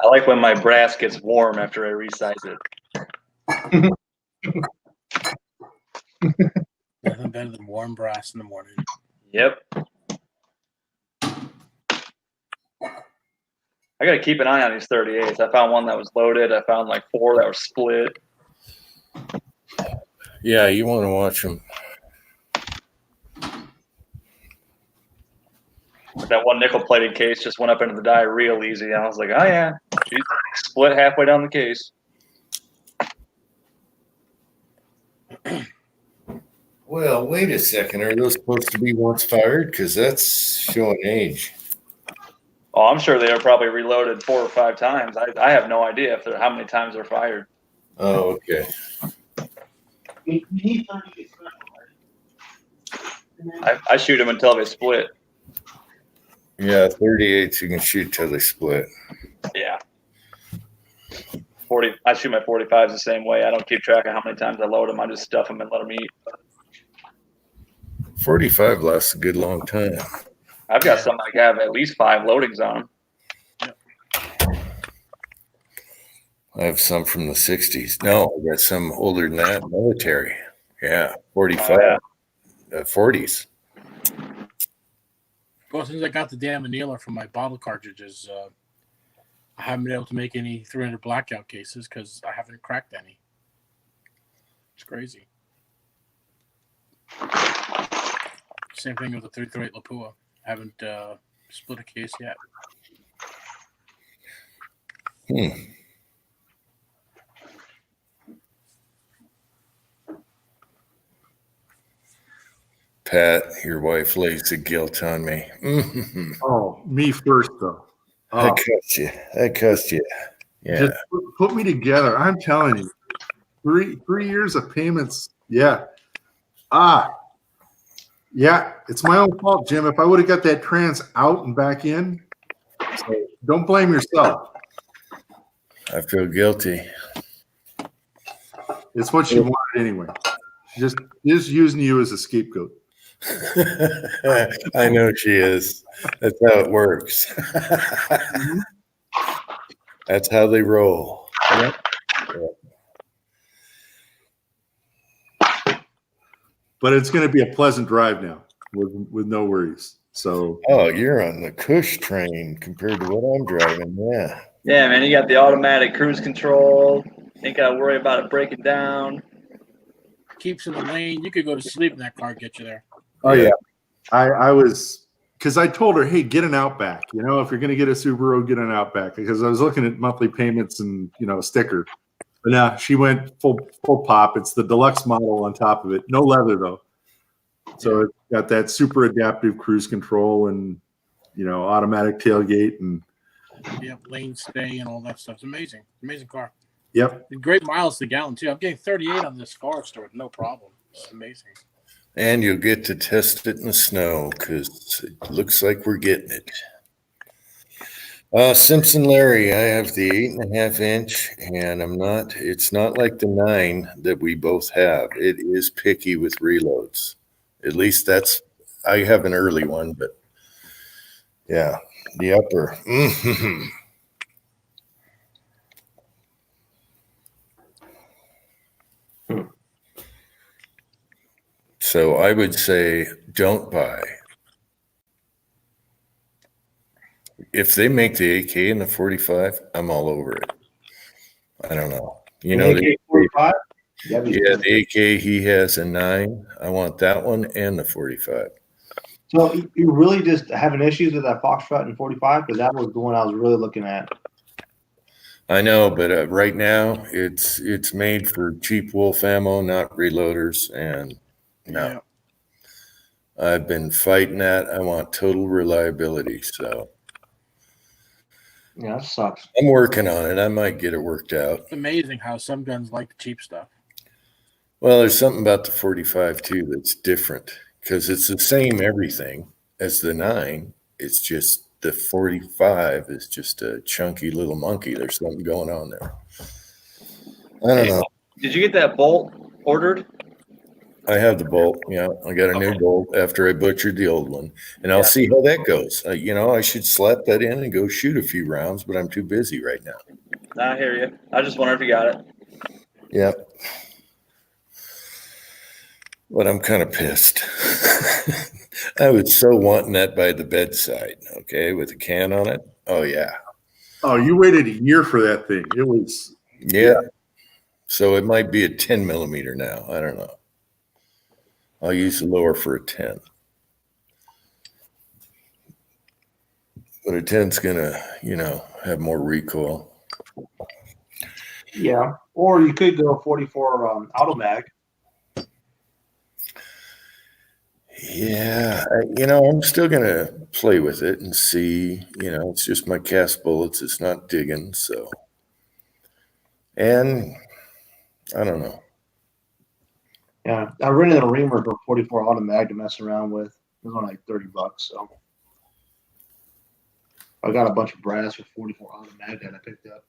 I like when my brass gets warm after I resize it. Nothing better than warm brass in the morning. Yep. I got to keep an eye on these 38s. I found one that was loaded. I found like 4 that were split. Yeah, you want to watch them. But that one nickel-plated case just went up into the die real easy. I was like, oh, yeah. She's split halfway down the case. Well, wait a second. Are those supposed to be once fired? Because that's showing age. Oh, I'm sure they are probably reloaded 4 or 5 times. I have no idea how many times they're fired. Oh, okay. I shoot them until they split. Yeah, 38s you can shoot till they split. Yeah. I shoot my 45s the same way. I don't keep track of how many times I load them. I just stuff them and let them eat. 45 lasts a good long time. I've got some that have at least 5 loadings on them. I have some from the 60s. No, I got some older than that, military. Yeah, 45, 40s. Well, since I got the damn annealer from my bottle cartridges, I haven't been able to make any 300 blackout cases because I haven't cracked any. It's crazy. Same thing with the 338 Lapua. I haven't split a case yet. Pat, your wife lays the guilt on me. Oh, me first though. That cussed you. That cussed you. Yeah. Just put me together. I'm telling you, 3 years of payments. Yeah. Yeah. It's my own fault, Jim. If I would have got that trans out and back in, so don't blame yourself. I feel guilty. It's what she wanted anyway. Just using you as a scapegoat. I know she is. That's how it works. That's how they roll. Yep. But it's going to be a pleasant drive now with no worries. So. Oh, you're on the Cush train compared to what I'm driving. Yeah. Yeah, man. You got the automatic cruise control. Ain't got to worry about it breaking down. Keeps in the lane. You could go to sleep in that car, get you there. Oh yeah. I was, because I told her, hey, get an Outback. You know, if you're going to get a Subaru, get an Outback. Because I was looking at monthly payments and, you know, a sticker. But now she went full pop. It's the deluxe model on top of it. No leather though. So it's got that super adaptive cruise control and, you know, automatic tailgate and. Yep, lane stay and all that stuff. It's amazing. Amazing car. Yep. Great miles to gallon too. I'm getting 38 on this Forester with no problem. It's amazing. And you'll get to test it in the snow because it looks like we're getting it. Simpson Larry, I have the 8.5 inch, and it's not like the 9 that we both have. It is picky with reloads. At least I have an early one, but yeah, the upper. So I would say don't buy. If they make the AK and the 45, I'm all over it. I don't know. You know, AK 45? Yeah, the AK, he has a 9. I want that one and the 45. So you really just having issues with that Foxtrot and 45? Because that was the one I was really looking at. I know, but right now it's made for cheap wolf ammo, not reloaders, and no. Yeah. I've been fighting that. I want total reliability, so yeah, that sucks. I'm working on it. I might get it worked out. It's amazing how some guns like the cheap stuff. Well, there's something about the 45 too that's different because it's the same everything as the 9. It's just the 45 is just a chunky little monkey. There's something going on there. I don't know. Did you get that bolt ordered? I have the bolt. Yeah, I got a new bolt after I butchered the old one, and I'll see how that goes. I should slap that in and go shoot a few rounds, but I'm too busy right now. I hear you. I just wonder if you got it. Yep. But I'm kind of pissed. I was so wanting that by the bedside, okay, with a can on it. Oh, yeah. Oh, you waited a year for that thing. It was. Yeah. So it might be a 10 millimeter now. I don't know. I'll use the lower for a 10. But a 10's going to, have more recoil. Yeah. Or you could go 44 Automag. Yeah. I'm still going to play with it and see. It's just my cast bullets. It's not digging. So. And I don't know. Yeah. I rented a reamer for 44 Automag to mess around with. It was only like $30. So I got a bunch of brass with 44 Automag that I picked up.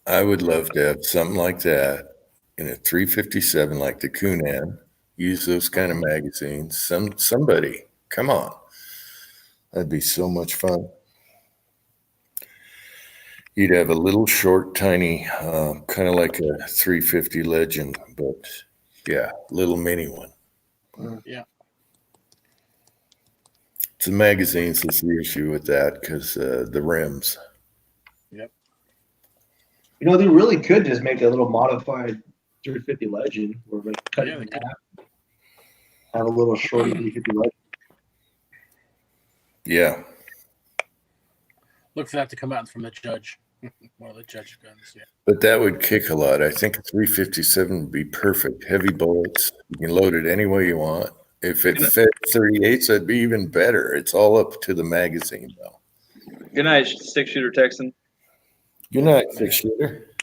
I would love to have something like that in a 357 like the Coonan. Use those kind of magazines. Somebody, come on. That'd be so much fun. You'd have a little short, tiny, kind of like a 350 Legend, but yeah, little mini one. Yeah. It's the magazines that's the issue with that because the rims. Yep. You know, they really could just make a little modified 350 Legend where they cut Yeah, it they in could. half, have a little shorter 350 Legend. Yeah. Look for that to come out from the judge. One of the judge guns. Yeah. But that would kick a lot. I think a 357 would be perfect. Heavy bullets. You can load it any way you want. If it fit 38s, that'd be even better. It's all up to the magazine, though. Good night, 6-shooter Texan. Good night, 6-shooter.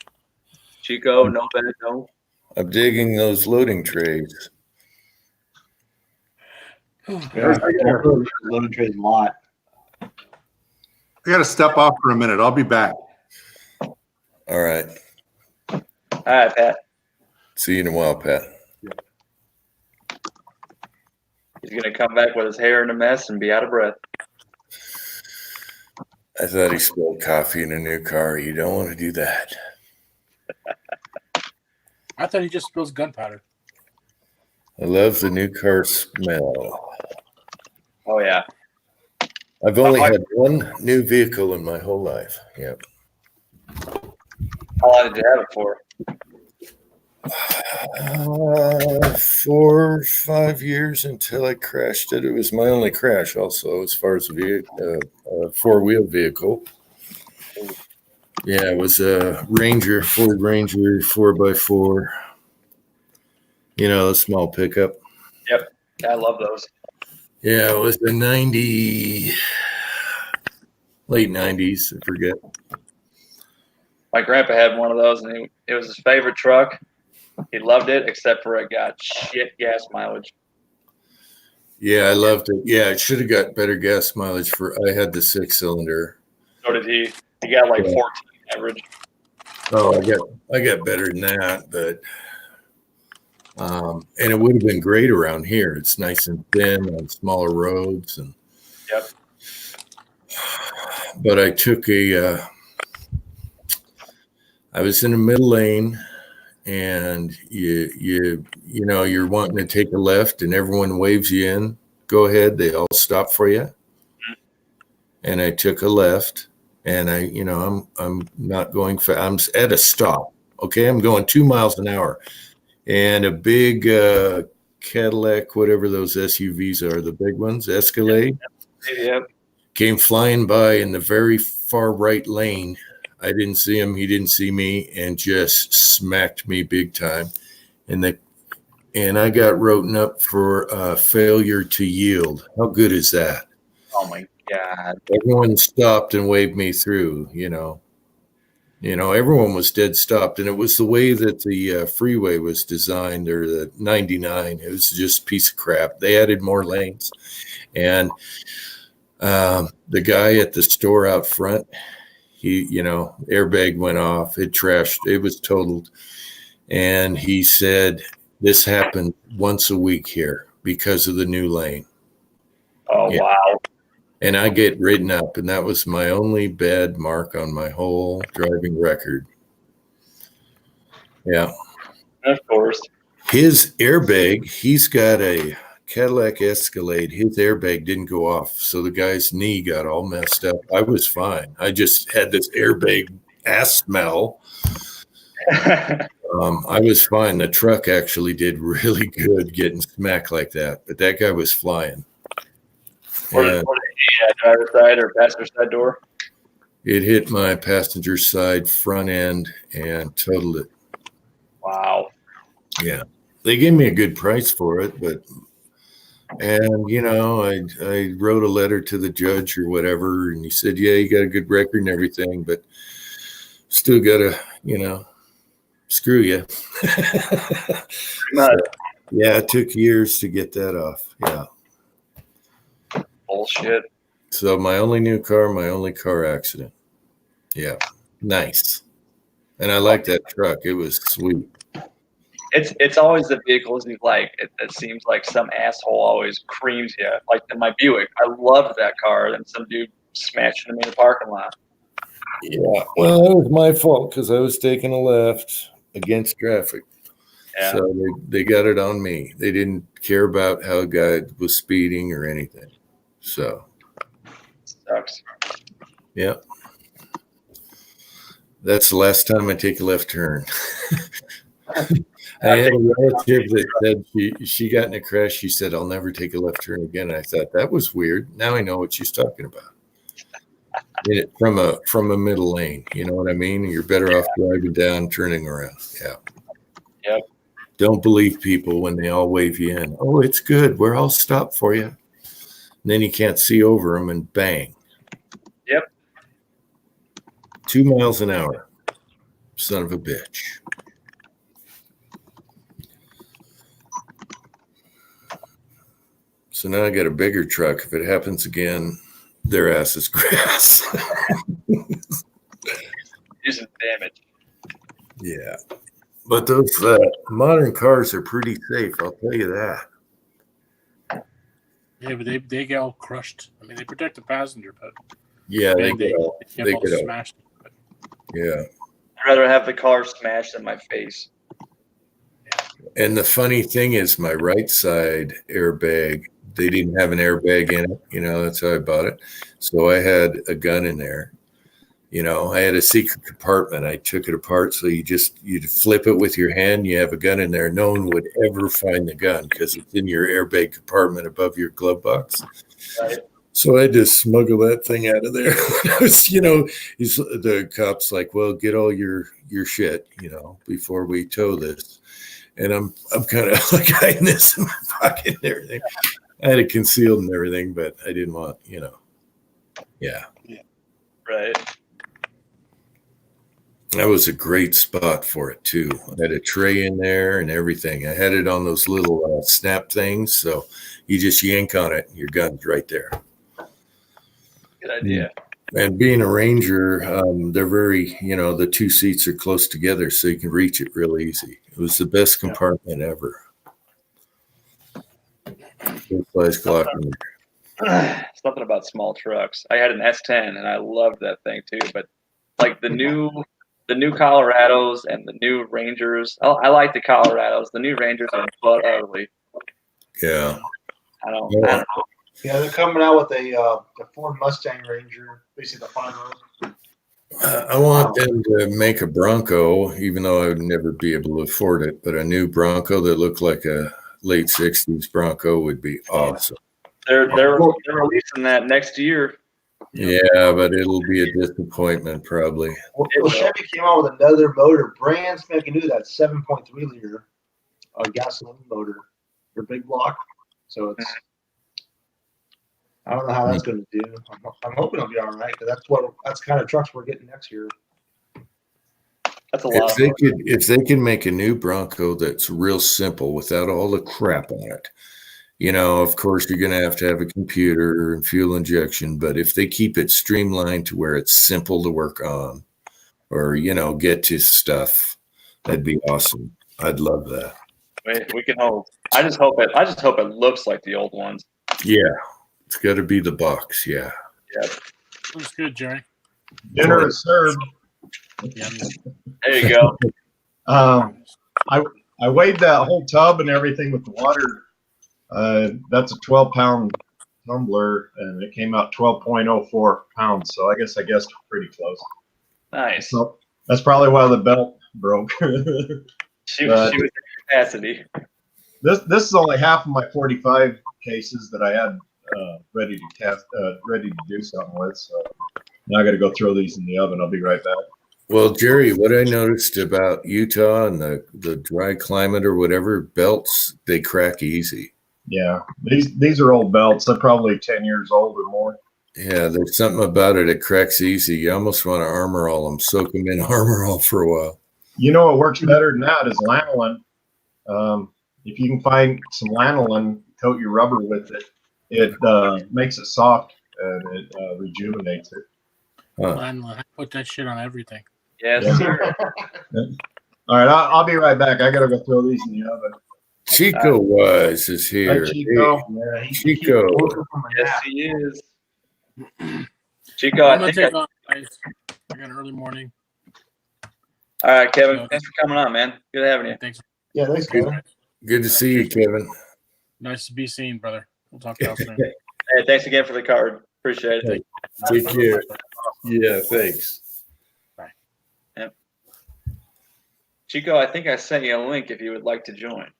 Chico, no bad, no. I'm digging those loading trays. Yeah, loaded trays a lot. I got to step off for a minute. I'll be back. All right. All right, Pat. See you in a while, Pat. He's going to come back with his hair in a mess and be out of breath. I thought he spilled coffee in a new car. You don't want to do that. I thought he just spills gunpowder. I love the new car smell. Oh, yeah. I've only had one new vehicle in my whole life. Yep. How long did you have it for? 4 or 5 years until I crashed it. It was my only crash also as far as a four-wheel vehicle. Yeah, it was a Ranger, Ford Ranger 4x4. You know, a small pickup. Yep. Yeah, I love those. Yeah, it was the late 90s, I forget. My grandpa had one of those, and it was his favorite truck. He loved it, except for it got shit gas mileage. Yeah, I loved it. Yeah, it should have got better gas mileage I had the 6-cylinder. So did he. He got like 14 average. Oh, I got better than that, but and it would have been great around here. It's nice and thin on smaller roads, and yep. But I took I was in the middle lane, and you know you're wanting to take a left, and everyone waves you in. Go ahead. They all stop for you, and I took a left. And I'm not going fast. I'm at a stop. Okay, I'm going 2 miles an hour, and a big Cadillac, whatever those SUVs are, the big ones, Escalade, came flying by in the very far right lane. I didn't see him. He didn't see me, and just smacked me big time. And I got written up for failure to yield. How good is that? Oh my God. Everyone stopped and waved me through, everyone was dead stopped. And it was the way that the freeway was designed, or the 99. It was just a piece of crap. They added more lanes. And the guy at the store out front, he, airbag went off. It trashed. It was totaled. And he said, this happened once a week here because of the new lane. Oh, yeah. Wow. And I get ridden up, and that was my only bad mark on my whole driving record. Yeah. Of course. His airbag, he's got a Cadillac Escalade. His airbag didn't go off, so the guy's knee got all messed up. I was fine. I just had this airbag ass smell. I was fine. The truck actually did really good getting smacked like that, but that guy was flying. What did he driver's side or passenger side door? It hit my passenger side front end and totaled it. Wow. Yeah. They gave me a good price for it, I wrote a letter to the judge or whatever, and he said, yeah, you got a good record and everything, but still got to, screw you. Yeah, it took years to get that off. Yeah. Bullshit. So my only new car, my only car accident. Yeah. Nice. And I like that truck. It was sweet. It's always the vehicles you like. It seems like some asshole always creams you. Like in my Buick, I loved that car, and some dude smashed him in the parking lot. Yeah. Well, that was my fault because I was taking a left against traffic. Yeah. So they got it on me. They didn't care about how a guy was speeding or anything. So. Sucks. Yeah. That's the last time I take a left turn. I had a relative that said she got in a crash. She said, "I'll never take a left turn again." And I thought that was weird. Now I know what she's talking about. From a middle lane, you know what I mean? You're better off driving down, turning around. Yeah. Yep. Don't believe people when they all wave you in. Oh, it's good. We're all stopped for you. And then you can't see over them, and bang. Yep. 2 miles an hour. Son of a bitch. So now I got a bigger truck. If it happens again, their ass is grass. Using damage. Yeah. But those modern cars are pretty safe, I'll tell you that. Yeah, but they get all crushed. I mean, they protect the passenger, but yeah, they get all smashed. Yeah. I'd rather have the car smashed than my face. And the funny thing is, my right side airbag, they didn't have an airbag in it. You know, that's how I bought it. So I had a gun in there. You know, I had a secret compartment. I took it apart. So you'd flip it with your hand. You have a gun in there. No one would ever find the gun because it's in your airbag compartment above your glove box. Right. So I just smuggle that thing out of there. The cop's like, well, get all your shit, you know, before we tow this. And I'm kind of like hiding this in my pocket and everything. I had it concealed and everything, but I didn't want, you know. Yeah. Right. That was a great spot for it too. I had a tray in there and everything. I had it on those little snap things, so you just yank on it, and your gun's right there. Good idea. And being a Ranger, they're very, you know, the two seats are close together, so you can reach it real easy. It was the best compartment ever. Something about small trucks. I had an S10 and I loved that thing too. But like the new Colorados and the new Rangers, I like the Colorados. The new Rangers are butt ugly. Yeah. I don't know. Yeah, they're coming out with the Ford Mustang Ranger, basically the 5.0. I want them to make a Bronco, even though I would never be able to afford it, but a new Bronco that looked like a late 60s Bronco would be awesome. They're releasing that next year. Yeah, but it'll be a disappointment probably. Well, Chevy came out with another motor, brand spanking new, that 7.3 liter gasoline motor for big block. So it's, I don't know how that's going to do. I'm hoping it'll be all right because that's the kind of trucks we're getting next year. That's a lot. If they can make a new Bronco that's real simple without all the crap on it, you know, of course you're going to have a computer and fuel injection, but if they keep it streamlined to where it's simple to work on, or you know, get to stuff, that'd be awesome. I'd love that. We can hope. I just hope it looks like the old ones. Yeah, it's got to be the box. Yeah. Yeah. Looks good, Jerry. Dinner is served. There you go. I weighed that whole tub and everything with the water. That's a 12-pound tumbler, and it came out 12.04 pounds. So I guess pretty close. Nice. So that's probably why the belt broke. She was in capacity. This is only half of my 45 cases that I had ready to test, ready to do something with. So now I got to go throw these in the oven. I'll be right back. Well, Jerry, what I noticed about Utah and the dry climate or whatever, belts, they crack easy. Yeah, these are old belts. They're probably 10 years old or more. Yeah, there's something about it. It cracks easy. You almost want to armor all them, soak them in armor all for a while. You know what works better than that is lanolin. If you can find some lanolin, coat your rubber with it. It makes it soft and it rejuvenates it. I put that shit on everything. Yes, Yeah. sir. All right, I'll be right back. I gotta go throw these in the oven. Chico Wise is Hi, here. Chico. Hey, Yeah, he Chico. woke up from a Yes, nap. he is. Chico, I'm I gonna think take off, guys. I got an early morning. All right, Kevin. So- Thanks for coming on, man. Good having you. Thanks. Yeah, thanks, Good, Kevin. good to see you, Kevin. Nice to be seen, brother. We'll talk to y'all soon. Hey, thanks again for the card. Appreciate it. Take care. Yeah, thanks. Chico, I think I sent you a link if you would like to join.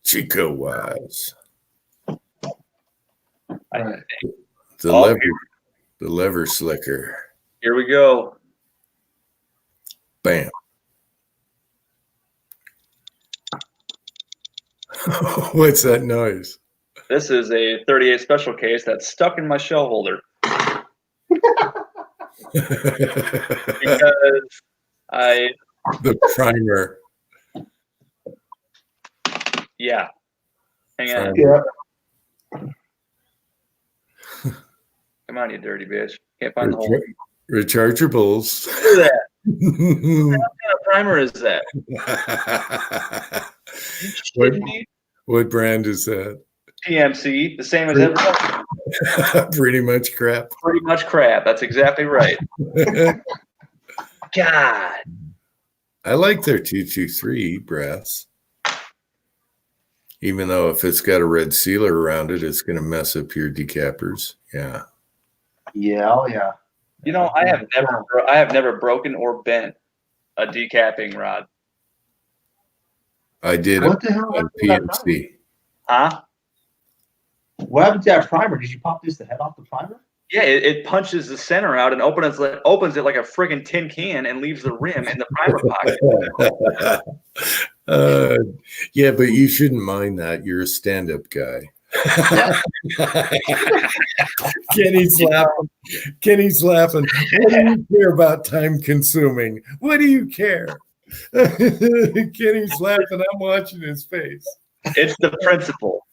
Chico Wise. I Right. think. The Oh, lever, the lever slicker. Here we go. Bam. What's that noise? This is a 38 special case that's stuck in my shell holder because The primer. yeah. Hang on. Yeah. Come on, you dirty bitch. Can't find the hole. Rechargeables. Look at that. What kind of primer is that? what, Kidding me? what brand is that? PMC, the same as everyone. Pretty much crap. Pretty much crap. That's exactly right. God. I like their 223 brass. Even though if it's got a red sealer around it, it's going to mess up your decappers. Yeah. Yeah, oh yeah. You know, I have never broken or bent a decapping rod. I did What the hell on happened to that primer? PMC. Huh? What happened to that primer? Did you pop this the head off the primer? Yeah, it punches the center out and opens it like a friggin' tin can and leaves the rim in the primer pocket. Yeah, but you shouldn't mind that. You're a stand-up guy. Kenny's laughing. Kenny's laughing. What do you care about time consuming? What do you care? Kenny's laughing. I'm watching his face. It's the principle.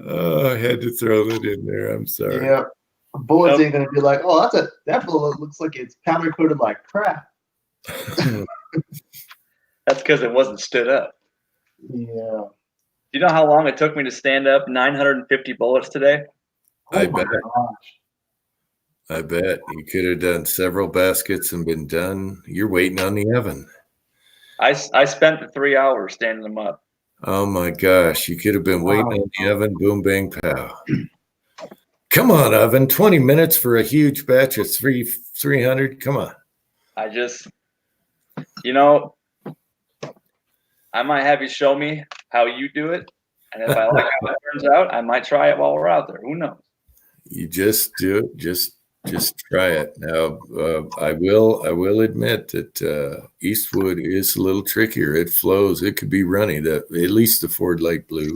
Oh, I had to throw that in there. I'm sorry. Yeah. Bullets ain't gonna be like, oh, that bullet looks like it's powder coated like crap. That's because it wasn't stood up. Yeah. You know how long it took me to stand up 950 bullets today? I bet. I bet you could have done several baskets and been done. You're waiting on the oven. I spent the 3 hours standing them up. Oh my gosh, you could have been waiting on the oven. Boom, bang, pow. Come on, oven. 20 minutes for a huge batch of 300. Come on. I just, you know, I might have you show me how you do it, and if I like how it turns out, I might try it while we're out there. Who knows? You just do it. Just try it. Now, I will admit that Eastwood is a little trickier. It flows. It could be runny. At least the Ford Light Blue.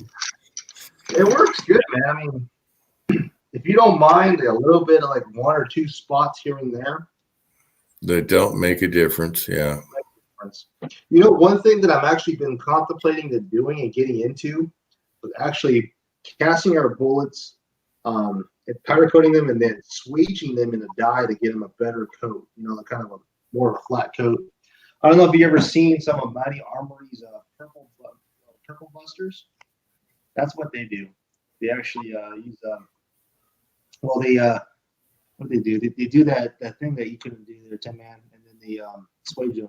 It works good, man. I mean, if you don't mind a little bit of like one or two spots here and there, That don't make a difference. Yeah. You know, one thing that I've actually been contemplating to doing and getting into was actually casting our bullets, and powder coating them, and then swaging them in a dye to get them a better coat. You know, kind of a more of a flat coat. I don't know if you ever seen some of Mighty Armory's purple busters. That's what they do. They actually use what they do? They do that thing that you couldn't do there, 10-man, and then they swage them.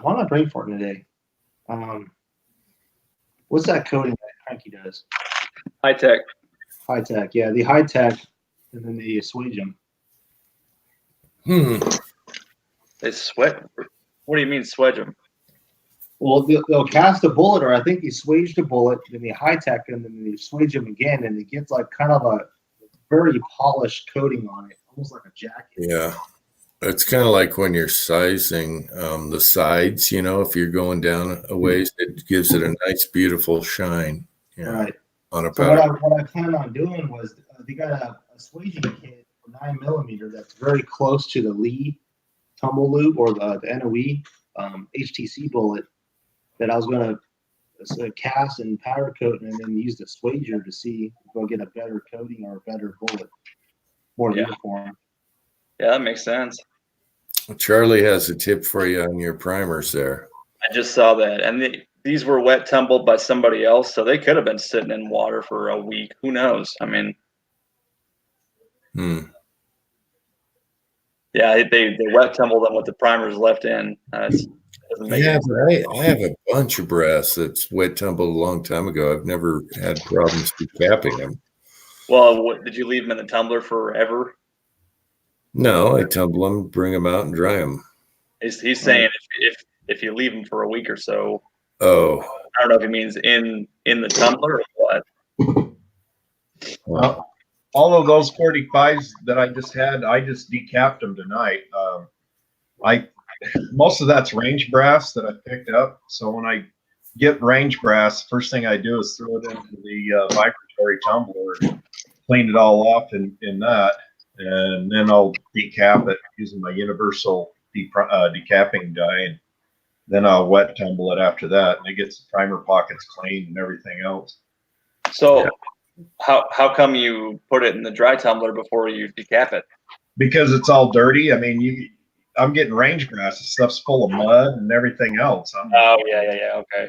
Why not brain farting today? What's that coating that Cranky does? High tech. High tech, yeah, the high tech, and then they swage them. They sweat. What do you mean swedge them? Well, they'll cast a bullet, or I think they swage the bullet, then they high tech them, and then they swage them again, and it gets like kind of a very polished coating on it, almost like a jacket. Yeah. It's kind of like when you're sizing the sides, you know, if you're going down a ways, it gives it a nice, beautiful shine. Yeah, right. On a So powder. what I planned on doing was they got a swaging kit for 9mm that's very close to the Lee tumble loop or the NOE HTC bullet that I was going to cast and powder coat and then use the swager to see if I'll get a better coating or a better bullet, more uniform. Yeah, that makes sense. Charlie has a tip for you on your primers there. I just saw that, and these were wet tumbled by somebody else, so they could have been sitting in water for a week. Who knows? I mean, yeah, they wet tumble them with the primers left in. Doesn't make Yeah, any sense. but I have a bunch of brass that's wet tumbled a long time ago. I've never had problems decapping them. Well, did you leave them in the tumbler forever? No, I tumble them, bring them out, and dry them. He's saying if you leave them for a week or so. Oh, I don't know if he means in the tumbler or what. All of those 45s that I just had, I just decapped them tonight. Most of that's range brass that I picked up. So when I get range brass, first thing I do is throw it into the vibratory tumbler, clean it all off in that, and then I'll decap it using my universal decapping die, and then I'll wet tumble it after that, and it gets the primer pockets clean and everything else. So how come you put it in the dry tumbler before you decap it? Because it's all dirty. I mean, I'm getting range grass. The stuff's full of mud and everything else. Yeah. Okay.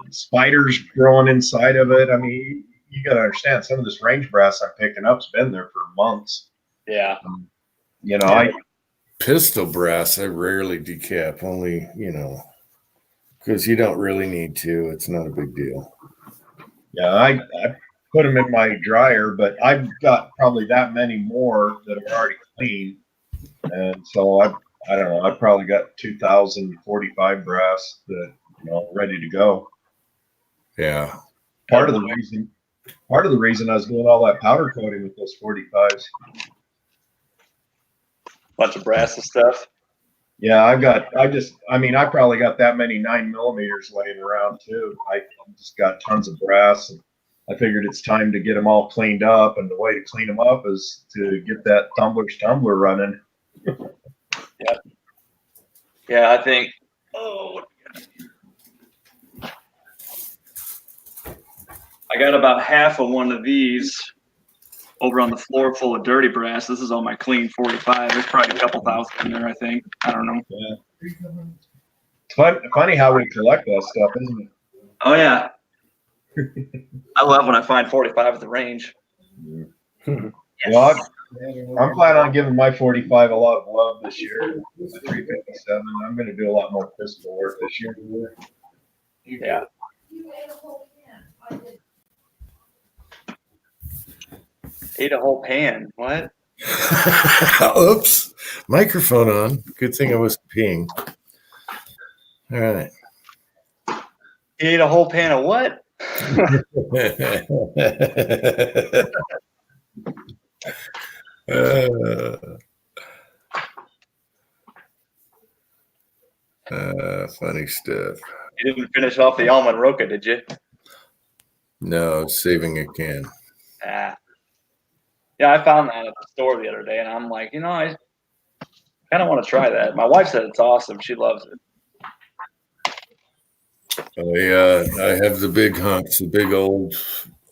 Spiders growing inside of it. I mean, you got to understand, some of this range brass I'm picking up's been there for months. Yeah. Pistol brass, I rarely decap, only, because you don't really need to. It's not a big deal. Yeah, I put them in my dryer, but I've got probably that many more that are already clean. And so I don't know, I've probably got 2,045 brass that, ready to go. Yeah. Part of the reason I was doing all that powder coating with those 45s. Bunch of brass and stuff. Yeah, I probably got that many 9mm laying around too. I just got tons of brass, and I figured it's time to get them all cleaned up. And the way to clean them up is to get that tumbler running. Yeah, I think. I got about half of one of these over on the floor full of dirty brass. This is all my clean 45. There's probably a couple thousand in there, I think. I don't know. Yeah. It's funny how we collect that stuff, isn't it? Oh, yeah. I love when I find 45 at the range. Yes. Well, I'm planning on giving my 45 a lot of love this year. The 357. I'm going to do a lot more pistol work this year. Yeah. Ate a whole pan. What? Oops. Microphone on. Good thing I was peeing. All right. You ate a whole pan of what? Funny stuff. You didn't finish off the almond roca, did you? No, saving a can. Yeah, I found that at the store the other day, and I'm like, I kind of want to try that. My wife said it's awesome. She loves it. I have the big hunks, the big old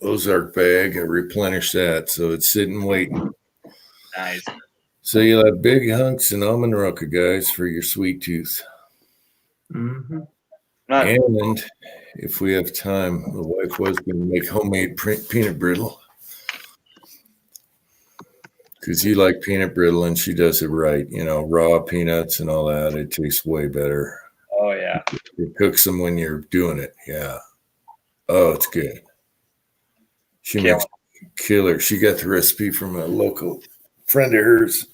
Ozark bag. I replenish that, so it's sitting waiting. Nice. So you'll have big hunks and almond roca, guys, for your sweet tooth. Mm-hmm. And if we have time, the wife was going to make homemade peanut brittle. Because you like peanut brittle and she does it right. Raw peanuts and all that. It tastes way better. Oh, yeah. It cooks them when you're doing it. Yeah. Oh, it's good. She makes killer. She got the recipe from a local friend of hers.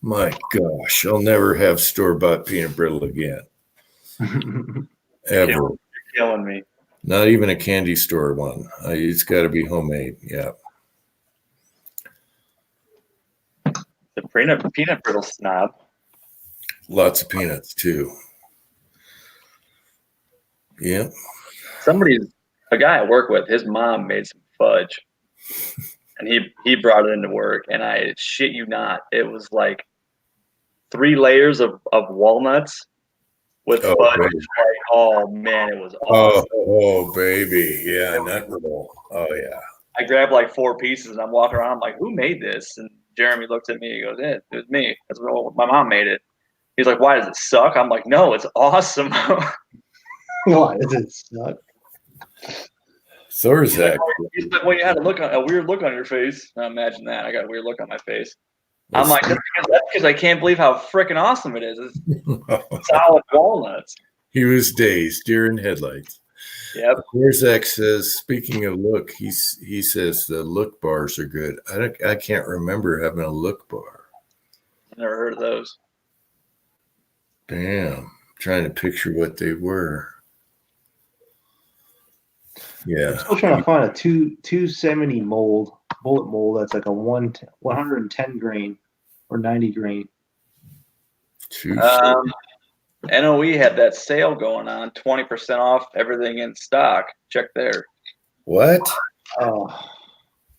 My gosh, I'll never have store-bought peanut brittle again. Ever. You're killing me. Not even a candy store one. It's got to be homemade. Yeah. The peanut brittle snob. Lots of peanuts too. Yeah. A guy I work with, his mom made some fudge, and he brought it into work, and I shit you not, it was like 3 layers of walnuts with fudge. Baby. Oh man, it was awesome. Oh baby, yeah, nut roll. Oh yeah. I grabbed like 4 pieces, and I'm walking around. I'm like, who made this? And Jeremy looked at me. He goes, "Yeah, it was me. That's what my mom made it." He's like, "Why does it suck?" I'm like, "No, it's awesome." Why does it suck? Thorzak. He's like, "Well, you had a weird look on your face." Now imagine that. I got a weird look on my face. I'm like, that's because I can't believe how freaking awesome it is. It's solid walnuts. He was dazed, deer in headlights. Yep. Thorzak says, speaking of look, he says the look bars are good. I can't remember having a look bar. Never heard of those. Damn. Trying to picture what they were. Yeah. I'm still trying to find a 270 mold, bullet mold that's like a 110 grain or 90 grain. NOE had that sale going on, 20% off everything in stock. Check there. What? Oh,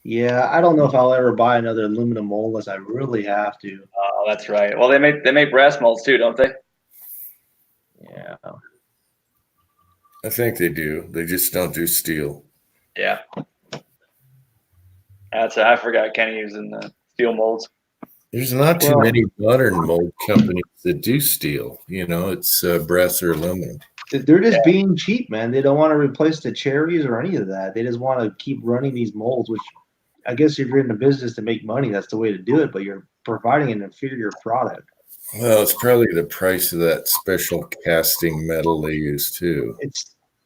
yeah. I don't know if I'll ever buy another aluminum mold unless I really have to. Oh, that's right. Well, they make brass molds too, don't they? Yeah. I think they do. They just don't do steel. Yeah. I forgot Kenny using the steel molds. There's not too many modern mold companies that do steel. You know, it's brass or aluminum. They're just being cheap, man. They don't want to replace the cherries or any of that. They just want to keep running these molds, which I guess if you're in the business to make money, that's the way to do it, but you're providing an inferior product. Well, it's probably the price of that special casting metal they use too.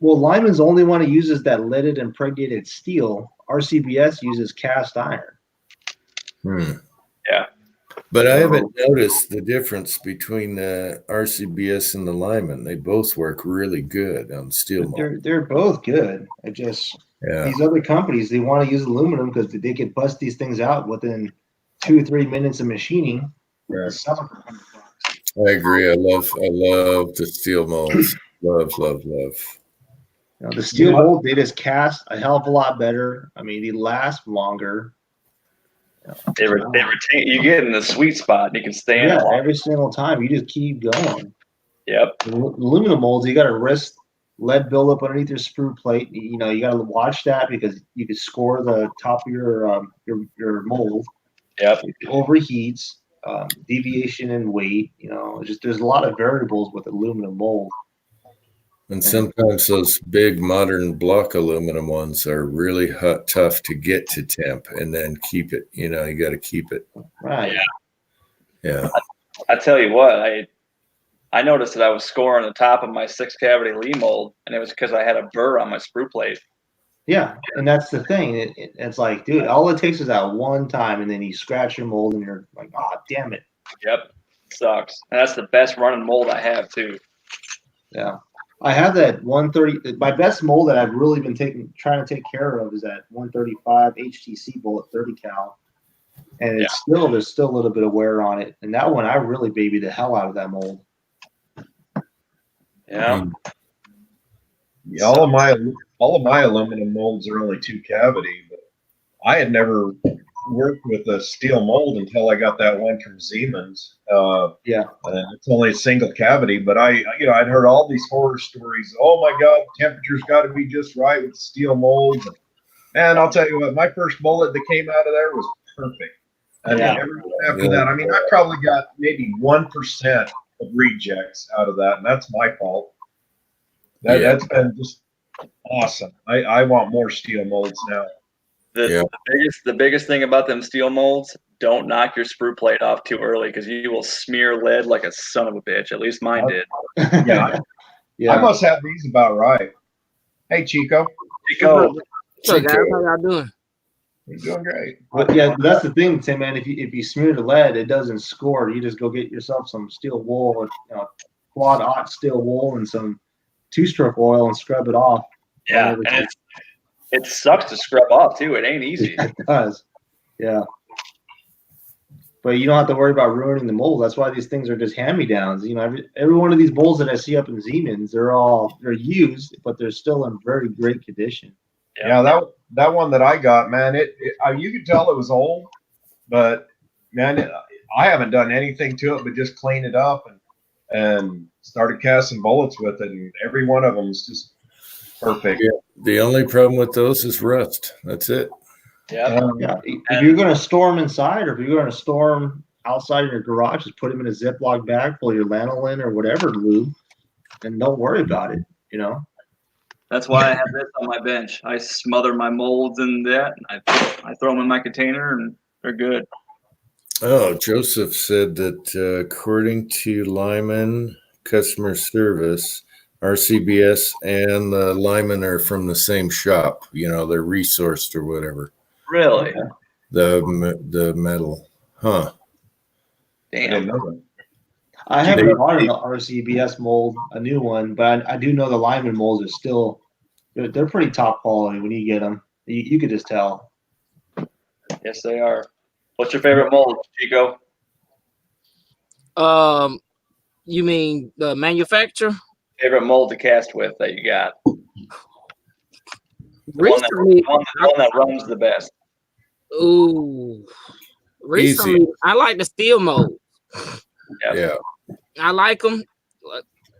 Lyman's the only one who uses that leaded impregnated steel. RCBS uses cast iron. Yeah. But I haven't noticed the difference between the RCBS and the Lyman. They both work really good on steel mold. They're both good. These other companies, they want to use aluminum because they can bust these things out within 2 or 3 minutes of machining. Right. I agree. I love the steel molds. Love. You know, the steel mold, they just cast a hell of a lot better. I mean, they last longer. They retain. You get in the sweet spot, and you can stay in it every single time. You just keep going. Yep. Aluminum molds, you got to risk lead buildup underneath your sprue plate. You know, you got to watch that because you could score the top of your mold. Yep. It overheats, deviation in weight. You know, there's a lot of variables with aluminum mold. And sometimes those big modern block aluminum ones are really tough to get to temp and then keep it. You know, you got to keep it. Right. Yeah. I tell you what, I noticed that I was scoring the top of my 6-cavity Lee mold, and it was because I had a burr on my sprue plate. Yeah, and that's the thing. It's like, dude, all it takes is that one time, and then you scratch your mold, and you're like, oh, damn it. Yep. Sucks. And that's the best running mold I have, too. Yeah. I have that 130. My best mold that I've really been trying to take care of is that 135 HTC bullet 30 cal, and there's still a little bit of wear on it. And that one, I really baby the hell out of that mold. Yeah. Yeah, all of my aluminum molds are only 2-cavity, but I had never worked with a steel mold until I got that one from Siemens. And it's only a single cavity, but I'd heard all these horror stories. Oh my God, temperature's got to be just right with steel molds. And I'll tell you what, my first bullet that came out of there was perfect. And after that, I mean, I probably got maybe 1% of rejects out of that, and that's my fault. That's been just awesome. I want more steel molds now. The biggest thing about them steel molds, don't knock your sprue plate off too early because you will smear lead like a son of a bitch. At least mine did. I must have these about right. Hey, Chico. So guys, how y'all doing? You're doing great. But that's the thing, Tim, man. If you smear the lead, it doesn't score. You just go get yourself some steel wool, quad aught steel wool, and some 2-stroke oil, and scrub it off. Yeah, and it sucks to scrub off too. It ain't easy. It does. Yeah. But you don't have to worry about ruining the mold. That's why these things are just hand-me-downs. You know, every one of these molds that I see up in Siemens, they're used, but they're still in very great condition. Yeah, that one that I got, man, you could tell it was old, but man, I haven't done anything to it but just clean it up and started casting bullets with it, and every one of them is just perfect. Yeah, the only problem with those is rust. That's it. Yeah. Yeah. If you're going to store them inside, or if you're going to store them outside in your garage, just put them in a Ziploc bag full of your lanolin or whatever lube, and don't worry about it. You know. That's why I have this on my bench. I smother my molds in that. And I throw them in my container, and they're good. Oh, Joseph said that according to Lyman customer service, RCBS and Lyman are from the same shop. You know, they're resourced or whatever. Really? The metal, huh? Damn. I haven't bought an RCBS mold, a new one, but I do know the Lyman molds are still they're pretty top quality when you get them. You could just tell. Yes, they are. What's your favorite mold, Chico? You mean the manufacturer? Favorite mold to cast with that you got? Recently, the one that runs the best. Ooh. Recently, I like the steel molds. Yeah. I like them.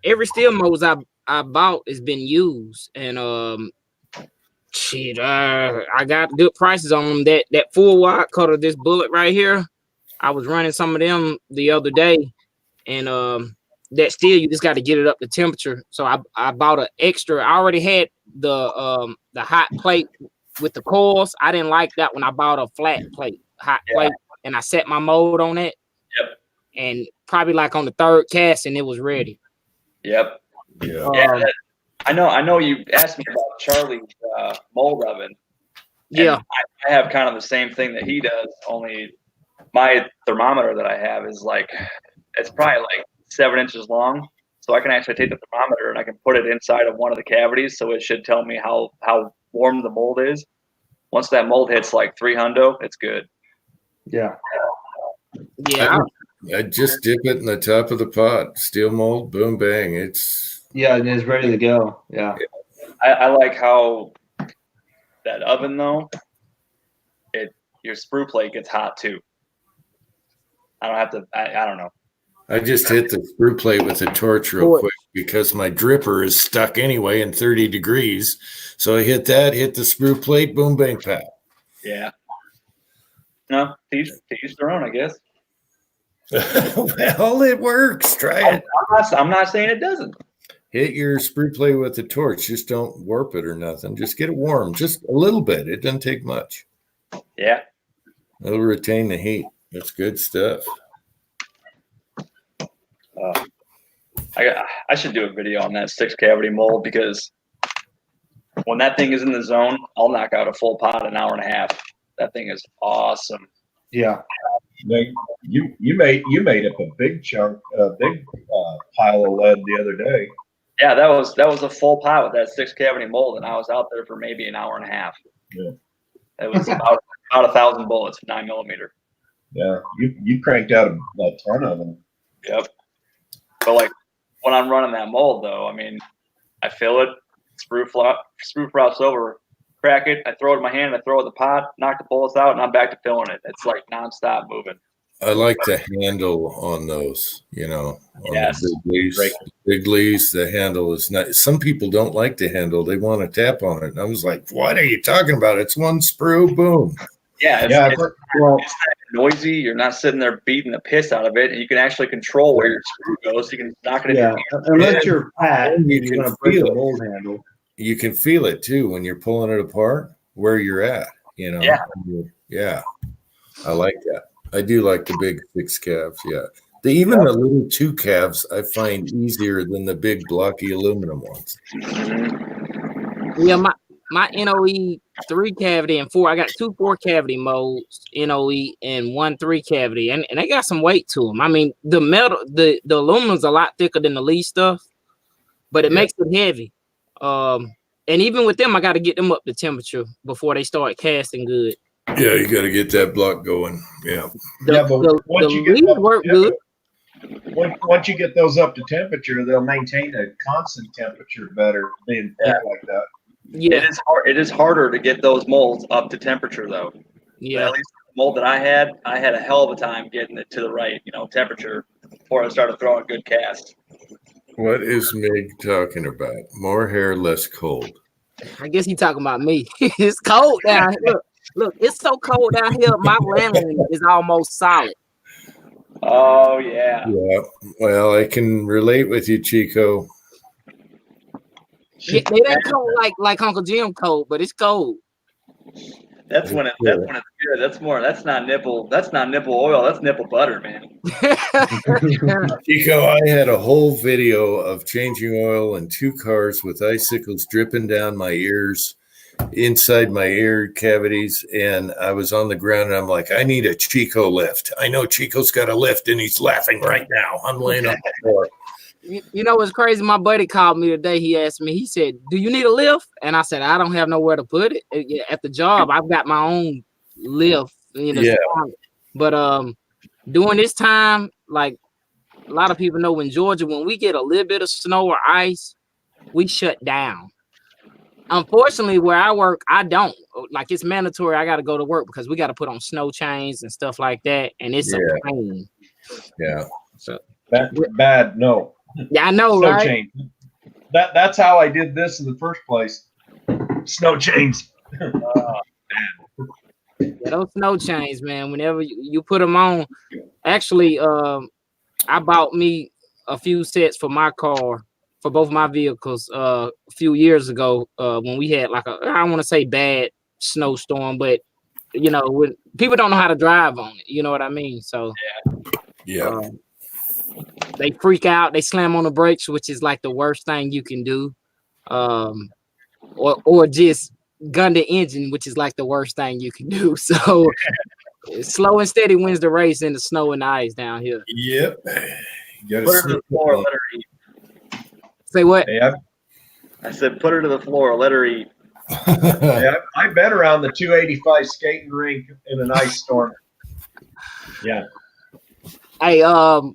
Every steel molds I bought has been used, and I got good prices on them. That 4-watt cut of this bullet right here, I was running some of them the other day, and that steel, you just got to get it up to temperature. So I bought an extra. I already had the hot plate with the coils. I didn't like that when I bought a flat plate, hot plate, and I set my mold on it. Yep. And probably like on the third cast, and it was ready. Yep. Yeah. I know you asked me about Charlie's mold oven. Yeah. I have kind of the same thing that he does, only my thermometer that I have is it's probably like 7 inches long. So I can actually take the thermometer and I can put it inside of one of the cavities, so it should tell me how warm the mold is. Once that mold hits like 300, it's good. Yeah. Yeah. I just dip it in the top of the pot. Steel mold, boom, bang. And it's ready to go. Yeah. I like how that oven though, your sprue plate gets hot too. I don't have to. I don't know. I just hit the sprue plate with a torch real quick because my dripper is stuck anyway in 30 degrees. So I hit the sprue plate, boom, bang, pat. Yeah. No, to each their own, I guess. Well, it works. Try it. I'm not saying it doesn't. Hit your sprue plate with a torch. Just don't warp it or nothing. Just get it warm, just a little bit. It doesn't take much. Yeah. It'll retain the heat. That's good stuff. I should do a video on that 6-cavity mold, because when that thing is in the zone, I'll knock out a full pot in an hour and a half. That thing is awesome. Yeah. You made up a big chunk, big pile of lead the other day. Yeah, that was a full pot with that 6-cavity mold, and I was out there for maybe an hour and a half. Yeah. It was about 1,000 bullets, 9mm. Yeah, you cranked out a ton of them. Yep. But like when I'm running that mold, though, I mean, I fill it, sprue frost over, crack it, I throw it in my hand, I throw it in the pot, knock the bullets out, and I'm back to filling it. It's like nonstop moving. I like the handle on those, on Yes. the big leaves. The handle is not. Some people don't like the handle; they want to tap on it. And I was like, "What are you talking about? It's one sprue, boom." Yeah, it's not noisy. You're not sitting there beating the piss out of it, and you can actually control where your sprue goes. So you can knock it in your hand. Unless you're Pat, And you're going to break the mold handle. You can feel it too when you're pulling it apart where you're at. Yeah. I like that. I do like the big 6 calves. Yeah. The little 2 calves I find easier than the big blocky aluminum ones. Yeah, my NOE 3-cavity and 4. I got 2 4-cavity molds, NOE, and 1 3-cavity, and they got some weight to them. I mean, the metal, the aluminum's a lot thicker than the lead stuff, but it makes it heavy. And even with them, I got to get them up to temperature before they start casting good. Yeah, you got to get that block going. Yeah. But once you get work good. Once you get those up to temperature, they'll maintain a constant temperature better being thick like that. Yeah, it is harder to get those molds up to temperature, though. Yeah. But at least the mold that I had a hell of a time getting it to the right, temperature before I started throwing good casts. What is Mig talking about? More hair, less cold. I guess he talking about me. It's cold down here. Look, it's so cold down here. My lantern is almost solid. Oh yeah. Yeah. Well, I can relate with you, Chico. It ain't cold like Uncle Jim cold, but it's cold. That's when it's good. That's not nipple oil. That's nipple butter, man. Chico, I had a whole video of changing oil in 2 cars with icicles dripping down my ears, inside my ear cavities, and I was on the ground and I'm like, I need a Chico lift. I know Chico's got a lift and he's laughing right now. I'm laying on the floor. You know what's crazy? My buddy called me today. He asked me, he said, do you need a lift? And I said, I don't have nowhere to put it. At the job, I've got my own lift. Yeah. But during this time, like a lot of people know in Georgia, when we get a little bit of snow or ice, we shut down. Unfortunately, where I work, I don't. Like, it's mandatory. I got to go to work because we got to put on snow chains and stuff like that. And it's a pain. Yeah. So bad. No. Yeah, I know, Snow right? chain. That's how I did this in the first place. Snow chains. Yeah, those snow chains, man. Whenever you put them on, actually, I bought me a few sets for my car, for both my vehicles, a few years ago, when we had like I don't want to say bad snowstorm, but you know, when people don't know how to drive on it, you know what I mean? So yeah. They freak out, they slam on the brakes, which is like the worst thing you can do. Or just gun the engine, which is like the worst thing you can do. So slow and steady wins the race in the snow and the ice down here. Yep. You put her to the floor, let her eat. Say what? Yeah. I said put her to the floor, let her eat. Yeah, I've been around the 285 skating rink in an ice storm. Yeah. Hey,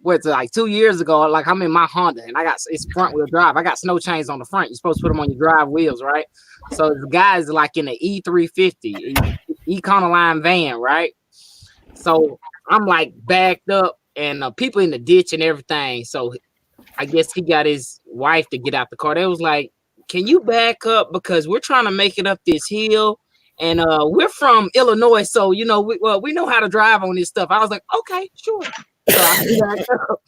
what's it, like 2 years ago? Like, I'm in my Honda and I got it's front wheel drive. I got snow chains on the front. You're supposed to put them on your drive wheels, right? So the guy's like in the E350 Econoline van, right? So I'm like backed up and people in the ditch and everything. So I guess he got his wife to get out the car. They was like, "Can you back up because we're trying to make it up this hill?" And we're from Illinois, so you know we know how to drive on this stuff. I was like, "Okay, sure." So I backed up,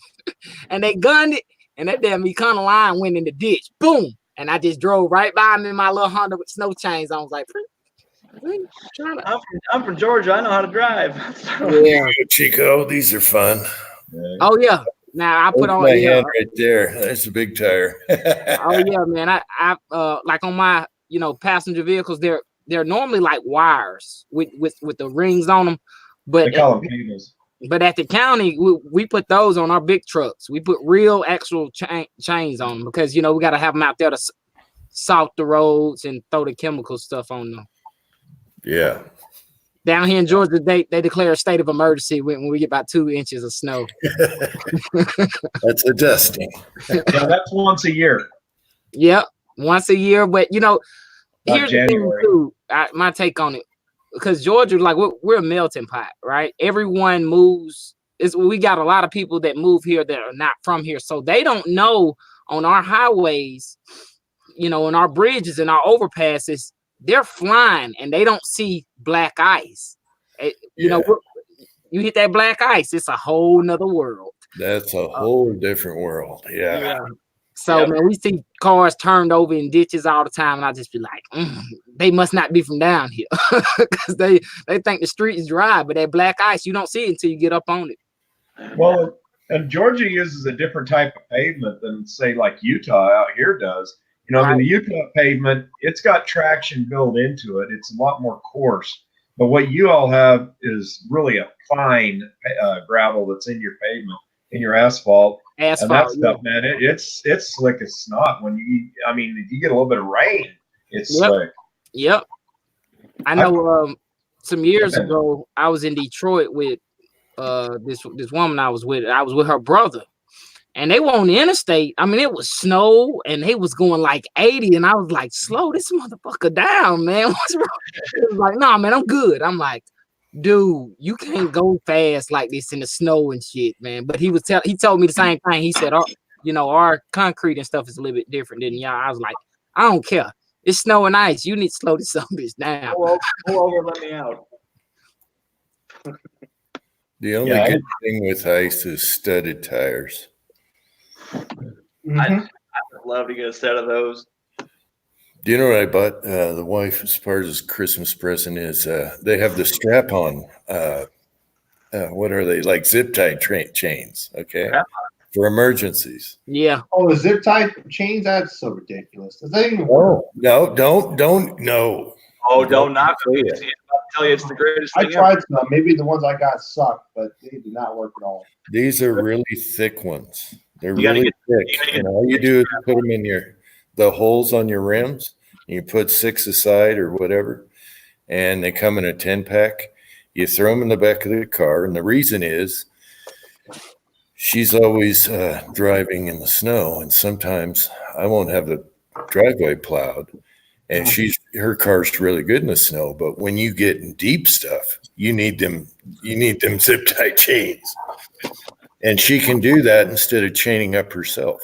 and they gunned it, and that damn Econoline went in the ditch. Boom! And I just drove right by him in my little Honda with snow chains. I was like, I'm from Georgia. I know how to drive. Yeah, Chico, these are fun. Oh yeah. Now I put There's on my hand right there. That's a big tire. Oh yeah, man. I like on my passenger vehicles, they're normally like wires with the rings on them, but They call them cables. But at the county, we put those on our big trucks. We put real actual chains on them because we got to have them out there to salt the roads and throw the chemical stuff on them. Yeah. Down here in Georgia, they declare a state of emergency when we get about 2 inches of snow. That's a dusting. Yeah, that's once a year. Yep, once a year. But here's the thing too. My take on it, because Georgia, like we're a melting pot, right? Everyone moves. We got a lot of people that move here that are not from here, so they don't know on our highways, in our bridges and our overpasses, they're flying and they don't see black ice. You hit that black ice, it's a whole nother world. That's a whole different world. Yeah. So man, we see cars turned over in ditches all the time, and I just be like, they must not be from down here because they think the street is dry, but that black ice you don't see it until you get up on it. Well, and Georgia uses a different type of pavement than say like Utah out here does. Right. The Utah pavement, it's got traction built into it. It's a lot more coarse. But what you all have is really a fine gravel that's in your pavement, in your asphalt. And that stuff, man, it's slick as snot. If you get a little bit of rain, it's slick. Yep. I know. Some years ago, I was in Detroit with this woman I was with her brother, and they were on the interstate. I mean, it was snow, and they was going like 80, and I was like, "Slow this motherfucker down, man. What's wrong?" It was like, "Nah, man, I'm good." I'm like, "Dude, you can't go fast like this in the snow and shit, man." But he told me the same thing. He said, our concrete and stuff is a little bit different than y'all. I was like, I don't care. It's snow and ice. You need to slow this bitch down. Pull over, let me out. The only good thing with ice is studded tires. I'd love to get a set of those. Do you know what I bought the wife as part of his Christmas present is they have the strap-on, what are they, like zip tie chains, okay, for emergencies. Yeah. Oh, the zip tie chains? That's so ridiculous. Does that even work? No, don't, no. Oh, don't knock it. I'll tell you, it's the greatest I thing tried ever. some. Maybe the ones I got sucked, but they did not work at all. These are really thick ones. They're You gotta really thick, and all you do is put them in the holes on your rims, and you put 6 aside or whatever, and they come in a 10-pack. You throw them in the back of the car, and the reason is she's always driving in the snow, and sometimes I won't have the driveway plowed, and her car's really good in the snow. But when you get in deep stuff, you need them zip tie chains, and she can do that instead of chaining up herself.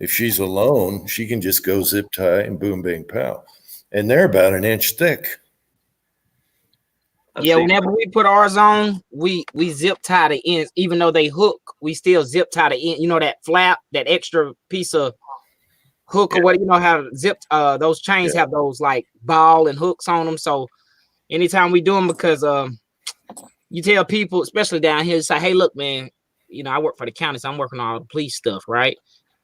If she's alone, she can just go zip tie and boom, bang, pow, and they're about an inch thick. Yeah, whenever we put ours on, we zip tie the ends, even though they hook. We still zip tie the end. You know that flap, that extra piece of hook or what? You know how zip those chains have those like ball and hooks on them. So anytime we do them, because you tell people, especially down here, say, "Hey, look, man, I work for the county, so I'm working on all the police stuff, right?"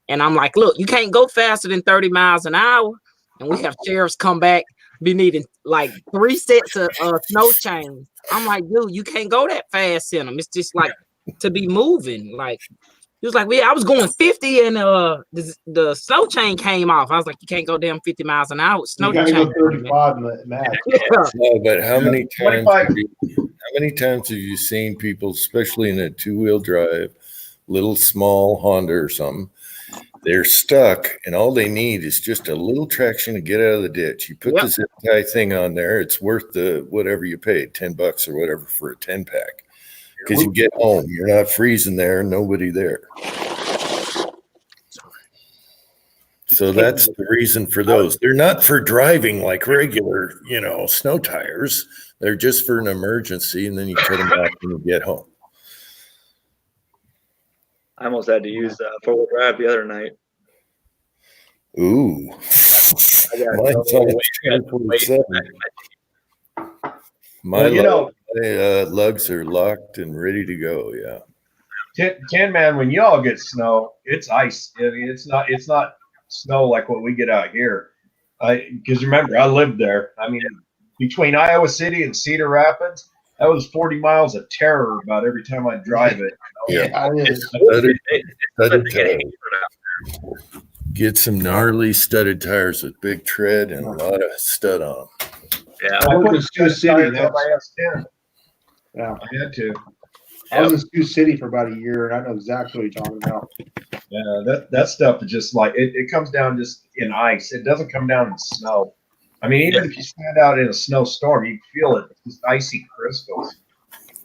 And I'm like, "Look, you can't go faster than 30 miles an hour." And we have sheriffs come back, be needing like 3 sets of snow chains. I'm like, dude, you can't go that fast in them. It's just like to be moving. Like he was like, I was going 50 and the snow chain came off. I was like, you can't go damn 50 miles an hour with snow You gotta chain. go 35 max. No, but how many times have you seen people, especially in a 2-wheel drive, little small Honda or something? They're stuck, and all they need is just a little traction to get out of the ditch. You put the zip tie thing on there; it's worth the whatever you paid, $10 or whatever for a 10-pack. Because you get home, you're not freezing there, nobody there. So that's the reason for those. They're not for driving like regular, snow tires. They're just for an emergency, and then you cut them off when you get home. I almost had to use 4-wheel drive the other night. Ooh. Mine's on 1047. My lugs are locked and ready to go. Yeah. Tin Man, when y'all get snow, it's ice. I mean, it's not snow like what we get out here. Because remember, I lived there. I mean, between Iowa City and Cedar Rapids, that was 40 miles of terror about every time I drive it. Get some gnarly studded tires with big tread and a lot of stud on them. Yeah, I went to Sioux City. I had to. I was in Sioux City for about a year, and I know exactly what you're talking about. Yeah, that stuff is just like it comes down just in ice. It doesn't come down in snow. I mean, even if you stand out in a snowstorm, you feel it. It's just icy crystals.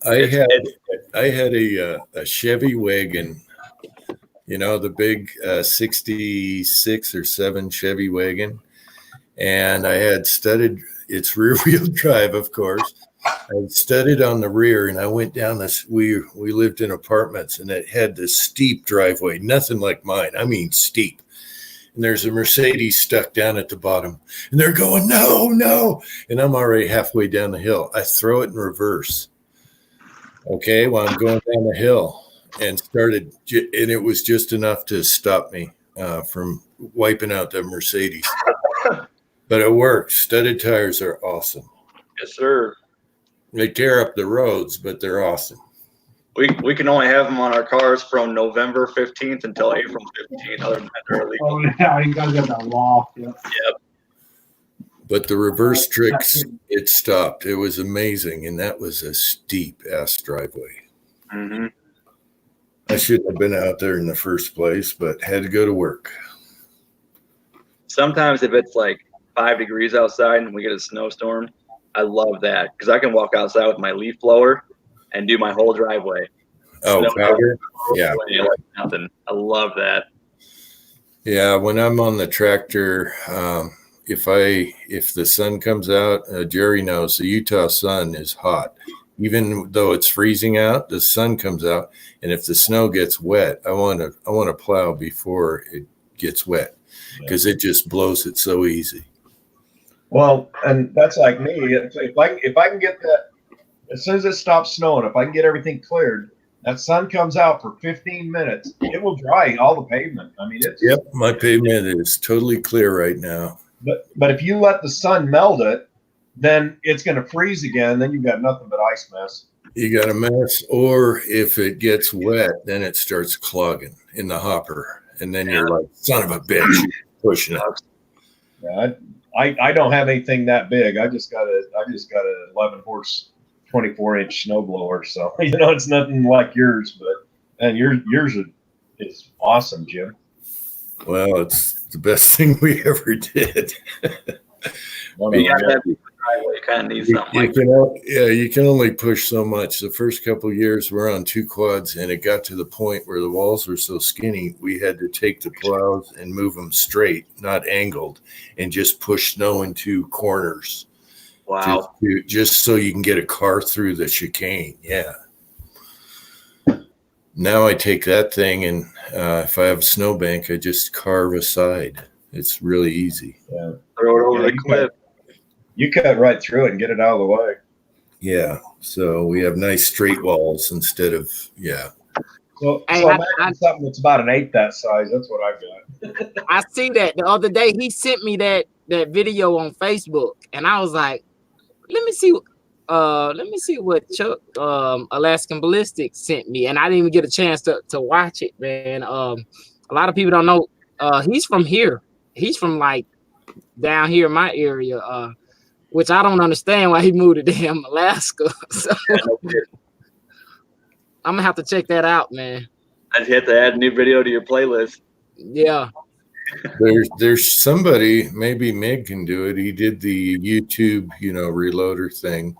I had a Chevy wagon, the big 66 or 7 Chevy wagon, and I had studded. It's rear wheel drive, of course. I had studded on the rear, and I went down this. We lived in apartments, and it had this steep driveway, nothing like mine. I mean, steep. And there's a Mercedes stuck down at the bottom, and they're going, no, and I'm already halfway down the hill. I throw it in reverse. Okay, well, I'm going down the hill and and it was just enough to stop me from wiping out the Mercedes. But it works. Studded tires are awesome. Yes, sir. They tear up the roads, but they're awesome. We can only have them on our cars from November 15th until April 15th. Other than that, they're illegal. Oh, yeah, you guys got that law. Yep. But the reverse tricks, it stopped. It was amazing, and that was a steep-ass driveway. Mm-hmm. I shouldn't have been out there in the first place, but had to go to work. Sometimes if it's like 5 degrees outside and we get a snowstorm, I love that because I can walk outside with my leaf blower and do my whole driveway. Oh, powder? Yeah. Like nothing. I love that. Yeah, when I'm on the tractor, if the sun comes out, Jerry knows the Utah sun is hot. Even though it's freezing out, the sun comes out, and if the snow gets wet, I want to plow before it gets wet because it just blows it so easy. Well, and that's like me. If I can get that, as soon as it stops snowing, if I can get everything cleared, that sun comes out for 15 minutes, it will dry all the pavement. I mean, it's. Yep, my pavement is totally clear right now. But if you let the sun melt it, then it's going to freeze again. Then you've got nothing but ice mess. You got a mess, or if it gets wet, then it starts clogging in the hopper, and then you're like, son of a bitch, pushing it. Yeah, I don't have anything that big. I just got a 11 horse, 24-inch snowblower. So it's nothing like yours, and yours is awesome, Jim. Well, it's the best thing we ever did. You got that driveway kind of needs something like that. You can only push so much. The first couple of years we're on 2 quads, and it got to the point where the walls were so skinny we had to take the plows and move them straight, not angled, and just push snow into corners. Wow. Just so you can get a car through the chicane. Yeah. Now I take that thing, and if I have a snowbank, I just carve a side. It's really easy. Yeah. Throw it over the cliff. You cut right through it and get it out of the way. Yeah. So we have nice straight walls instead of, yeah. So imagine something that's about 1/8 that size. That's what I've got. I see that the other day. He sent me that video on Facebook, and I was like, let me see what Chuck Alaskan Ballistic sent me, and I didn't even get a chance to watch it, man. A lot of people don't know he's from here. He's from like down here in my area, which I don't understand why he moved to damn Alaska. So I'm gonna have to check that out, man. I just have to add a new video to your playlist. Yeah. There's somebody, maybe Meg can do it. He did the YouTube, reloader thing.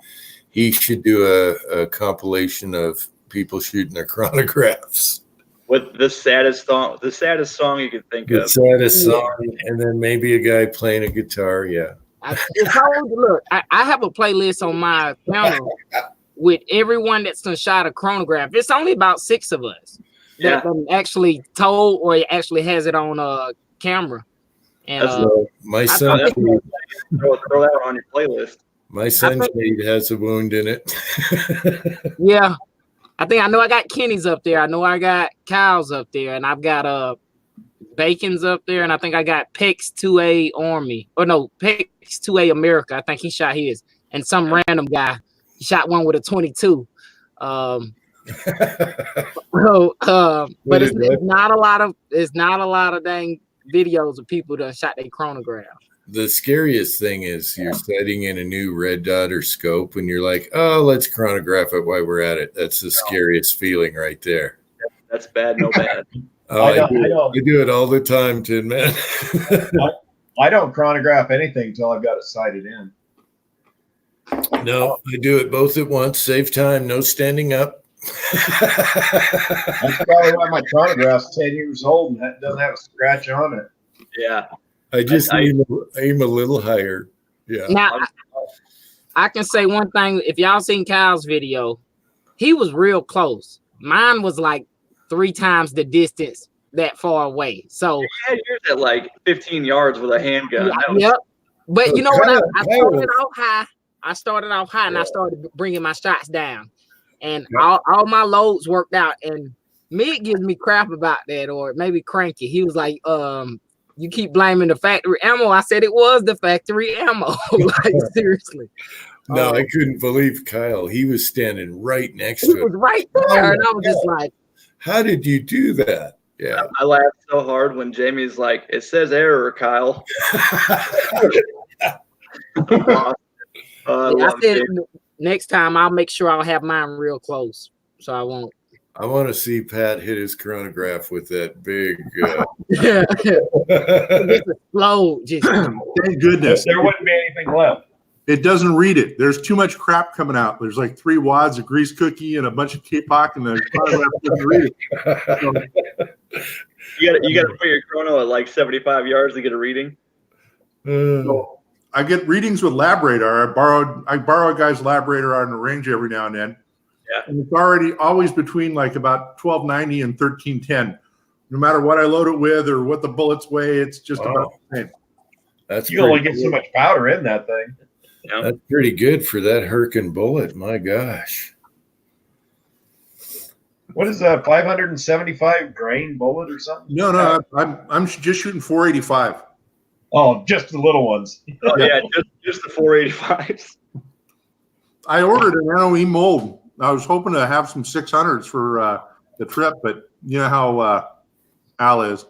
He should do a compilation of people shooting their chronographs. With the saddest song you could think of. The saddest song, and then maybe a guy playing a guitar. Yeah. Look, I have a playlist on my channel with everyone that's done shot a chronograph. It's only about 6 of us that actually told or actually has it on camera. And my son, throw that on your playlist. My sunshade has a wound in it. Yeah. I know I got Kenny's up there. I know I got Kyle's up there, and I've got Bacon's up there, and I think I got Pex 2A Army. Or no, Pex 2A America. I think he shot his. And some random guy, he shot one with a 22. But it's not a lot of dang videos of people that shot their chronograph. The scariest thing is you're sighting in a new red dot or scope, and you're like, oh, let's chronograph it while we're at it. That's the scariest feeling right there. That's bad, no bad. I do it all the time, Tin Man. I don't chronograph anything until I've got it sighted in. No, I do it both at once. Save time, no standing up. That's probably why my chronograph's 10 years old and that doesn't have a scratch on it. Yeah. I just aim a little higher. Yeah. Now, I can say one thing. If y'all seen Kyle's video, he was real close. Mine was like 3 times the distance that far away. So yours at like 15 yards with a handgun. Yep. But you know what? I started off high. And I started bringing my shots down. And all my loads worked out. And Mig gives me crap about that, or maybe Cranky. He was like, you keep blaming the factory ammo. I said it was the factory ammo. Like, seriously. No, I couldn't believe Kyle. He was standing right next to it. He was right there. And I was just like, how did you do that? Yeah. I laughed so hard when Jamie's like, it says error, Kyle. I said next time I'll make sure I'll have mine real close. So I won't. I want to see Pat hit his chronograph with that big. Explode. Thank goodness. There wouldn't be anything left. It doesn't read it. There's too much crap coming out. There's like 3 wads of grease cookie and a bunch of K-Pop, and the chronograph doesn't read it. You got to put your chrono at like 75 yards to get a reading. So I get readings with lab radar. I borrow a guy's lab radar on the range every now and then. Yeah. And it's already always between like about 1290 and 1310. No matter what I load it with or what the bullets weigh, it's just about the same. That's you only get so much powder in that thing. Yeah. That's pretty good for that Hurricane bullet. My gosh. What is that? 575 grain bullet or something? No, I'm just shooting 485. Oh, just the little ones. Oh, yeah, just the 485s. I ordered an NOE mold. I was hoping to have some 600s for the trip, but you know how Al is.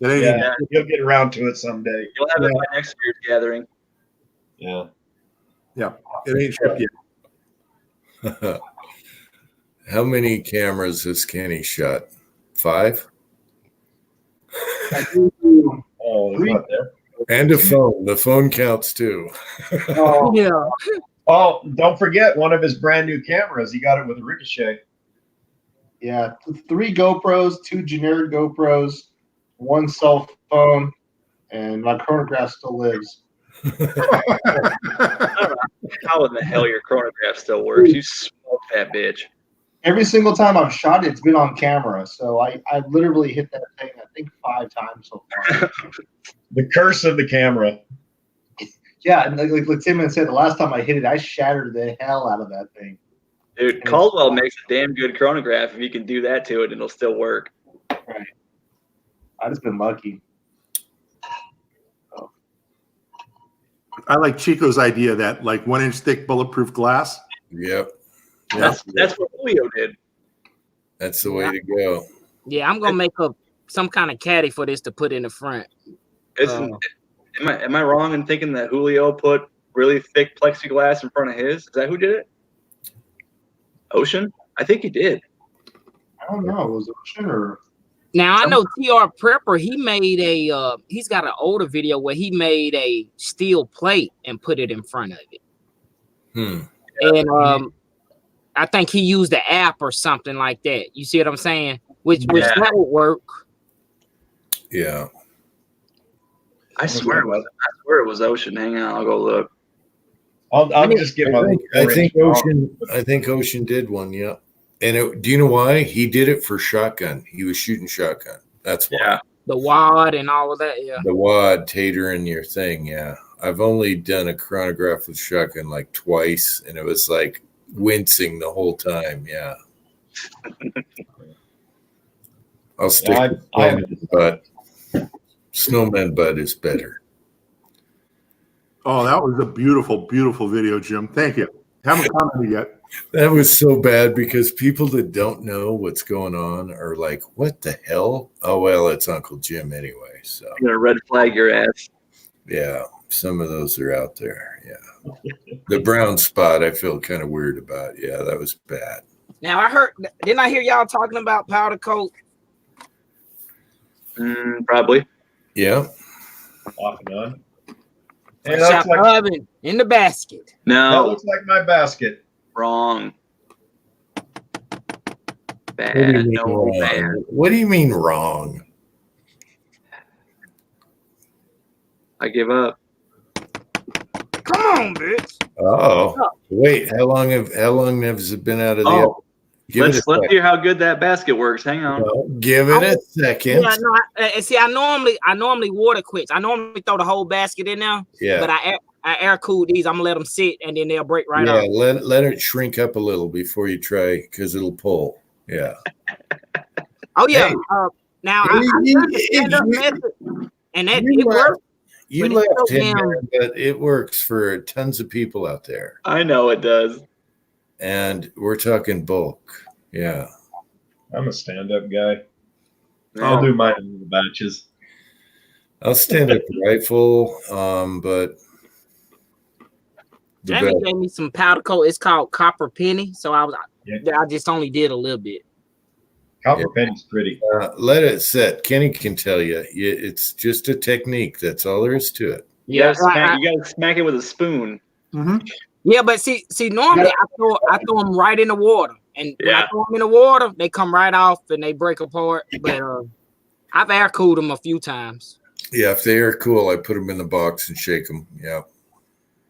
Yeah, you'll get around to it someday. You'll have it by next year's gathering. Yeah. Yeah, it ain't shipped yet. How many cameras has Kenny shot? 5? Oh, he's not there. And a phone. The phone counts too. Oh. Yeah. Oh, don't forget one of his brand new cameras. He got it with a Ricochet. Yeah, 3 GoPros, 2 generic GoPros, 1 cell phone, and my chronograph still lives. I don't know how in the hell your chronograph still works. You smoke that bitch. Every single time I've shot it, it's been on camera. So I literally hit that thing, I think 5 times so far. The curse of the camera. Yeah, and like Tim had said, the last time I hit it, I shattered the hell out of that thing. Dude, Caldwell makes a damn good chronograph. If you can do that to it, it'll still work. Right. I just been lucky. Oh. I like Chico's idea that like 1-inch thick bulletproof glass. Yep. That's what Julio did. That's the way to go. Yeah, I'm gonna make up some kind of caddy for this to put in the front. Am I wrong in thinking that Julio put really thick plexiglass in front of his? Is that who did it? Ocean? I think he did. I don't know. Was it Ocean or? Now I know TR Prepper. He made a. He's got an older video where he made a steel plate and put it in front of it. And I think he used the app or something like that. You see what I'm saying? Which that would work. Yeah. I swear it was Ocean. Hang on, I'll go look. I'll just get my. I think Ocean did one. Yeah. And do you know why he did it for shotgun? He was shooting shotgun. That's why. Yeah. The wad and all of that. Yeah. The wad, tater, and your thing. Yeah. I've only done a chronograph with shotgun like twice, and it was like wincing the whole time. Yeah. I'll stick with Snowman Butt. Snowman Butt is better. Oh, that was a beautiful, beautiful video, Jim. Thank you. Haven't commented yet. That was so bad because people that don't know what's going on are like, what the hell? Oh, well, it's Uncle Jim anyway. So I'm gonna red flag your ass. Yeah, some of those are out there. Yeah. The brown spot I feel kind of weird about. Yeah, that was bad. Now didn't I hear y'all talking about powder coat? Probably. Yeah. Off and on. And shot the oven in the basket. No. That looks like my basket. Wrong. What do you mean wrong? What do you mean wrong? I give up. Come on, bitch. Oh, wait. How long has it been out of the oven? Let's hear how good that basket works. Hang on. Well, give it a second. Yeah, no. See, I normally water quits. I normally throw the whole basket in there. Yeah. But I air cool these. I'm gonna let them sit, and then they'll break right off. Yeah, let it shrink up a little before you try, because it'll pull. Yeah. Oh yeah. Hey. Now I stand up method, and it works. You left him there, but it works for tons of people out there. I know it does. And we're talking bulk. Yeah. I'm a stand-up guy. I'll do mine in little batches. I'll stand up rifle, but Jamie gave me some powder coat. It's called Copper Penny. So I just only did a little bit. Copper Penny's pretty. Let it set. Kenny can tell you. It's just a technique. That's all there is to it. You gotta smack it with a spoon. Mm-hmm. Yeah, but see, normally I throw them right in the water, and when I throw them in the water, they come right off and they break apart. But I've air cooled them a few times. Yeah, if they are cool, I put them in the box and shake them. Yeah.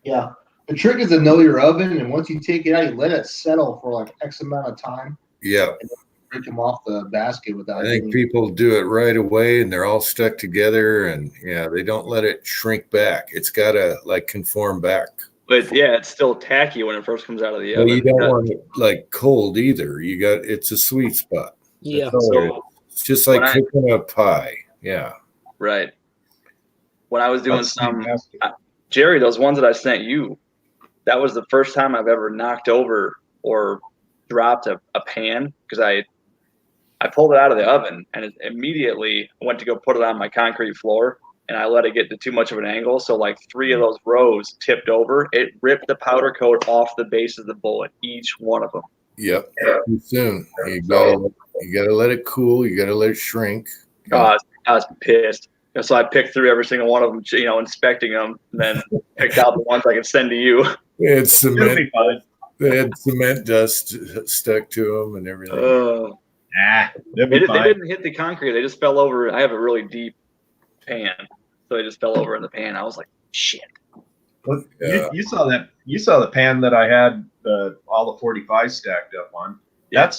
Yeah. The trick is to know your oven, and once you take it out, you let it settle for like X amount of time. Yeah. And then break them off the basket I without think getting. people do it right away and they're all stuck together, and yeah, they don't let it shrink back. It's got to like conform back. But yeah, it's still tacky when it first comes out of the Well, oven. you don't want it like cold either. It's a sweet spot. Yeah. So It's just like when I- cooking a pie. Yeah. Right. When I was doing That's some, fantastic. Jerry, those ones that I sent you, that was the first time I've ever knocked over or dropped a pan because I pulled it out of the oven and it immediately went to go put it on my concrete floor and I let it get to too much of an angle. So like 3 of those rows tipped over. It ripped the powder coat off the base of the bullet, each one of them. Yep. Too soon. You gotta let it cool. You gotta let it shrink. I was pissed. And so I picked through every single one of them, inspecting them, and then picked out the ones I could send to you. They had It'll cement. be fine. They had cement dust stuck to them and everything. It'll They be fine. didn't hit the concrete. They just fell over. I have a really deep pan, so they just fell over in the pan. I was like, shit. Well, you saw that. You saw the pan that I had all the 45 stacked up on. Yeah.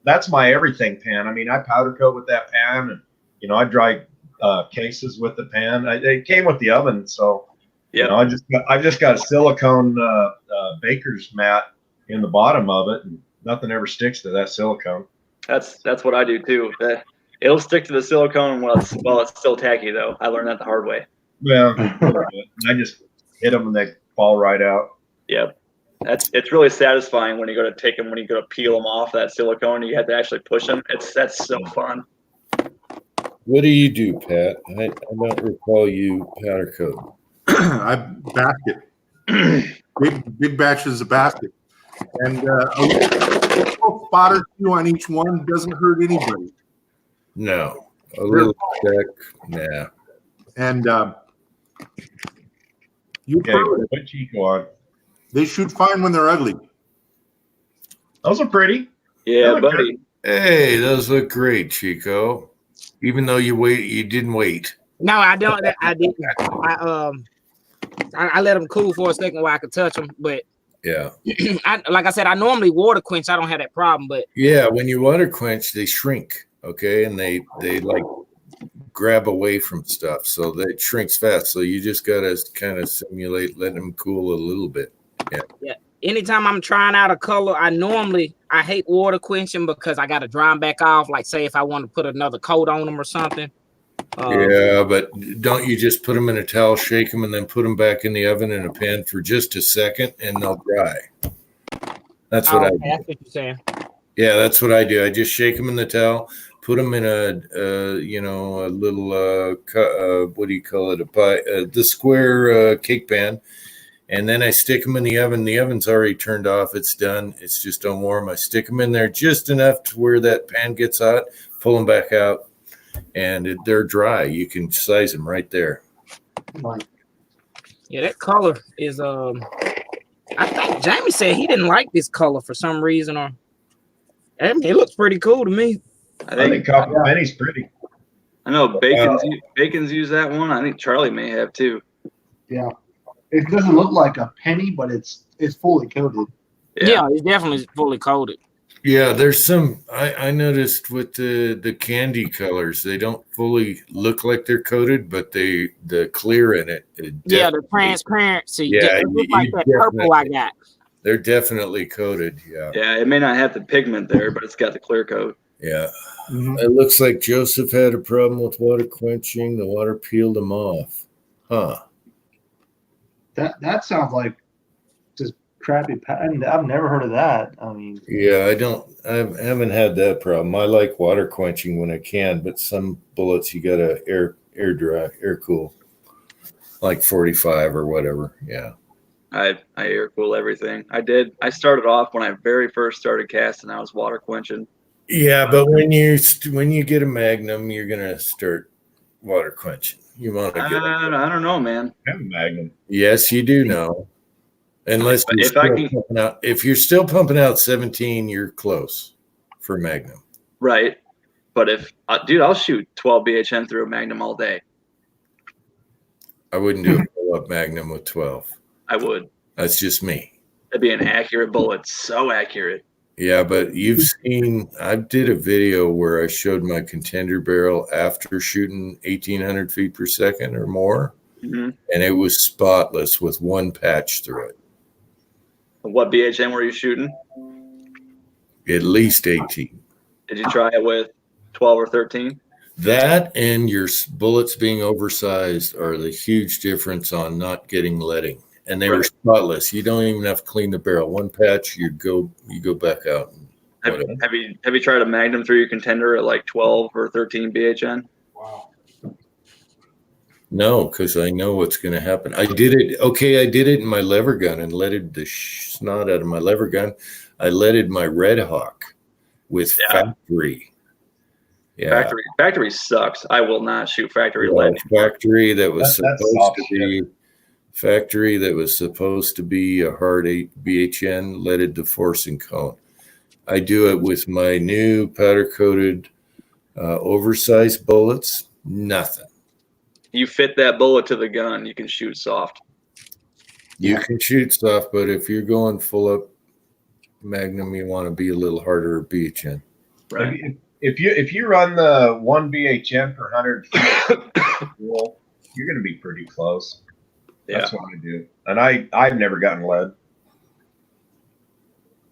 That's my everything pan. I mean, I powder coat with that pan, and I dry cases with the pan. It came with the oven, so I just got a silicone baker's mat in the bottom of it, and nothing ever sticks to that silicone. That's what I do too. It'll stick to the silicone while it's still tacky though. I learned that the hard way. Well, I just hit them and they fall right out. Yep. It's really satisfying when you go to peel them off that silicone. You have to actually push them. That's so fun. What do you do, Pat? I don't recall you powder coat. I basket. big batches of basket. And a little spot or two on each one doesn't hurt anybody. No. A little speck, nah. And Put Chico on. They shoot fine when they're ugly. Those are pretty. Yeah, buddy. Hey, those look great, Chico. Even though you didn't wait. No, I don't. I didn't. I let them cool for a second while I could touch them, but yeah, like I said, I normally water quench. I don't have that problem, but yeah, when you water quench, they shrink, okay, and they like grab away from stuff, so that shrinks fast. So you just gotta kind of simulate letting them cool a little bit. Yeah. Anytime I'm trying out a color, I hate water quenching because I got to dry them back off. Like say if I want to put another coat on them or something. Yeah, but don't you just put them in a towel, shake them, and then put them back in the oven in a pan for just a second, and they'll dry. That's what I do. That's what you're saying. Yeah, that's what I do. I just shake them in the towel, put them in a little what do you call it? A pie, the square cake pan, and then I stick them in the oven. The oven's already turned off. It's done. It's just on warm. I stick them in there just enough to where that pan gets hot. Pull them back out. And they're dry. You can size them right there. Yeah, that color is I think Jamie said he didn't like this color for some reason, or I mean, it looks pretty cool to me. I think Copper Penny's pretty. I know Bacon's used that one. I think Charlie may have too. Yeah, it doesn't look like a penny, but it's fully coated. Yeah, it's definitely fully coated. Yeah, there's some I noticed with the candy colors, they don't fully look like they're coated, but the clear in it. Yeah, the transparency. Yeah, it looks like that purple I got. They're definitely coated. Yeah. Yeah, it may not have the pigment there, but it's got the clear coat. Yeah. It looks like Joseph had a problem with water quenching. The water peeled him off. Huh. That sounds like just crappy patent. I've never heard of that. I mean, yeah, I haven't had that problem. I like water quenching when I can, but some bullets you gotta air dry, air cool, like 45 or whatever. Yeah. I air cool everything. I started off when I very first started casting. I was water quenching. Yeah, but when you get a Magnum, you're gonna start water quenching. You want to get? I don't know, man. I have a Magnum. Yes, you do know. Unless if you're still pumping out 17, you're close for Magnum. Right, but if dude, I'll shoot 12 BHN through a Magnum all day. I wouldn't do a pull-up Magnum with 12. I would. That's just me. That'd be an accurate bullet. So accurate. Yeah, but you've seen, I did a video where I showed my contender barrel after shooting 1,800 feet per second or more, Mm-hmm. and it was spotless with one patch through it. What BHM were you shooting? At least 18. Did you try it with 12 or 13? That and your bullets being oversized are the huge difference on not getting leading. And they were spotless. You don't even have to clean the barrel. One patch, you go back out. Have you tried a Magnum through your contender at like 12 or 13 BHN? Wow. No, because I know what's going to happen. I did it. Okay, I did it in my lever gun and leaded the snot out of my lever gun. I leaded my Red Hawk with factory. Yeah, Factory sucks. I will not shoot factory lead. Factory that was supposed to be factory that was supposed to be a hard 8 BHN leaded to force and cone. I do it with my new powder coated oversized bullets. Nothing. You fit that bullet to the gun, you can shoot soft. You can shoot soft, but if you're going full up Magnum, you want to be a little harder BHN. Right. If you run the 1 BHN per 100 feet, well, you're going to be pretty close. That's what I do, and I've never gotten lead.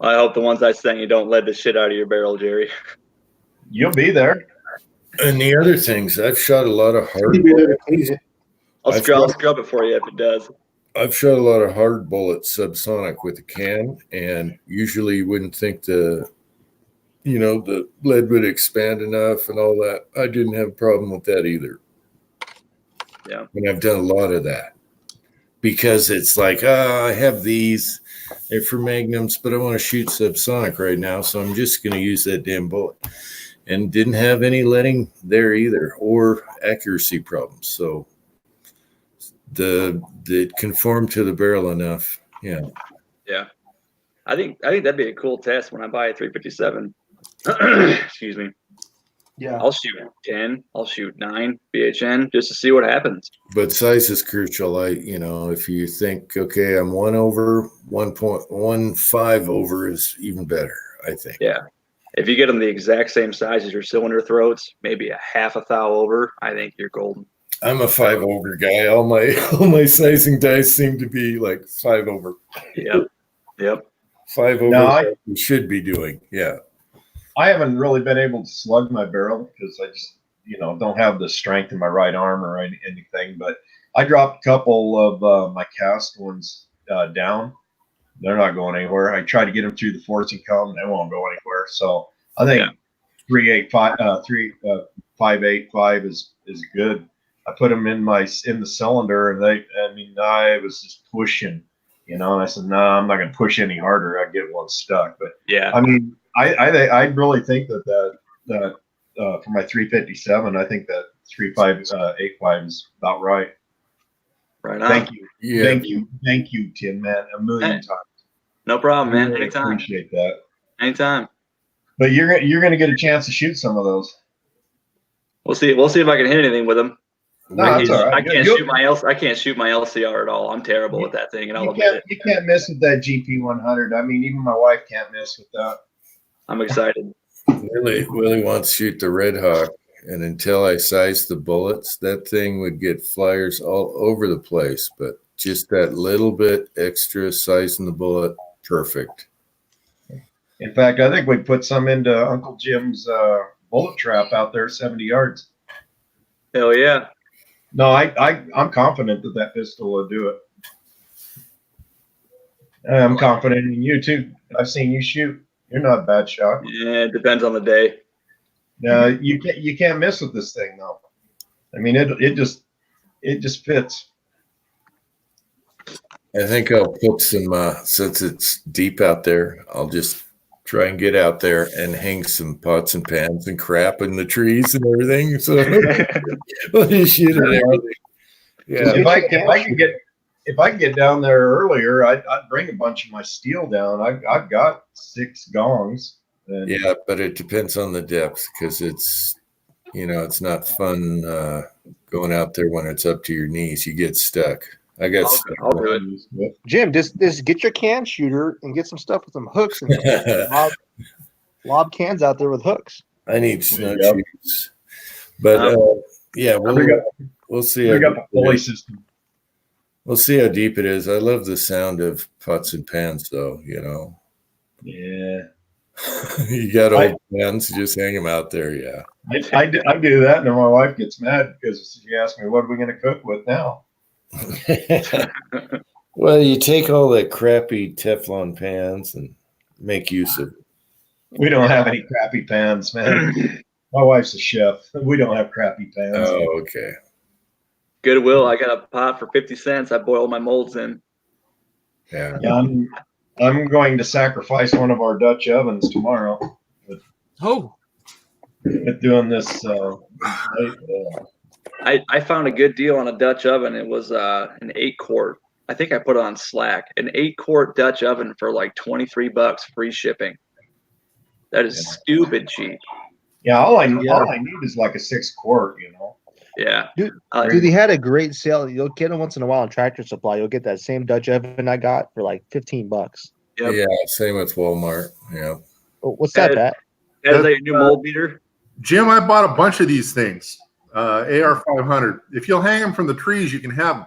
I hope the ones I sent you don't lead the shit out of your barrel, Jerry. You'll be there. And the other things, I've shot a lot of hard bullets. I'll scrub it for you if it does. I've shot a lot of hard bullets subsonic with a can, and usually you wouldn't think the lead would expand enough and all that. I didn't have a problem with that either. Yeah. And I've done a lot of that because it's like, I have these, they're for Magnums, but I want to shoot subsonic right now, so I'm just going to use that damn bullet. And didn't have any leading there either, or accuracy problems. So it conformed to the barrel enough. Yeah. Yeah. I think that'd be a cool test when I buy a 357. Excuse me. Yeah. I'll shoot 10. I'll shoot 9 BHN just to see what happens. But size is crucial. If you think, okay, I'm 1 over, 1.15 over is even better, I think. Yeah. If you get them the exact same size as your cylinder throats, maybe a half a thou over, I think you're golden. I'm a 5 over guy. All my sizing dice seem to be like 5 over. Yep. 5 over. No, you should be doing. Yeah. I haven't really been able to slug my barrel because I just, don't have the strength in my right arm or anything. But I dropped a couple of my cast ones down. They're not going anywhere. I tried to get them through the forcing cone. They won't go anywhere. So I think 5.85 is good. I put them in the cylinder, and I was just pushing, and I said, no, I'm not going to push any harder. I get one stuck. But yeah, I mean, I really think that for my 357, I think that 3.585 is about right. Right on. Thank you. Yeah. Thank you, Tim, man, a million times. No problem, man. Really Anytime. Appreciate that. Anytime. But you're gonna get a chance to shoot some of those. We'll see if I can hit anything with them. No, that's all right. I can't shoot my LCR at all. I'm terrible with that thing, and I'll admit it. You can't miss with that GP 100. I mean, even my wife can't miss with that. I'm excited. Willie wants to shoot the Red Hawk, and until I size the bullets, that thing would get flyers all over the place. But just that little bit extra sizing the bullet, perfect. In fact, I think we'd put some into Uncle Jim's bullet trap out there, 70 yards. Hell yeah! No, I'm confident that pistol will do it. I'm confident in you too. I've seen you shoot. You're not a bad shot. Yeah, it depends on the day. You can't miss with this thing though. I mean, it just fits. I think I'll put some since it's deep out there. I'll just try and get out there and hang some pots and pans and crap in the trees and everything. So we'll just shoot it everything. Yeah. If I could get down there earlier, I'd bring a bunch of my steel down. I've got 6 gongs. Yeah, but it depends on the depth because it's it's not fun going out there when it's up to your knees. You get stuck. I got stuck. I'll do it. Jim, just get your can shooter and get some stuff with some hooks and lob cans out there with hooks. I need snowshoes. But yeah, we'll see. We got the pulley system. We'll see how deep it is. I love the sound of pots and pans, though. Yeah. You got old pans, just hang them out there. Yeah. I do that, and then my wife gets mad because she asks me, "What are we going to cook with now?" Well, you take all that crappy Teflon pans and make use of it. We don't have any crappy pans, man. My wife's a chef. We don't have crappy pans. Oh, okay. Goodwill, I got a pot for 50 cents. I boil my molds in. Yeah. I'm going to sacrifice one of our Dutch ovens tomorrow. With doing this. I found a good deal on a Dutch oven. It was an 8-quart. I think I put it on Slack. An 8-quart Dutch oven for like $23, free shipping. That is stupid cheap. Yeah, all I need is like a 6-quart. Yeah. Dude, they had a great sale. You'll get them once in a while on Tractor Supply. You'll get that same Dutch oven I got for like $15. Yep. Yeah, same with Walmart. Yeah. What's that, Pat? Is that your new mold beater? Jim, I bought a bunch of these things. AR500. If you'll hang them from the trees, you can have them.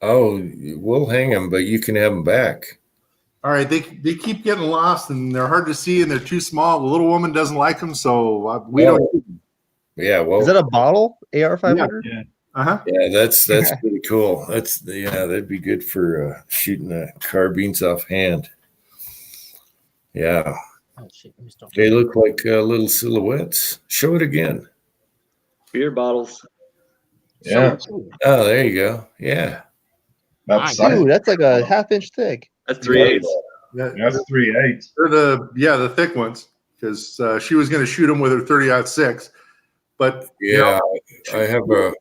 Oh, we'll hang them, but you can have them back. All right, they keep getting lost, and they're hard to see, and they're too small. The little woman doesn't like them, so we don't. Yeah, well, is that a bottle AR500? Yeah. Yeah, that's pretty cool. That'd be good for shooting the carbines off hand. Yeah. Oh, shit, They look like little silhouettes. Show it again. Beer bottles. Yeah. Oh, there you go. Yeah. Dude, that's like a half-inch thick. That's 3/8. That's 3/8. They're the thick ones, because she was going to shoot them with her 30-06. But yeah, I have a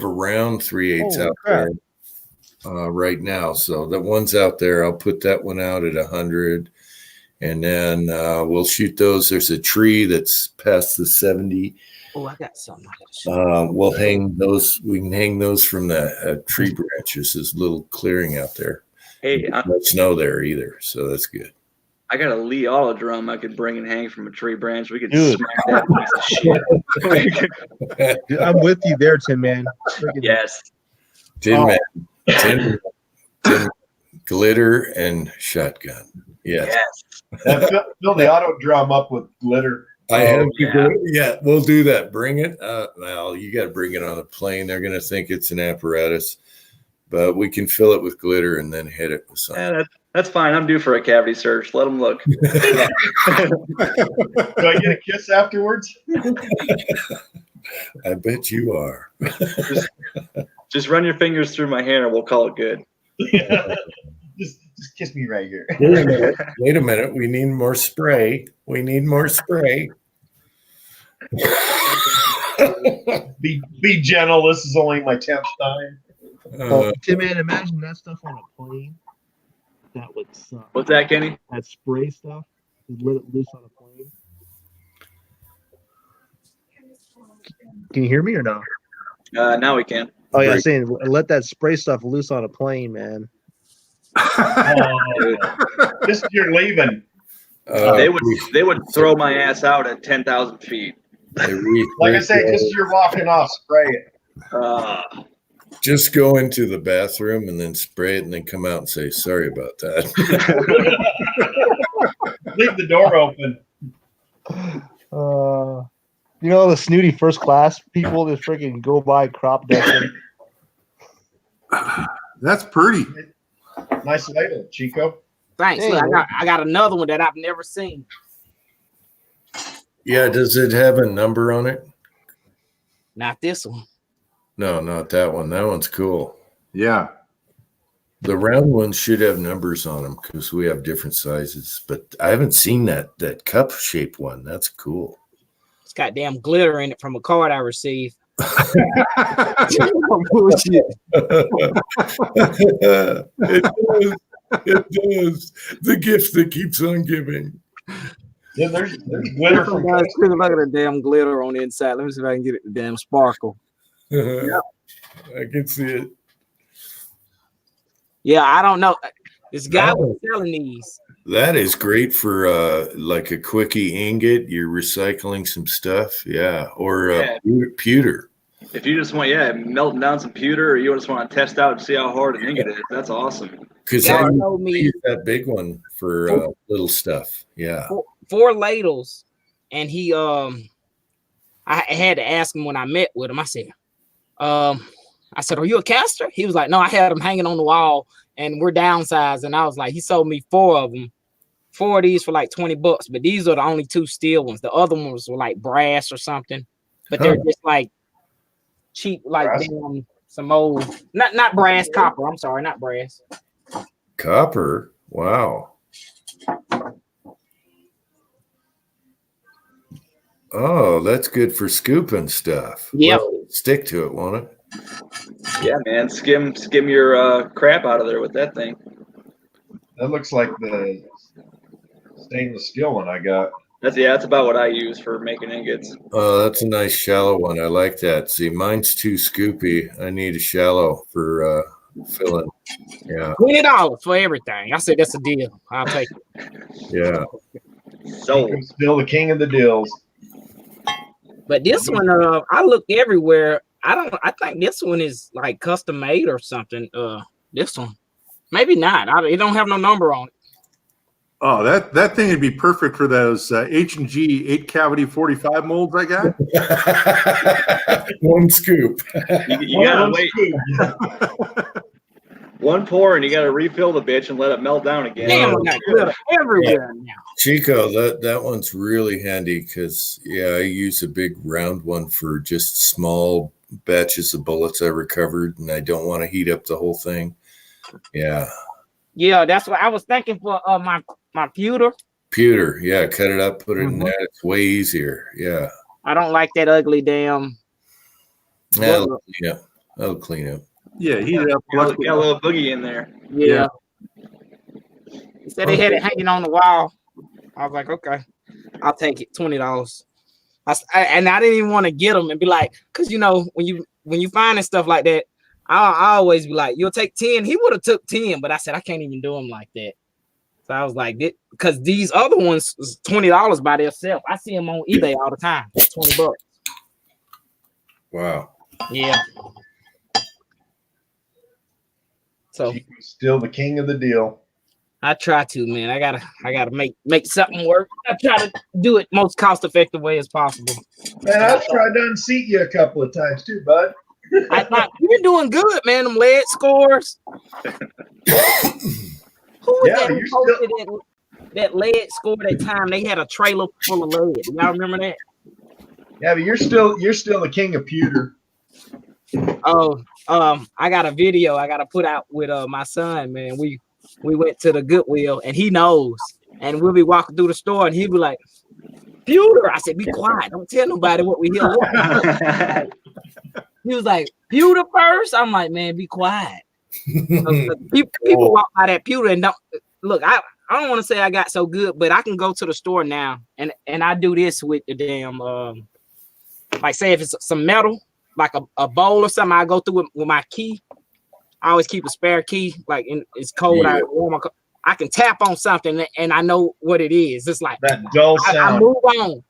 round 3/8 out there right now. So the one's out there. I'll put that one out at 100, and then we'll shoot those. There's a tree that's past the 70. Oh, I got something. We'll hang those. We can hang those from the tree branches. There's a little clearing out there. Hey, no snow there either, so that's good. I got a Lee auto drum I could bring and hang from a tree branch. We could smack that piece of shit. Dude, I'm with you there, Tin Man. Yes. Tin Man. Glitter and shotgun. Yes. Fill the auto drum up with glitter. I have to do it. Yeah, we'll do that. Bring it. Well, you got to bring it on a plane. They're going to think it's an apparatus, but we can fill it with glitter and then hit it with something. Yeah, that's fine. I'm due for a cavity search. Let them look. Do I get a kiss afterwards? I bet you are. Just run your fingers through my hair and we'll call it good. Just kiss me right here. Wait a minute. We need more spray. Be gentle. This is only my 10th time. Tim, man, imagine that stuff on a plane. That would suck. What's that, Kenny? That spray stuff. You let it loose on a plane. Can you hear me or no? Now we can. Oh yeah, I'm saying let that spray stuff loose on a plane, man. Just you're leaving. They would throw my ass out at 10,000 feet. Like I say, just you're walking off, spray it. Just go into the bathroom and then spray it and then come out and say, sorry about that. Leave the door open. You know, the snooty first class people that freaking go by crop dusting. That's pretty. Nice label, Chico. Thanks. Look, I got another one that I've never seen. Yeah, does it have a number on it? Not this one. No, not that one. That one's cool. Yeah. The round ones should have numbers on them because we have different sizes. But I haven't seen that cup shaped one. That's cool. It's got damn glitter in it from a card I received. Bullshit. It does. The gift that keeps on giving. Yeah, there's glitter from Guys, look at the damn glitter on the inside. Let me see if I can get it the damn sparkle. Yeah, I can see it. Yeah, I don't know. This guy Oh. was selling these. That is great for like a quickie ingot. You're recycling some stuff, yeah, or Yeah. pewter. If you just want, melting down some pewter, or you just want to test out and see how hard an ingot is, that's awesome. Because Y'all I know me. use that big one for little stuff. Yeah. Four ladles, and he I had to ask him when I met with him. I said, "Are you a caster?" He was like, "No, I had them hanging on the wall, and we're downsized." And I was like, he sold me 4 of them. 4 of these for like $20, but these are the only 2 steel ones. The other ones were like brass or something, but they're just like cheap, like damn some old, not brass, copper. I'm sorry, not brass. Copper. Wow. Oh, that's good for scooping stuff. Yep. Well, stick to it, won't it? Yeah, man, skim your crap out of there with that thing. That looks like the stainless steel one I got. That's about what I use for making ingots. Oh, that's a nice shallow one. I like that. See, mine's too scoopy. I need a shallow for filling. Yeah. $20 for everything. I said that's a deal. I'll take it. Yeah. So still the king of the deals. But this one, I looked everywhere. I think this one is like custom made or something. This one, maybe not. It don't have no number on it. Oh, that thing would be perfect for those H&G 8-cavity 45 molds I got. One scoop. You gotta wait. One pour, and you gotta refill the bitch and let it melt down again. Damn, I got glitter everywhere now. Chico, that one's really handy because I use a big round one for just small batches of bullets I recovered, and I don't want to heat up the whole thing. Yeah. Yeah, that's what I was thinking for my pewter. Pewter, yeah, cut it up, put it in there. It's way easier. Yeah. I don't like that ugly damn. That'll clean up. That'll clean up. Yeah, heat it up. Got a little boogie in there. Yeah. He said they had it hanging on the wall. I was like, okay, I'll take it. $20. And I didn't even want to get them and be like, because when you finding stuff like that, I always be like, you'll take 10. He would have took 10, but I said I can't even do them like that. So I was like, because these other ones was $20 by themselves. I see them on eBay all the time. $20. Wow. Yeah. So still the king of the deal. I try to, man. I gotta make something work. I try to do it most cost effective way as possible. Man, I've tried to unseat you a couple of times too, bud. I thought you're doing good, man. Them lead scores. Who was that who posted that lead score that time? They had a trailer full of lead. Y'all remember that? Yeah, but you're still the king of pewter. Oh, I got a video I gotta put out with my son, man. We went to the Goodwill and he knows, and we'll be walking through the store and he'll be like, pewter. I said, be quiet, don't tell nobody what we hear. He was like, pewter first. I'm like, man, be quiet. People walk by that pewter and don't look. I don't want to say I got so good, but I can go to the store now and I do this with the damn like say if it's some metal, like a bowl or something, I go through it with my key. I always keep a spare key, like it's cold. Yeah. I can tap on something and I know what it is. It's like that dull sound. I move on.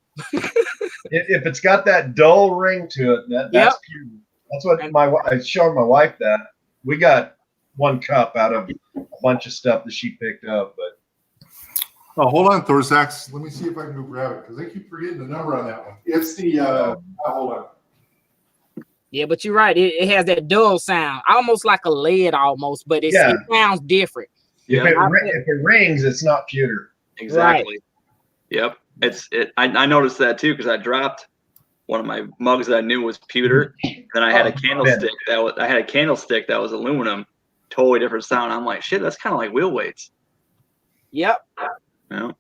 If it's got that dull ring to it, that's pure. That's what I showed my wife that. We got one cup out of a bunch of stuff that she picked up, but. Oh, hold on, Thorzax. Let me see if I can go grab it because I keep forgetting the number on that one. It's the hold on. Yeah, but you're right. It has that dull sound, almost like a lead, almost, but it sounds different. Yeah. If it rings, it's not pewter. Exactly. Right. Yep. I noticed that too because I dropped one of my mugs that I knew was pewter. Then I had a candlestick that was aluminum, totally different sound. I'm like, shit, that's kind of like wheel weights. Yep. Yeah.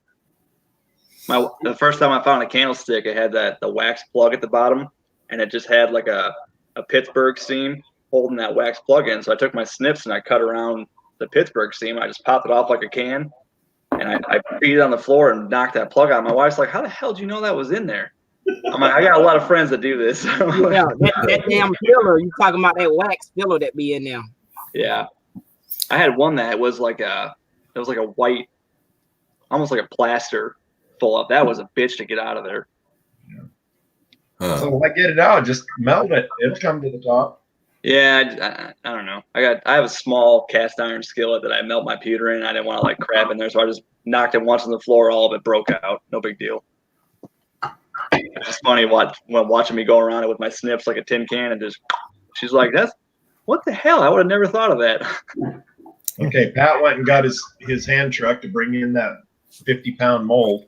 The first time I found a candlestick, it had the wax plug at the bottom, and it just had like a Pittsburgh seam holding that wax plug in. So I took my snips and I cut around the Pittsburgh seam. I just popped it off like a can. and I beat it on the floor and knocked that plug out. My wife's like, "How the hell did you know that was in there?" I'm like, "I got a lot of friends that do this." Yeah, that damn filler. You talking about that wax filler that be in there? Yeah, I had one that was like a white, almost like a plaster full up. That was a bitch to get out of there. So when I get it out, just melt it. It'll come to the top. Yeah, I don't know. I have a small cast iron skillet that I melt my pewter in. I didn't want to like crap in there, so I just knocked it once on the floor. All of it broke out. No big deal. It's funny when watching me go around it with my snips like a tin can and just. She's like, what the hell? I would have never thought of that. Okay, Pat went and got his hand truck to bring in that 50-pound mold.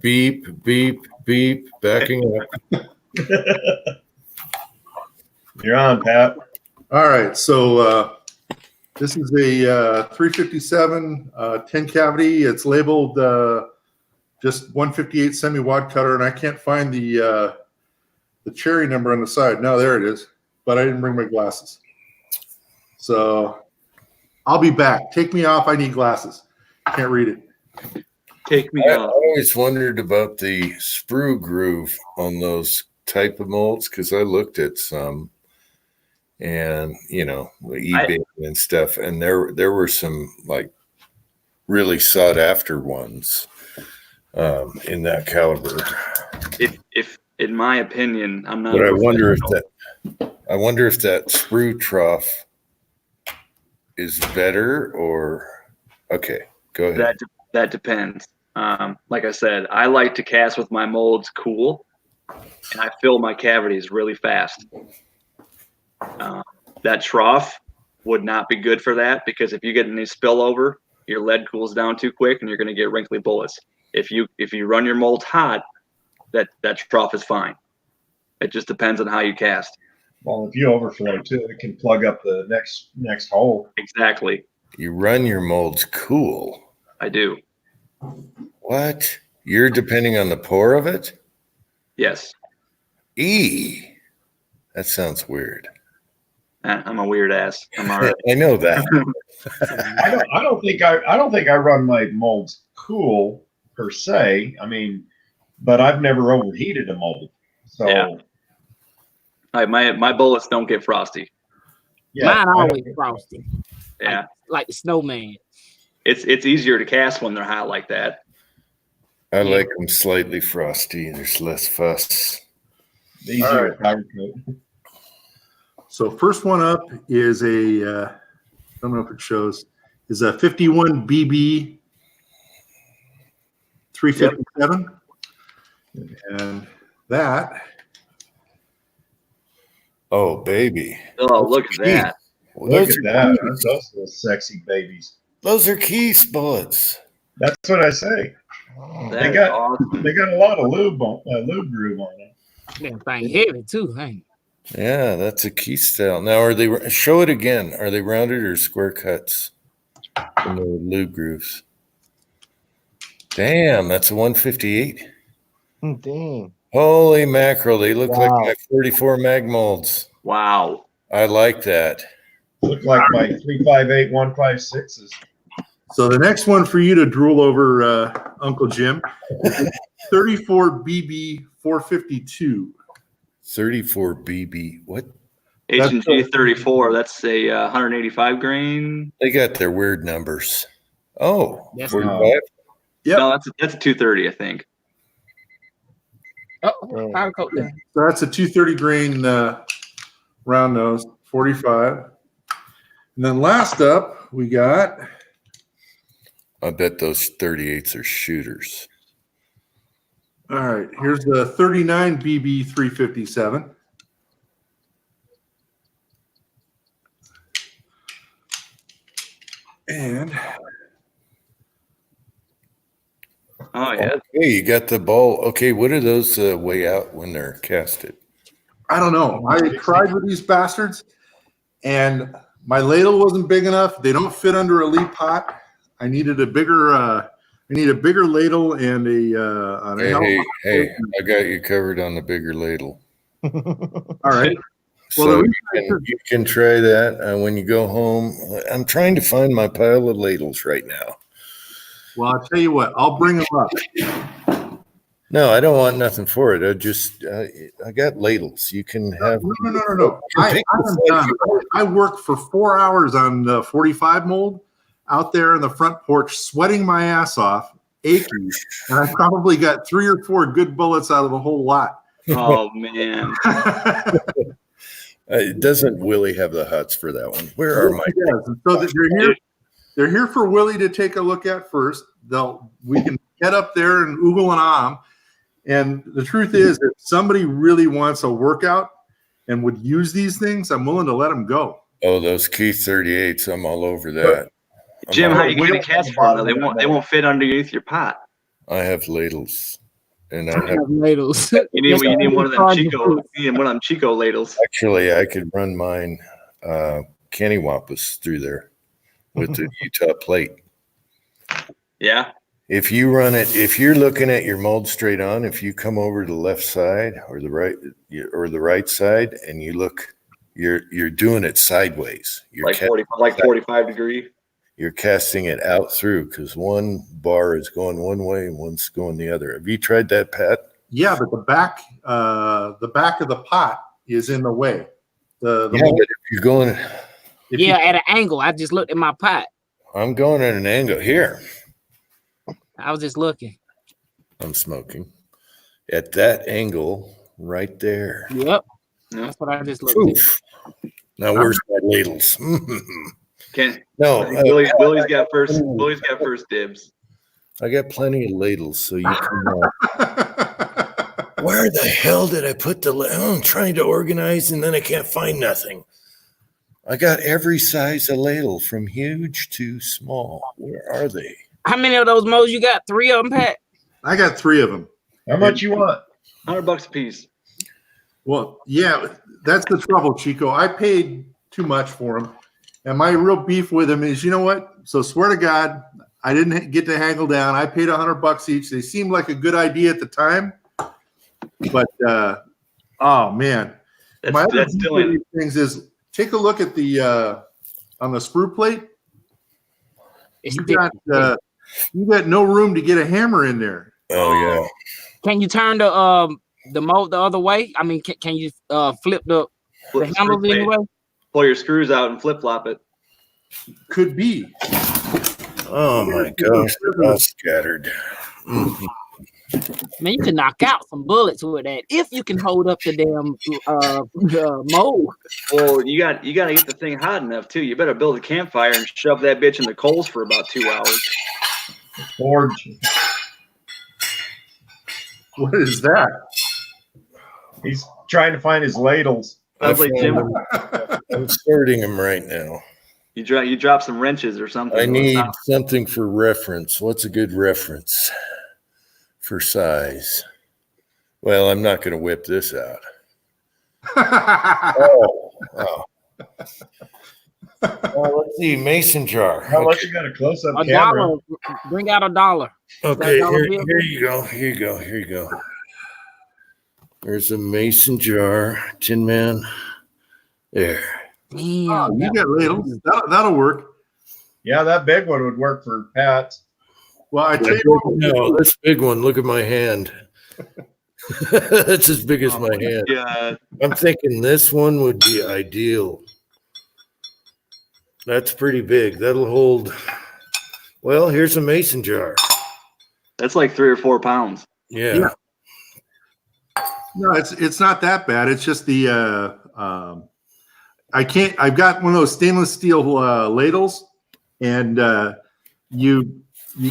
Beep, beep, beep, backing up. You're on, Pat. All right, so this is a 357 10 cavity. It's labeled just 158 semi-wad cutter, and I can't find the cherry number on the side. No, there it is, but I didn't bring my glasses. So I'll be back. Take me off. I need glasses. Can't read it. Take me I off. always wondered about the sprue groove on those type of molds because I looked at some. And eBay and stuff, and there were some like really sought after ones in that caliber. If in my opinion, I'm not. But I wonder if that sprue trough is better or okay. Go ahead. That depends. Like I said, I like to cast with my molds cool, and I fill my cavities really fast. That trough would not be good for that because if you get any spillover, your lead cools down too quick and you're going to get wrinkly bullets. If you run your molds hot, that trough is fine. It just depends on how you cast. Well, if you overflow too, it can plug up the next hole. Exactly. You run your molds cool. I do. What? You're depending on the pour of it? Yes. That sounds weird. I'm a weird ass. I'm all right. I know that. I don't think I run my molds cool per se. I mean, but I've never overheated a mold. So yeah. My bullets don't get frosty. Yeah, mine always frosty. Yeah. Like the snowman. It's easier to cast when they're hot like that. I like them slightly frosty. There's less fuss. Easier powder coat. So first one up is I don't know if it shows, is a 51 BB 357. Yep. And that. Oh, baby. Oh, look at that. Look at that. Those little sexy babies. Those are Keith's bullets. That's what I say. They got a lot of lube groove on them. That thing heavy too, ain't it? Yeah, that's a key style. Now, are they show it again? Are they rounded or square cuts? In the lube grooves. Damn, that's a 158. Dang. Holy mackerel! They look like my 44 mag molds. Wow. I like that. Look like my 358 156s. So the next one for you to drool over, Uncle Jim, is 34 BB 452. 34 BB. What? H&G 34. That's a 185 grain. They got their weird numbers. Oh, 45. Yep. No, that's a 230, I think. Oh, powder coat there. So that's a 230 grain round nose, 45. And then last up, we got. I bet those 38s are shooters. All right, here's the 39 BB 357. And oh yeah, hey, you got the ball. Okay, what do those weigh out when they're casted? I don't know. I tried with these bastards, and my ladle wasn't big enough. They don't fit under a lead pot. I needed a bigger. I need a bigger ladle and a. Hey! I got you covered on the bigger ladle. All right. So you can try that when you go home. I'm trying to find my pile of ladles right now. Well, I'll tell you what. I'll bring them up. No, I don't want nothing for it. I got ladles. You can have. No. I am done. I worked for 4 hours on the 45 mold out there in the front porch, sweating my ass off, aching, and I probably got 3 or 4 good bullets out of the whole lot. Oh man. Doesn't Willie have the huts for that one? Where are my? So they're here. They're here for Willie to take a look at first. We can get up there and oogle and ah. And the truth is, if somebody really wants a workout and would use these things, I'm willing to let them go. Oh, those Keith 38s! I'm all over that. Jim, how you getting a cast for them? They won't fit underneath your pot. I have ladles, and I have ladles. You need one of them Chico. You need one of them Chico ladles. Actually, I could run mine cannywampus through there with the Utah plate. Yeah. If you run it, if you're looking at your mold straight on, if you come over to the left side or the right side, and you look, you're doing it sideways. You're like 45 degree. You're casting it out through because one bar is going one way and one's going the other. Have you tried that, Pat? Yeah, but the back of the pot is in the way. But if you're going, at an angle. I just looked at my pot. I'm going at an angle here. I was just looking. I'm smoking at that angle right there. Yep. That's what I just looked at. Now where's my ladles? Willie's got first. Willie's got first dibs. I got plenty of ladles, so you can. Where the hell did I put the? I'm trying to organize, and then I can't find nothing. I got every size of ladle from huge to small. Where are they? How many of those molds you got? 3 of them, Pat? I got 3 of them. How much you want? $100 a piece. Well, yeah, that's the trouble, Chico. I paid too much for them. And my real beef with them is, you know what? So swear to God, I didn't get to haggle down. I paid $100 each. They seemed like a good idea at the time. But, oh, man. My other beef with these things is take a look at the on the sprue plate. You got no room to get a hammer in there. Oh yeah. Can you turn the mold the other way? I mean, can you flip the handles anyway? Pull your screws out and flip flop it. Could be. Oh my gosh, they're all scattered. Mm-hmm. Man, you can knock out some bullets with that if you can hold up the damn mold. Well, you got to get the thing hot enough too. You better build a campfire and shove that bitch in the coals for about 2 hours. Forge. What is that? He's trying to find his ladles. Sounds like Jim. I'm sorting them right now. You drop some wrenches or something. I need something for reference. What's a good reference for size? Well, I'm not going to whip this out. Oh. Let's see, mason jar. How much you got a close-up $1. camera? Bring out $1. Okay, here you go. Here you go. There's a mason jar, Tin Man. There. Damn, you got ladles. That'll work. Yeah, that big one would work for Pat. Well, I tell you what. No, this big one. Look at my hand. That's as big as my hand. Yeah. I'm thinking this one would be ideal. That's pretty big. That'll hold. Well, here's a mason jar. That's like 3 or 4 pounds. Yeah. No, it's not that bad. It's just the I've got one of those stainless steel ladles, and you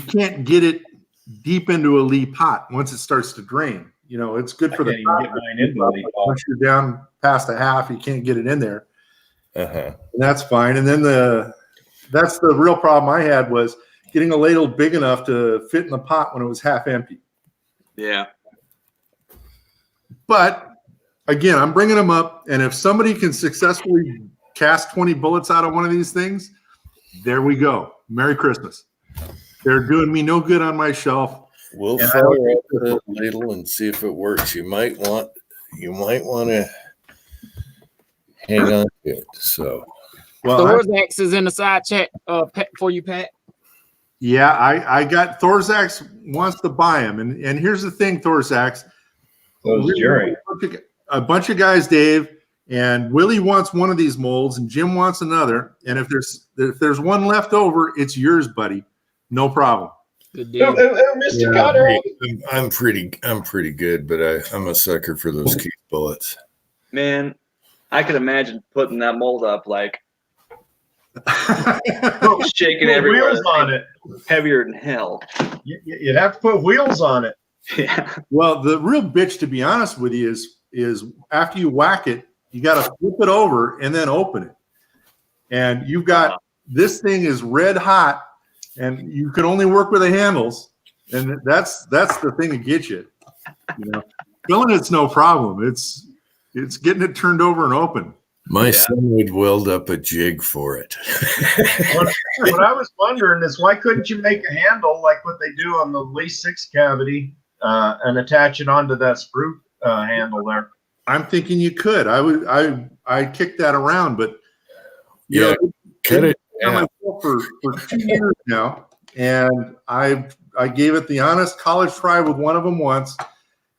can't get it deep into a lee pot once it starts to drain. You know, it's good for the top. Once you're down past a half, you can't get it in there. And that's fine. And then that's the real problem I had was getting a ladle big enough to fit in the pot when it was half empty. Yeah. But again, I'm bringing them up, and if somebody can successfully cast 20 bullets out of one of these things, there we go. Merry Christmas. They're doing me no good on my shelf. We'll fire up the ladle and see if it works. You might want to hang on to it. So, the Horsex is in the side chat for you, Pat. Yeah, I got Thorzax wants to buy them, and here's the thing, Thorzax. So is Jerry. A bunch of guys, Dave, and Willie wants one of these molds, and Jim wants another. And if there's one left over, it's yours, buddy. No problem. Good deal. Mr. Cutter. I'm pretty good, but I'm a sucker for those Keith bullets. Man, I could imagine putting that mold up like shaking Put everywhere. wheels on it. Heavier than hell. You'd have to put wheels on it. Yeah. Well, the real bitch, to be honest with you, is after you whack it, you got to flip it over and then open it. And you've got this thing is red hot, and you can only work with the handles, and that's the thing that gets you. You know, filling it's no problem. It's getting it turned over and open. My son would weld up a jig for it. What I was wondering is why couldn't you make a handle like what they do on the Lee 6 cavity and attach it onto that sprue handle there? I'm thinking you could. I kicked that around, but you know, cut it down for 2 years now, and I gave it the honest college try with one of them once,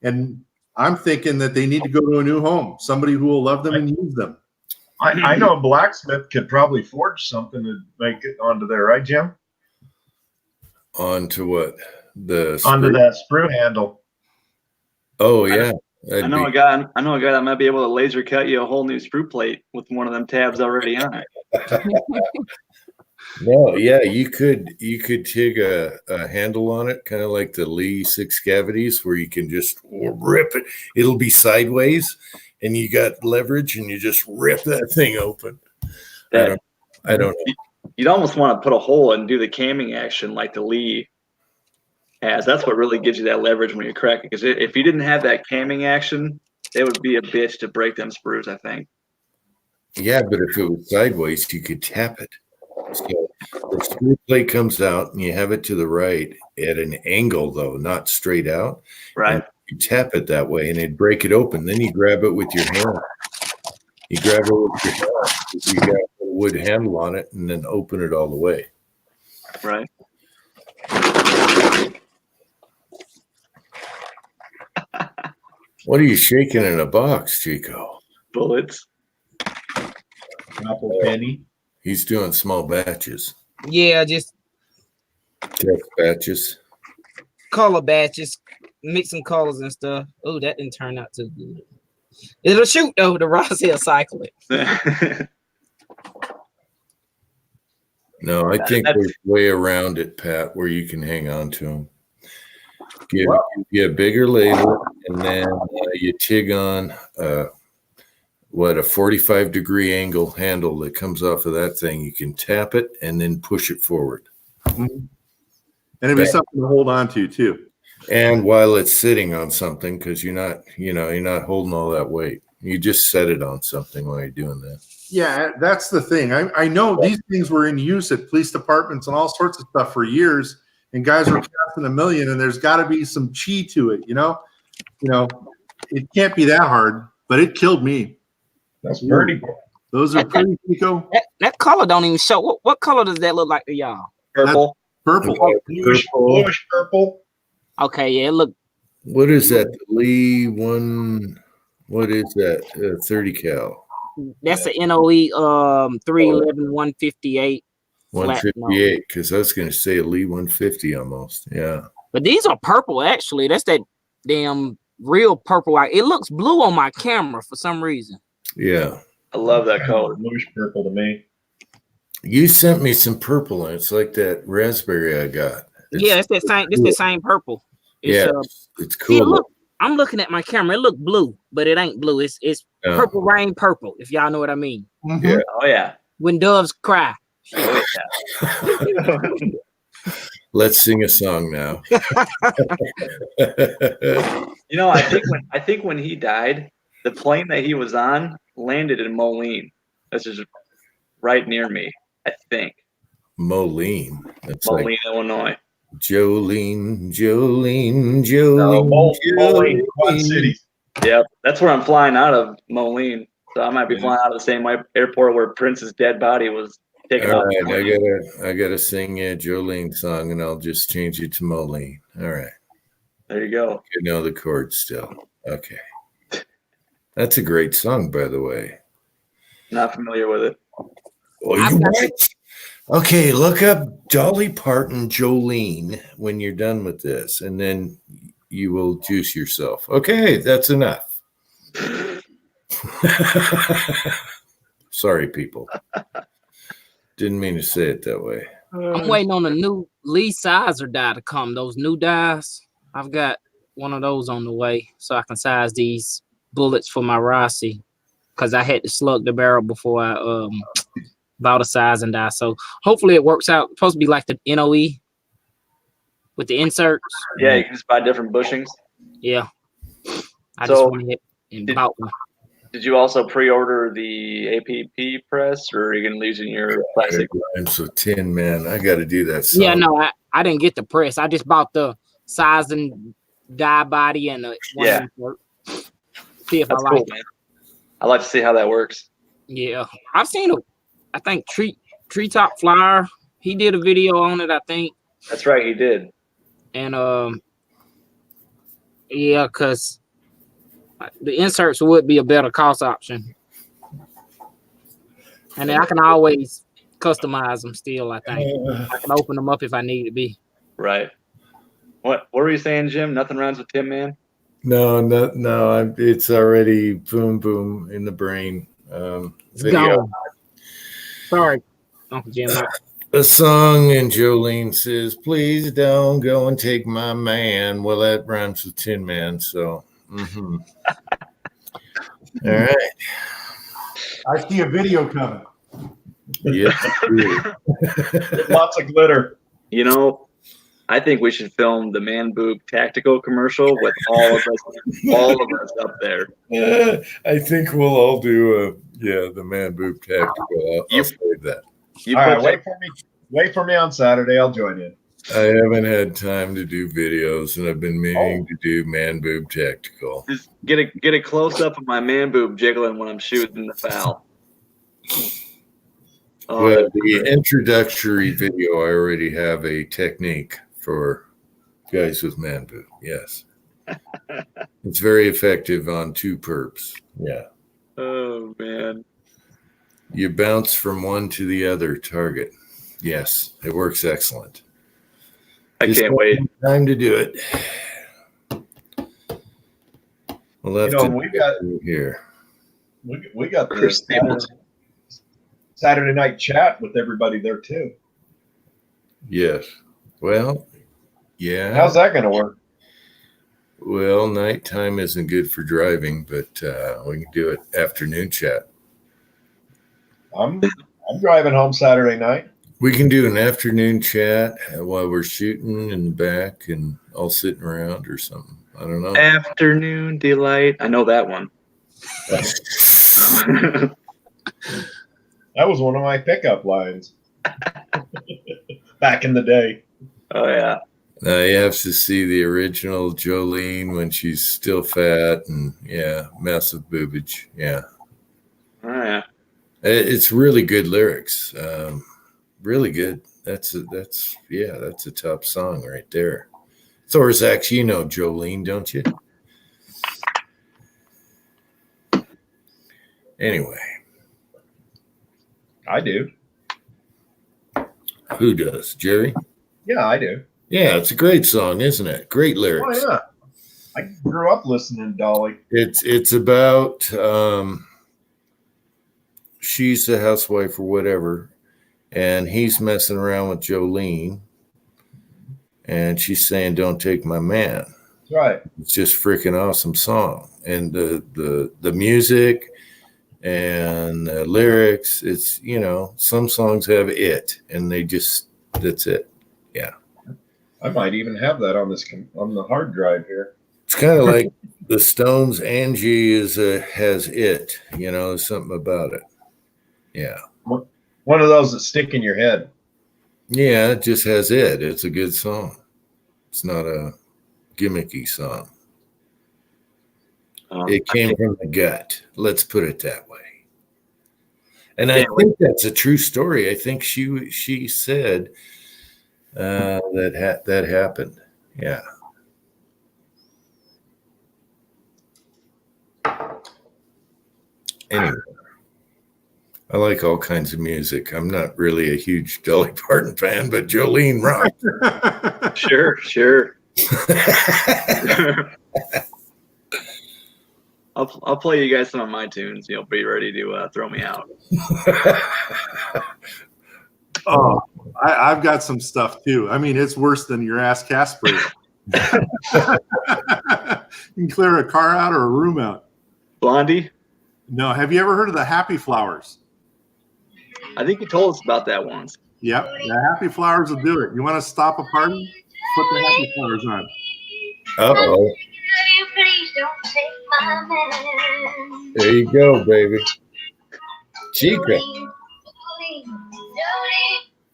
and I'm thinking that they need to go to a new home, somebody who will love them and use them. I know a blacksmith could probably forge something to make it onto there, right, Jim? Onto what? Onto that sprue handle. Oh yeah. I know a guy that might be able to laser cut you a whole new sprue plate with one of them tabs already on it. No, yeah, you could take a handle on it, kind of like the Lee 6 cavities, where you can just rip it. It'll be sideways, and you got leverage, and you just rip that thing open. I don't know. You'd almost want to put a hole and do the camming action like the Lee has. That's what really gives you that leverage when you're cracking. Because if you didn't have that camming action, it would be a bitch to break them sprues, I think. Yeah, but if it was sideways, you could tap it. So the screw plate comes out, and you have it to the right at an angle, though, not straight out. Right. And you tap it that way, and it'd break it open. Then you grab it with your hand. You grab it with your hand. You got a wood handle on it, and then open it all the way. Right. What are you shaking in a box, Chico? Bullets. Apple penny. He's doing small batches. Yeah, just Test batches. color batches, mixing colors and stuff. Oh, that didn't turn out too good. It'll shoot though. The Ross Hill cycle it. No, I think there's a way around it, Pat, where you can hang on to them. Get a bigger ladle, and then you TIG on a 45-degree angle handle that comes off of that thing. You can tap it and then push it forward. Mm-hmm. And it'd be something to hold on to too. And while it's sitting on something, because you're not holding all that weight. You just set it on something while you're doing that. Yeah, that's the thing. I know these things were in use at police departments and all sorts of stuff for years, and guys were casting a million, and there's got to be some chi to it, you know? It can't be that hard, but it killed me. That's pretty. Those are pretty, Nico. That color don't even show. What color does that look like to y'all? Purple. Purple. Bluish purple. Okay, yeah, it look. What is that? The Lee 1, what is that? 30 cal. That's the NOE 311 158. 158, because I was going to say a Lee 150 almost. Yeah. But these are purple, actually. That's that damn real purple. It looks blue on my camera for some reason. Yeah. I love that color. Bluish purple to me. You sent me some purple, and it's like that raspberry I got. Yeah, it's that same. It's the same purple. It's cool. See, look, I'm looking at my camera. It look blue, but it ain't blue. It's purple rain purple. If y'all know what I mean. Mm-hmm. Yeah. Oh yeah. When doves cry. Oh, yeah. Let's sing a song now. I think when he died, the plane that he was on landed in Moline. That's just right near me, I think. Moline. That's Moline, like Illinois. Jolene. No, Moline, Quad Cities. Yep, that's where I'm flying out of, Moline. So I might be flying out of the same airport where Prince's dead body was Taking All off. right, I gotta sing a Jolene song, and I'll just change it to Moline. All right. There you go. You know the chords still. Okay. That's a great song, by the way. Not familiar with it. Oh, you what? Okay, look up Dolly Parton Jolene when you're done with this, and then you will juice yourself. Okay, that's enough. Sorry, people. Didn't mean to say it that way. I'm waiting on a new Lee sizer die to come. Those new dies. I've got one of those on the way so I can size these bullets for my Rossi because I had to slug the barrel before I bought a size and die. So hopefully it works out. It's supposed to be like the NOE with the inserts. Yeah, you can just buy different bushings. Yeah. I So, just went ahead and bought one. Did you also pre-order the APP press, or are you going to use in your plastic? I'm so Tin Man. I got to do that song. Yeah, no, I didn't get the press. I just bought the size and die body and the one insert. See if That's I like cool, it. man. I like to see how that works. Yeah, I've seen it. I think Treetop Flyer. He did a video on it. I think. That's right, he did. And yeah, because the inserts would be a better cost option, and then I can always customize them. Still, I think I can open them up if I need to be. Right. What were you saying, Jim? Nothing rhymes with Tin Man. No. It's already boom, boom in the brain. Video. Gone. Sorry, Uncle Jim. A song and Jolene says, "Please don't go and take my man." Well, that rhymes with Tin Man, so. All right. I see a video coming. Yes. Lots of glitter. You know, I think we should film the Man Boob tactical commercial with all of us up there. I think we'll all do the Man Boob tactical. I'll save that. All right, wait for me on Saturday. I'll join in. I haven't had time to do videos, and I've been meaning to do Man Boob tactical. Just get a close up of my man boob jiggling when I'm shooting the foul. Well, the introductory video, I already have a technique for guys with man boob. Yes, it's very effective on two perps. Yeah. Oh man. You bounce from one to the other target. Yes, it works excellent. I can't wait. Time to do it. We'll have to we got here. We got the Saturday night chat with everybody there too. Yes. Well, yeah. How's that going to work? Well, nighttime isn't good for driving, but we can do it afternoon chat. I'm driving home Saturday night. We can do an afternoon chat while we're shooting in the back and all sitting around or something. I don't know. Afternoon delight. I know that one. That was one of my pickup lines back in the day. Oh yeah. Now you have to see the original Jolene when she's still fat and massive boobage. Yeah. Oh yeah. It's really good lyrics. Really good. That's a top song right there. Thorax, you know Jolene, don't you? Anyway. I do. Who does? Jerry? Yeah, I do. Yeah, it's a great song, isn't it? Great lyrics. Oh yeah. I grew up listening to Dolly. It's about she's a housewife or whatever, and he's messing around with Jolene, and she's saying, "Don't take my man." That's right. It's just freaking awesome song, and the music and the lyrics. It's some songs have it, and that's it. Yeah. I might even have that on the hard drive here. It's kind of like the Stones. Angie has it. There's something about it. Yeah. One of those that stick in your head. Yeah, it just has it. It's a good song. It's not a gimmicky song. It came from the gut. Let's put it that way. And I think that's a true story. I think she said that happened. Yeah. Anyway, I like all kinds of music. I'm not really a huge Dolly Parton fan, but Jolene rocks. Sure. I'll play you guys some of my tunes. You'll be ready to throw me out. Oh, I've got some stuff too. I mean, it's worse than your ass Casper. You can clear a car out or a room out. Blondie? No. Have you ever heard of the Happy Flowers? I think you told us about that once. Yep. The Happy Flowers will do it. You want to stop a party? Put the Happy Flowers on. Uh-oh. There you go, baby. Chica.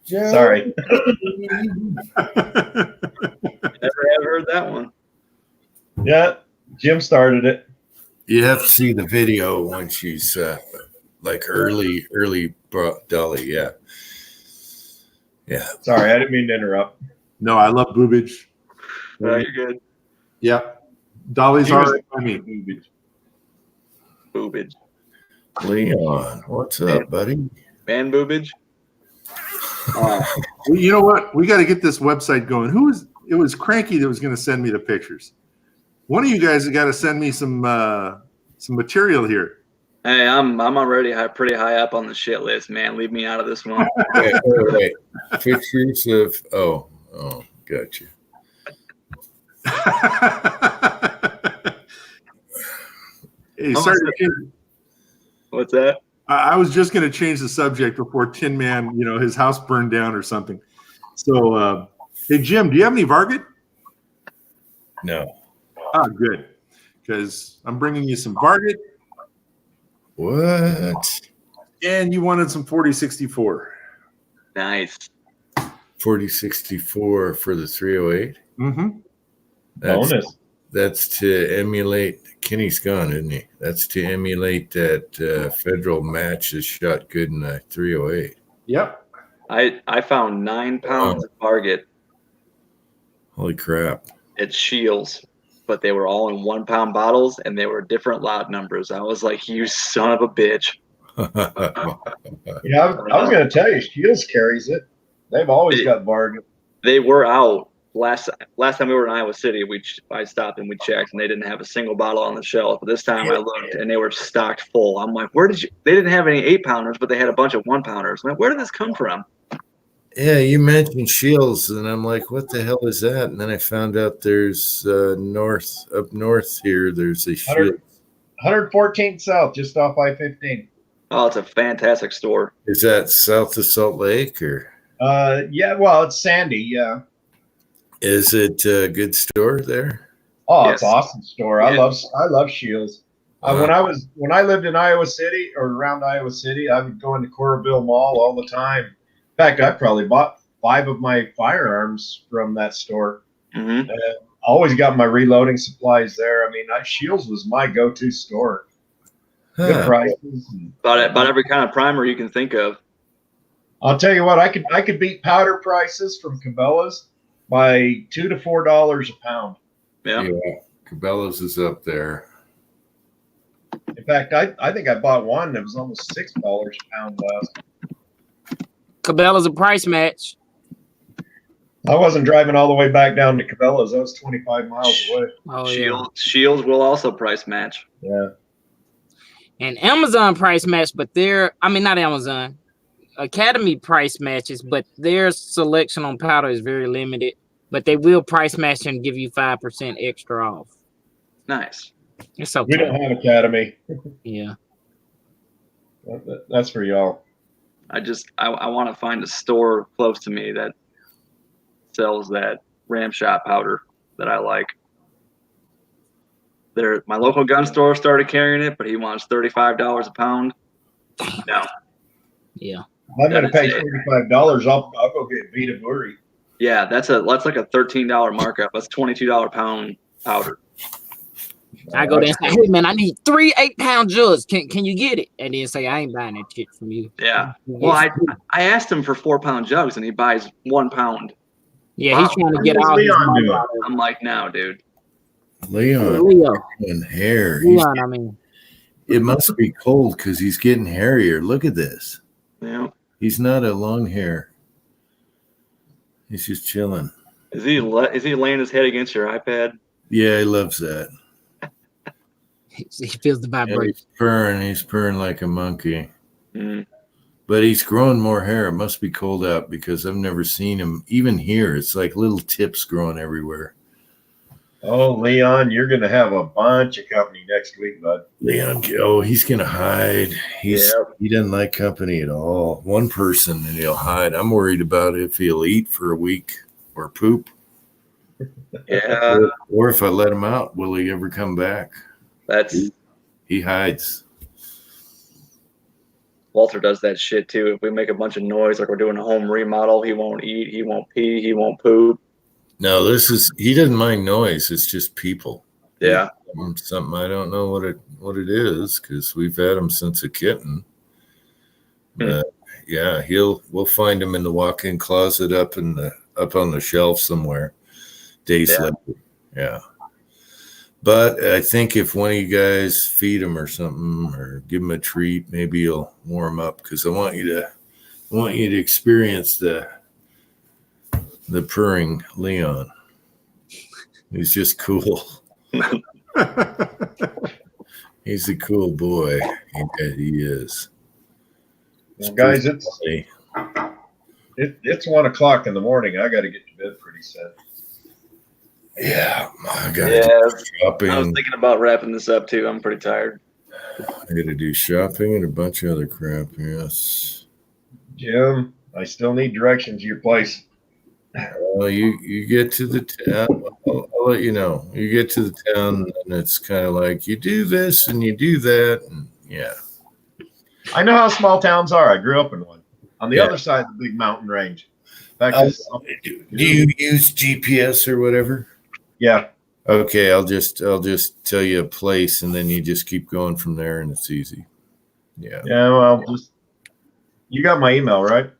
Sorry. Never have heard that one. Yeah, Jim started it. You have to see the video when she's like early Dolly. Yeah. Sorry, I didn't mean to interrupt. No, I love boobage. No, you're good. Yep. Dolly's already by me. Boobage. Leon, what's up, buddy? Man boobage. Well, you know what? We got to get this website going. It was Cranky that was going to send me the pictures. One of you guys have got to send me some material here. Hey, I'm already pretty high up on the shit list, man. Leave me out of this one. Wait. Pictures of gotcha. Hey, sorry. What's that? I was just going to change the subject before Tin Man, his house burned down or something. So, hey, Jim, do you have any Varget? No. Ah, good. Because I'm bringing you some Varget. What? And you wanted some 4064. Nice. 4064 for the 308? Mm-hmm. Bonus. That's to emulate. Kenny's gone, isn't he? That's to emulate that Federal match that shot good in the 308. Yep. I found 9 pounds of Varget Holy crap. at Shields, but they were all in 1 pound bottles and they were different lot numbers. I was like, you son of a bitch. Yeah, I was going to tell you, Shields carries it. They've always got bargain. They were out. Last time we were in Iowa City, I stopped and we checked, and they didn't have a single bottle on the shelf. But this time I looked, and they were stocked full. I'm like, where did you? They didn't have any 8-pounders, but they had a bunch of 1-pounders. I'm like, where did this come from? Yeah, you mentioned Shields, and I'm like, what the hell is that? And then I found out there's up north here, there's a Shields. 114th South, just off I-15. Oh, it's a fantastic store. Is that south of Salt Lake, or? Yeah, well, it's Sandy, yeah. Is it a good store there? Oh, Yes. it's an awesome store. I love Shields. When I lived in Iowa City or around Iowa City, I would go into Coralville Mall all the time. In fact, I probably bought 5 of my firearms from that store. Mm-hmm. Always got my reloading supplies there. I mean, Shields was my go-to store. Good prices. About every kind of primer you can think of. I'll tell you what, I could beat powder prices from Cabela's by $2 to $4 a pound. Yeah. Cabela's is up there. In fact, I think I bought one that was almost $6 a pound last. Cabela's a price match. I wasn't driving all the way back down to Cabela's. I was 25 miles away. Oh, yeah. Shields will also price match. Yeah. And Amazon price match, but not Amazon. Academy price matches, but their selection on powder is very limited. But they will price match and give you 5% extra off. Nice. It's okay. We don't have Academy. Yeah. That's for y'all. I want to find a store close to me that sells that ram shot powder that I like. My local gun store started carrying it, but he wants $35 a pound. No. Yeah. I'm going to pay $35. I'll go get Vita Buri. Yeah, that's like a $13 markup. That's $22 pound powder. I go there and say, hey man, I need 3 8-pound jugs. Can you get it? And then say, I ain't buying that shit from you. Yeah. Well, I asked him for 4-pound jugs and he buys 1 pound. Yeah, he's trying to get all his money out of it. I'm like, no, dude. Leon, Leo. and hair. Leon, I mean. It must be cold because he's getting hairier. Look at this. Yeah. He's not a long hair. He's just chilling. Is he laying his head against your iPad? Yeah, he loves that. He feels the vibration. He's purring like a monkey. Mm. But he's growing more hair. It must be cold out because I've never seen him. Even here, it's like little tips growing everywhere. Oh, Leon, you're going to have a bunch of company next week, bud. Leon, he's going to hide. He doesn't like company at all. One person and he'll hide. I'm worried about if he'll eat for a week or poop. Yeah. Or if I let him out, will he ever come back? He hides. Walter does that shit too. If we make a bunch of noise, like we're doing a home remodel, he won't eat, he won't pee, he won't poop. No, he doesn't mind noise. It's just people. Yeah. Something I don't know what it is because we've had him since a kitten. Yeah, we'll find him in the walk-in closet up on the shelf somewhere days later. Yeah. But I think if one of you guys feed him or something or give him a treat, maybe you'll warm up because I want you to experience the purring Leon. He's just cool. He's a cool boy. He is. Well, guys, it's 1 o'clock in the morning. I got to get to bed pretty soon. Yeah, I got to do shopping. I was thinking about wrapping this up too. I'm pretty tired. I got to do shopping and a bunch of other crap. Yes. Jim, I still need directions to your place. Well, you get to the town. I'll let you know. You get to the town, and it's kind of like you do this and you do that, and yeah. I know how small towns are. I grew up in one on the other side of the big mountain range. Do you use GPS or whatever? Yeah. Okay, I'll just tell you a place, and then you just keep going from there, and it's easy. Yeah. Yeah. Well, you got my email, right?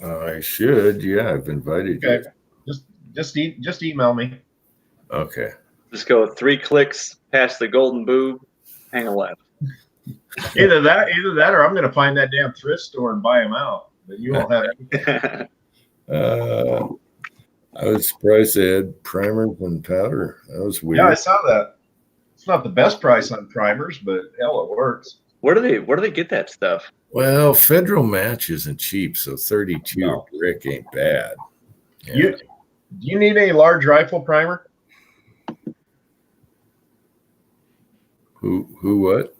I should. Yeah, I've invited you. Just email me. Okay. Just go 3 clicks past the golden boob, hang a left. Either that, or I'm going to find that damn thrift store and buy them out. But you won't have anything. I was surprised they had primers and powder. That was weird. Yeah, I saw that. It's not the best price on primers, but hell, it works. Where do they get that stuff? Well, Federal Match isn't cheap, so 32 brick ain't bad. Yeah. Do you need a large rifle primer? Who what?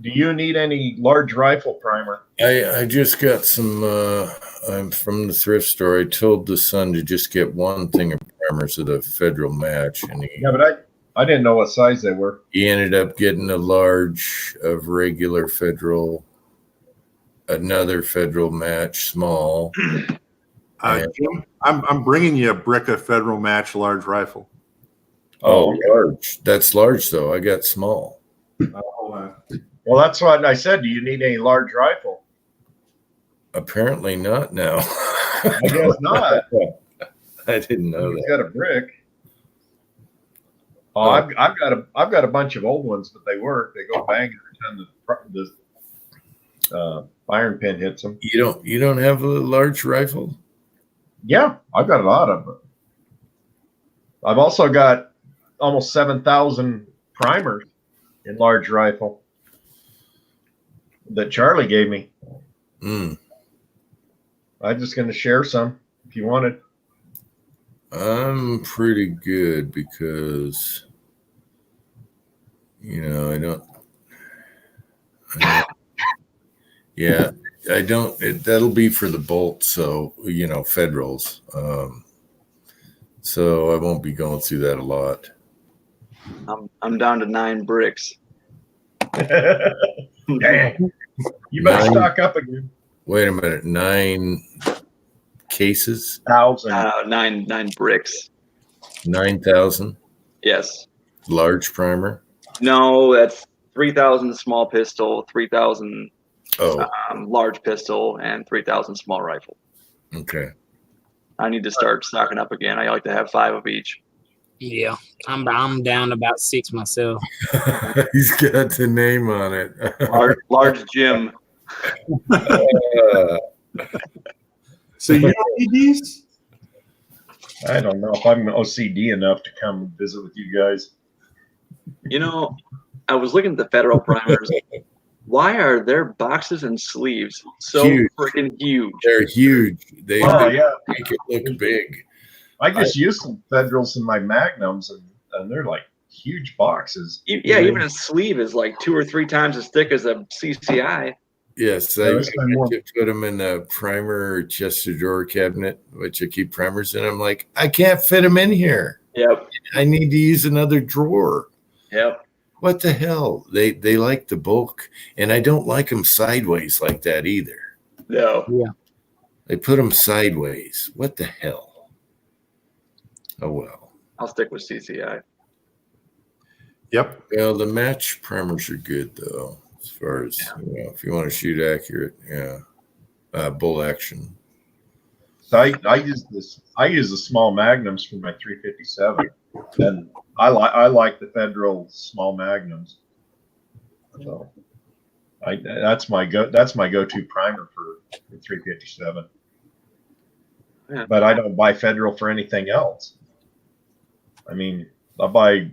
Do you need any large rifle primer? I just got some I'm from the thrift store. I told the son to just get one thing of primers at a Federal Match, and but I didn't know what size they were. He ended up getting a large of regular Federal, another Federal Match small. Jim, I'm bringing you a brick of Federal Match large rifle. Oh, large. That's large though. I got small. Well, that's what I said. Do you need any large rifle? Apparently not now. I guess not. I didn't know He's that. got a brick. Oh, I've got a bunch of old ones, but they work. They go bang every time the iron pin hits them. You don't have a large rifle? Yeah, I've got a lot of them. I've also got almost 7,000 primers in large rifle that Charlie gave me. I'm just going to share some if you wanted. I'm pretty good because, I don't that'll be for the bolt. So, Federals. So I won't be going through that a lot. I'm down to 9 bricks. Dang. You better stock up again. Wait a minute. 9 cases? 1,000. 9 bricks. 9,000? Yes. Large primer. No, that's 3,000 small pistol, 3,000 Oh, large pistol, and 3,000 small rifle. okay. I need to start stocking up again. I like to have 5 of each. Yeah, I'm down about 6 myself. He's got the name on it. Large Jim. So you don't need these? I don't know if I'm OCD enough to come visit with you guys. You know, I was looking at the federal primers. Why are their boxes and sleeves so Huge. freaking huge? They're huge. They Oh, yeah. make it look big. I just use some Federals in my Magnums, and they're like huge boxes. Yeah, even a sleeve is like 2 or 3 times as thick as a CCI. Yes, Yeah, I that's my more- to put them in a primer chest of drawer cabinet, which I keep primers in. I'm like, I can't fit them in here. Yep. I need to use another drawer. Yep. What the hell? They like the bulk, and I don't like them sideways like that either. No. Yeah. They put them sideways. What the hell? Oh well. I'll stick with CCI. Yep. Well, the match primers are good though, as far as if you want to shoot accurate. Yeah, bull action. So I use this. I use the small Magnums for my 357, and I like the Federal small Magnums. So that's my go-to primer for the 357. Yeah. But I don't buy Federal for anything else. I mean, I'll buy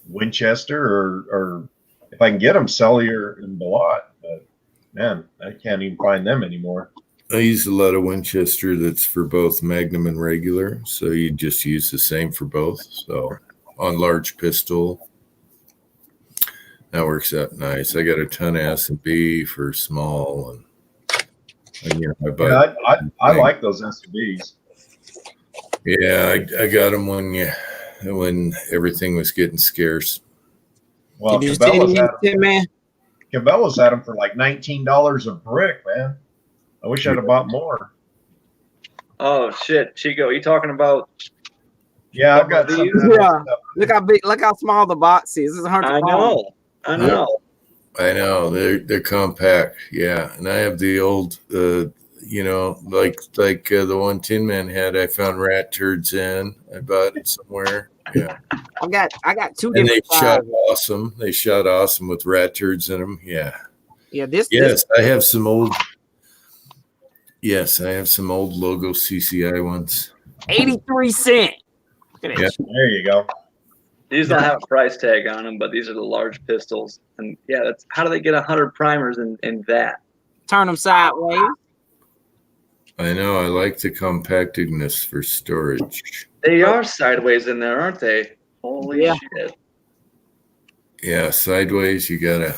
Winchester or if I can get them, Cellier and Balot. But man, I can't even find them anymore. I use a lot of Winchester that's for both Magnum and regular, so you just use the same for both. So on large pistol, that works out nice. I got a ton of S&B for small, and I buy. Yeah, I like those SBs. Yeah, I got them when everything was getting scarce. Well, Did you Cabela's see had them, man? Cabela's had them for like $19 a brick, man. I wish I'd have bought more. Oh shit, Chico, you talking about? Yeah, I've got some. Yeah. Look how big, look how small the box is. It's 100 I know. I know. I know they're compact, yeah. And I have the old, like the one Tin Man had. I found rat turds in. I bought it somewhere. Yeah, I got 2 and they different shot sizes. awesome. They shot awesome with rat turds in them. Yeah. Yeah, this. I have some old. Yes, I have some old logo CCI ones. 83 cents. Look at that. Yeah. There you go. These don't have a price tag on them, but these are the large pistols. And yeah, that's how do they get 100 primers in that? Turn them sideways. I know. I like the compactedness for storage. They are sideways in there, aren't they? Holy Yeah. shit. Yeah, sideways. You gotta.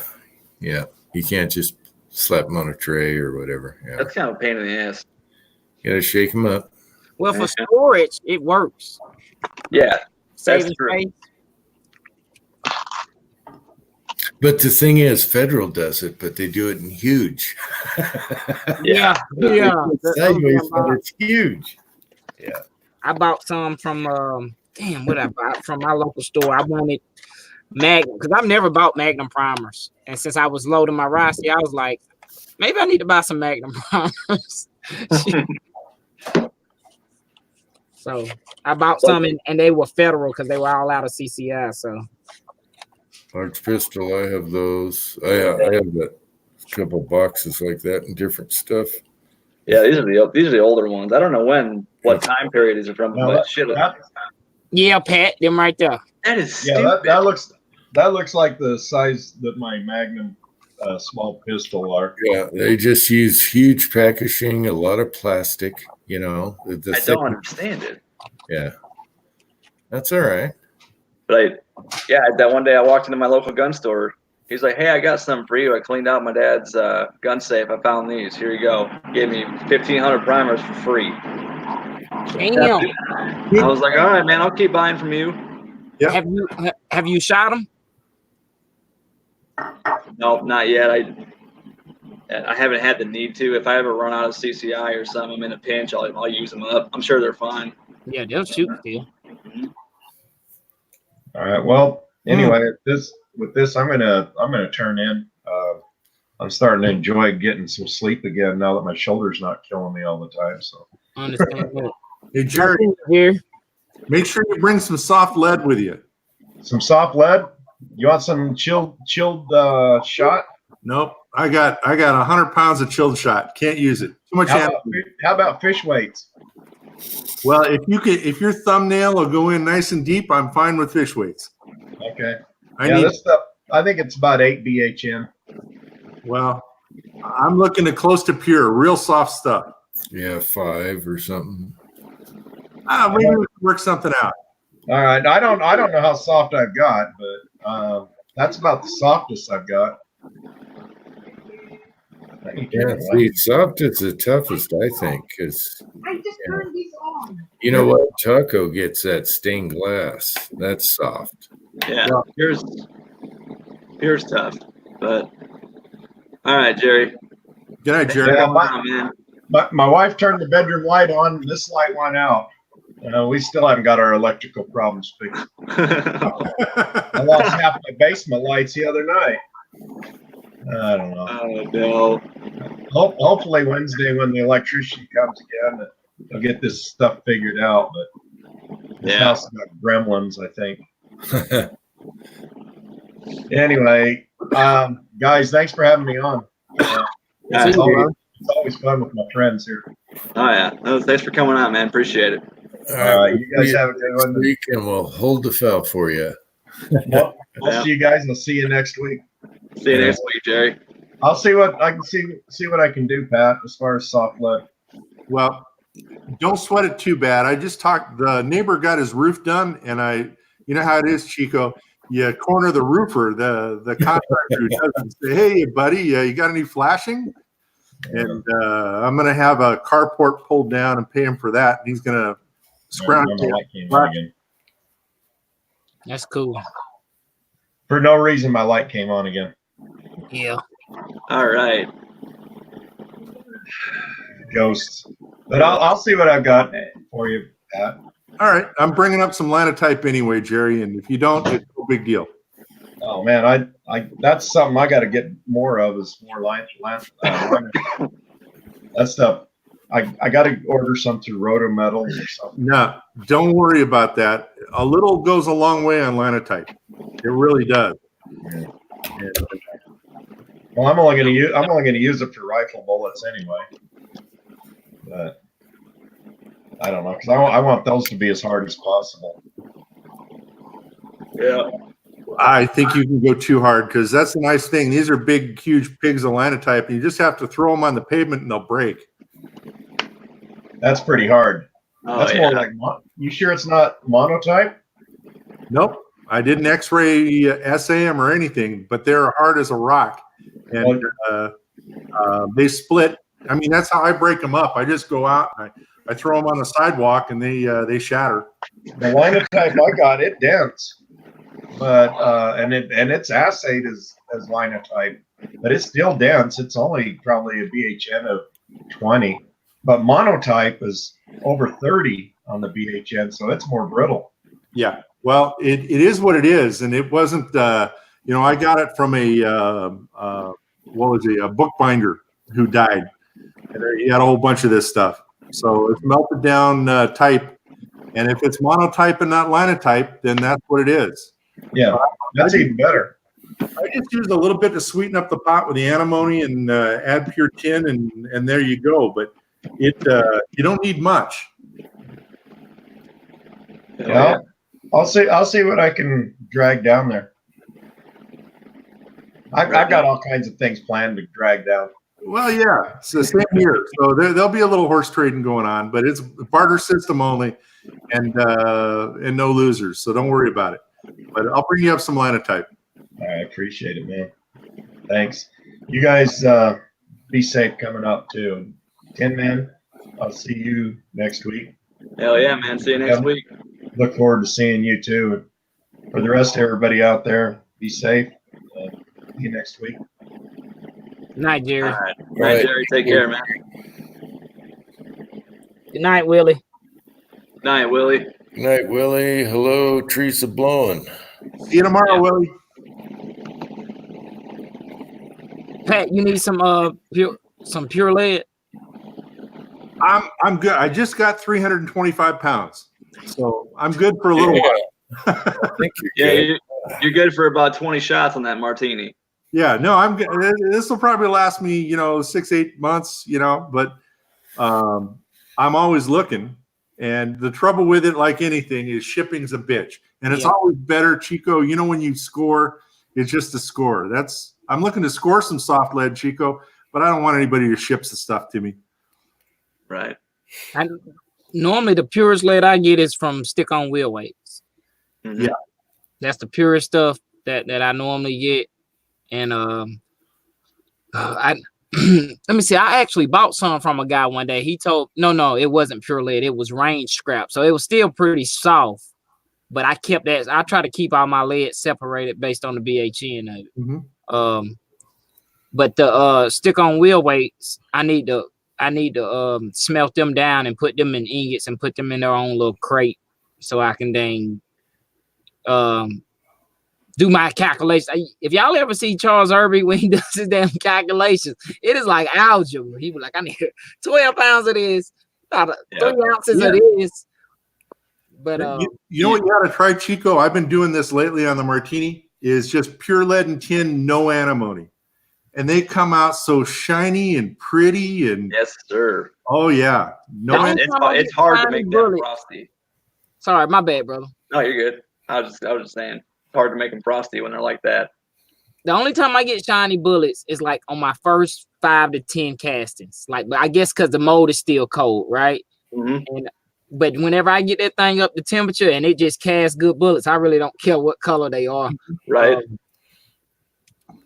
Yeah, you can't just slap them on a tray or whatever. Yeah, That's kind of a pain in the ass. you gotta shake them up. Well, for storage, it works. Yeah, Saving true. space. But the thing is, Federal does it, but they do it in huge. Yeah. Sideways, but it's huge. Yeah. I bought some from what I bought from my local store. I wanted Magnum because I've never bought Magnum primers, and since I was loading my Rossi, I was like, maybe I need to buy some Magnum primers. So I bought some, and they were Federal because they were all out of CCI. So Large pistol, I have those. I have a couple boxes like that and different stuff. Yeah, these are the older ones. I don't know what time period these are from, No, but shit. yeah, Pat, them right there. That is Yeah, stupid. that looks like the size that my Magnum small pistol are. Yeah, they just use huge packaging, a lot of plastic. I don't understand it. Yeah, that's all right. But that one day I walked into my local gun store. He's like, "Hey, I got something for you. I cleaned out my dad's gun safe. I found these. Here you go." Gave me 1,500 primers for free. Damn. I was like, "All right, man. I'll keep buying from you." Yeah. Have you shot them? No, not yet. I haven't had the need to. If I ever run out of CCI or something, I'm in a pinch. I'll use them up. I'm sure they're fine. Yeah, they'll shoot still. All right. Well, anyway, with this, I'm gonna turn in. I'm starting to enjoy getting some sleep again now that my shoulder's not killing me all the time. So. Understand that. Hey, Jerry, Here. make sure you bring some soft lead with you. Some soft lead. You want some chilled shot? Nope. I got 100 pounds of chilled shot. Can't use it. Too much. How about fish weights? Well, if your thumbnail will go in nice and deep, I'm fine with fish weights. Okay. I need this stuff. I think it's about 8 BHN. Well, I'm looking at close to pure, real soft stuff. Yeah, 5 or something. Maybe we can work something out. All right. I don't know how soft I've got, but that's about the softest I've got. Yeah, see, soft is the toughest, I think, because I just turned these on. you know what? Taco gets that stained glass. That's soft. Yeah, here's tough, but all right, Jerry. Good night, Jerry. Yeah, my wife turned the bedroom light on. And this light went out. We still haven't got our electrical problems fixed. I lost half my basement lights the other night. I don't know. Oh no. Hopefully Wednesday when the electrician comes again, they'll get this stuff figured out. But this house has got gremlins, I think. Anyway, guys, thanks for having me on. It's always fun with my friends here. Oh yeah, thanks for coming on, man. Appreciate it. All right, you guys have a good one. Week and we'll hold the foul for you. We'll see you guys, and I'll see you next week. See you next week, Jerry. I'll see what I can see what I can do, Pat, as far as soft lead. Well, don't sweat it too bad. I just talked. The neighbor got his roof done, and you know how it is, Chico. You corner the roofer, the contractor who doesn't say, "Hey, buddy, you got any flashing?" And I'm gonna have a carport pulled down and pay him for that. And he's gonna scrounge. That's cool. For no reason, my light came on again. Yeah. All right. Ghosts. But I'll see what I've got for you, Pat. All right, I'm bringing up some linotype anyway, Jerry. And if you don't, it's no big deal. Oh man, I that's something I got to get more of is more line. That stuff. I got to order some through Roto Metals or something. No, don't worry about that. A little goes a long way on linotype. It really does. Yeah. Well, I'm only going to use it for rifle bullets anyway. But I don't know because I want those to be as hard as possible. Yeah. I think you can go too hard because that's the nice thing. These are big, huge pigs of linotype, and you just have to throw them on the pavement and they'll break. That's pretty hard. Oh, that's more like. You sure it's not monotype? Nope. I didn't X-ray assay them or anything, but they're hard as a rock, and they split. I mean, that's how I break them up. I just go out and I throw them on the sidewalk, and they shatter. The linotype I got, it dents, but and it's assayed as linotype, but it's still dense. It's only probably a BHN of 20, but monotype is over 30 on the BHN, so it's more brittle. Yeah. Well, it is what it is, and it wasn't. I got it from a bookbinder who died. And he had a whole bunch of this stuff. So it's melted down type, and if it's monotype and not linotype, then that's what it is. Yeah, that's even better. I just use a little bit to sweeten up the pot with the antimony and add pure tin, and there you go. But you don't need much. Yeah. I'll see what I can drag down there. I've got all kinds of things planned to drag down. Well, yeah, it's the same here. So there'll be a little horse trading going on, but it's barter system only, and no losers. So don't worry about it. But I'll bring you up some linotype. I appreciate it, man. Thanks. You guys be safe coming up too. Tin Man, I'll see you next week. Hell yeah, man. See you next week. Look forward to seeing you too. For the rest of everybody out there, be safe. See you next week. Good night, Jerry. All right. All right, Jerry. Take care, man. Good night, Willie. Good night, Willie. Good night, Willie. Hello, Teresa Blowing. See you tomorrow, Willie. Pat, you need some pure lead. I'm good. I just got 325 pounds, so I'm good for a little while. I think you're good. You're good for about 20 shots on that martini. Yeah, no, I'm good. This will probably last me, 6-8 months, but I'm always looking. And the trouble with it, like anything, is shipping's a bitch. And it's always better, Chico. When you score, it's just a score. I'm looking to score some soft lead, Chico, but I don't want anybody to ship the stuff to me. Right. And normally the purest lead I get is from stick-on wheel weights. Mm-hmm. Yeah, that's the purest stuff that I normally get. And I let me see. I actually bought some from a guy one day. He told no, it wasn't pure lead. It was range scrap, so it was still pretty soft. But I kept that. I try to keep all my lead separated based on the BHN of it. Mm-hmm. But the stick-on wheel weights, I need to smelt them down and put them in ingots and put them in their own little crate so I can do my calculations. If y'all ever see Charles Irby when he does his damn calculations, it is like algebra. He was like, I need 12 pounds of this, about 3 ounces of this. But you know what you got to try, Chico? I've been doing this lately on the martini. Is just pure lead and tin, no antimony. And they come out so shiny and pretty, and yes, sir. Oh yeah, it's hard to make that frosty. Sorry, my bad, brother. No, you're good. I was just saying, it's hard to make them frosty when they're like that. The only time I get shiny bullets is like on my first 5 to 10 castings. But I guess because the mold is still cold, right? Mm-hmm. But whenever I get that thing up to temperature and it just casts good bullets, I really don't care what color they are. Right.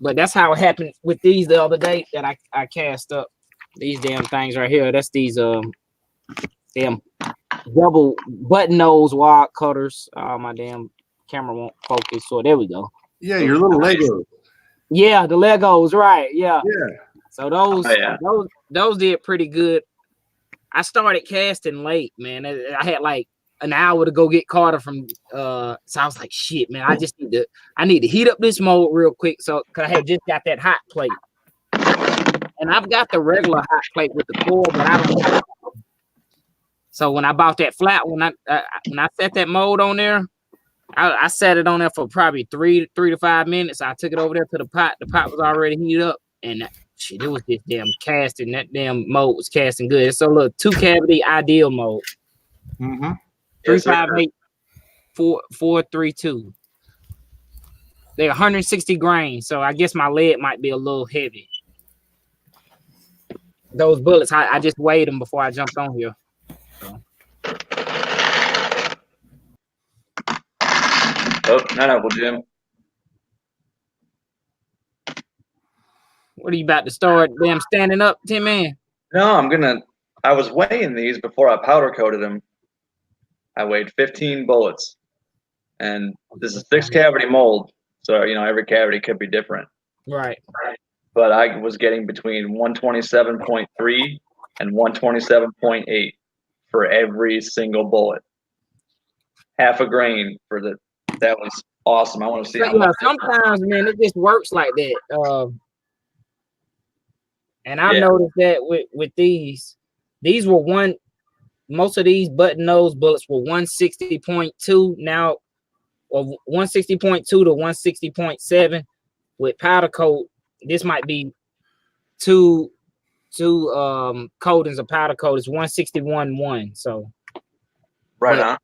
But that's how it happened with these the other day that I cast up these damn things right here. That's these damn double button nose wide cutters. My damn camera won't focus. So there we go. Yeah, your little Legos. Yeah, the Legos, right? Yeah. Yeah. So those did pretty good. I started casting late, man. I had like an hour to go get Carter from so I was like, shit, man, I need to heat up this mold real quick. So cause I had just got that hot plate. And I've got the regular hot plate with the core, but I don't. So when I bought that flat, when I set that mold on there, I set it on there for probably 3 to 5 minutes. I took it over there to the pot. The pot was already heated up, and shit, it was just damn casting. That damn mold was casting good. It's a little 2-cavity ideal mold. Mm-hmm. 358 432. They're 160 grains, so I guess my lead might be a little heavy. Those bullets, I just weighed them before I jumped on here. So. Oh, not Uncle Jim. What are you about to start? Damn, standing up, Tim Man? No, I was weighing these before I powder coated them. I weighed 15 bullets, and this is 6-cavity mold, so every cavity could be different. Right. But I was getting between 127.3 and 127.8 for every single bullet. Half a grain for the. That was awesome. I want to see. Sometimes, man, it just works like that. And I've noticed that with these were most of these button nose bullets were 160.2 now, or 160.2 to 160.7 with powder coat. This might be two coatings of powder coat. It's 161.1. So right on.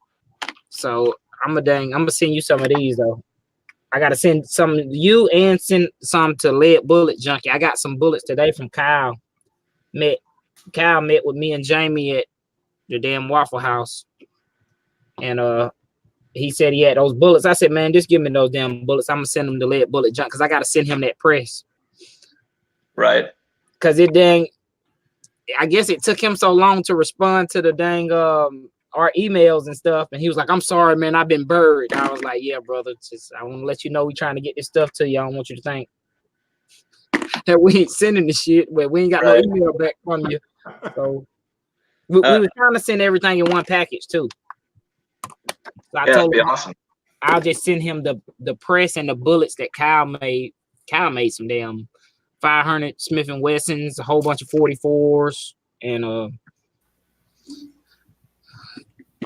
So I'm gonna send you some of these though. I gotta send some to you and send some to Lead Bullet Junkie. I got some bullets today from Kyle. Kyle met with me and Jamie at the damn Waffle House, and he said he had those bullets. I said, man, just give me those damn bullets. I'm gonna send them to Lead Bullet Junkie because I gotta send him that press. Right. Because I guess it took him so long to respond to the dang our emails and stuff, and he was like, I'm sorry, man, I've been buried. I was like, yeah, brother, I want to let you know we're trying to get this stuff to you. I don't want you to think that we ain't sending the shit, but we ain't got no email back from you. So we were trying to send everything in one package too. So I told him, awesome. I'll just send him the press and the bullets that Kyle made. Kyle made some damn 500 Smith and Wessons, a whole bunch of 44s, and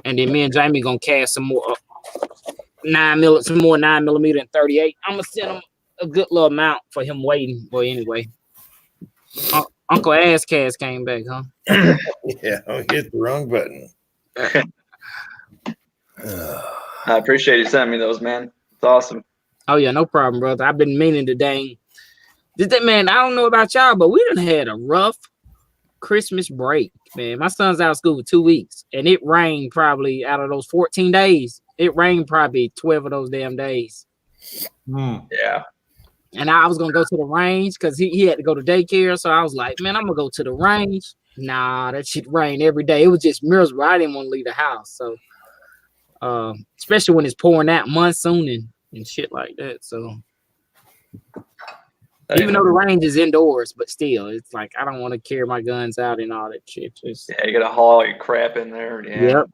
then me and Jamie gonna cast some more 9mm and 38. I'm gonna send him a good little amount for him waiting. But anyway, Uncle Ass Cast came back, huh? Yeah, I hit the wrong button. I appreciate you sending me those, man. It's awesome. Oh yeah, no problem, brother. I've been meaning to dang. Man, I don't know about y'all, but we done had a rough Christmas break, man. My son's out of school for 2 weeks, and it rained probably out of those 14 days. It rained probably 12 of those damn days. Yeah. And I was gonna go to the range because he had to go to daycare. So I was like, man, I'm gonna go to the range. Nah, that shit rained every day. It was just miserable. I didn't want to leave the house. So especially when it's pouring that monsoon and shit like that. So even though the range is indoors, but still, it's like I don't want to carry my guns out and all that shit. Just, yeah, you gotta haul all your crap in there. Yeah. Yep.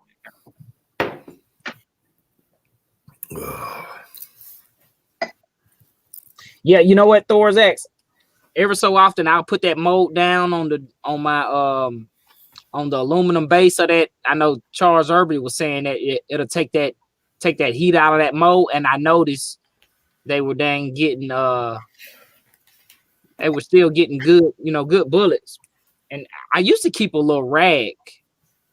Yeah, you know what, Thor's X? Every so often I'll put that mold down on the aluminum base of that. I know Charles Irby was saying that it'll take that heat out of that mold, and I noticed they were dang getting they were still getting good, good bullets. And I used to keep a little rag,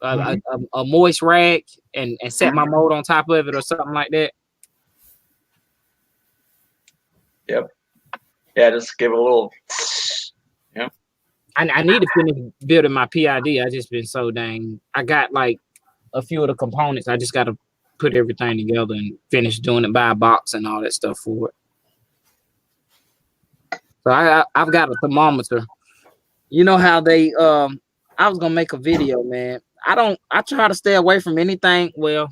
a moist rag, and set my mold on top of it or something like that. Yep. Yeah, just give it a little. Yeah. I need to finish building my PID. I just been so dang. I got like a few of the components. I just got to put everything together and finish doing it by a box and all that stuff for it. So I've got a thermometer. You know how they I was gonna make a video, man. I try to stay away from anything. Well,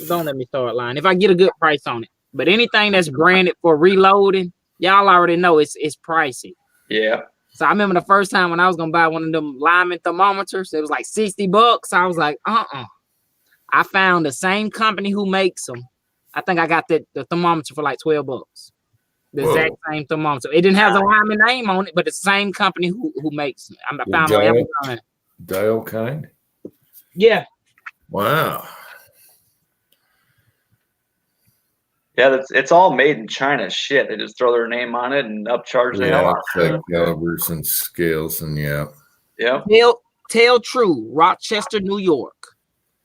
don't let me start lying. If I get a good price on it, but anything that's branded for reloading, y'all already know it's pricey. Yeah. So I remember the first time when I was gonna buy one of them Lyman thermometers, it was like $60. I was like, I found the same company who makes them. I think I got the thermometer for like $12. The exact same thermometer. It didn't have the Lyman name on it, but the same company who makes it. I found on Amazon. Dial kind? Yeah. Wow. Yeah, it's all made in China. Shit, they just throw their name on it and upcharge the hell out of it. Calibers and scales and Yeah. Tell True, Rochester, New York.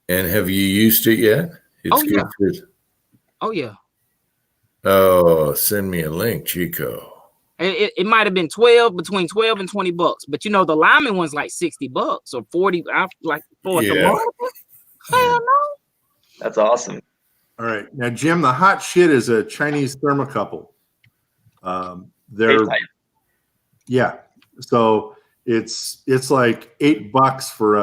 And have you used it yet? It's good for. Oh yeah. Oh, send me a link, Chico. It might have been between 12 and $20, but the Lyman one's like $60 or 40. I like for a thermometer. Hell no. That's awesome. All right, now Jim, the hot shit is a Chinese thermocouple. They're yeah, so it's like $8 for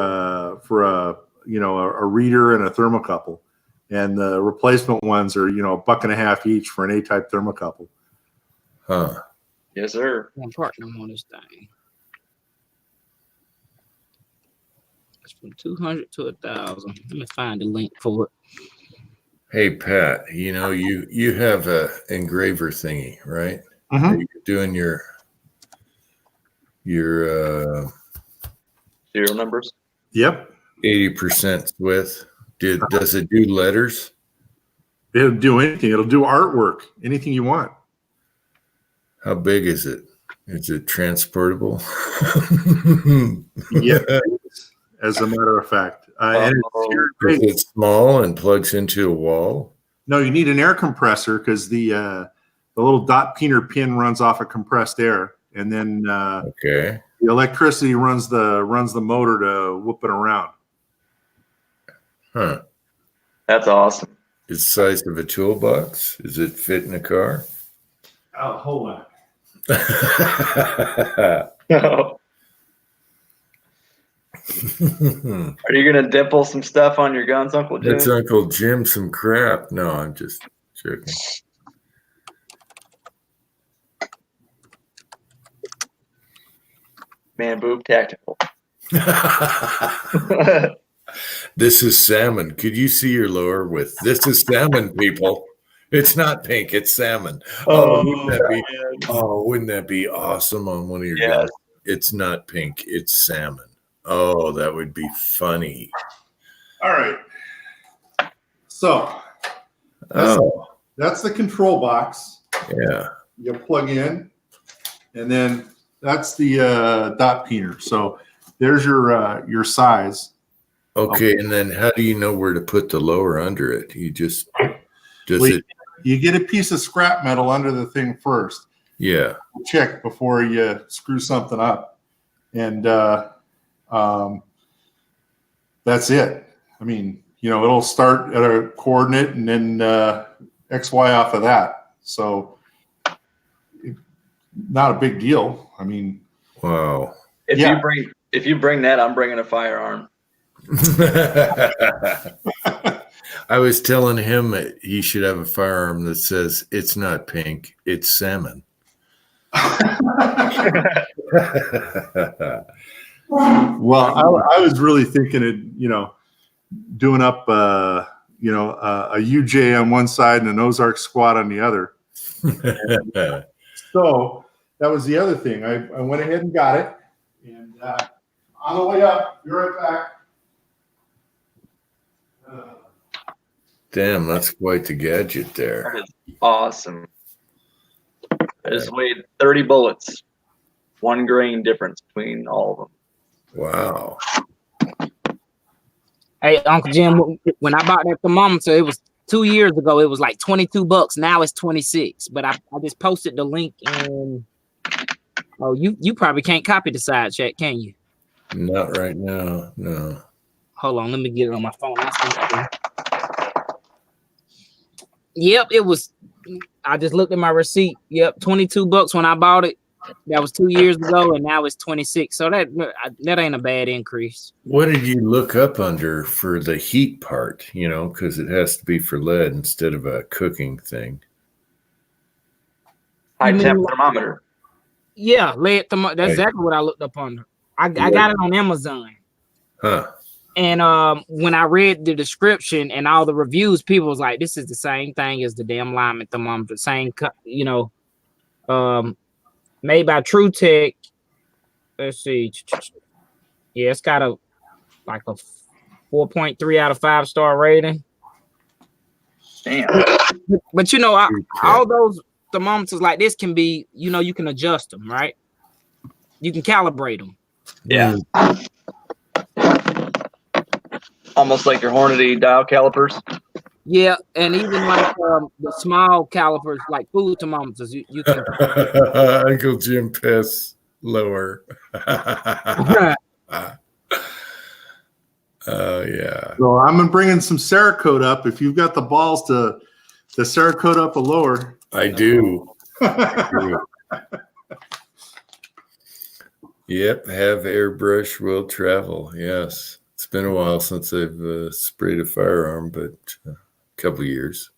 a reader and a thermocouple, and the replacement ones are $1.50 each for an A-type thermocouple. Huh. Yes, sir. I'm partnering on this thing. It's from 200 to 1,000. Let me find the link for it. Hey Pat, you have a engraver thingy, right? Mm-hmm. Are you doing your serial numbers? Yep. 80% width. Does it do letters? It'll do anything. It'll do artwork. Anything you want. How big is it? Is it transportable? Yeah, as a matter of fact. Is it small and plugs into a wall? No, you need an air compressor because the little dot peener pin runs off of compressed air, and then the electricity runs the motor to whoop it around. Huh. That's awesome. It's the size of a toolbox. Does it fit in a car? Oh, hold on. Are you gonna dimple some stuff on your guns, Uncle Jim? That's Uncle Jim some crap. No, I'm just joking. Man boob tactical. This is salmon. Could you see your lower with this is salmon, people? It's not pink. It's salmon. Oh, Wouldn't that be awesome on one of your Yes. guys? It's not pink. It's salmon. Oh, that would be funny. All right. So that's the control box. Yeah. You plug in, and then that's the dot peener. So there's your size. Okay, and then how do you know where to put the lower under it? You just you get a piece of scrap metal under the thing first. Yeah. Check before you screw something up, and that's it. I mean, it'll start at a coordinate and then XY off of that. So not a big deal. I mean, wow. If you bring that, I'm bringing a firearm. I was telling him that he should have a firearm that says it's not pink, it's salmon. Well, I was really thinking of, doing up, a UJ on one side and an Ozark squad on the other. So that was the other thing. I went ahead and got it. And on the way up, be right back. Damn, that's quite the gadget there. That is awesome. I just weighed 30 bullets. 1 grain difference between all of them. Wow. Hey, Uncle Jim, when I bought that thermometer, it was 2 years ago. It was like $22. Now it's 26. But I just posted the link, and you probably can't copy the side chat, can you? Not right now. No. Hold on, let me get it on my phone. Yep, it was. I just looked at my receipt. Yep, $22 when I bought it. That was 2 years ago, and now it's 26. So that ain't a bad increase. What did you look up under for the heat part? Because it has to be for lead instead of a cooking thing. High temp thermometer. Yeah, lead thermometer. That's exactly what I looked up under. I got it on Amazon. Huh. And when I read the description and all the reviews, people was like, "This is the same thing as the damn Lyman thermometer, same, made by True Tech." Let's see. Yeah, it's got a 4.3 out of 5 star rating. Damn. But all those thermometers like this can be, you can adjust them, right? You can calibrate them. Yeah. Almost like your Hornady dial calipers. Yeah, and even like the small calipers, like food thermometers, you can. Uncle Jim piss lower. Oh yeah. So I'm bringing some Cerakote up. If you've got the balls to Cerakote up a lower. I do. Yep, have airbrush will travel. Yes. It's been a while since I've sprayed a firearm, but a couple of years.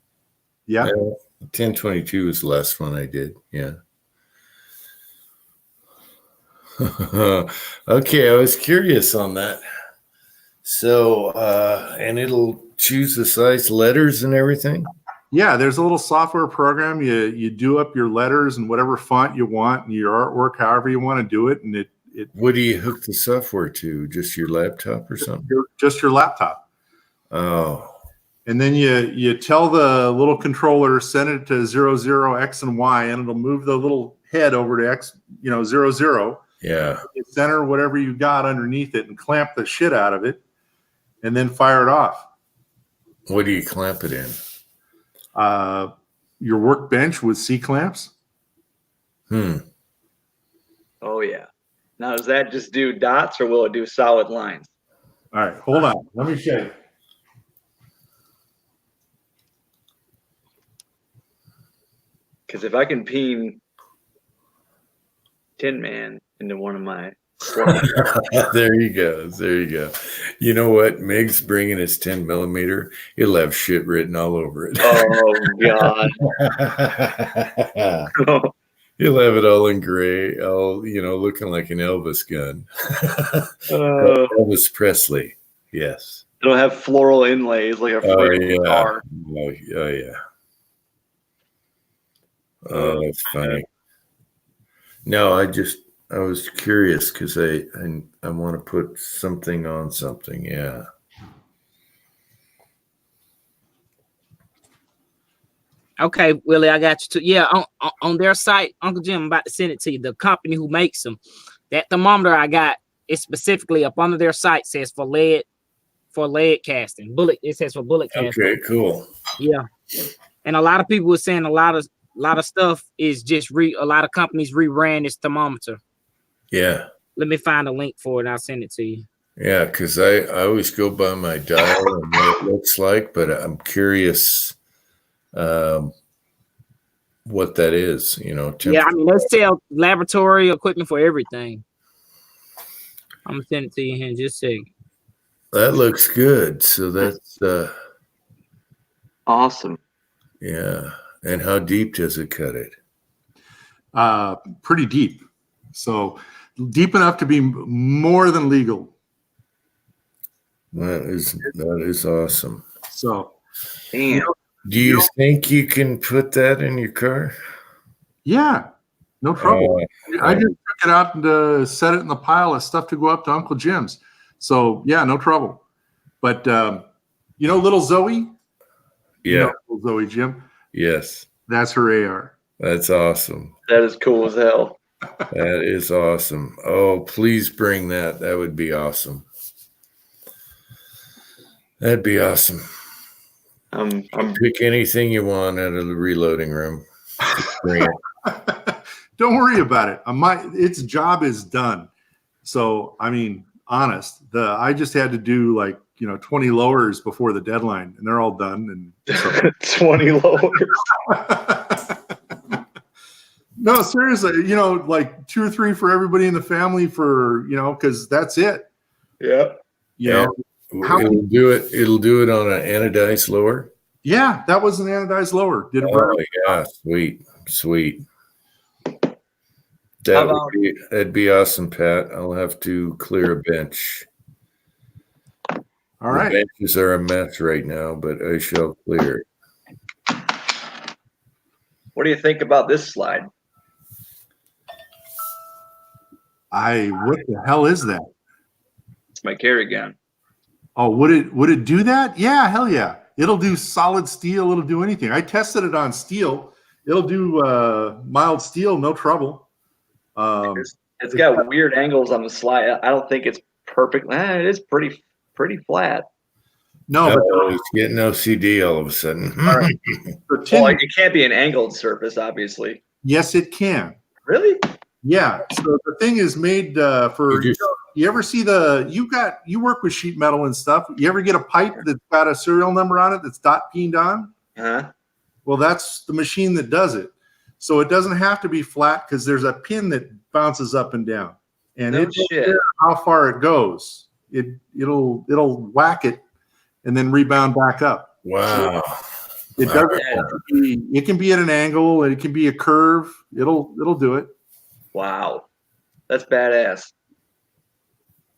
Yeah. 1022 was the last one I did. Yeah. Okay, I was curious on that. So, and it'll choose the size letters and everything? Yeah, there's a little software program. You do up your letters and whatever font you want and your artwork, however you want to do it. And it what do you hook the software to? Just your laptop or something? Just your laptop. Oh. And then you tell the little controller, send it to 00, X, and Y, and it'll move the little head over to X, 00. Yeah. You center whatever you got underneath it and clamp the shit out of it and then fire it off. What do you clamp it in? Your workbench with C-clamps. Oh, yeah. Now, does that just do dots or will it do solid lines? All right, hold on. Let me show you. Because if I can peen Tin Man into one of my... There you go. There you go. You know what? Mig's bringing his 10 millimeter. It'll have shit written all over it. Oh, God. He'll have it all in gray, all, looking like an Elvis gun. Elvis Presley. Yes. It'll have floral inlays like a freaking car. Oh, yeah. Oh, that's funny. No, I was curious because I want to put something on something. Yeah. Okay, Willie, I got you too. Yeah, on their site, Uncle Jim, I'm about to send it to you. The company who makes them, that thermometer I got, it specifically up under their site says for lead casting. It says for bullet casting. Okay, cool. Yeah. And a lot of people were saying a lot of stuff is just a lot of companies rebrand this thermometer. Yeah. Let me find a link for it and I'll send it to you. Yeah, because I always go by my dial and what it looks like, but I'm curious what that is, Yeah, I mean they sell laboratory equipment for everything. I'm gonna send it to you here in just a second. That looks good. So that's Awesome. yeah. And how deep does it cut it? Pretty deep. So deep enough to be more than legal. That is awesome. So, damn. Do you think you can put that in your car? Yeah, no trouble. I just took it out and set it in the pile of stuff to go up to Uncle Jim's. So yeah, no trouble. But little Zoe? Yeah. Little Zoe, Jim? Yes. That's her AR. That's awesome. That is cool as hell. That is awesome. Oh, please bring that. That would be awesome. That'd be awesome. Pick anything you want out of the reloading room. Bring it. Don't worry about it. Its job is done. So, I mean, honest, I just had to do 20 lowers before the deadline, and they're all done. And so. 20 lowers. No, seriously, 2 or 3 for everybody in the family because that's it. Yeah. It'll do it on an anodized lower. Yeah, that was an anodized lower. Yeah, sweet. That'd be awesome, Pat. I'll have to clear a bench. All right. The benches are a mess right now, but I shall clear. What do you think about this slide? What the hell is that? It's my carry gun. Oh, would it do that? Yeah, hell yeah. It'll do solid steel. It'll do anything. I tested it on steel. It'll do mild steel, no trouble. It's got weird angles on the slide. I don't think it's perfect. It is pretty flat. No, but it's getting OCD all of a sudden. All right. Well, it can't be an angled surface, obviously. Yes, it can. Really? Yeah. So the thing is made for. You ever see you work with sheet metal and stuff. You ever get a pipe that's got a serial number on it that's dot peened on? Uh-huh. Well, that's the machine that does it. So it doesn't have to be flat because there's a pin that bounces up and down, and it doesn't care how far it goes. It'll whack it and then rebound back up. Wow. It doesn't have to be. It can be at an angle, and it can be a curve. It'll do it. Wow, that's badass.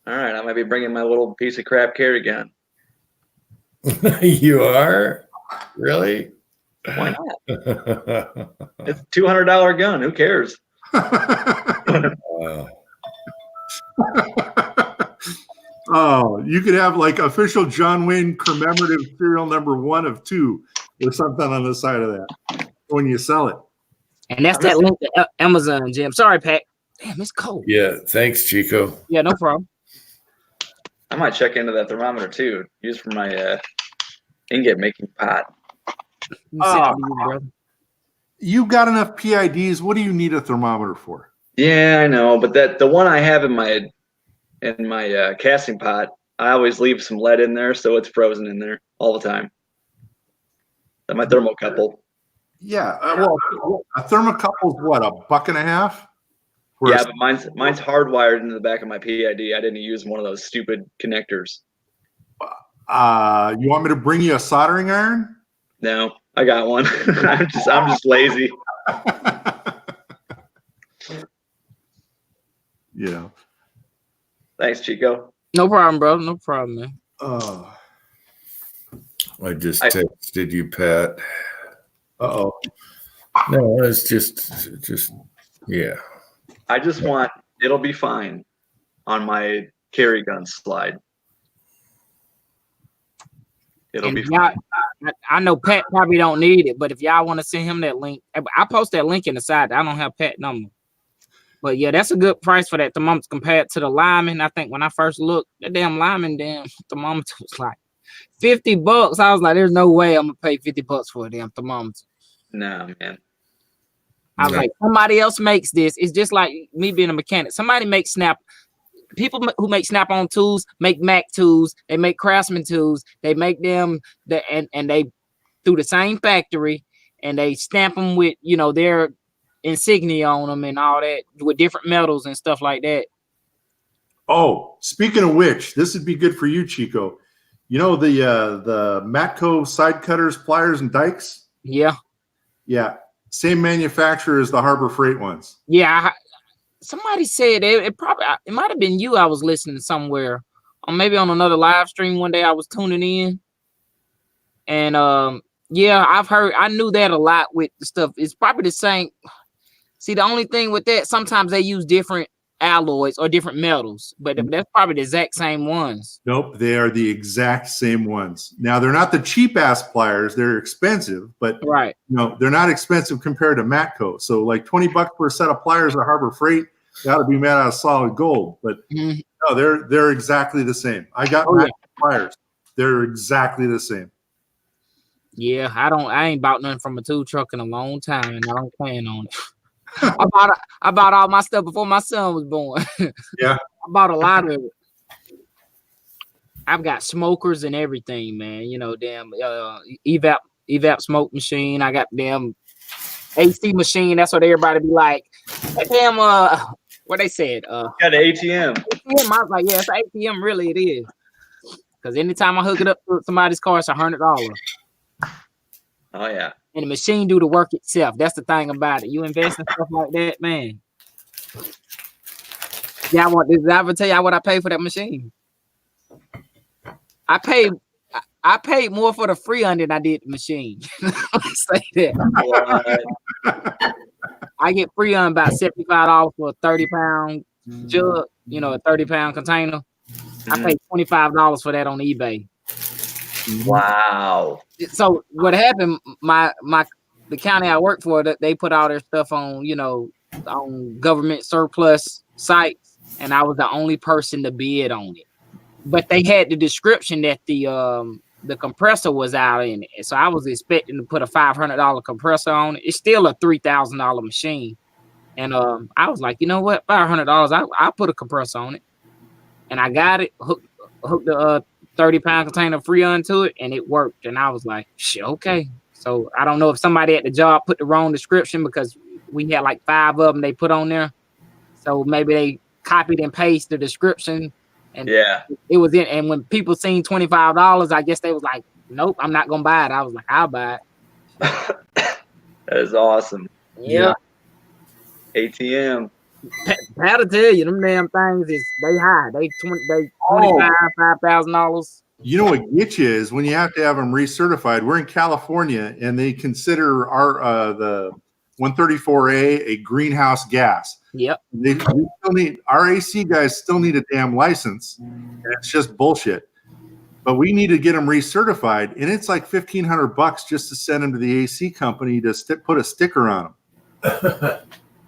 All right, I might be bringing my little piece of crap carry gun. You are? Really? Why not? It's a $200 gun. Who cares? Wow. Oh, you could have official John Wayne commemorative serial number 1 of 2 or something on the side of that when you sell it. And that's that link to Amazon, Jim. Sorry, Pat. Damn, it's cold. Yeah, thanks, Chico. Yeah, no problem. I might check into that thermometer too. Used for my ingot making pot. You got enough PIDs. What do you need a thermometer for? Yeah, I know, but the one I have in my casting pot, I always leave some lead in there, so it's frozen in there all the time. That's my thermocouple. Yeah, well, a thermocouple is what, $1.50? Yeah, but mine's hardwired into the back of my PID. I didn't use one of those stupid connectors. You want me to bring you a soldering iron? No, I got one. I'm just lazy. Yeah. Thanks, Chico. No problem, bro. No problem, man. I just texted you, Pat. Uh-oh. No, it's just yeah. I just want it'll be fine on my carry gun slide. It'll And be if y'all, fine. I know Pat probably don't need it, but if y'all want to send him that link, I post that link in the side. I don't have Pat number. But yeah, that's a good price for that thermometer compared to the Lyman. I think when I first looked, that damn Lyman thermometer was like $50. I was like, there's no way I'm gonna pay $50 for a damn thermometer. Nah, man. I was like, somebody else makes this. It's just like me being a mechanic. Somebody makes Snap. People who make Snap-on tools make Mac tools. They make Craftsman tools. They make them and they through the same factory, and they stamp them with their insignia on them and all that with different metals and stuff like that. Oh, speaking of which, this would be good for you, Chico. You know the Matco side cutters, pliers, and dikes? Yeah. Yeah. Same manufacturer as the Harbor Freight ones. Yeah. Somebody said it might have been you. I was listening somewhere, or maybe on another live stream one day I was tuning in. And yeah, I knew that a lot with the stuff. It's probably the same. See, the only thing with that, sometimes they use different alloys or different metals, but that's probably the exact same ones. Nope, they are the exact same ones. Now, they're not the cheap ass pliers. They're expensive, but right. They're not expensive compared to Matco. So like $20 for a set of pliers at Harbor Freight, they ought to be made out of solid gold. But no, they're exactly the same. I got Matco pliers. They're exactly the same. Yeah, I ain't bought nothing from a tool truck in a long time, and I don't plan on it. I bought all my stuff before my son was born. Yeah. I bought a lot of it. I've got smokers and everything, man. Damn evap smoke machine. I got damn AC machine. That's what everybody be like. Damn what they said. Got an ATM. ATM. I was like, yeah, it's an ATM, really it is. Because anytime I hook it up to somebody's car, it's $100. Oh yeah. And the machine do the work itself. That's the thing about it. You invest in stuff like that, man. Yeah, did I ever tell y'all what I paid for that machine? I paid more for the Freon than I did the machine. Say that. I get Freon about $75 for a 30-pound jug, a 30-pound container. I paid $25 for that on eBay. Wow. So what happened? The county I work for, they put all their stuff on, on government surplus sites, and I was the only person to bid on it. But they had the description that the compressor was out in it, so I was expecting to put a $500 compressor on it. It's still a $3,000 machine, and I was like, you know what, $500, I'll put a compressor on it, and I got it hooked the 30-pound container Freon to it, and it worked. And I was like, shit, okay. So I don't know if somebody at the job put the wrong description, because we had like 5 of them they put on there. So maybe they copied and pasted the description, and it was in. And when people seen $25, I guess they was like, nope, I'm not gonna buy it. I was like, I'll buy it. That is awesome. Yeah. ATM. Pat'll tell you, them damn things they high. They $5,000. You know what gets you is when you have to have them recertified. We're in California, and they consider our the 134A a greenhouse gas. Yep. We still need, our AC guys still need a damn license, and it's just bullshit. But we need to get them recertified, and it's like $1,500 just to send them to the AC company to put a sticker on them.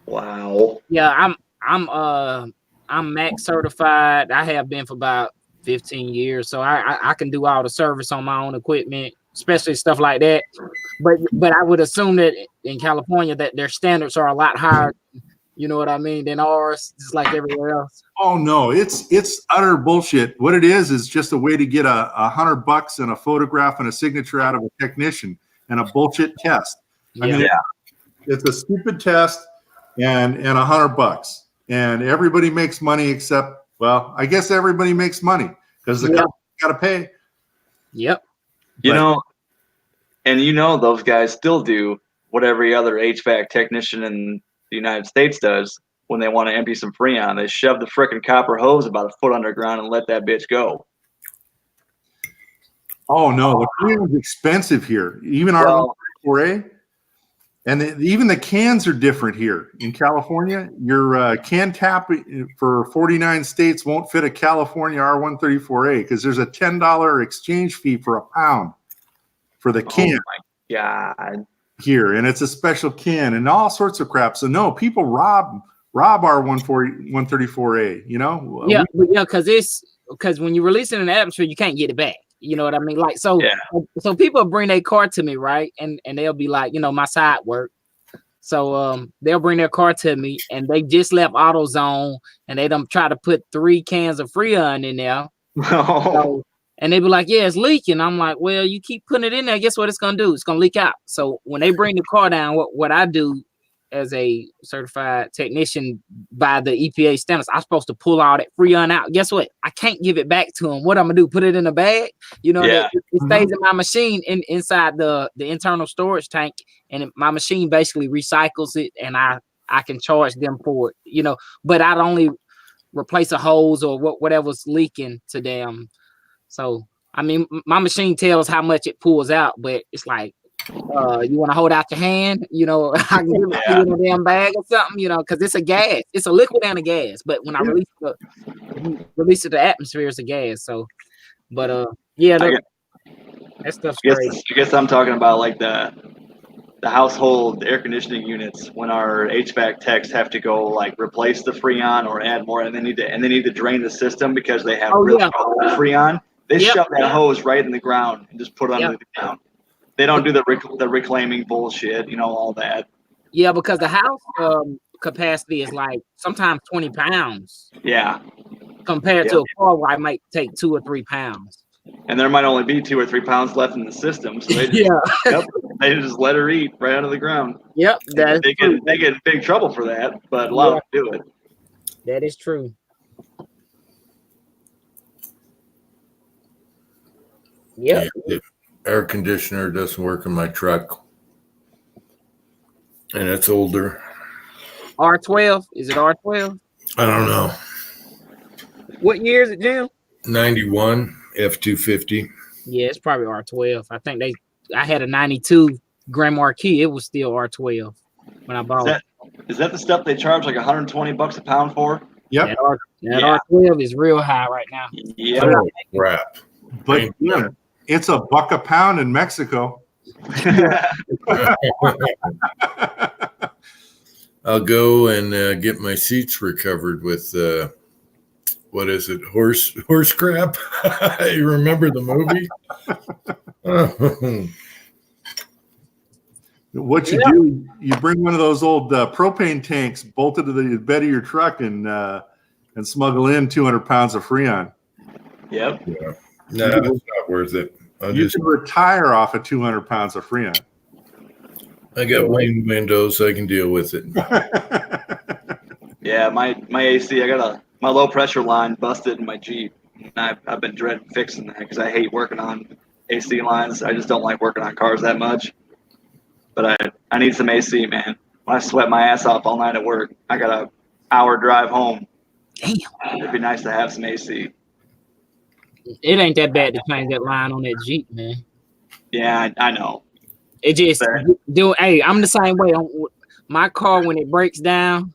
Wow. Yeah, I'm MAC certified. I have been for about 15 years, so I can do all the service on my own equipment, especially stuff like that. But I would assume that in California that their standards are a lot higher, you know what I mean, than ours, just like everywhere else. Oh no, it's utter bullshit. What it is just a way to get $100 and a photograph and a signature out of a technician and a bullshit test. I mean, it's a stupid test and $100, and everybody makes money except, well, I guess everybody makes money because the company got to pay. Yep. Those guys still do what every other HVAC technician in the United States does when they want to empty some Freon. They shove the frickin' copper hose about a foot underground and let that bitch go. Oh no, the Freon's expensive here. Even our 4A. And even the cans are different here in California. Your can tap for 49 states won't fit a California R134A because there's a $10 exchange fee for a pound for the can. Oh my God. Here, and it's a special can and all sorts of crap. So no, people rob our 134A, you know? Yeah, because when you release it in the atmosphere, you can't get it back. You know what I mean? Like, so people bring their car to me, right? And they'll be like, you know, my side work. So they'll bring their car to me and they just left AutoZone and they don't try to put 3 cans of Freon in there. So, and they be like, yeah, it's leaking. I'm like, well, you keep putting it in there. Guess what it's gonna do? It's gonna leak out. So when they bring the car down, what I do as a certified technician by the EPA standards, I'm supposed to pull all that Freon out. Guess what? I can't give it back to them. What I'm gonna do? Put it in a bag? You know, it stays in my machine inside the internal storage tank, and my machine basically recycles it, and I can charge them for it. You know, but I'd only replace a hose or whatever's leaking to them. So I mean, my machine tells how much it pulls out, but it's like, you want to hold out your hand, you know, I can give it to you in a damn bag or something, you know, because it's a gas. It's a liquid and a gas. But when I release it to the atmosphere, it's a gas. So, but that stuff's great. I guess I'm talking about like the household air conditioning units when our HVAC techs have to go like replace the Freon or add more, and they need to drain the system because they have old Freon. They shove that hose right in the ground and just put it under the ground. They don't do the reclaiming bullshit, you know, all that. Yeah, because the house capacity is like sometimes 20 pounds. Yeah. Compared to a car where I might take 2 or 3 pounds. And there might only be 2 or 3 pounds left in the system, so they they just let her eat right out of the ground. Yep, they get in big trouble for that, but a lot of them do it. That is true. Yep. Yeah, the air conditioner doesn't work in my truck, and it's older. R12? Is it R12? I don't know. What year is it, Jim? 91 F250. Yeah, it's probably R12. I think I had a 92 Grand Marquis. It was still R12 when I bought it. Is that the stuff they charge like $120 a pound for? Yep. That R12 is real high right now. Yeah. Oh, crap. But yeah, it's $1 a pound in Mexico. I'll go and get my seats recovered with what is it? Horse crap? You remember the movie? What you do, you bring one of those old propane tanks bolted to the bed of your truck and smuggle in 200 pounds of Freon. Yep. Yeah. No, that's not worth it. You can retire off of 200 pounds of Freon. I got windows. I can deal with it. Yeah, my AC, I got my low pressure line busted in my Jeep. And I've been dreading fixing that because I hate working on AC lines. I just don't like working on cars that much. But I need some AC, man. When I sweat my ass off all night at work, I got an hour drive home. Damn. It'd be nice to have some AC. It ain't that bad to change that line on that Jeep, man. Yeah, I know. It just hey, I'm the same way. My car, when it breaks down,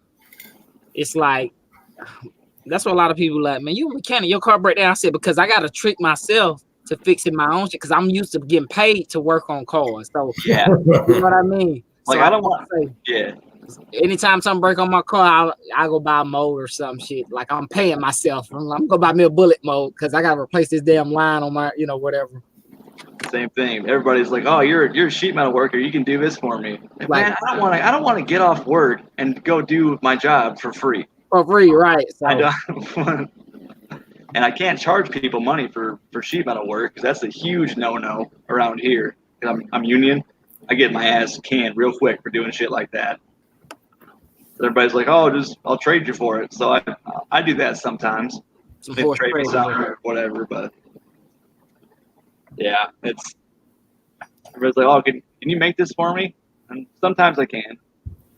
it's like, that's what a lot of people like, man, you a mechanic, your car break down. I said, because I got to trick myself to fixing my own shit because I'm used to getting paid to work on cars. So, yeah, you know what I mean? Like, so I don't want to say, anytime something break on my car, I go buy a mold or some shit. Like, I'm paying myself. I'm going to buy me a bullet mold because I got to replace this damn line on my, whatever. Same thing. Everybody's like, "Oh, you're a sheet metal worker. You can do this for me." Like, man, I don't want to get off work and go do my job for free. For free, right? So. I don't. And I can't charge people money for sheet metal work because that's a huge no around here. I'm union. I get my ass canned real quick for doing shit like that. Everybody's like, "Oh, I'll trade you for it." So I do that sometimes. They trade me something or whatever, but. Yeah, everybody's like, "Oh, can you make this for me?" And sometimes I can,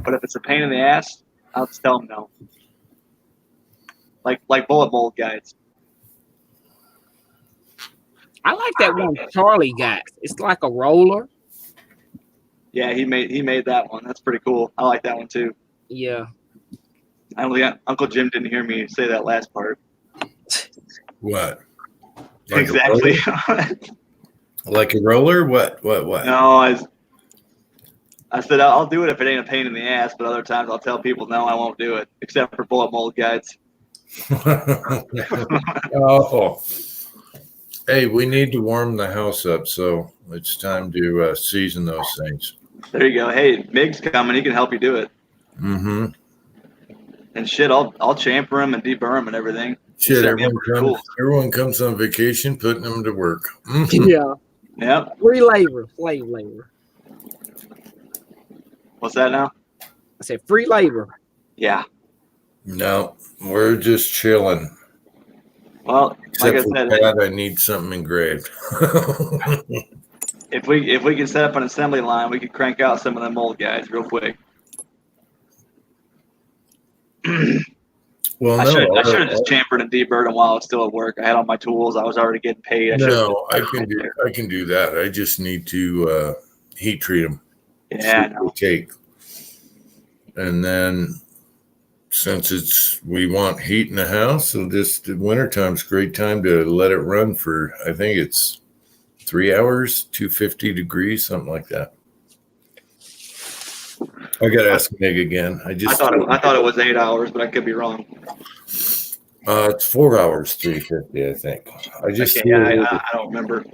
but if it's a pain in the ass, I'll just tell them no. Like bullet mold guys. I like that one Charlie got. It's like a roller, Yeah, he made that one. That's pretty cool. I like that one too. Yeah. I don't think Uncle Jim didn't hear me say that last part. What? Like Exactly. Like a roller? What? No, I said I'll do it if it ain't a pain in the ass, but other times I'll tell people no, I won't do it, except for bullet mold guides. Oh. Hey, we need to warm the house up, so it's time to season those things. There you go. Hey, Mig's coming. He can help you do it. Mm-hmm. And shit, I'll chamfer him and deburr him and everything. Shit, Set me up pretty cool. everyone comes on vacation, putting them to work. Yeah. Yep. Free labor, slave labor. What's that now? I said free labor. Yeah. No, we're just chilling. Well, Except like for I said, Pat, I need something engraved. if we can set up an assembly line, we could crank out some of them mold guides real quick. Well, I should have just chamfered and deburred them while I was still at work. I had all my tools. I was already getting paid. I can do that. I just need to heat treat them. Yeah, I take. And then since we want heat in the house, so this the wintertime's a great time to let it run for, I think it's 3 hours, 250 degrees, something like that. I gotta ask Meg again. I thought it was 8 hours, but I could be wrong. It's 4 hours, 350, I think. I don't remember.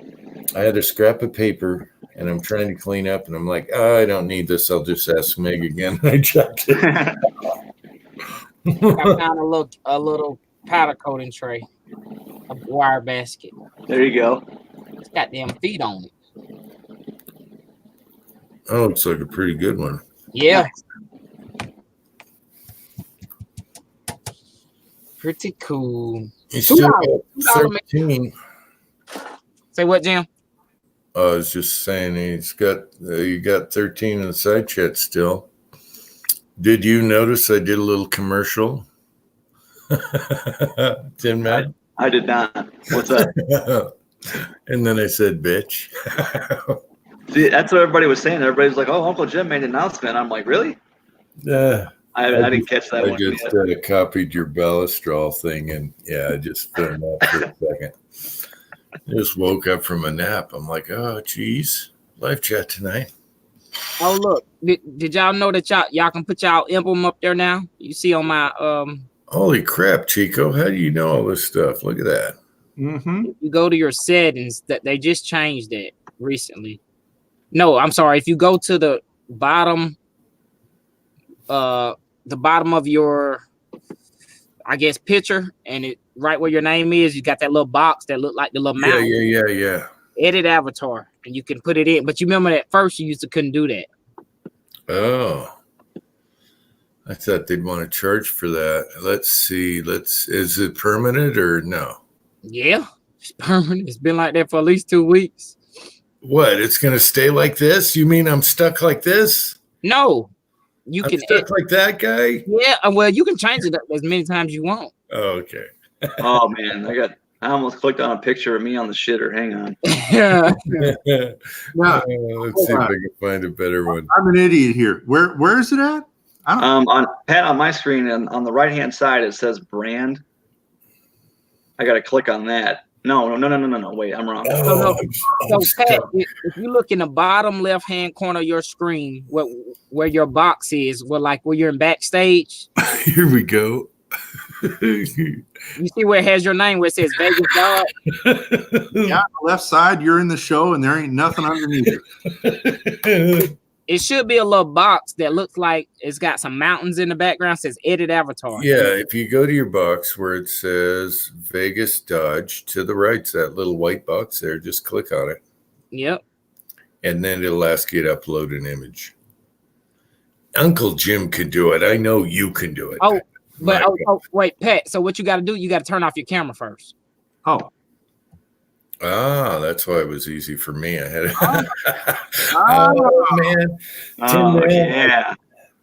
I had a scrap of paper and I'm trying to clean up and I'm like, I don't need this. I'll just ask Meg again. I checked it. I found a little powder coating tray, a wire basket. There you go. It's got damn feet on it. Oh, looks like a pretty good one. Yeah. Pretty cool. You still got 13. Say what, Jim? I was just saying you got 13 in the side chat still. Did you notice I did a little commercial? Tin Man? I did not. What's that? And then I said, bitch. See, that's what everybody was saying. Everybody was like, oh, Uncle Jim made an announcement. I'm like, really? Yeah. I didn't catch that I one. just copied your balustrade thing, and I just filmed that for a second. I just woke up from a nap. I'm like, oh, geez, live chat tonight. Oh, look, did y'all know that y'all can put y'all emblem up there now? You see on my Holy crap, Chico! How do you know all this stuff? Look at that. Mm-hmm. If you go to your settings, that they just changed that recently. No, I'm sorry. If you go to the bottom of your, I guess, picture, and it right where your name is, you got that little box that look like the little mouse. Yeah. Edit avatar, and you can put it in. But you remember that first you couldn't do that. Oh, I thought they'd want to charge for that. Let's see. Is it permanent or no? Yeah, it's permanent. It's been like that for at least 2 weeks. What? It's gonna stay like this? You mean I'm stuck like this? No, I'm stuck like that, guy. Yeah, well, you can change it up as many times as you want. Oh, okay. Oh man, I almost clicked on a picture of me on the shitter. Hang on. Let's see if I can find a better one. I'm an idiot here. Where is it at? On my screen and on the right hand side it says brand. I got to click on that. No. Wait, I'm wrong. So Pat, if you look in the bottom left hand corner of your screen, where your box is, where you're in backstage. Here we go. You see where it has your name, where it says Vegas Dog? Yeah, on the left side, you're in the show, and there ain't nothing underneath it. It should be a little box that looks like it's got some mountains in the background. It says Edit Avatar. Yeah, if you go to your box where it says Vegas Dodge, to the right's that little white box there. Just click on it. Yep. And then it'll ask you to upload an image. Uncle Jim can do it. I know you can do it. Oh, but wait, Pat. So what you got to do? You got to turn off your camera first. Oh. That's why it was easy for me. I had man.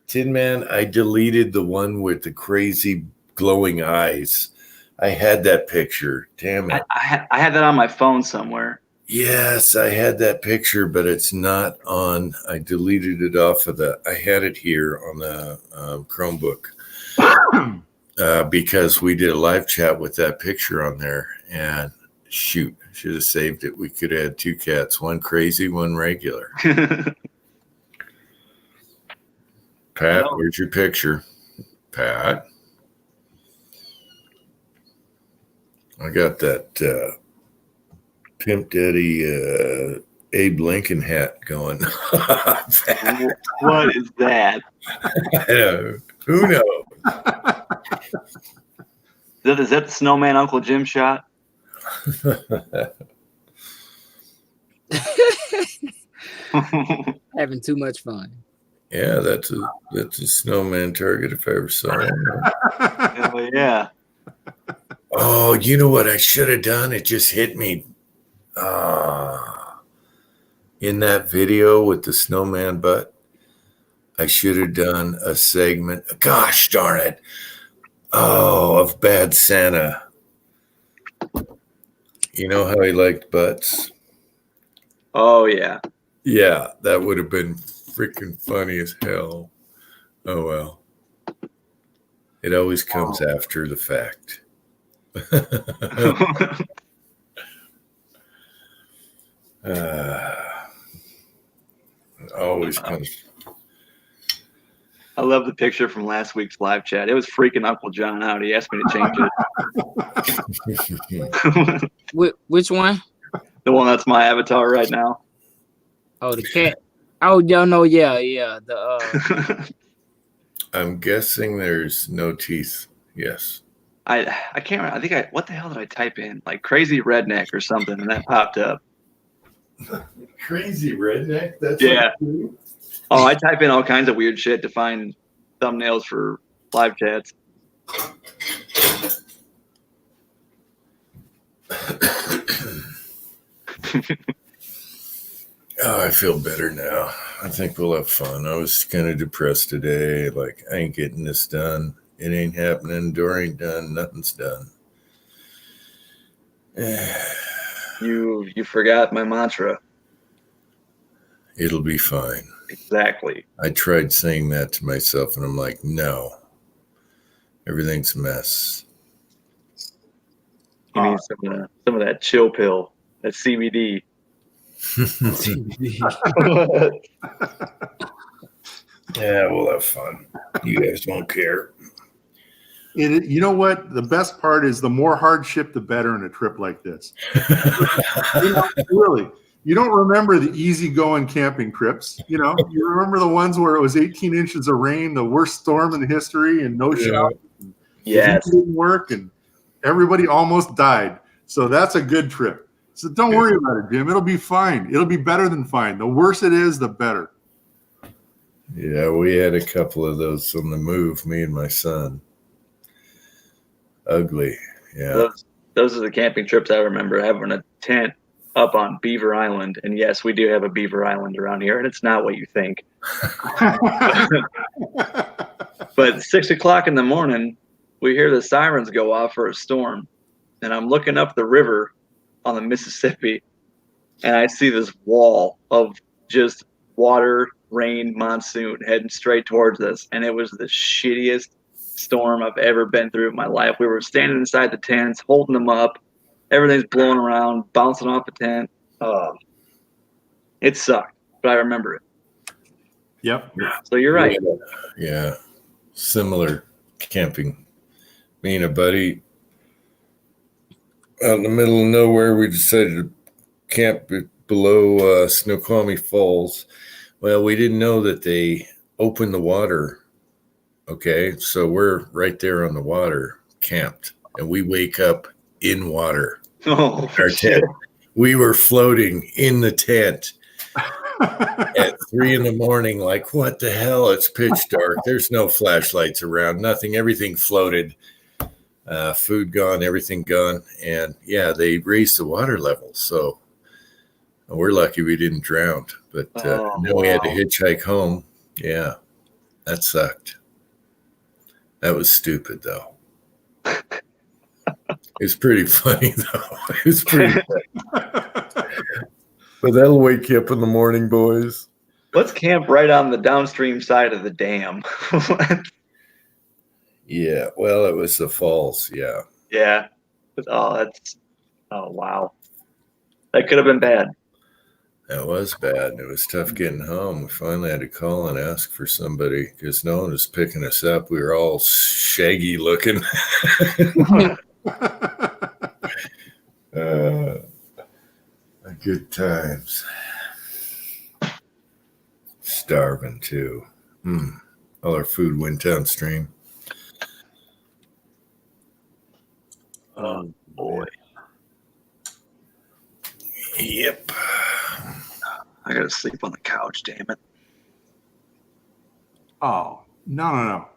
Tin Man, I deleted the one with the crazy glowing eyes. I had that picture. Damn it. I had that on my phone somewhere. Yes, I had that picture, but it's not on. I deleted it off of I had it here on the Chromebook because we did a live chat with that picture on there. And shoot, should have saved it. We could have had 2 cats, one crazy, one regular. Pat, where's your picture? Pat? I got that Pimp Daddy Abe Lincoln hat going. What is that? Who knows? Is that the snowman Uncle Jim shot? Having too much fun. Yeah, that's a snowman target if I ever saw one. Hell yeah. Oh, you know what I should have done? It just hit me. In that video with the snowman butt, I should have done a segment. Gosh darn it. Oh, of Bad Santa. You know how he liked butts? Oh, yeah. Yeah, that would have been freaking funny as hell. Oh, well. It always comes after the fact. Always comes. I love the picture from last week's live chat. It was freaking Uncle John out. He asked me to change it. Which one? The one that's my avatar right now. Oh, the cat. Oh, no, yeah. The I'm guessing there's no teeth. Yes. I can't remember. I think what the hell did I type in? Like crazy redneck or something, and that popped up. Crazy redneck? That's yeah. Oh, I type in all kinds of weird shit to find thumbnails for live chats. Oh, I feel better now. I think we'll have fun. I was kind of depressed today. Like, I ain't getting this done. It ain't happening. Door ain't done. Nothing's done. You forgot my mantra. It'll be fine. Exactly. I tried saying that to myself, and I'm like, no. Everything's a mess. You need some of that chill pill, that CBD. Yeah, we'll have fun. You guys won't care. You know what? The best part is the more hardship, the better in a trip like this. Really. You don't remember the easygoing camping trips. You remember the ones where it was 18 inches of rain, the worst storm in history, and no shower. Yes. It didn't work, and everybody almost died. So that's a good trip. So don't worry about it, Jim. It'll be fine. It'll be better than fine. The worse it is, the better. Yeah, we had a couple of those on the move, me and my son. Ugly. Yeah. Those are the camping trips I remember, having a tent up on Beaver Island. And yes, we do have a Beaver Island around here, and it's not what you think. But 6 o'clock in the morning, we hear the sirens go off for a storm. And I'm looking up the river on the Mississippi, and I see this wall of just water, rain, monsoon heading straight towards us. And it was the shittiest storm I've ever been through in my life. We were standing inside the tents, holding them up. Everything's blowing around, bouncing off the tent. It sucked, but I remember it. Yep. So you're right. Yeah. Similar camping. Me and a buddy out in the middle of nowhere, we decided to camp below Snoqualmie Falls. Well, we didn't know that they opened the water. Okay, so we're right there on the water, camped, and we wake up in water. Oh, our tent. We were floating in the tent at 3 a.m. Like, what the hell? It's pitch dark. There's no flashlights around, nothing. Everything floated. Food gone, everything gone. And yeah, they raised the water level. So we're lucky we didn't drown. But then we had to hitchhike home. Yeah, that sucked. That was stupid, though. It's pretty funny, though. It's pretty funny. But that'll wake you up in the morning, boys. Let's camp right on the downstream side of the dam. Yeah, well, it was the falls. Yeah. Yeah. Oh, wow. That could have been bad. That was bad. It was tough getting home. We finally had to call and ask for somebody because no one was picking us up. We were all shaggy looking. Good times. Starving too. All our food went downstream. Oh, boy. Yep. I gotta sleep on the couch, damn it. Oh, no.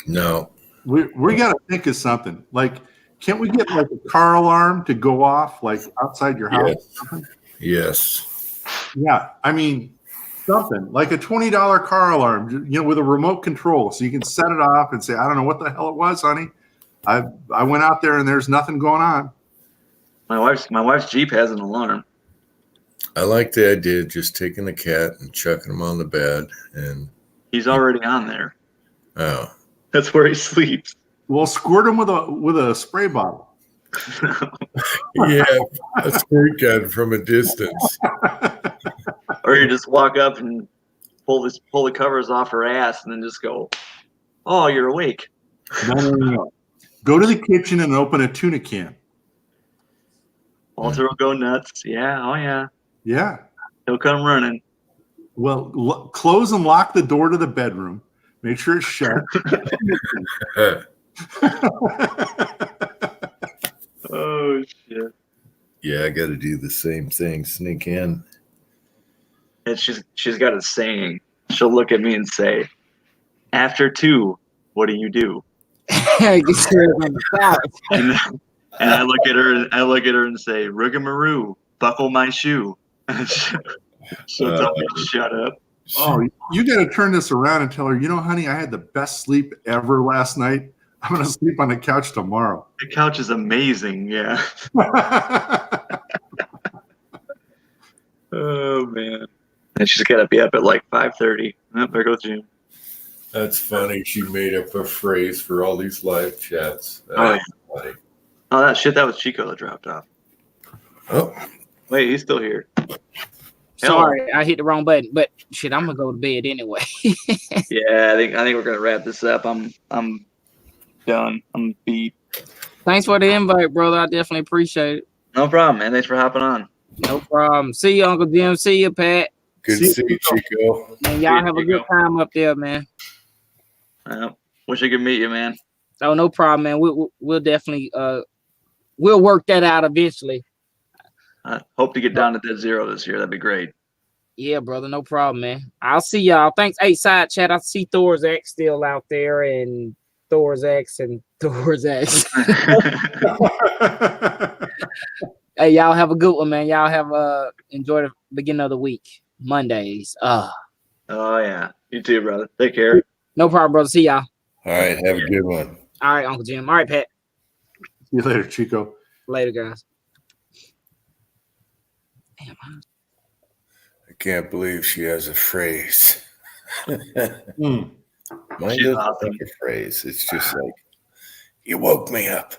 No. We got to think of something. Like, can't we get like a car alarm to go off like outside your house? Yes. Yeah, I mean something like a $20 car alarm, with a remote control, so you can set it off and say, "I don't know what the hell it was, honey. I went out there and there's nothing going on." My wife's Jeep has an alarm. I like the idea of just taking the cat and chucking him on the bed, and he's already on there. Oh, that's where he sleeps. Well, squirt him with a spray bottle. Yeah, a squirt gun from a distance. Or you just walk up and pull the covers off her ass and then just go, "Oh, you're awake." No. Go to the kitchen and open a tuna can. Walter will go nuts. Yeah, oh yeah. Yeah. He'll come running. Well, close and lock the door to the bedroom. Make sure it's shut. Oh shit. Yeah, I got to do the same thing. Sneak in. And she's got a saying. She'll look at me and say, "After 2, what do you do?" And I look at her and say, "Rugamaroo, buckle my shoe." She'll tell me to shut up. Oh, you got to turn this around and tell her, honey, I had the best sleep ever last night. I'm going to sleep on the couch tomorrow. The couch is amazing. Yeah. Oh man. And she's got to be up at like 5:30. Oh, there goes June. That's funny. She made up a phrase for all these live chats. Funny. Oh, that was Chico that dropped off. Oh. Wait, he's still here. Sorry, I hit the wrong button, but shit, I'm gonna go to bed anyway. Yeah, I think we're gonna wrap this up. I'm done. I'm beat. Thanks for the invite, brother. I definitely appreciate it. No problem, man. Thanks for hopping on. No problem. See you, Uncle Jim. See you, Pat. Good to see you, Chico. Man, y'all have a good time up there, man. Wish I could meet you, man. Oh, no problem, man. We'll definitely we'll work that out eventually. I hope to get down to that 0 this year. That'd be great. Yeah, brother. No problem, man. I'll see y'all. Thanks. Hey, side chat. I see Thor's X still out there, and Thor's X and Thor's X. Hey, y'all have a good one, man. Y'all have enjoy the beginning of the week. Mondays. Oh yeah. You too, brother. Take care. No problem, brother. See y'all. All right. Have a good one. All right, Uncle Jim. All right, Pat. See you later, Chico. Later, guys. Damn. I can't believe she has a phrase. Mine doesn't think a phrase. It's just like, you woke me up.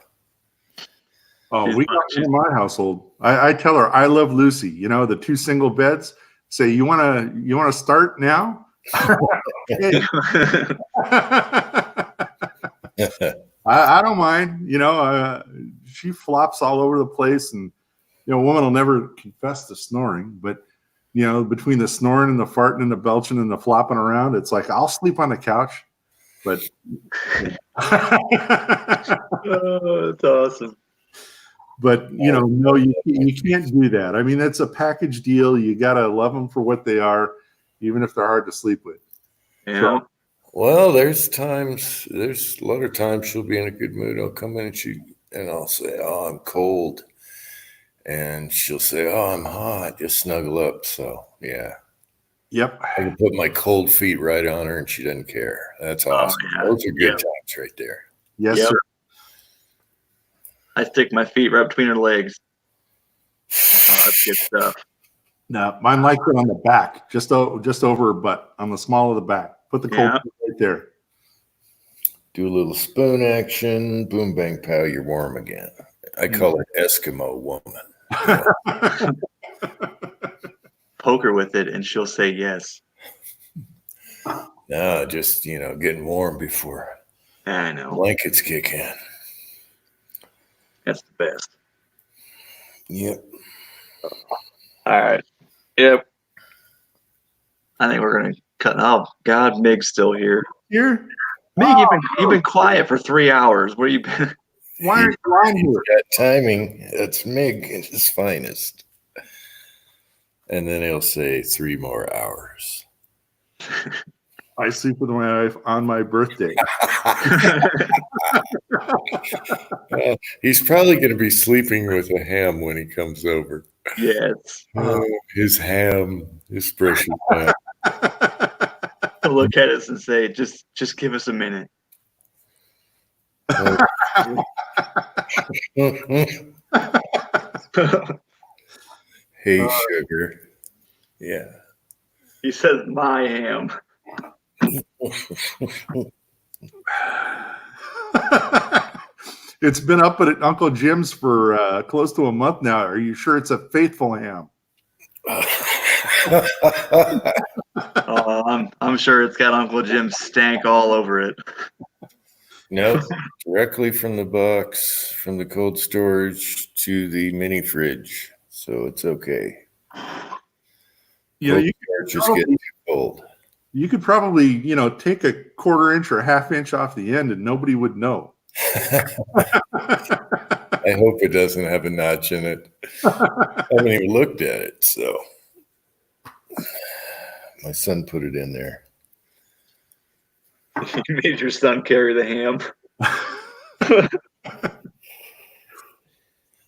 Oh, we got in my household. I tell her I love Lucy. The 2 single beds. Say, you wanna start now? I don't mind. She flops all over the place, and a woman will never confess to snoring, but between the snoring and the farting and the belching and the flopping around, it's like I'll sleep on the couch. But oh, that's awesome. But no, you can't do that. I mean, that's a package deal. You gotta love them for what they are, even if they're hard to sleep with. Yeah. So, well, there's a lot of times she'll be in a good mood. I'll come in and I'll say, "Oh, I'm cold," and she'll say, "Oh, I'm hot." Just snuggle up. So yeah. Yep. I can put my cold feet right on her, and she doesn't care. That's awesome. Yeah. Those are good times right there. Yes, sir. I stick my feet right between her legs. Oh, that's good stuff. No, mine likes it on the back, just over her butt, on the small of the back. Put the cold Yeah. right there. Do a little spoon action. Boom, bang, pow. You're warm again. I call it Eskimo woman. Poke her with it, and she'll say yes. No, just getting warm before I know. blankets kick in. That's the best. Yep. All right. Yep. I think we're gonna cut. Oh God, Mig's still here. Here, Mig, you've been quiet for 3 hours. Where you been? Why aren't you on here? That timing, that's Mig at his finest. And then he'll say 3 more hours. I sleep with my wife on my birthday. He's probably going to be sleeping with a ham when he comes over. Yes. His ham, his precious ham. He'll look at us and say, "Just give us a minute." Hey, sugar. Yeah. He says, "My ham." It's been up at Uncle Jim's for close to a month now. Are you sure it's a faithful ham? I'm sure it's got Uncle Jim's stank all over it. Nope. Directly from the box, from the cold storage to the mini fridge. So it's okay. You just get too cold. You could probably, take a 1/4 inch or 1/2 inch off the end and nobody would know. I hope it doesn't have a notch in it. I haven't even looked at it, so my son put it in there. You made your son carry the ham.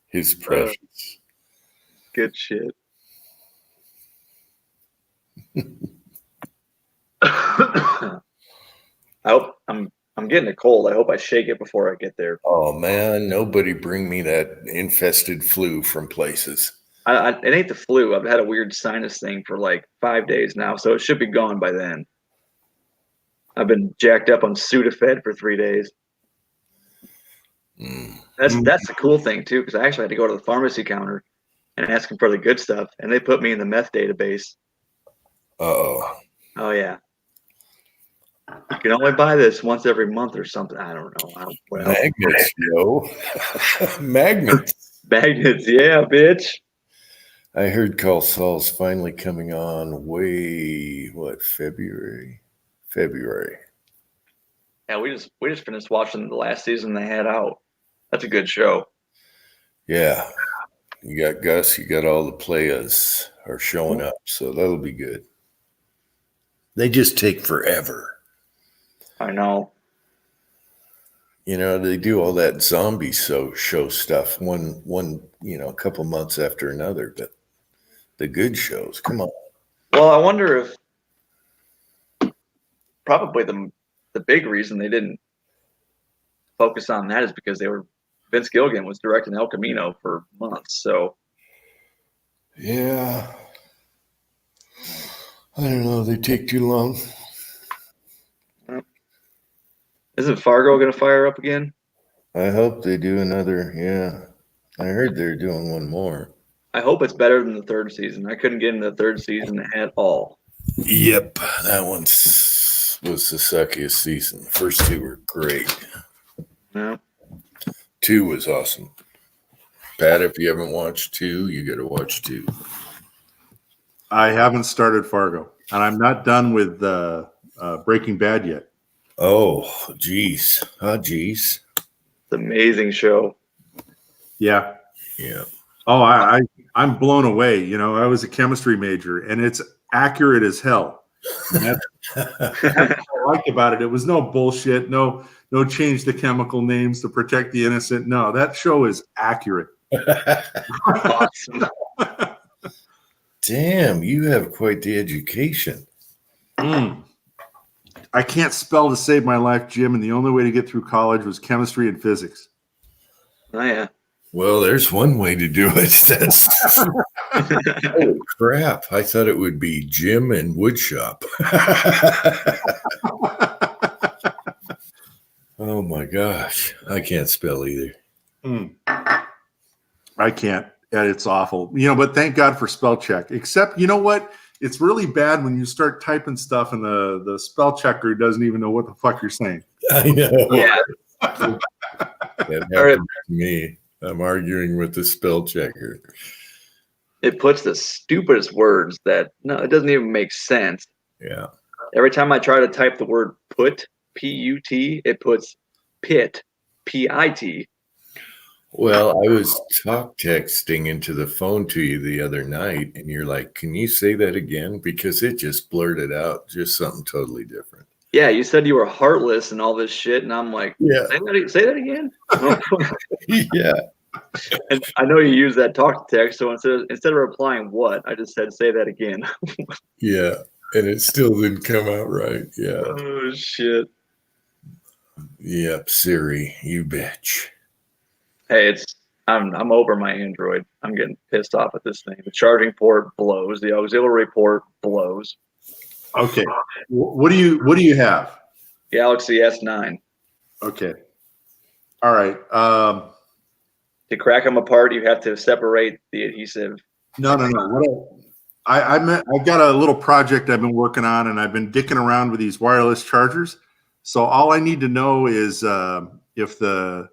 His precious. Good shit. I'm getting a cold. I hope I shake it before I get there. Oh man, nobody bring me that infested flu from places. It ain't the flu. I've had a weird sinus thing for like 5 days now, so it should be gone by then. I've been jacked up on Sudafed for 3 days. That's the cool thing too, because I actually had to go to the pharmacy counter and ask them for the good stuff, and they put me in the meth database. Uh-oh. Oh yeah. You can only buy this once every month or something. I don't know. Magnets, yo. Magnets. Magnets, yeah, bitch. I heard Call Saul's finally coming on February? February. Yeah, we just finished watching the last season they had out. That's a good show. Yeah. You got Gus, you got all the players are showing up, so that'll be good. They just take forever. I know. They do all that zombie show stuff one a couple months after another, but the good shows, come on. Well, I wonder if probably the big reason they didn't focus on that is because Vince Gilligan was directing El Camino for months, so yeah. I don't know, they take too long. Isn't Fargo going to fire up again? I hope they do another, yeah. I heard they're doing one more. I hope it's better than the 3rd season. I couldn't get into the 3rd season at all. Yep, that one was the suckiest season. The first 2 were great. Yeah. 2 was awesome. Pat, if you haven't watched 2, you got to watch 2. I haven't started Fargo, and I'm not done with Breaking Bad yet. Oh, geez. It's an amazing show. Yeah. Yeah. Oh, I'm blown away. I was a chemistry major, and it's accurate as hell. That's what I liked about it. It was no bullshit. No change the chemical names to protect the innocent. No, that show is accurate. Awesome. Damn, you have quite the education. I can't spell to save my life, Jim, and the only way to get through college was chemistry and physics. Oh yeah. Well, there's one way to do it. That's holy crap. I thought it would be Jim and Woodshop. Oh my gosh. I can't spell either. I can't. It's awful. But thank God for spell check. Except, you know what? It's really bad when you start typing stuff and the spell checker doesn't even know what the fuck you're saying. I know. Yeah. That happened to me. I'm arguing with the spell checker. It puts the stupidest words that it doesn't even make sense. Yeah. Every time I try to type the word put, P-U-T, it puts pit, P-I-T. Well, I was talk texting into the phone to you the other night, and you're like, can you say that again? Because it just blurted out just something totally different. Yeah, you said you were heartless and all this shit, and I'm like, yeah, say that again? Yeah. And I know you use that talk to text, so instead of replying what, I just said say that again. Yeah, and it still didn't come out right. Yeah. Oh shit. Yep, Siri, you bitch. Hey, I'm over my Android. I'm getting pissed off at this thing. The charging port blows. The auxiliary port blows. Okay. What do you have? Galaxy S9. Okay. All right. To crack them apart, you have to separate the adhesive. No. I've got a little project I've been working on, and I've been dicking around with these wireless chargers. So all I need to know is if the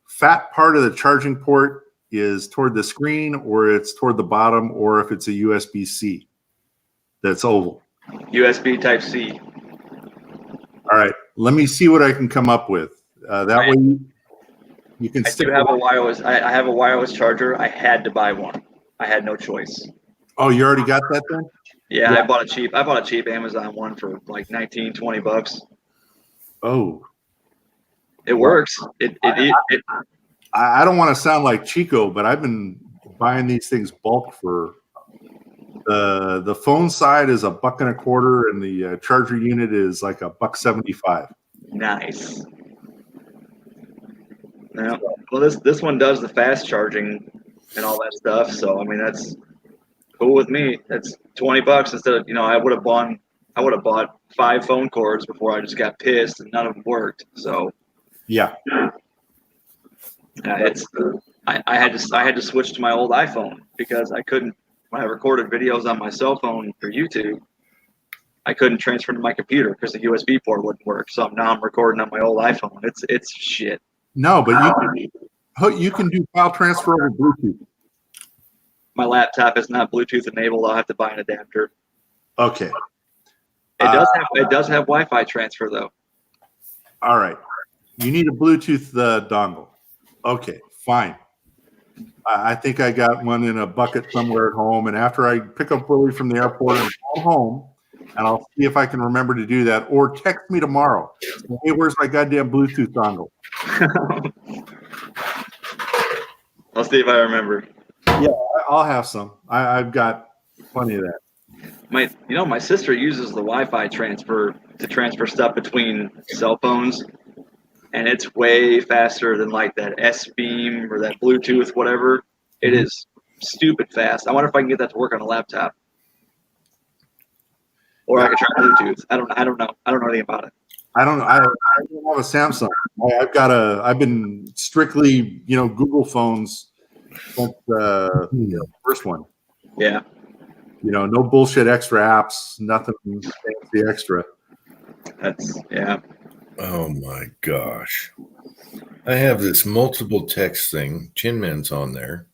fat part of the charging port is toward the screen, or it's toward the bottom, or if it's a USB-C that's oval. USB Type-C. All right. Let me see what I can come up with. That way you can stick. I have a wireless charger. I had to buy one. I had no choice. Oh, you already got that then? Yeah, I bought a cheap Amazon one for like $19-20. Oh. It works. I don't want to sound like Chico, but I've been buying these things bulk for the phone side is $1.25, and the charger unit is like $1.75. Nice. Yeah. Well, this one does the fast charging and all that stuff. So I mean, that's cool with me. That's $20 instead of I would have bought 5 phone cords before I just got pissed and none of them worked. So yeah. I had to switch to my old iPhone because I couldn't, when I recorded videos on my cell phone for YouTube, I couldn't transfer to my computer because the USB port wouldn't work. So now I'm recording on my old iPhone. It's shit. No, but you can do file transfer over Bluetooth. My laptop is not Bluetooth enabled. I'll have to buy an adapter. Okay. It does have Wi-Fi transfer though. All right. You need a Bluetooth dongle. Okay, fine. I think I got one in a bucket somewhere at home, and after I pick up Willie from the airport and call home, and I'll see if I can remember to do that, or text me tomorrow. Hey, where's my goddamn Bluetooth dongle? I'll see if I remember. Yeah, I'll have some. I've got plenty of that. My sister uses the Wi-Fi transfer to transfer stuff between cell phones, and it's way faster than like that S-Beam or that Bluetooth, whatever. It is stupid fast. I wonder if I can get that to work on a laptop, or I could try Bluetooth. I don't know. I don't know anything about it. I don't have a Samsung. I've been strictly Google phones since the first one. Yeah. No bullshit extra apps, nothing fancy extra. Yeah. Oh my gosh. I have this multiple text thing. Tin Man's on there.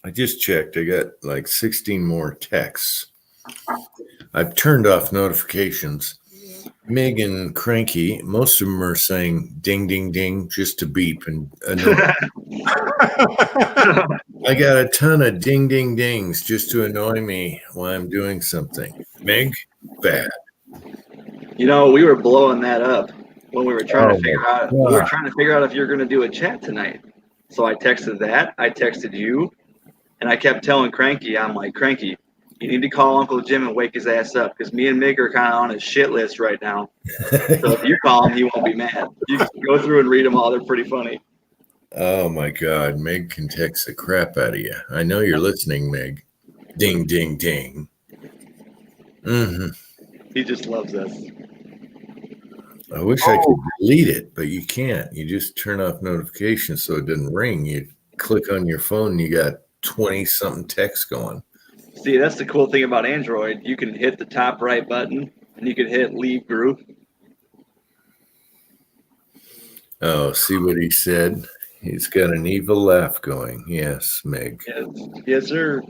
I just checked. I got like 16 more texts. I've turned off notifications. Mig and Cranky, most of them are saying ding, ding, ding, just to beep. And I got a ton of ding, ding, dings just to annoy me while I'm doing something. Mig, bad. We were blowing that up when we were trying to figure out. We were trying to figure out if you're going to do a chat tonight. So I texted that. I texted you, and I kept telling Cranky, I'm like, Cranky, you need to call Uncle Jim and wake his ass up because me and Mig are kind of on his shit list right now. So if you call him, he won't be mad. You can go through and read them all. They're pretty funny. Oh my God, Meg can text the crap out of you. I know you're listening, Meg. Ding, ding, ding. Hmm. He just loves us. I wish I could delete it, but you can't. You just turn off notifications so it doesn't ring. You click on your phone and you got 20 something texts going. See, that's the cool thing about Android. You can hit the top right button and you can hit leave group. Oh, see what he said? He's got an evil laugh going. Yes, Meg. Yes, sir.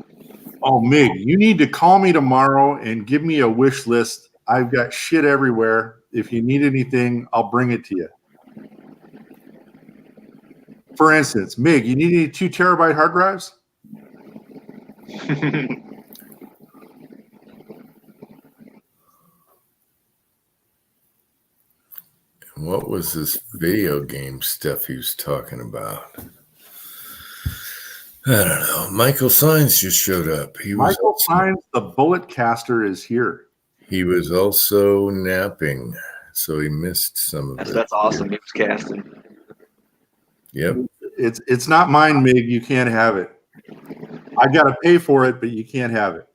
Oh, Mig, you need to call me tomorrow and give me a wish list. I've got shit everywhere. If you need anything, I'll bring it to you. For instance, Mig, you need any 2 terabyte hard drives? What was this video game stuff he was talking about? I don't know. Michael Sines just showed up. Michael Sines, the bullet caster, is here. He was also napping, so he missed some of it. That's awesome. He was casting. Yep. It's not mine, Mig. You can't have it. I got to pay for it, but you can't have it.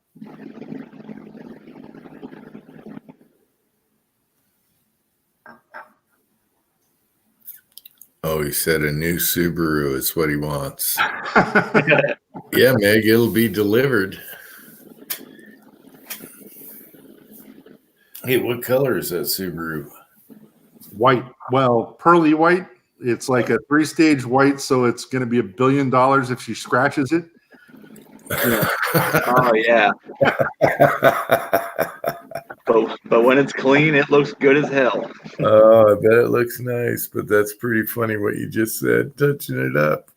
Oh, he said a new Subaru is what he wants. Yeah, Meg, it'll be delivered. Hey, what color is that Subaru? White. Well, pearly white. It's like a 3-stage white, so it's going to be $1 billion if she scratches it. Yeah. Oh yeah. but when it's clean, it looks good as hell. Oh, I bet it looks nice, but that's pretty funny what you just said, touching it up.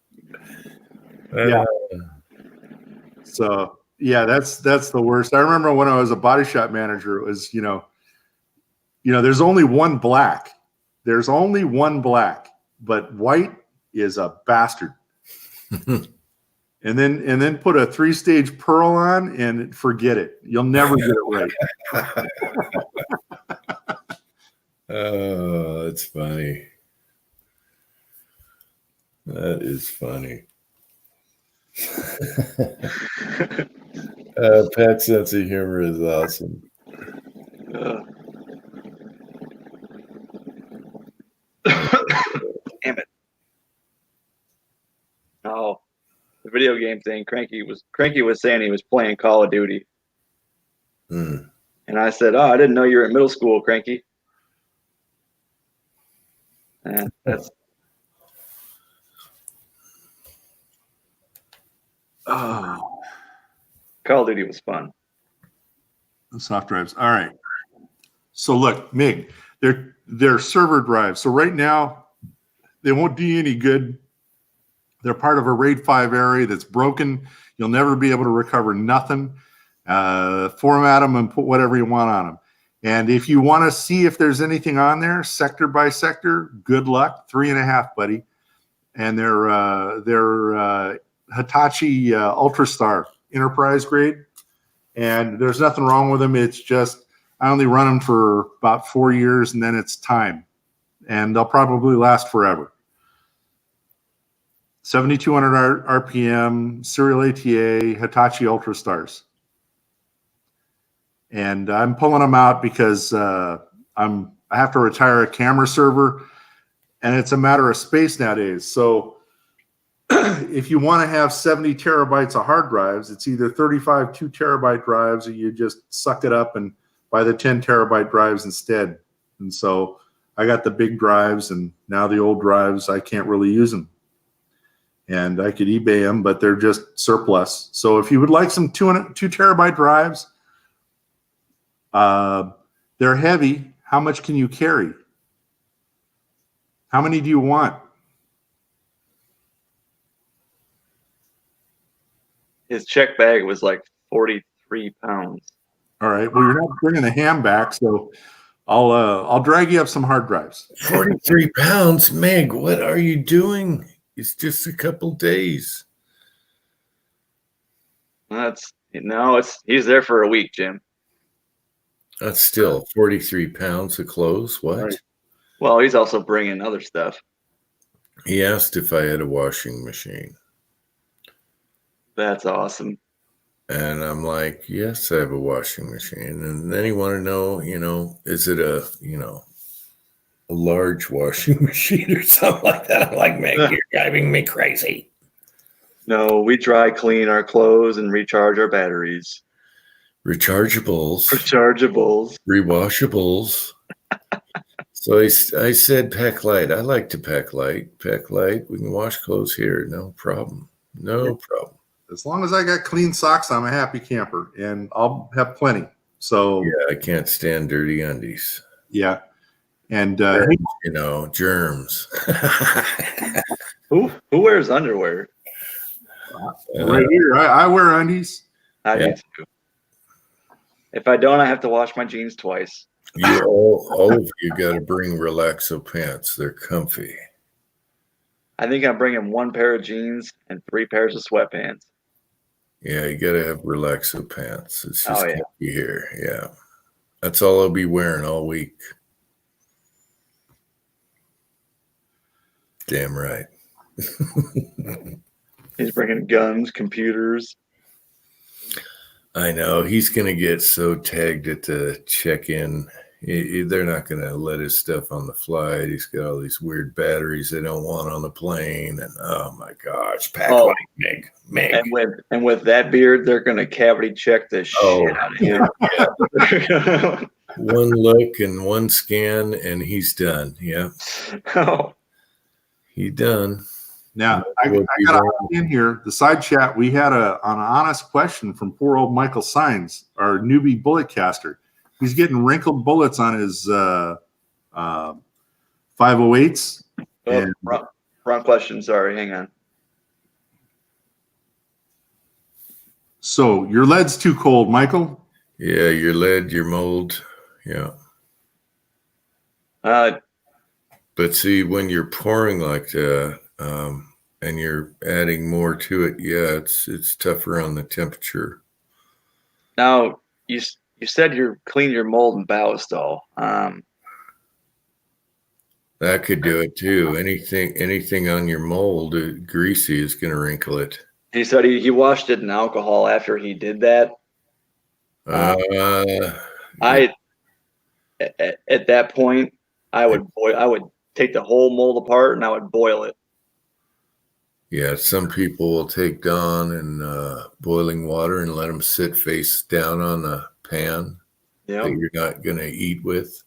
Yeah. So yeah, that's the worst. I remember when I was a body shop manager, it was, there's only one black. There's only one black, but white is a bastard. And then put a 3-stage pearl on and forget it. You'll never get it right. Oh, that's funny. That is funny. Pat's sense of humor is awesome. Damn it. Oh, the video game thing. Cranky was saying he was playing Call of Duty. Hmm. And I said, "Oh, I didn't know you were in middle school, Cranky." That's Call of Duty was fun. The soft drives. All right. So look, Mig, they're server drives. So right now, they won't do you any good. They're part of a RAID 5 area that's broken. You'll never be able to recover nothing. Format them and put whatever you want on them. And if you want to see if there's anything on there, sector by sector, good luck. 3.5, buddy. And they're Hitachi Ultrastar Enterprise grade. And there's nothing wrong with them. It's just I only run them for about 4 years, and then it's time. And they'll probably last forever. 7,200 RPM, serial ATA, Hitachi Ultrastars. And I'm pulling them out because I have to retire a camera server, and it's a matter of space nowadays. So if you want to have 70 terabytes of hard drives, it's either 35 2-terabyte drives, or you just suck it up and buy the 10 terabyte drives instead. And so I got the big drives, and now the old drives, I can't really use them. And I could eBay them, but they're just surplus. So if you would like some 2 terabyte drives, they're heavy. How much can you carry? How many do you want? His check bag was like 43 pounds. All right. Well, you're not bringing the ham back, so I'll drag you up some hard drives. 43 pounds, Meg. What are you doing? It's just a couple days. He's there for a week, Jim. That's still 43 pounds of clothes. What? Right. Well, he's also bringing other stuff. He asked if I had a washing machine. That's awesome. And I'm like, yes, I have a washing machine. And then he wanted to know, is it a large washing machine or something like that? I'm like, Meg, you're driving me crazy. No, we dry clean our clothes and recharge our batteries. Rechargeables. Rewashables. So I said, pack light. I like to pack light. Pack light. We can wash clothes here. No problem. No problem. As long as I got clean socks, I'm a happy camper, and I'll have plenty. So yeah, I can't stand dirty undies. Yeah, and germs. Who wears underwear? Right here, I wear undies. I do too. If I don't, I have to wash my jeans twice. All of you got to bring Relaxo pants. They're comfy. I think I'm bringing 1 pair of jeans and 3 pairs of sweatpants. Yeah, you got to have Relaxo pants. It's just comfy here. Yeah. That's all I'll be wearing all week. Damn right. He's bringing guns, computers. I know. He's going to get so tagged at the check-in. They're not going to let his stuff on the flight. He's got all these weird batteries they don't want on the plane. And oh my gosh, pack like Meg. And with that beard, they're going to cavity check the shit out of him. Yeah. One look and one scan, and he's done. Yeah. Oh. He done. Now, I got in here, the side chat, we had an honest question from poor old Michael Sines, our newbie bullet caster. He's getting wrinkled bullets on his 508s. Oh, wrong question. Sorry. Hang on. So your lead's too cold, Michael? Yeah, your lead, your mold. Yeah. But see, when you're pouring like that, and you're adding more to it, yeah, it's tougher on the temperature. Now, you said you clean your mold and Ballistol. That could do it too. Anything on your mold, greasy is going to wrinkle it. He said he washed it in alcohol after he did that. At that point, I would take the whole mold apart and I would boil it. Yeah, some people will take Dawn and boiling water and let them sit face down on the pan that you're not going to eat with.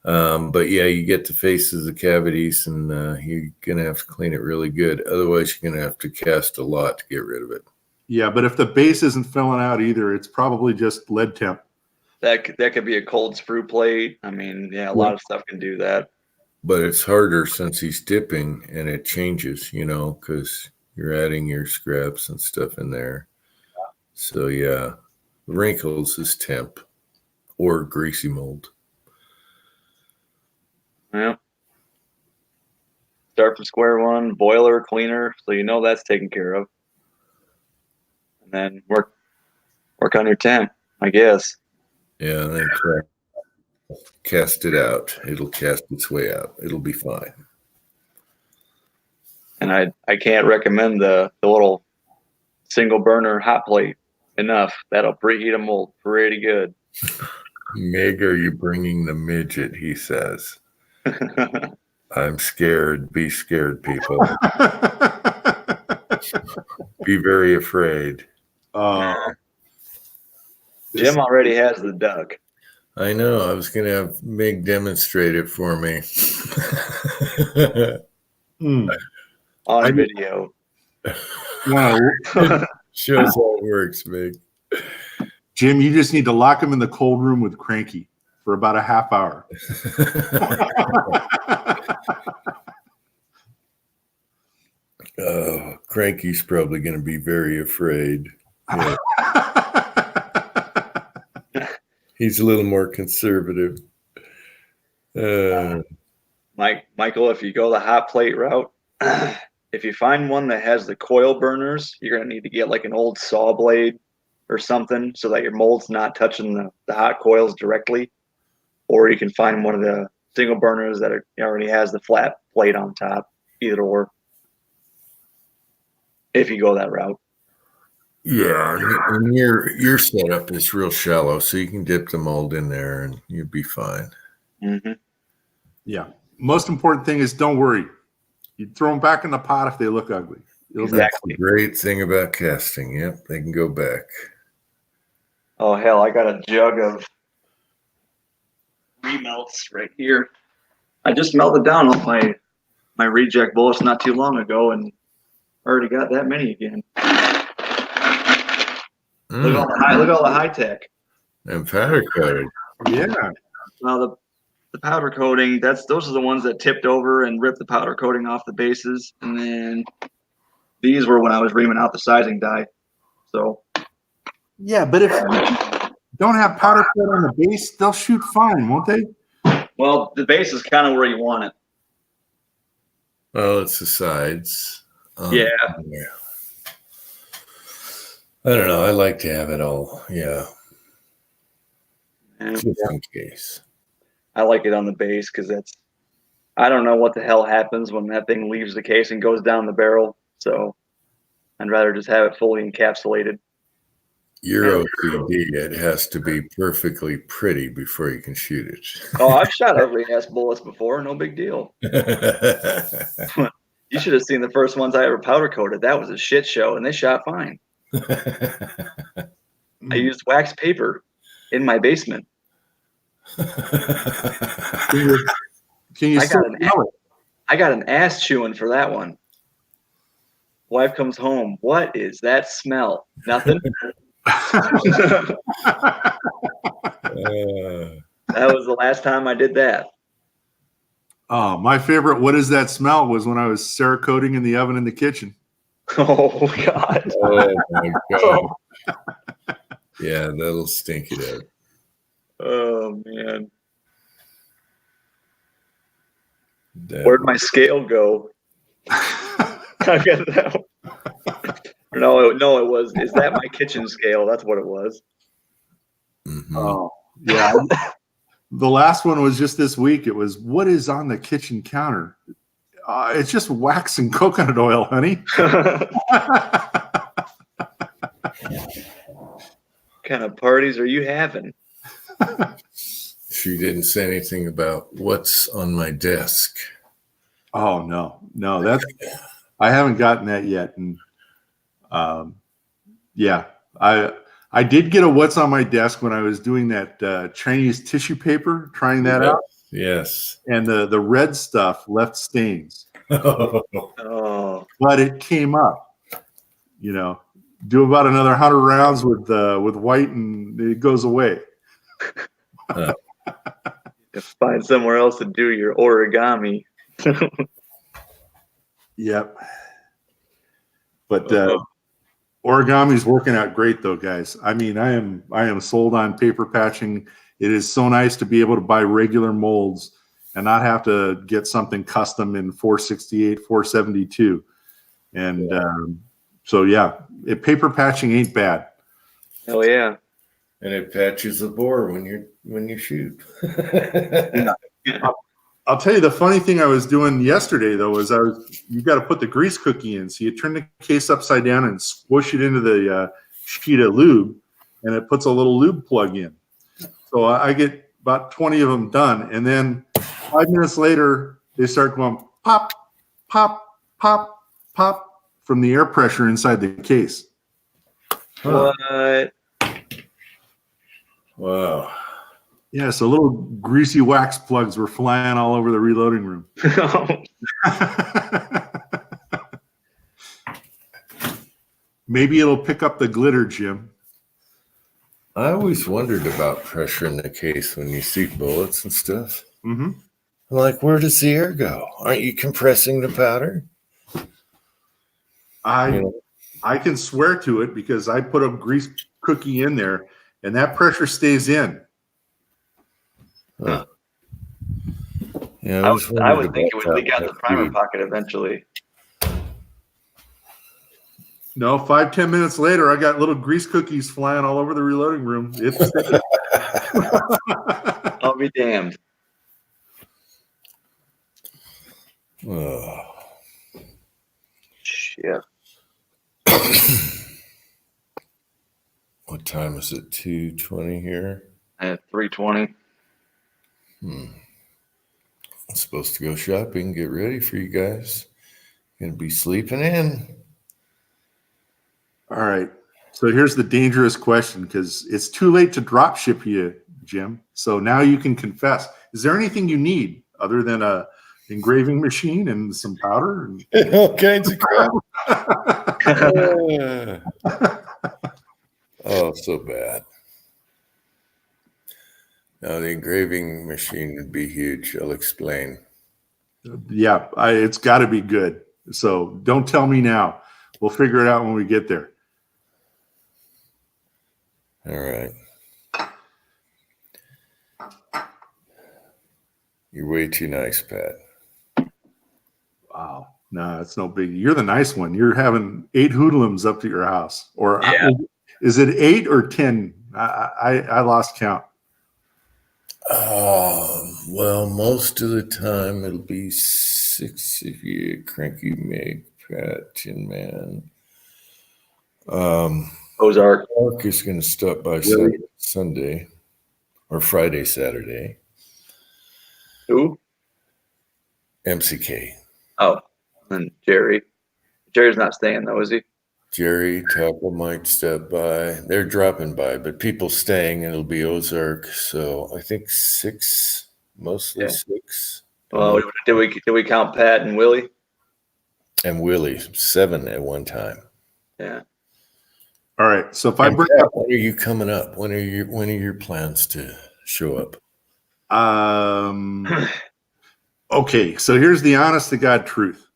But yeah, you get the faces of cavities, and you're going to have to clean it really good. Otherwise, you're going to have to cast a lot to get rid of it. Yeah, but if the base isn't filling out either, it's probably just lead temp. That could be a cold sprue plate. I mean, yeah, a lot of stuff can do that. But it's harder since he's dipping and it changes, because you're adding your scraps and stuff in there. So yeah, wrinkles is temp or greasy mold. Yeah. Start from square one, boiler, cleaner, so that's taken care of. And then work on your temp, I guess. Yeah, and then cast it out. It'll cast its way out. It'll be fine. And I can't recommend the little single burner hot plate enough. That'll preheat a mold pretty good. Meg, are you bringing the midget? He says. I'm scared. Be scared, people. Be very afraid. Jim already has the duck. I know. I was going to have Meg demonstrate it for me. On video. Wow. Shows how it works, Meg. Jim, you just need to lock him in the cold room with Cranky for about a half hour. Oh, Cranky's probably going to be very afraid. Yeah. He's a little more conservative. Michael, if you go the hot plate route, if you find one that has the coil burners, you're going to need to get like an old saw blade or something so that your mold's not touching the hot coils directly. Or you can find one of the single burners that already has the flat plate on top. either or. If you go that route. Yeah, and your setup is real shallow, so you can dip the mold in there and you'll be fine. Mm-hmm. Yeah. Most important thing is don't worry. You throw them back in the pot if they look ugly. That's the great thing about casting. Yep, they can go back. Oh hell, I got a jug of remelts right here. I just melted down all my reject bullets not too long ago, and already got that many again. Look at all the high tech. And powder coated. Yeah. Well, the powder coating, those are the ones that tipped over and ripped the powder coating off the bases, and then these were when I was reaming out the sizing die. So yeah, but if you don't have powder coat on the base, they'll shoot fine, won't they? Well, the base is kind of where you want it. Well, it's the sides. Yeah. I don't know. I like to have it all. Yeah. Just in case. I like it on the base because I don't know what the hell happens when that thing leaves the case and goes down the barrel. So I'd rather just have it fully encapsulated. Your OCD, it has to be perfectly pretty before you can shoot it. Oh, I've shot ugly ass bullets before. No big deal. You should have seen the first ones I ever powder coated. That was a shit show, and they shot fine. I used wax paper in my basement. Can you I got an ass chewing for that one. Wife comes home. What is that smell? Nothing. That was the last time I did that. Oh, my favorite. What is that smell? Was when I was Cerakoting in the oven in the kitchen. Oh God! Oh my God! Yeah, that'll stink it out. Oh man! Where'd my scale go? I got that. No, it was. Is that my kitchen scale? That's what it was. Mm-hmm. Oh yeah. The last one was just this week. It was, what is on the kitchen counter? It's just wax and coconut oil, honey. What kind of parties are you having? She didn't say anything about what's on my desk. Oh no, that's I haven't gotten that yet, and yeah, I did get a what's on my desk when I was doing that Chinese tissue paper, trying that out. Yes, and the red stuff left stains. Oh, but it came up. You know, do about another 100 rounds with white, and it goes away. Find somewhere else to do your origami. Yep. But origami's working out great, though, guys. I mean, I am sold on paper patching. It is so nice to be able to buy regular molds and not have to get something custom in 468, 472. And so, yeah, paper patching ain't bad. Hell yeah. And it patches the bore when you shoot. I'll tell you the funny thing I was doing yesterday though was you got to put the grease cookie in. So you turn the case upside down and squish it into the sheet of lube, and it puts a little lube plug in. So I get about 20 of them done, and then 5 minutes later they start going pop, pop, pop, pop from the air pressure inside the case. What? Wow. Yeah, so little greasy wax plugs were flying all over the reloading room. Maybe it'll pick up the glitter, Jim. I always wondered about pressure in the case when you see bullets and stuff. Mm-hmm. Like, where does the air go? Aren't you compressing the powder? I can swear to it because I put a grease cookie in there, and that pressure stays in. Huh. Yeah, I would think it would leak out the primer pocket eventually. No, 5-10 minutes later, I got little grease cookies flying all over the reloading room. It's I'll be damned. Oh. time is it? 2:20 here. At 3:20. I'm supposed to go shopping, get ready for you guys. Gonna be sleeping in. All right. So here's the dangerous question, because it's too late to drop ship you, Jim. So now you can confess. Is there anything you need other than a engraving machine and some powder? And all kinds of crap. Oh, so bad. Now the engraving machine would be huge. I'll explain. Yeah, it's got to be good. So don't tell me now. We'll figure it out when we get there. All right. You're way too nice, Pat. Wow. No, it's no big. You're the nice one. You're having 8 hoodlums up to your house. Or Yeah. is it 8 or 10? I lost count. Well, most of the time it'll be 6 if you Cranky Meg, Pat, Tin Man. Ozark. Mark is going to stop by Sunday or Friday, Saturday. Who? MCK. Oh, and Jerry. Jerry's not staying though, is he? Jerry, Taco might step by. They're dropping by, but people staying, and it'll be Ozark. So I think 6, mostly 6. Well, did we count Pat and Willie? And Willie, 7 at one time. Yeah. All right. So if I bring Pat, up, when are you coming up? When are your plans to show up? Okay. So here's the honest to God truth.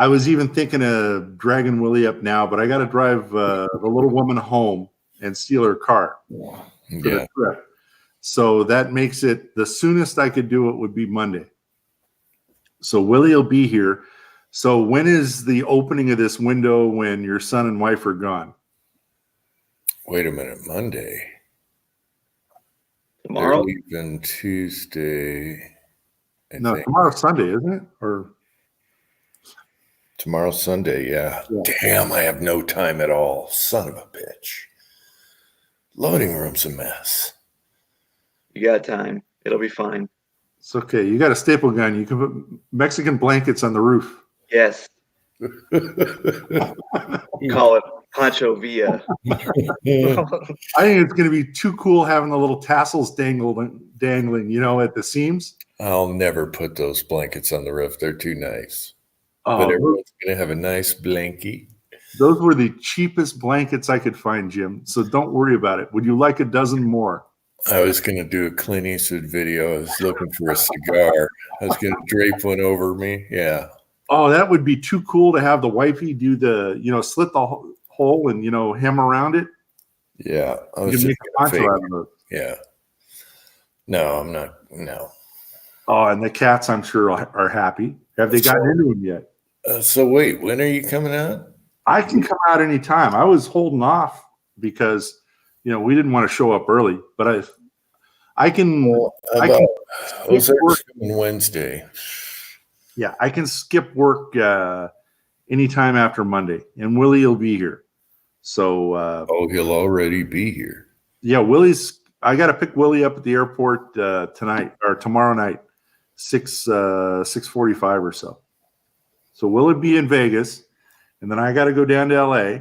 I was even thinking of dragging Willie up now, but I got to drive the little woman home and steal her car for the trip. So that makes it the soonest I could do it would be Monday. So Willie will be here. So when is the opening of this window when your son and wife are gone? Wait a minute, Monday. Tomorrow? They're leaving Tuesday. I think. Tomorrow's Sunday, isn't it? Or tomorrow's Sunday, yeah. Damn, I have no time at all. Son of a bitch. Loading room's a mess. You got time. It'll be fine. It's okay. You got a staple gun. You can put Mexican blankets on the roof. Yes. Call it Pancho Villa. I think it's going to be too cool having the little tassels dangling, at the seams. I'll never put those blankets on the roof. They're too nice. Oh, but everyone's going to have a nice blankie. Those were the cheapest blankets I could find, Jim. So don't worry about it. Would you like a dozen more? I was going to do a Clint Eastwood video. I was looking for a cigar. I was going to drape one over me. Yeah. Oh, that would be too cool to have the wifey do the, slit the hole and, hem around it. Yeah. I was just yeah. No, I'm not. No. Oh, and the cats, I'm sure, are happy. Have they gotten into them yet? So wait, when are you coming out? I can come out anytime. I was holding off because, we didn't want to show up early, but I can. I can skip work Wednesday. Yeah, I can skip work anytime after Monday, and Willie will be here. So. He'll already be here. Yeah, I got to pick Willie up at the airport tonight or tomorrow night, 6:45 or so. So Willie be in Vegas, and then I got to go down to LA.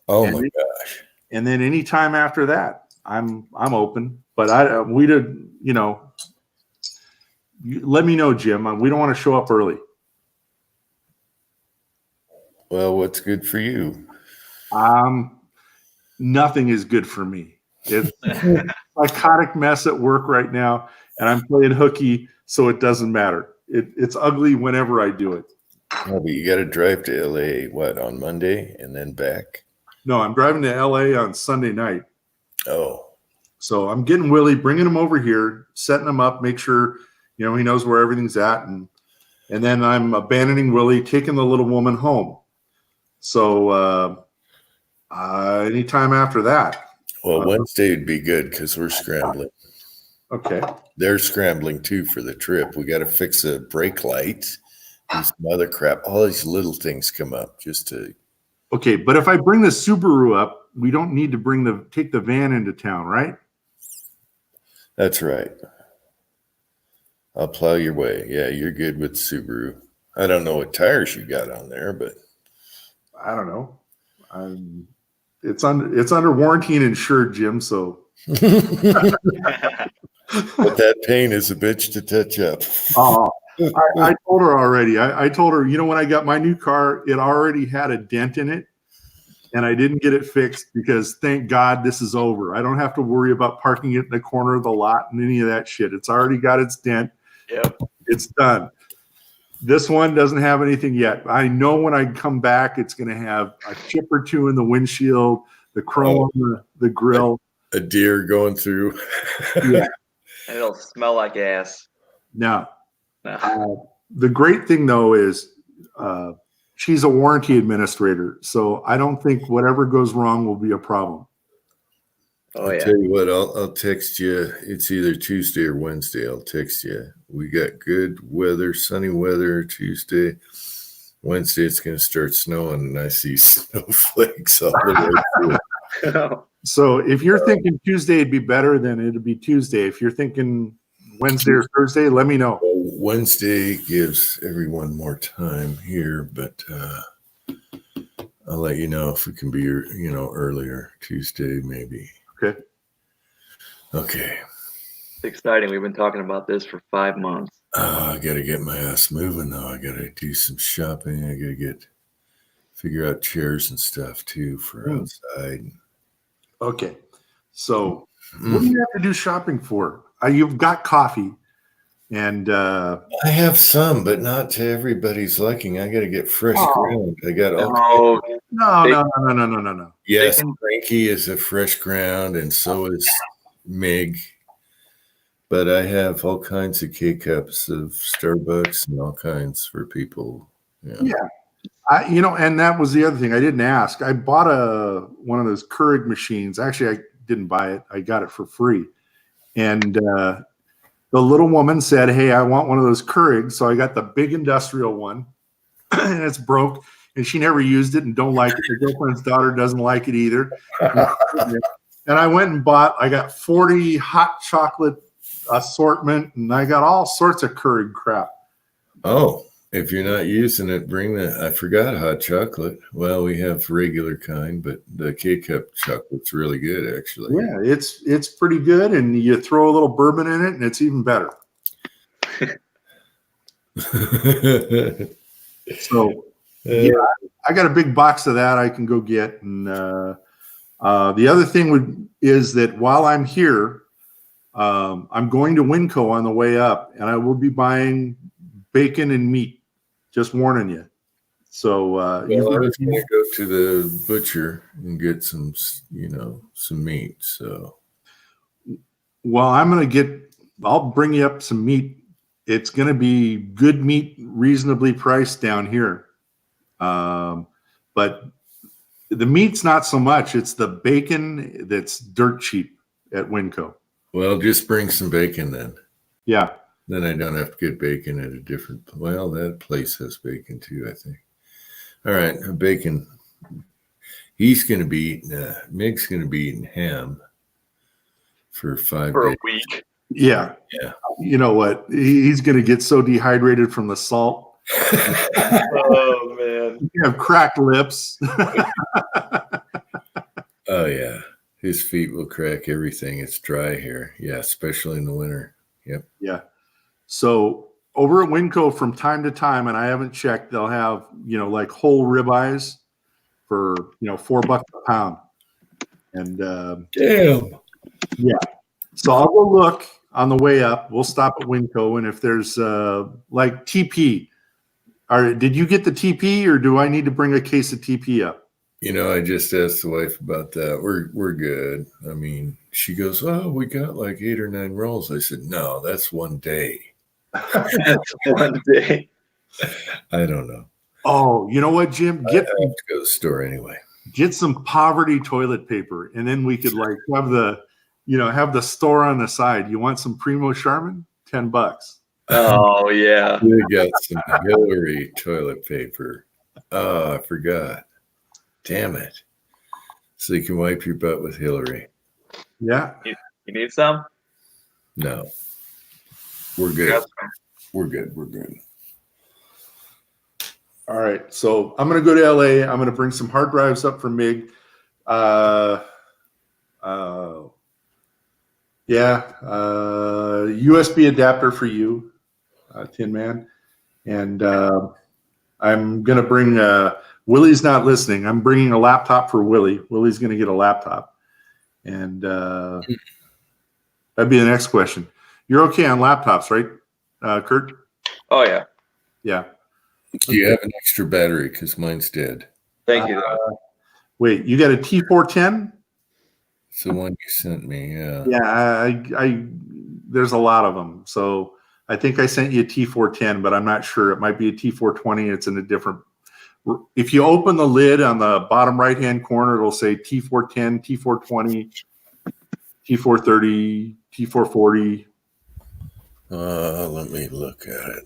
Oh my gosh! And then anytime after that, I'm open. But let me know, Jim. We don't want to show up early. Well, what's good for you? Nothing is good for me. It's a psychotic mess at work right now, and I'm playing hooky, so it doesn't matter. It's ugly whenever I do it. Oh, but you got to drive to LA, on Monday and then back? No, I'm driving to LA on Sunday night. Oh. So I'm getting Willie, bringing him over here, setting him up, make sure, he knows where everything's at. And then I'm abandoning Willie, taking the little woman home. So anytime after that. Well, Wednesday would be good because we're scrambling. Okay. They're scrambling too for the trip. We got to fix a brake light. These other crap. All these little things come up just to. Okay, but if I bring the Subaru up, we don't need to take the van into town, right? That's right. I'll plow your way. Yeah, you're good with Subaru. I don't know what tires you got on there, but I don't know. It's under warranty and insured, Jim. So but that paint is a bitch to touch up. Oh, I told her already. I told her, when I got my new car, it already had a dent in it, and I didn't get it fixed because thank God this is over. I don't have to worry about parking it in the corner of the lot and any of that shit. It's already got its dent. Yep. It's done. This one doesn't have anything yet. I know when I come back, it's going to have a chip or two in the windshield, the chrome on the grill. A deer going through. Yeah. And it'll smell like ass. Now, the great thing, though, is she's a warranty administrator, so I don't think whatever goes wrong will be a problem. Oh, I'll tell you what, I'll text you. It's either Tuesday or Wednesday. I'll text you. We got good weather, sunny weather Tuesday. Wednesday, it's going to start snowing, and I see snowflakes all the way through. So if you're thinking Tuesday would be better, then it'll be Tuesday. If you're thinking Wednesday or Thursday, let me know. Wednesday gives everyone more time here, but I'll let you know if it can be, earlier. Tuesday, maybe. Okay. Okay. It's exciting. We've been talking about this for 5 months. I got to get my ass moving, though. I got to do some shopping. I got to figure out chairs and stuff, too, for outside. Okay. So what do you have to do shopping for? You've got coffee. And I have some, but not to everybody's liking. I got to get fresh ground. I got all. No. Yes, Frankie is a fresh ground, and so is Mig. But I have all kinds of K-cups of Starbucks and all kinds for people. Yeah. And that was the other thing I didn't ask. I bought one of those Keurig machines. Actually, I didn't buy it. I got it for free. And the little woman said, "Hey, I want one of those Keurigs." So I got the big industrial one, and it's broke, and she never used it and don't like it. Her girlfriend's daughter doesn't like it either. And I went and I got 40 hot chocolate assortment, and I got all sorts of Keurig crap. Oh, if you're not using it, bring that. I forgot hot chocolate. Well, we have regular kind, but the K-cup chocolate's really good, actually. Yeah, it's pretty good, and you throw a little bourbon in it, and it's even better. So, yeah, I got a big box of that I can go get. And the other thing is that while I'm here, I'm going to Winco on the way up, and I will be buying bacon and meat. Just warning you. So I was going to go to the butcher and get some meat. So, well, I'll bring you up some meat. It's going to be good meat, reasonably priced down here. But the meat's not so much. It's the bacon that's dirt cheap at Winco. Well, just bring some bacon then. Yeah. Then I don't have to get bacon at a different. Well, that place has bacon too, I think. All right, bacon. He's going to be eating. Mig's going to be eating ham for 5 days. A week. Yeah. Yeah. You know what? He's going to get so dehydrated from the salt. Oh man. You have cracked lips. Oh yeah, his feet will crack everything. It's dry here. Yeah, especially in the winter. Yep. Yeah. So over at Winco, from time to time, and I haven't checked, they'll have like whole ribeyes for $4 a pound. And damn. Yeah. So I'll go look on the way up. We'll stop at Winco, and if there's like TP, did you get the TP, or do I need to bring a case of TP up? I just asked the wife about that. We're good. I mean, she goes, "Oh, we got like 8 or 9 rolls." I said, "No, that's one day." That's one day. I don't know. Oh, you know what, Jim? I have to go to the store anyway. Get some poverty toilet paper, and then we could like have the store on the side. You want some Primo Charmin? $10. Oh yeah. We got some Hillary toilet paper. Oh, I forgot. Damn it. so you can wipe your butt with Hillary. Yeah. You need some? No, we're good. Grab We're good. We're good. All right. So I'm going to go to LA. I'm going to bring some hard drives up for MIG. USB adapter for you, Tin Man. And I'm going to bring, Willie's not listening. I'm bringing a laptop for Willie. Willie's going to get a laptop. And that'd be the next question. You're okay on laptops, right, Kurt? Oh, yeah. Yeah. Do you have an extra battery? Because mine's dead. Thank you. Wait, you got a T410? It's the one you sent me. Yeah. Yeah, I there's a lot of them. So I think I sent you a T410, but I'm not sure. It might be a T420. It's in a different. If you open the lid on the bottom right-hand corner, it'll say T410, T420, T430, T440. Let me look at it.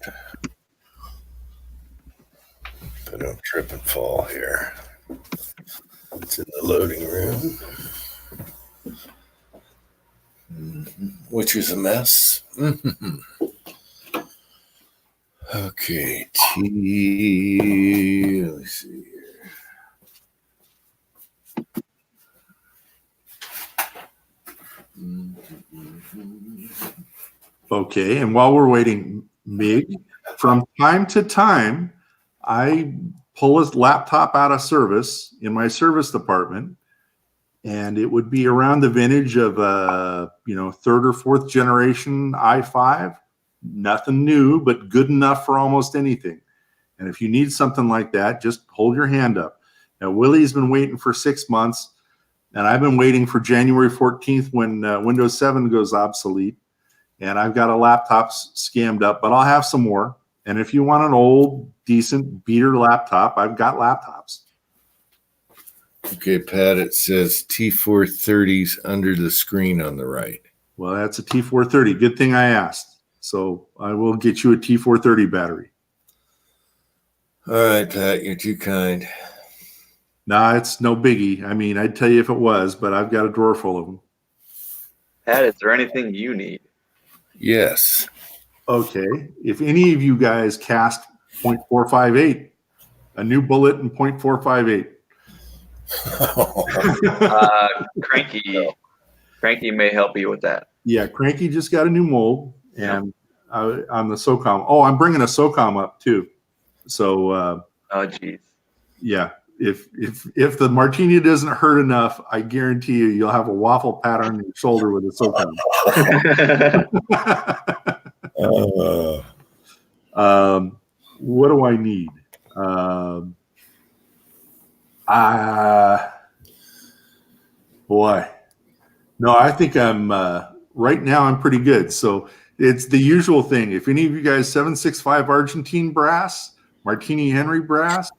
I don't trip and fall here. It's in the loading room, which is a mess. Okay, let me see here. Okay, and while we're waiting, MIG, from time to time, I pull a laptop out of service in my service department, and it would be around the vintage of third or fourth generation i5. Nothing new, but good enough for almost anything. And if you need something like that, just hold your hand up. Now, Willie's been waiting for 6 months, and I've been waiting for January 14th when Windows 7 goes obsolete. And I've got a laptop scammed up, but I'll have some more. And if you want an old, decent beater laptop, I've got laptops. Okay, Pat, it says T430's under the screen on the right. Well, that's a T430. Good thing I asked. So I will get you a T430 battery. All right, Pat, you're too kind. Nah, it's no biggie. I mean, I'd tell you if it was, but I've got a drawer full of them. Pat, is there anything you need? Yes. Okay. If any of you guys cast .458, a new bullet in .458. Cranky may help you with that. Yeah, Cranky just got a new mold, and on the SOCOM. Oh, I'm bringing a SOCOM up too. So. Oh, geez. Yeah. If the martini doesn't hurt enough, I guarantee you'll have a waffle pattern on your shoulder with a SOCOM. What do I need? Boy. No, I think I'm right now I'm pretty good. So it's the usual thing. If any of you guys 765 Argentine brass, Martini Henry brass.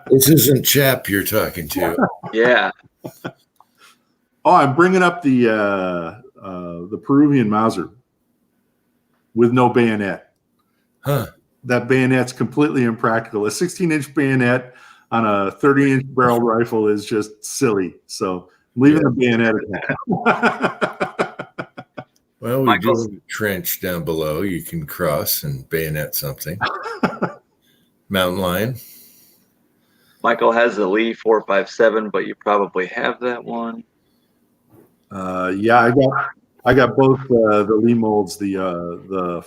This isn't Chap you're talking to. Yeah. Oh, I'm bringing up the Peruvian Mauser with no bayonet. Huh. That bayonet's completely impractical. A 16-inch bayonet on a 30-inch barrel rifle is just silly. So I'm leaving the bayonet at that. Well, we do have a trench down below. You can cross and bayonet something. Mountain lion. Michael has the Lee 457, but you probably have that one. Yeah, I got both the Lee molds, the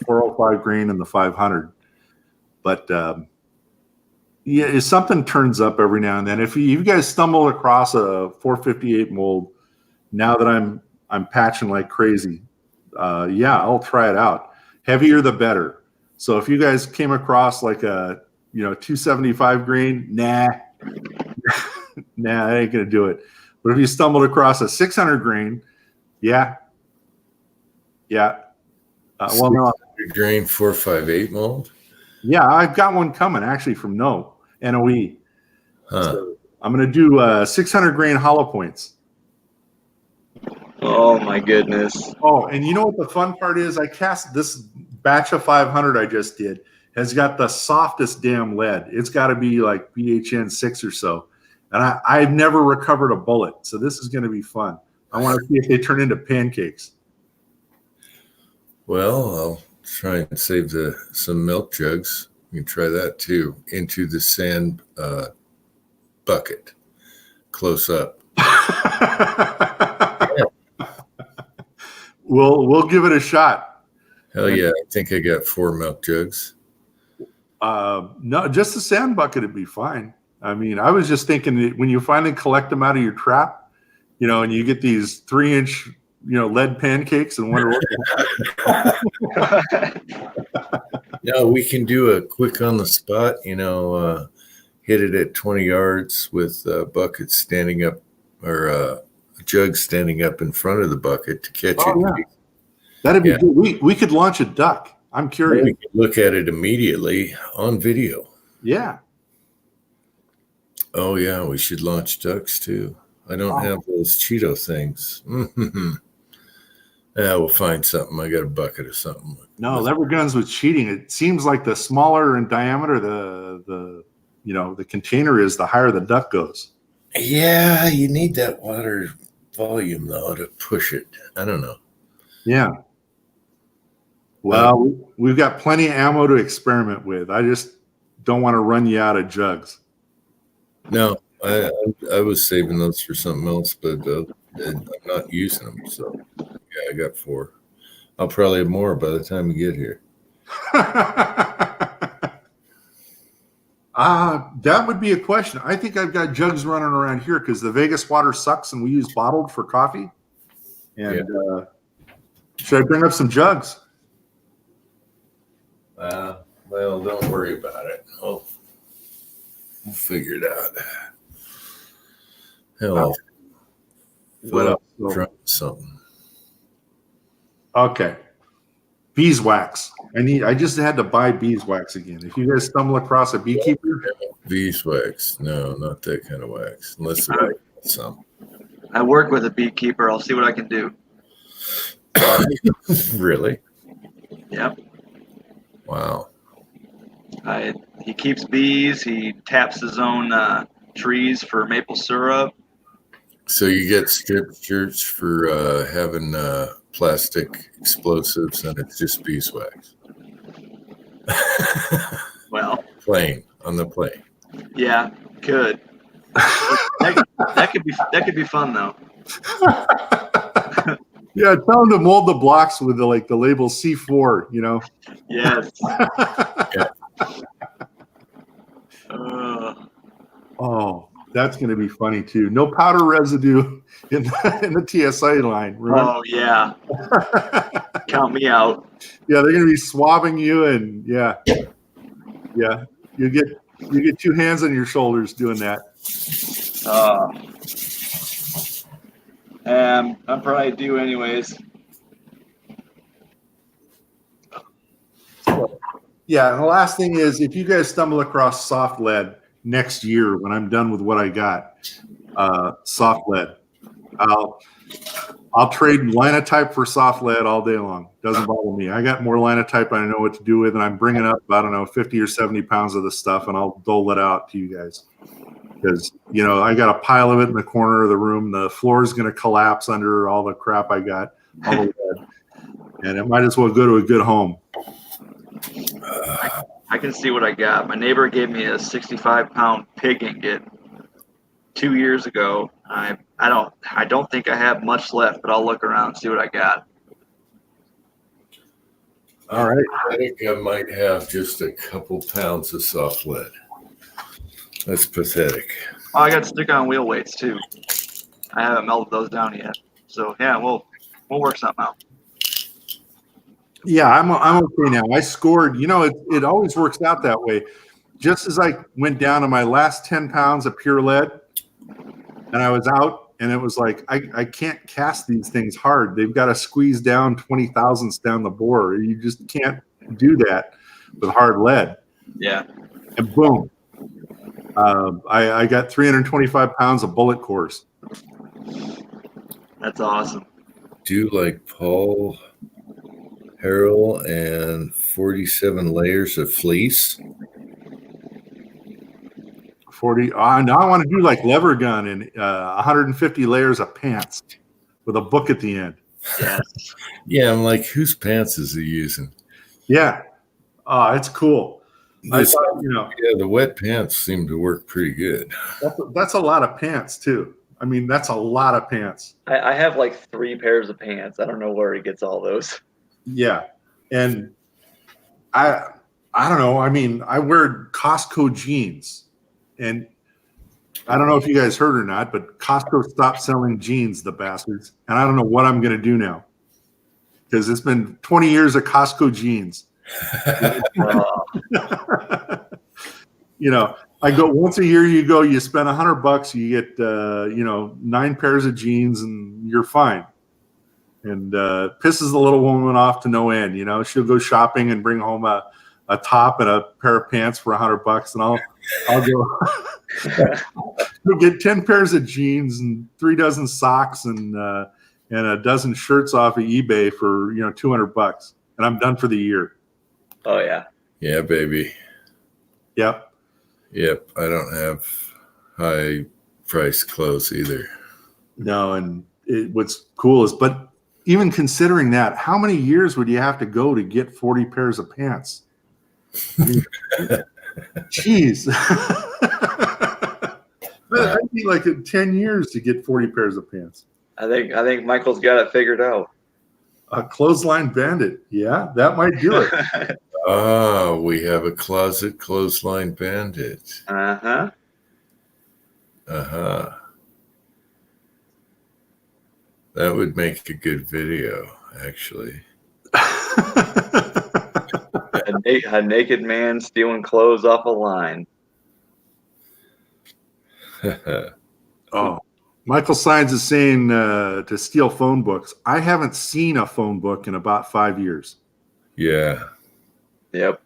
405 grain and the 500. But yeah, if something turns up every now and then, if you guys stumble across a 458 mold, now that I'm patching like crazy, yeah, I'll try it out. Heavier the better. So if you guys came across like a 275 grain, nah, I ain't gonna do it. But if you stumbled across a 600 grain, yeah. Well, no, grain 458 mold. Yeah, I've got one coming actually from NOE. Huh. So I'm gonna do 600 grain hollow points. Oh my goodness. Oh, and you know what the fun part is? I cast this batch of 500 I just did has got the softest damn lead. It's got to be like BHN 6 or so. And I've never recovered a bullet, so this is going to be fun. I want to see if they turn into pancakes. Well, I'll try and save some milk jugs. You can try that too. Into the sand bucket, close up. We'll give it a shot. Hell yeah! I think I got 4 milk jugs. No, just the sand bucket would be fine. I mean, I was just thinking that when you finally collect them out of your trap, and you get these 3-inch, lead pancakes and wonder what. No, we can do a quick on the spot, hit it at 20 yards with a bucket standing up or a jug standing up in front of the bucket to catch it. Yeah. That'd be good. We could launch a duck. I'm curious. We could look at it immediately on video. Yeah. Oh, yeah. We should launch ducks too. I don't have those Cheeto things. Yeah, we'll find something. I got a bucket of something. No, lever guns with cheating. It seems like the smaller in diameter the container is, the higher the duck goes. Yeah, you need that water volume though to push it. I don't know. Yeah. Well, we've got plenty of ammo to experiment with. I just don't want to run you out of jugs. No, I was saving those for something else, but I'm not using them. So yeah, I got 4. I'll probably have more by the time we get here. That would be a question. I think I've got jugs running around here because the Vegas water sucks and we use bottled for coffee. And should I bring up some jugs? Well, don't worry about it. We'll figure it out. Hell, try something. Okay. Beeswax. I just had to buy beeswax again. If you guys stumble across a beekeeper. Beeswax. No, not that kind of wax. Unless it's some. I work with a beekeeper. I'll see what I can do. Really? Yep. Wow. He keeps bees. He taps his own trees for maple syrup. So you get strip shirts for having plastic explosives, and it's just beeswax. Well, plane on the plane. Yeah, could. that could be fun though. Yeah, tell them to mold the blocks with the label C4. Yes. Oh, that's going to be funny too. No powder residue in the TSA line. Remember? Oh yeah. Count me out. Yeah, they're going to be swabbing you, and yeah. You get 2 hands on your shoulders doing that. I'm probably due anyways. Yeah, and the last thing is, if you guys stumble across soft lead next year when I'm done with what I got, soft lead, I'll trade linotype for soft lead all day long. Doesn't bother me. I got more linotype I know what to do with, and I'm bringing up, 50 or 70 pounds of the stuff, and I'll dole it out to you guys. Because, I got a pile of it in the corner of the room. The floor is going to collapse under all the crap I got, all the lead. And it might as well go to a good home. I can see what I got. My neighbor gave me a 65-pound pig ingot 2 years ago. I don't think I have much left, but I'll look around and see what I got. All right. I think I might have just a couple pounds of soft lead. That's pathetic. Oh, I got stick-on wheel weights too. I haven't melted those down yet. So yeah, we'll work something out. Yeah, I'm okay now. I scored. It always works out that way. Just as I went down to my last 10 pounds of pure lead, and I was out, and it was like I can't cast these things hard. They've got to squeeze down 20 thousandths down the bore. You just can't do that with hard lead. Yeah. And boom. I got 325 pounds of bullet cores. That's awesome. Do like Paul Harrell and 47 layers of fleece? 40. Now I want to do like lever gun and 150 layers of pants with a book at the end. Yes. Yeah, I'm like, whose pants is he using? Yeah. It's cool. I This, thought, yeah, the wet pants seem to work pretty good. that's a lot of pants too. I mean, that's a lot of pants. I have like 3 pairs of pants. I don't know where he gets all those. Yeah. And I don't know. I mean, I wear Costco jeans, and I don't know if you guys heard or not, but Costco stopped selling jeans, the bastards. And I don't know what I'm going to do now, because it's been 20 years of Costco jeans. I go once a year. You spend $100, you get 9 pairs of jeans, and you're fine. And pisses the little woman off to no end. She'll go shopping and bring home a top and a pair of pants for $100, and I'll go. We'll get 10 pairs of jeans and 3 dozen socks and a dozen shirts off of eBay for $200, and I'm done for the year. Oh yeah. Yeah, baby. Yep. Yep. I don't have high price clothes either. No, and what's cool is, but even considering that, how many years would you have to go to get 40 pairs of pants? I mean, jeez. I'd be like 10 years to get 40 pairs of pants. I think Michael's got it figured out. A clothesline bandit. Yeah, that might do it. Oh, we have a closet clothesline bandit. Uh-huh. Uh-huh. That would make a good video, actually. A naked man stealing clothes off a line. Oh, Michael Signs is saying to steal phone books. I haven't seen a phone book in about 5 years. Yeah. Yep.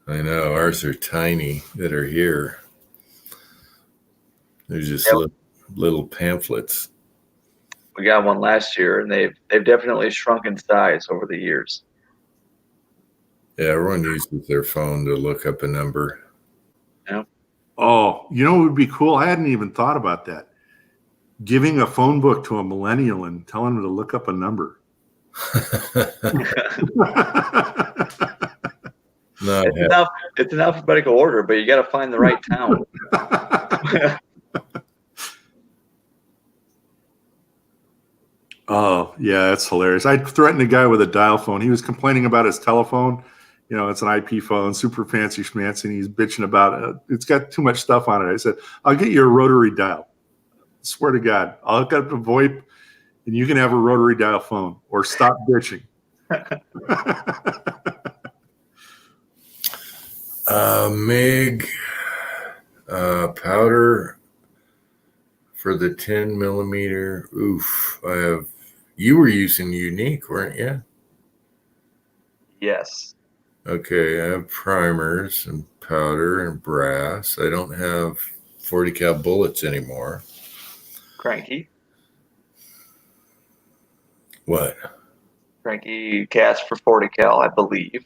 I know. Ours are tiny that are here. They're just little pamphlets. We got one last year, and they've definitely shrunk in size over the years. Yeah, everyone uses their phone to look up a number. Yeah. Oh, what would be cool? I hadn't even thought about that. Giving a phone book to a millennial and telling him to look up a number. It's an alphabetical order, but you got to find the right town. Oh, yeah, that's hilarious. I threatened a guy with a dial phone. He was complaining about his telephone. It's an IP phone, super fancy schmancy, and he's bitching about it's got too much stuff on it. I said, I'll get you a rotary dial. I swear to God. I'll hook up a VoIP, and you can have a rotary dial phone, or stop bitching. MIG powder for the 10 millimeter. Oof. You were using Unique, weren't you? Yes. Okay, I have primers and powder and brass. I don't have 40 cal bullets anymore. Cranky. What? Cranky cast for 40 cal, I believe.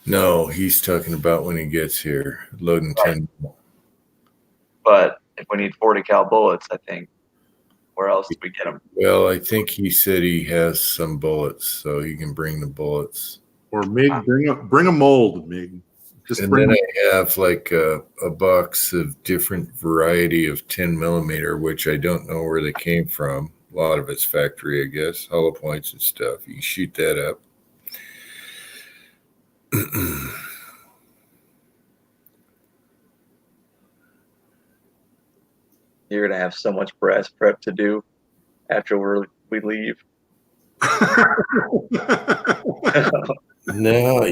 No, he's talking about when he gets here, loading 10. But if we need 40 cal bullets, I think, where else do we get them? Well, I think he said he has some bullets, so he can bring the bullets. Or Mig, bring a mold, Mig. And then I have like a box of different variety of 10 millimeter, which I don't know where they came from. A lot of it's factory, I guess, hollow points and stuff. You shoot that up. You're going to have so much brass prep to do after we leave. No,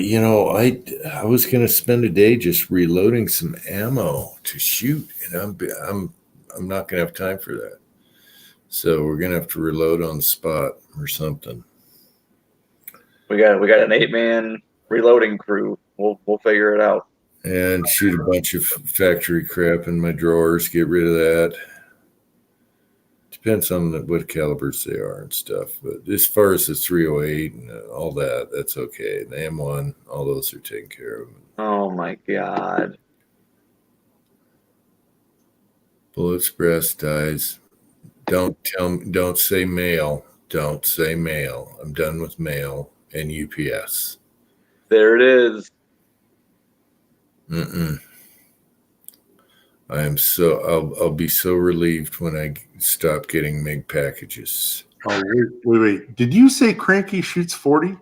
I was going to spend a day just reloading some ammo to shoot, and I'm not going to have time for that. So we're going to have to reload on the spot or something. We got an 8-man reloading crew. We'll figure it out. And shoot a bunch of factory crap in my drawers. Get rid of that. Depends on what calibers they are and stuff. But as far as the 308 and all that, that's okay. The M1, all those are taken care of. Oh my God. Bullets, brass dies. Don't say mail. Don't say mail. I'm done with mail and UPS. There it is. Mm-mm. I'll be so relieved when I stop getting MiG packages. Oh, wait. Did you say Cranky shoots 40?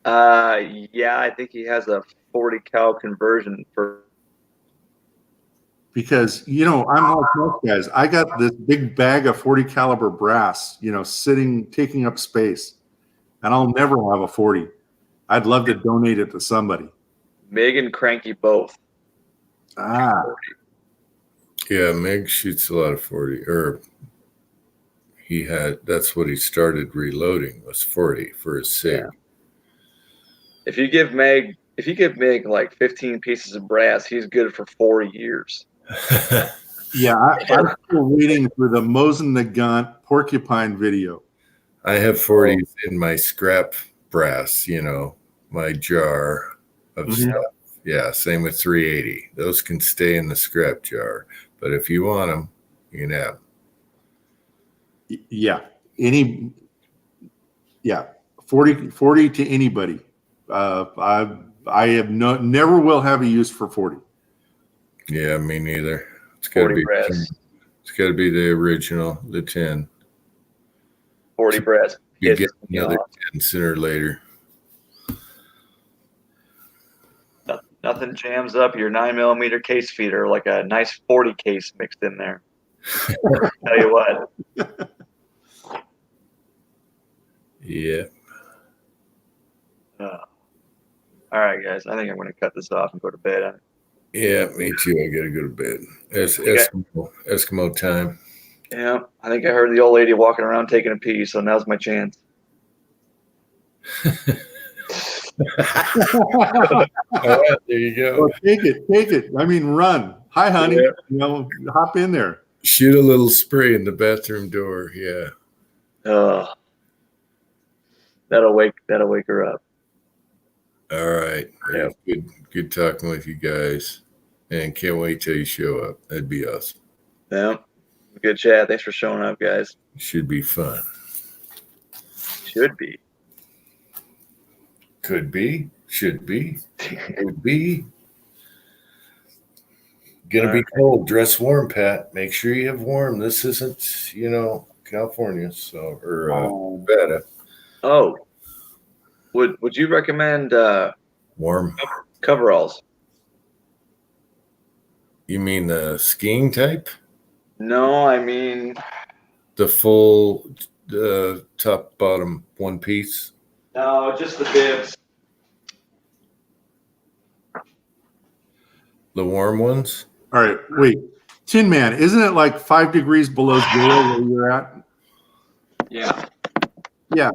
Yeah, I think he has a 40 cal conversion for. Because, I'm like most guys. I got this big bag of 40 caliber brass, taking up space. And I'll never have a 40. I'd love to donate it to somebody. MiG and Cranky both. Ah. Yeah, MiG shoots a lot of 40. Or that's what he started reloading, was 40 for his SIG. Yeah. If you give Meg like 15 pieces of brass, he's good for 4 years. Yeah, I'm still waiting for the Mosin Nagant porcupine video. I have 40s in my scrap brass, my jar of stuff. Yeah, same with 380. Those can stay in the scrap jar. But if you want them, you can have them. Yeah. 40 to anybody. I have never will have a use for 40. Yeah, me neither. It's got to be the original, the 10. 40 brass. You get another 10 sooner or later. Nothing jams up your 9mm case feeder like a nice 40 case mixed in there. Tell you what. Yeah. All right, guys. I think I'm going to cut this off and go to bed. Yeah, me too. I got to go to bed. Eskimo time. Yeah, I think I heard the old lady walking around taking a pee, so now's my chance. All right, there you go. Well, take it. I mean, run. Hi, honey. Yeah. Hop in there. Shoot a little spray in the bathroom door. Yeah. That'll wake her up. All right. Yeah. Good talking with you guys, and can't wait till you show up. That'd be awesome. Yeah. Good chat. Thanks for showing up, guys. Should be fun. Should be. Could be. Should be. Would be. Gonna be cold. Dress warm, Pat. Make sure you have warm. This isn't, California, or Nevada. Oh. Would you recommend warm coveralls? You mean the skiing type? No, I mean the full top bottom one piece. No, just the bibs. The warm ones. All right, wait. Tin Man, isn't it like 5 degrees below zero where you're at? Yeah. Yeah.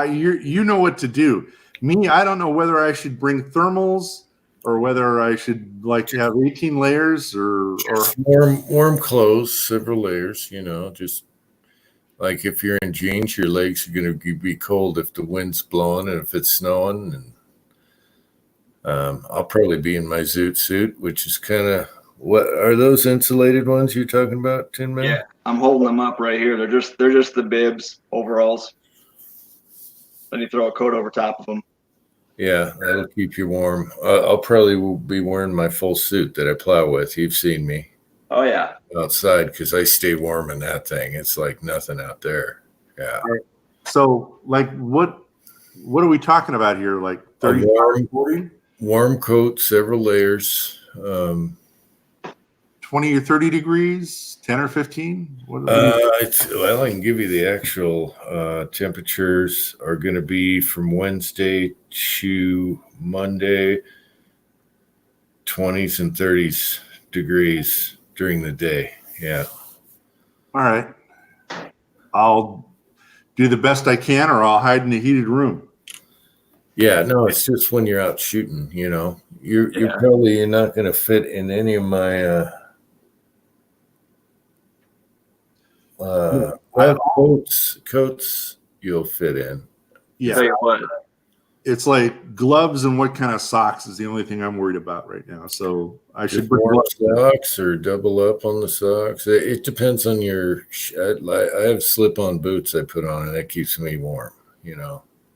You know what to do. Me, I don't know whether I should bring thermals or whether I should have 18 layers or warm clothes, several layers. Just like if you're in jeans, your legs are going to be cold if the wind's blowing and if it's snowing. And I'll probably be in my zoot suit, which is kind of what are those insulated ones you're talking about, Tin Man? Yeah, I'm holding them up right here. They're just the bibs overalls. Then you throw a coat over top of them. Yeah, that'll keep you warm. I'll probably be wearing my full suit that I plow with. You've seen me. Oh yeah. Outside because I stay warm in that thing. It's like nothing out there. Yeah. So, what are we talking about here? Like 30, 40? Warm coat, several layers. 20 or 30 degrees, 10 or 15? Well, I can give you the actual temperatures are going to be from Wednesday to Monday, 20s and 30s degrees during the day. Yeah. All right. I'll do the best I can, or I'll hide in a heated room. Yeah, no, it's just when you're out shooting, you're probably not going to fit in any of my Well, coats you'll fit in. Yeah. Tell you what, It's like gloves and what kind of socks is the only thing I'm worried about right now. So I should Just bring warm gloves. socks or double up on the socks. It depends on your. I have slip-on boots I put on, and that keeps me warm.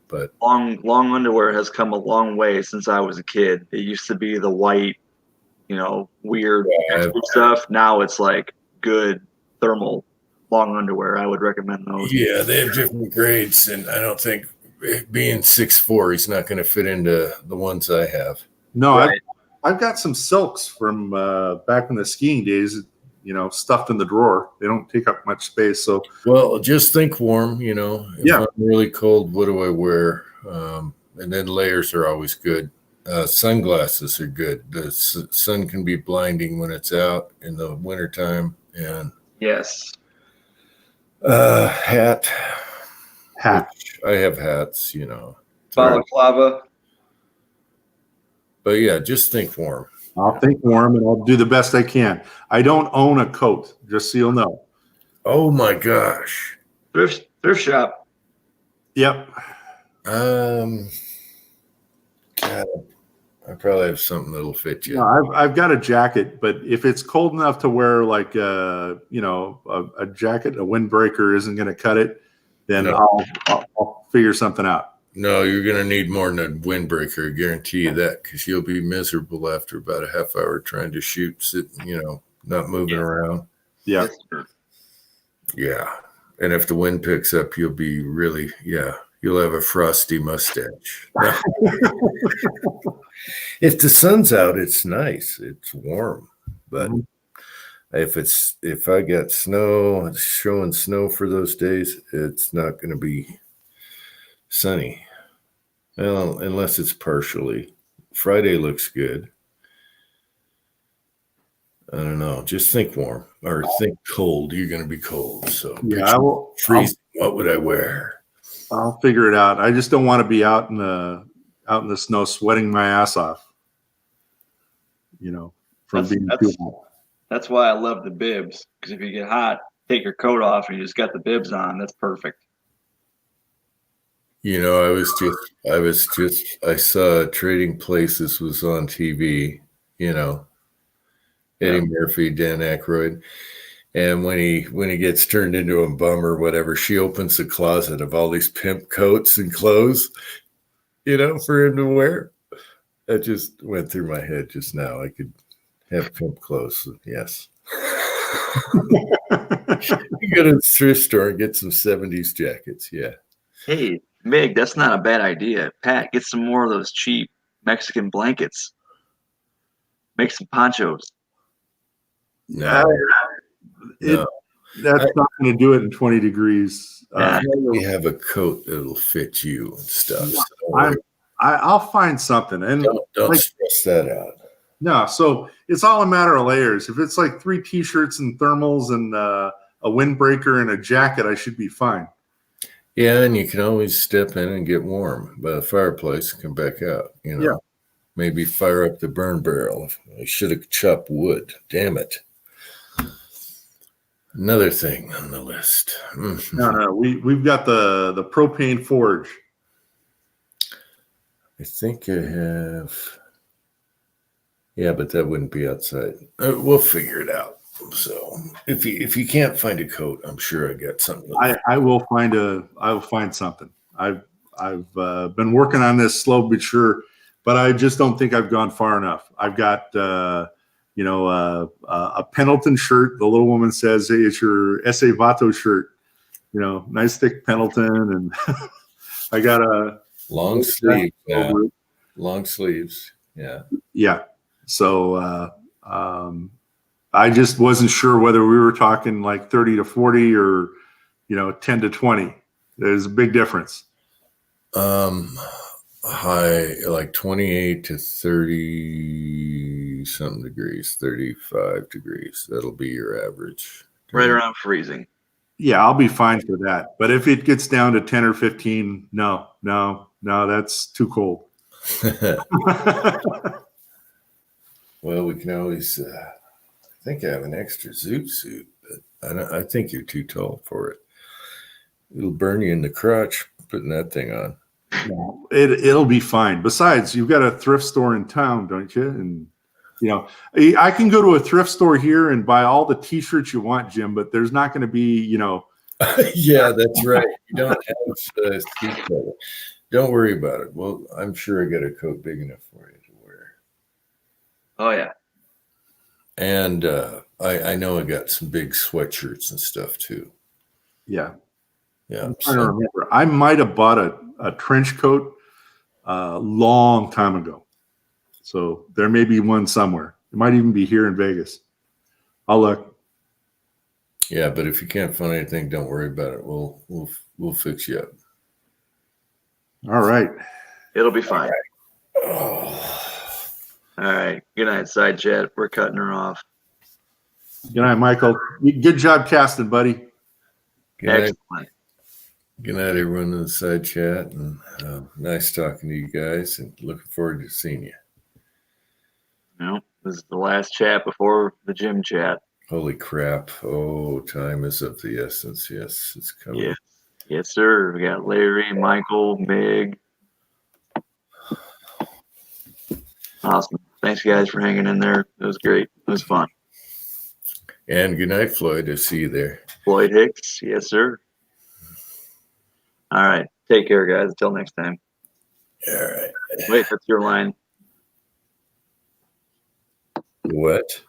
But long underwear has come a long way since I was a kid. It used to be the white, weird extra stuff. Now it's like good thermal long underwear. I would recommend those. yeah, they have different grades, and I don't think being 6'4", he's not going to fit into the ones I have. No, Right. I've got some silks from back in the skiing days, stuffed in the drawer. They don't take up much space. So, well, just think warm. If Yeah. I'm really cold, what do I wear? And then layers are always good. Sunglasses are good. The sun can be blinding when it's out in the wintertime. And Yes. hat. Hat. I have hats, Balaclava. But yeah, just think warm. I'll think warm and I'll do the best I can. I don't own a coat, just so you'll know. Oh my gosh. Thrift shop. Yep. God, I probably have something that'll fit you. No, I've got a jacket, but if it's cold enough to wear like a jacket, a windbreaker isn't going to cut it, then No. I'll figure something out. No, you're going to need more than a windbreaker. I guarantee you that, because you'll be miserable after about a half hour trying to shoot, sitting, not moving around. Yeah. Yeah. And if the wind picks up, you'll be really, you'll have a frosty mustache. If the sun's out, it's nice. It's warm. But if I got snow, it's showing snow for those days, it's not going to be sunny. Well, unless it's partially. Friday looks good. I don't know. Just think warm or think cold. You're going to be cold. So Yeah, I will. Freezing. What would I wear? I'll figure it out. I just don't want to be out in the snow sweating my ass off. From being too hot. That's why I love the bibs, because if you get hot, take your coat off and you just got the bibs on. That's perfect. I saw Trading Places was on TV, Eddie Murphy, Dan Aykroyd. And when he gets turned into a bum or whatever, she opens the closet of all these pimp coats and clothes, for him to wear. That just went through my head just now. I could have pimp clothes. Yes. You go to the thrift store and get some 70s jackets. Yeah. Hey, Mig, that's not a bad idea. Pat, get some more of those cheap Mexican blankets. Make some ponchos. No. That's not going to do it in 20 degrees. You have a coat that'll fit you and stuff. So I'll find something. And don't stress that out. No, so it's all a matter of layers. If it's like 3 T-shirts and thermals and a windbreaker and a jacket, I should be fine. Yeah, and you can always step in and get warm by the fireplace and come back out. Yeah. Maybe fire up the burn barrel. I should have chopped wood. Damn it. Another thing on the list. No, we've got the propane forge. I think I have. Yeah, but that wouldn't be outside. We'll figure it out. So if you can't find a coat, I'm sure I got something. I will find something. I've been working on this slow but sure, but I just don't think I've gone far enough. I've got a Pendleton shirt. The little woman says, "Hey, it's your Esse Vato shirt." Nice thick Pendleton, and I got a long sleeve. Yeah. Long sleeves. Yeah. Yeah. So I just wasn't sure whether we were talking like 30 to 40 or 10 to 20. There's a big difference. High, like 28 to 30 something degrees, 35 degrees. That'll be your average. Right around freezing. Yeah, I'll be fine for that. But if it gets down to 10 or 15, no, that's too cold. Well, we can always, I think I have an extra zoot suit, but I think you're too tall for it. It'll burn you in the crotch putting that thing on. No, it'll be fine. Besides, you've got a thrift store in town, don't you? And I can go to a thrift store here and buy all the T-shirts you want, Jim. But there's not going to be, Yeah, that's right. You don't have ski coat. Don't worry about it. Well, I'm sure I got a coat big enough for you to wear. Oh yeah. And I know I got some big sweatshirts and stuff too. Yeah. Yeah. I'm trying to remember. I might have bought a trench coat a long time ago. So there may be one somewhere. It might even be here in Vegas. I'll look. Yeah, but if you can't find anything, don't worry about it. We'll fix you up. All right. It'll be fine. Oh. All right. Good night, side chat. We're cutting her off. Good night, Michael. Good job casting, buddy. Good night. Excellent. Good night, everyone in the side chat. And nice talking to you guys and looking forward to seeing you. No, this is the last chat before the gym chat. Holy crap. Oh, time is of the essence. Yes, it's coming. Yes. Yes, sir. We got Larry, Michael, Meg. Awesome. Thanks, guys, for hanging in there. It was great. It was fun. And good night, Floyd. I see you there. Floyd Hicks. Yes, sir. All right. Take care, guys. Until next time. All right. Wait, that's your line. What?